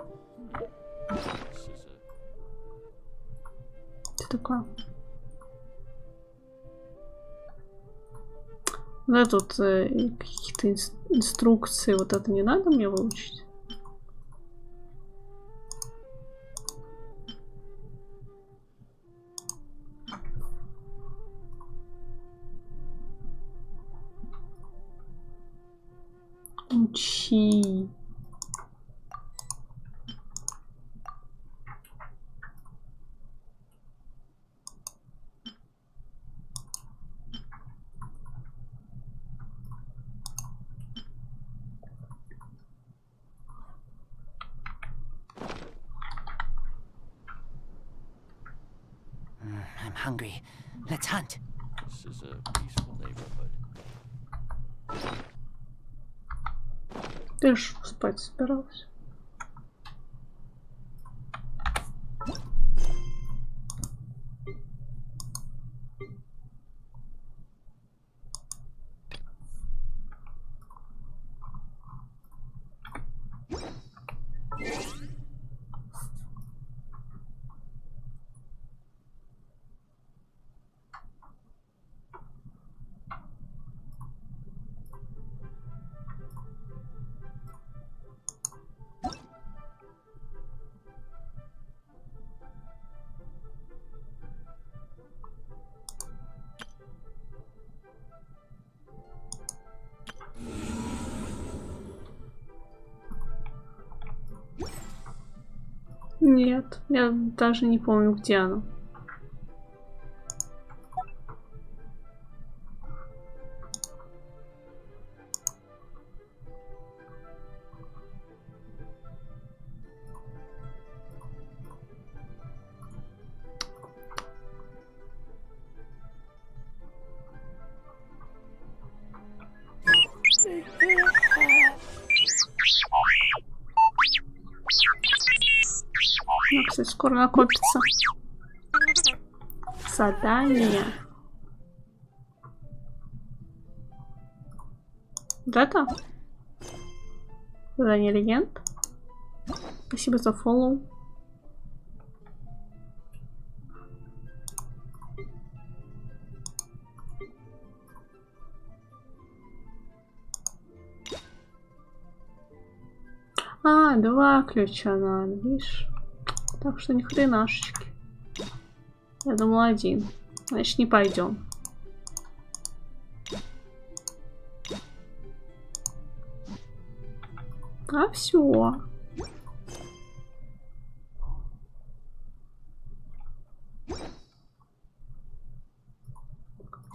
Что такое? Да, тут какие-то инструкции, вот это не надо мне выучить? Учи. I'm hungry. Let's hunt. This is a peaceful neighborhood. Ты ж спать собиралась. Нет, я даже не помню, где она. Ну, кстати, скоро накопится. Задание. Вот это? Задание легенд. Спасибо за фоллоу. А, 2 ключа надо, видишь? Так что ни хренашечки. Я думала 1. Значит, не пойдем. А все.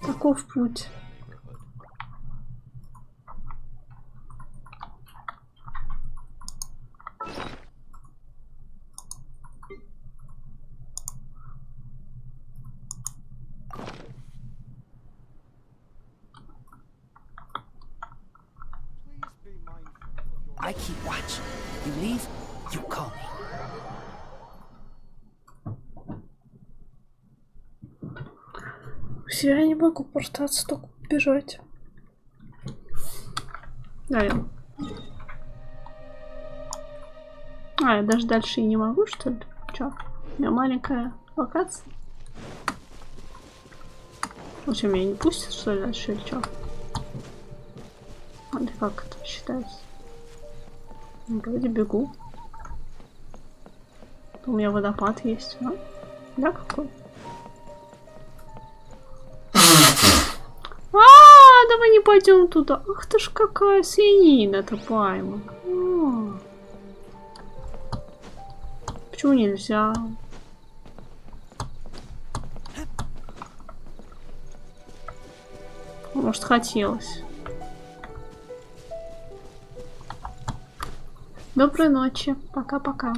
Таков путь. I keep watch. You leave, you call me. Все, я не могу портаться, только бежать. Наверное. А, я даже дальше и не могу, что ли? Чё? У меня маленькая локация. В общем, меня не пустят, что ли, дальше или чё? А как это считается? Вроде бегу. У меня водопад есть, а? Да, какой? Давай не пойдем туда. Ах ты ж какая свинина тупая. Почему нельзя? Может, хотелось. Доброй ночи. Пока-пока.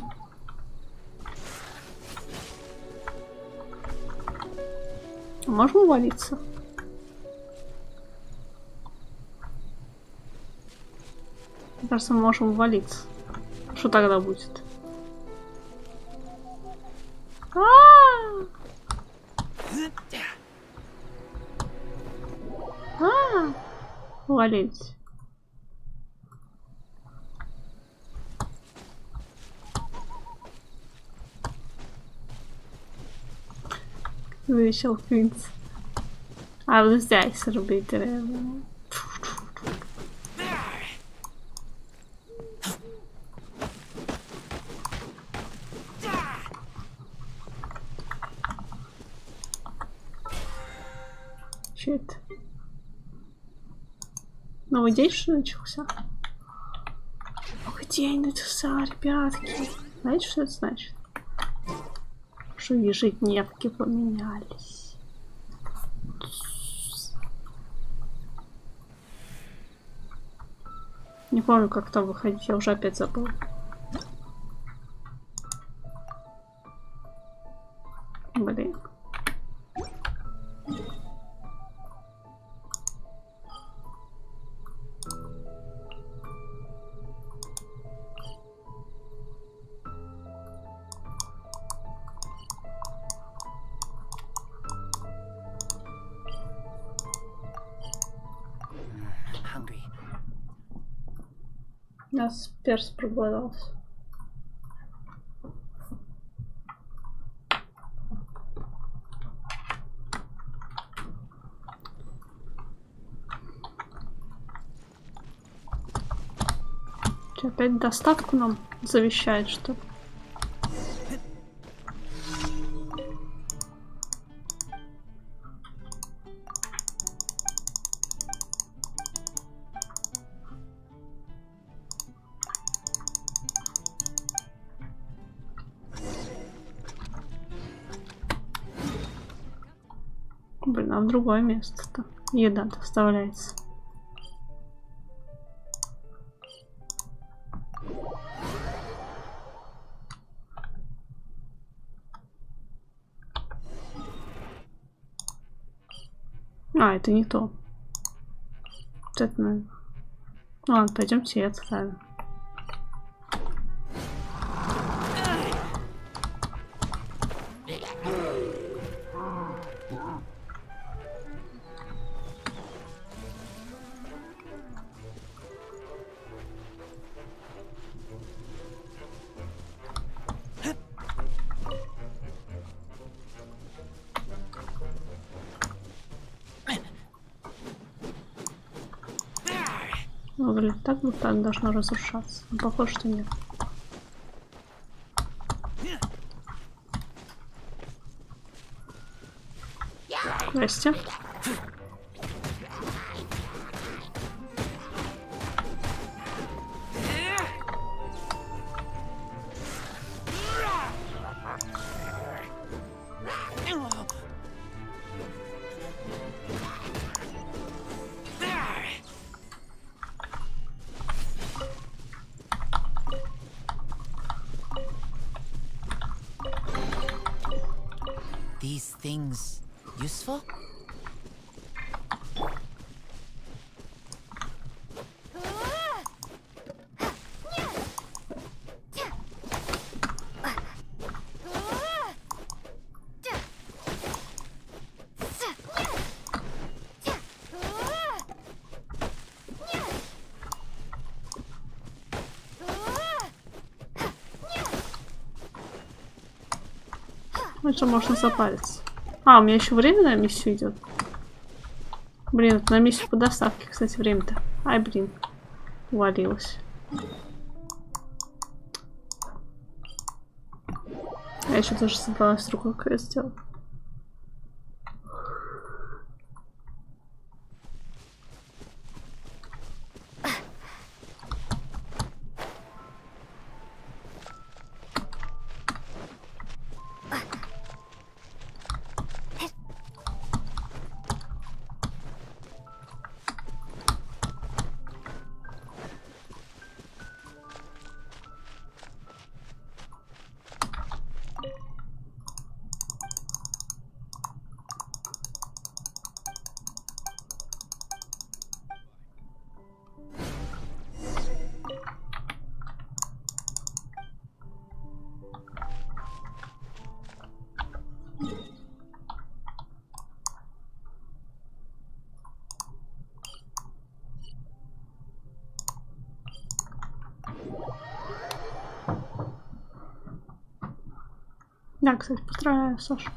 Можно увалиться? Мне кажется, мы можем увалиться. Что тогда будет? Увалились. Вышел принц. А вот здесь рубить треба. Че это? Новый день что начался? Новый день начался, ребятки. Знаете, что это значит? Что ежедневки поменялись. Не помню, как там выходить, я уже опять забыл. Блин. нас перс проголодался. Что, опять доставку нам завещает, что ли? Блин, а в другое место-то еда доставляется. А, это не то. Вот это, наверное. Ладно, пойдемте это ставим. Выглядит так, будто оно должно разрушаться. Но похоже, что нет. Здрасте. These things useful? Это можно запариться. А, у меня еще время на миссию идет. Блин, это на миссию по доставке, кстати, время-то. Ай, блин. Увалилось. Я еще даже собралась другой квест сделать. Да, кстати, поздравляю, Саша.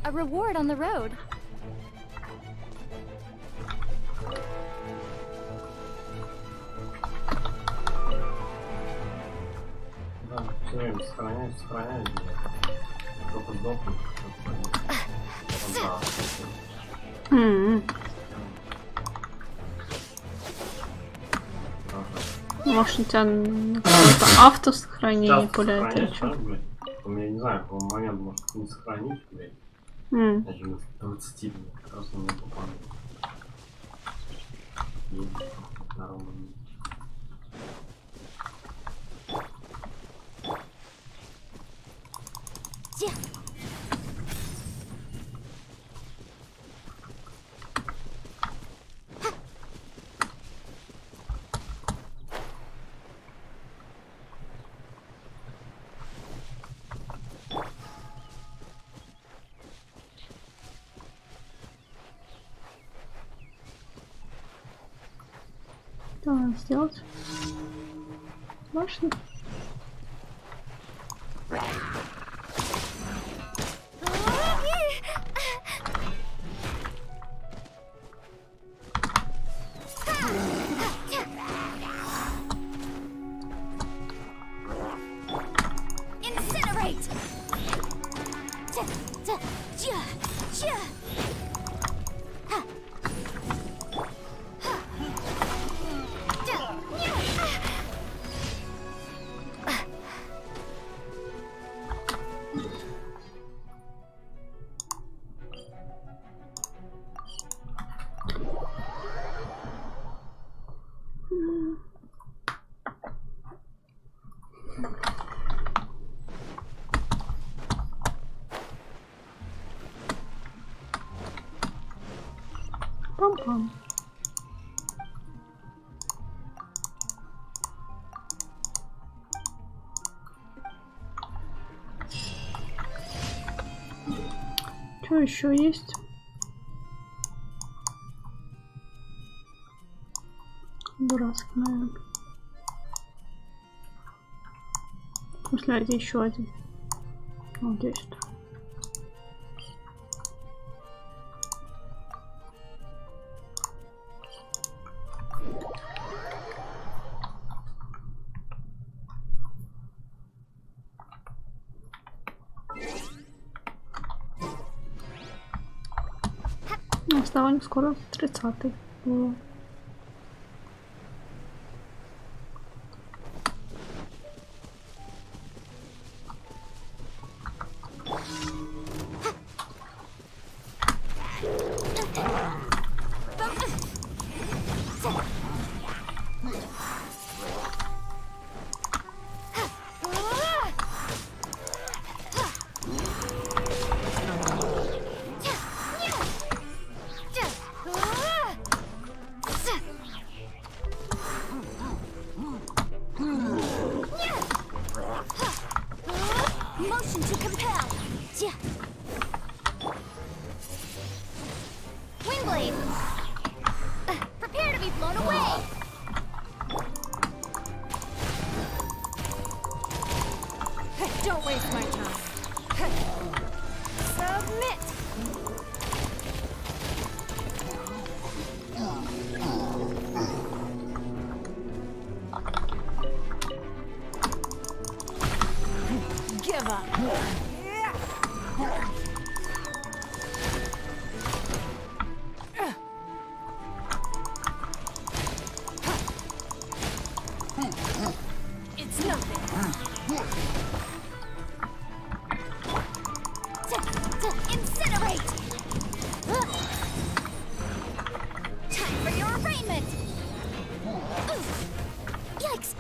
A reward on the road. сохраняюсь, блядь. Только сдохнуть. Может, у тебя какое-то автосохранение пуляет или что? У меня, не знаю, какой момент может не сохранить, блядь. 20, блядь, как раз на меня попадает. Что надо сделать? Можно? Пам-пам. Что еще есть? Дурацкий, наверное. В смысле, где еще один? Вот здесь. Довольно скоро 30-й. Don't waste my time. Submit. Give up. It's nothing. Incinerate! Time for your arraignment! Yikes!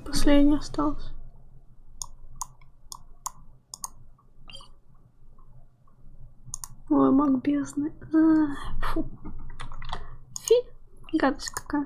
Последний остался. Ой, маг бездны. Фу. Фи, гадость какая.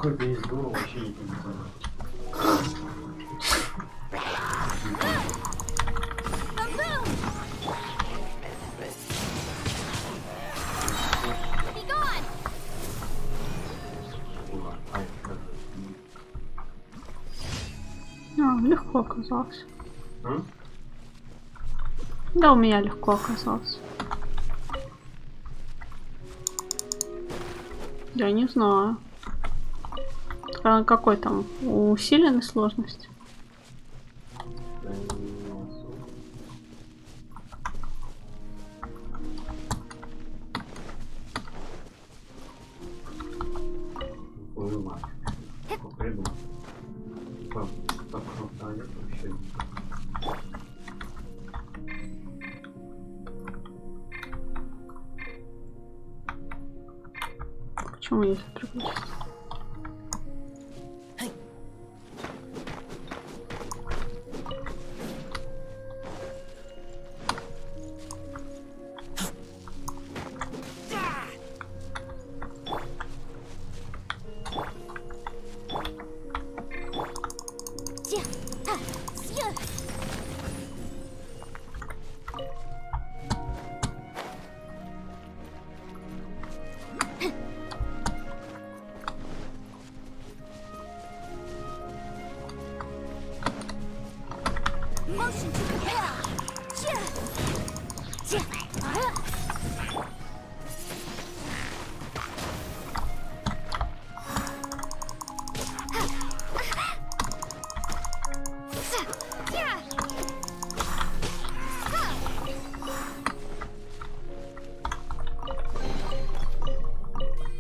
Какой-то есть дура, вообще не понимаю. Легко оказалось. Да, у меня легко оказалось. Я не знаю. Какой там усиленной сложности? Почему я здесь приключилась?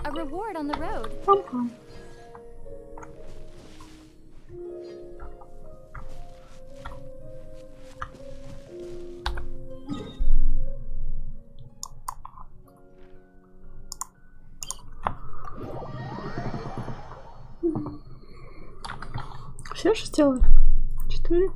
A reward on the road. Все же сделали? 4.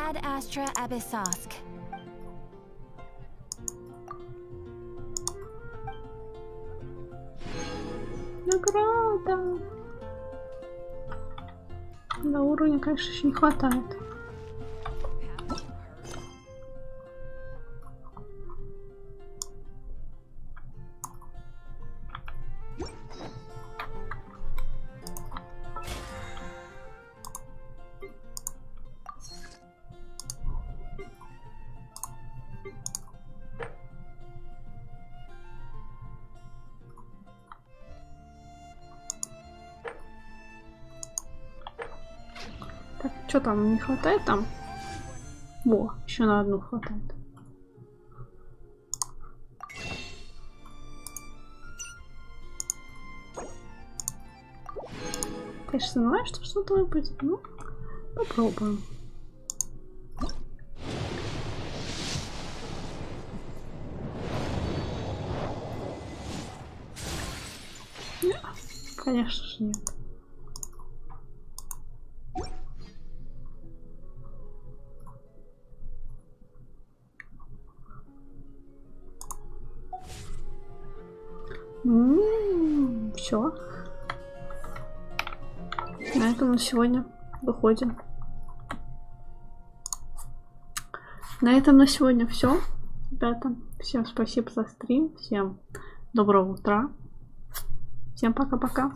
Ad Astra Abyssosk. Награда. До уровня, конечно, еще не хватает. Что там, не хватает там? Во, еще на одну хватает. Конечно, знаешь, что что-то выпадет. Ну, попробуем. Нет, конечно же нет. Все. На этом на сегодня выходим. На этом на сегодня все, ребята. Всем спасибо за стрим. Всем доброго утра. Всем пока-пока.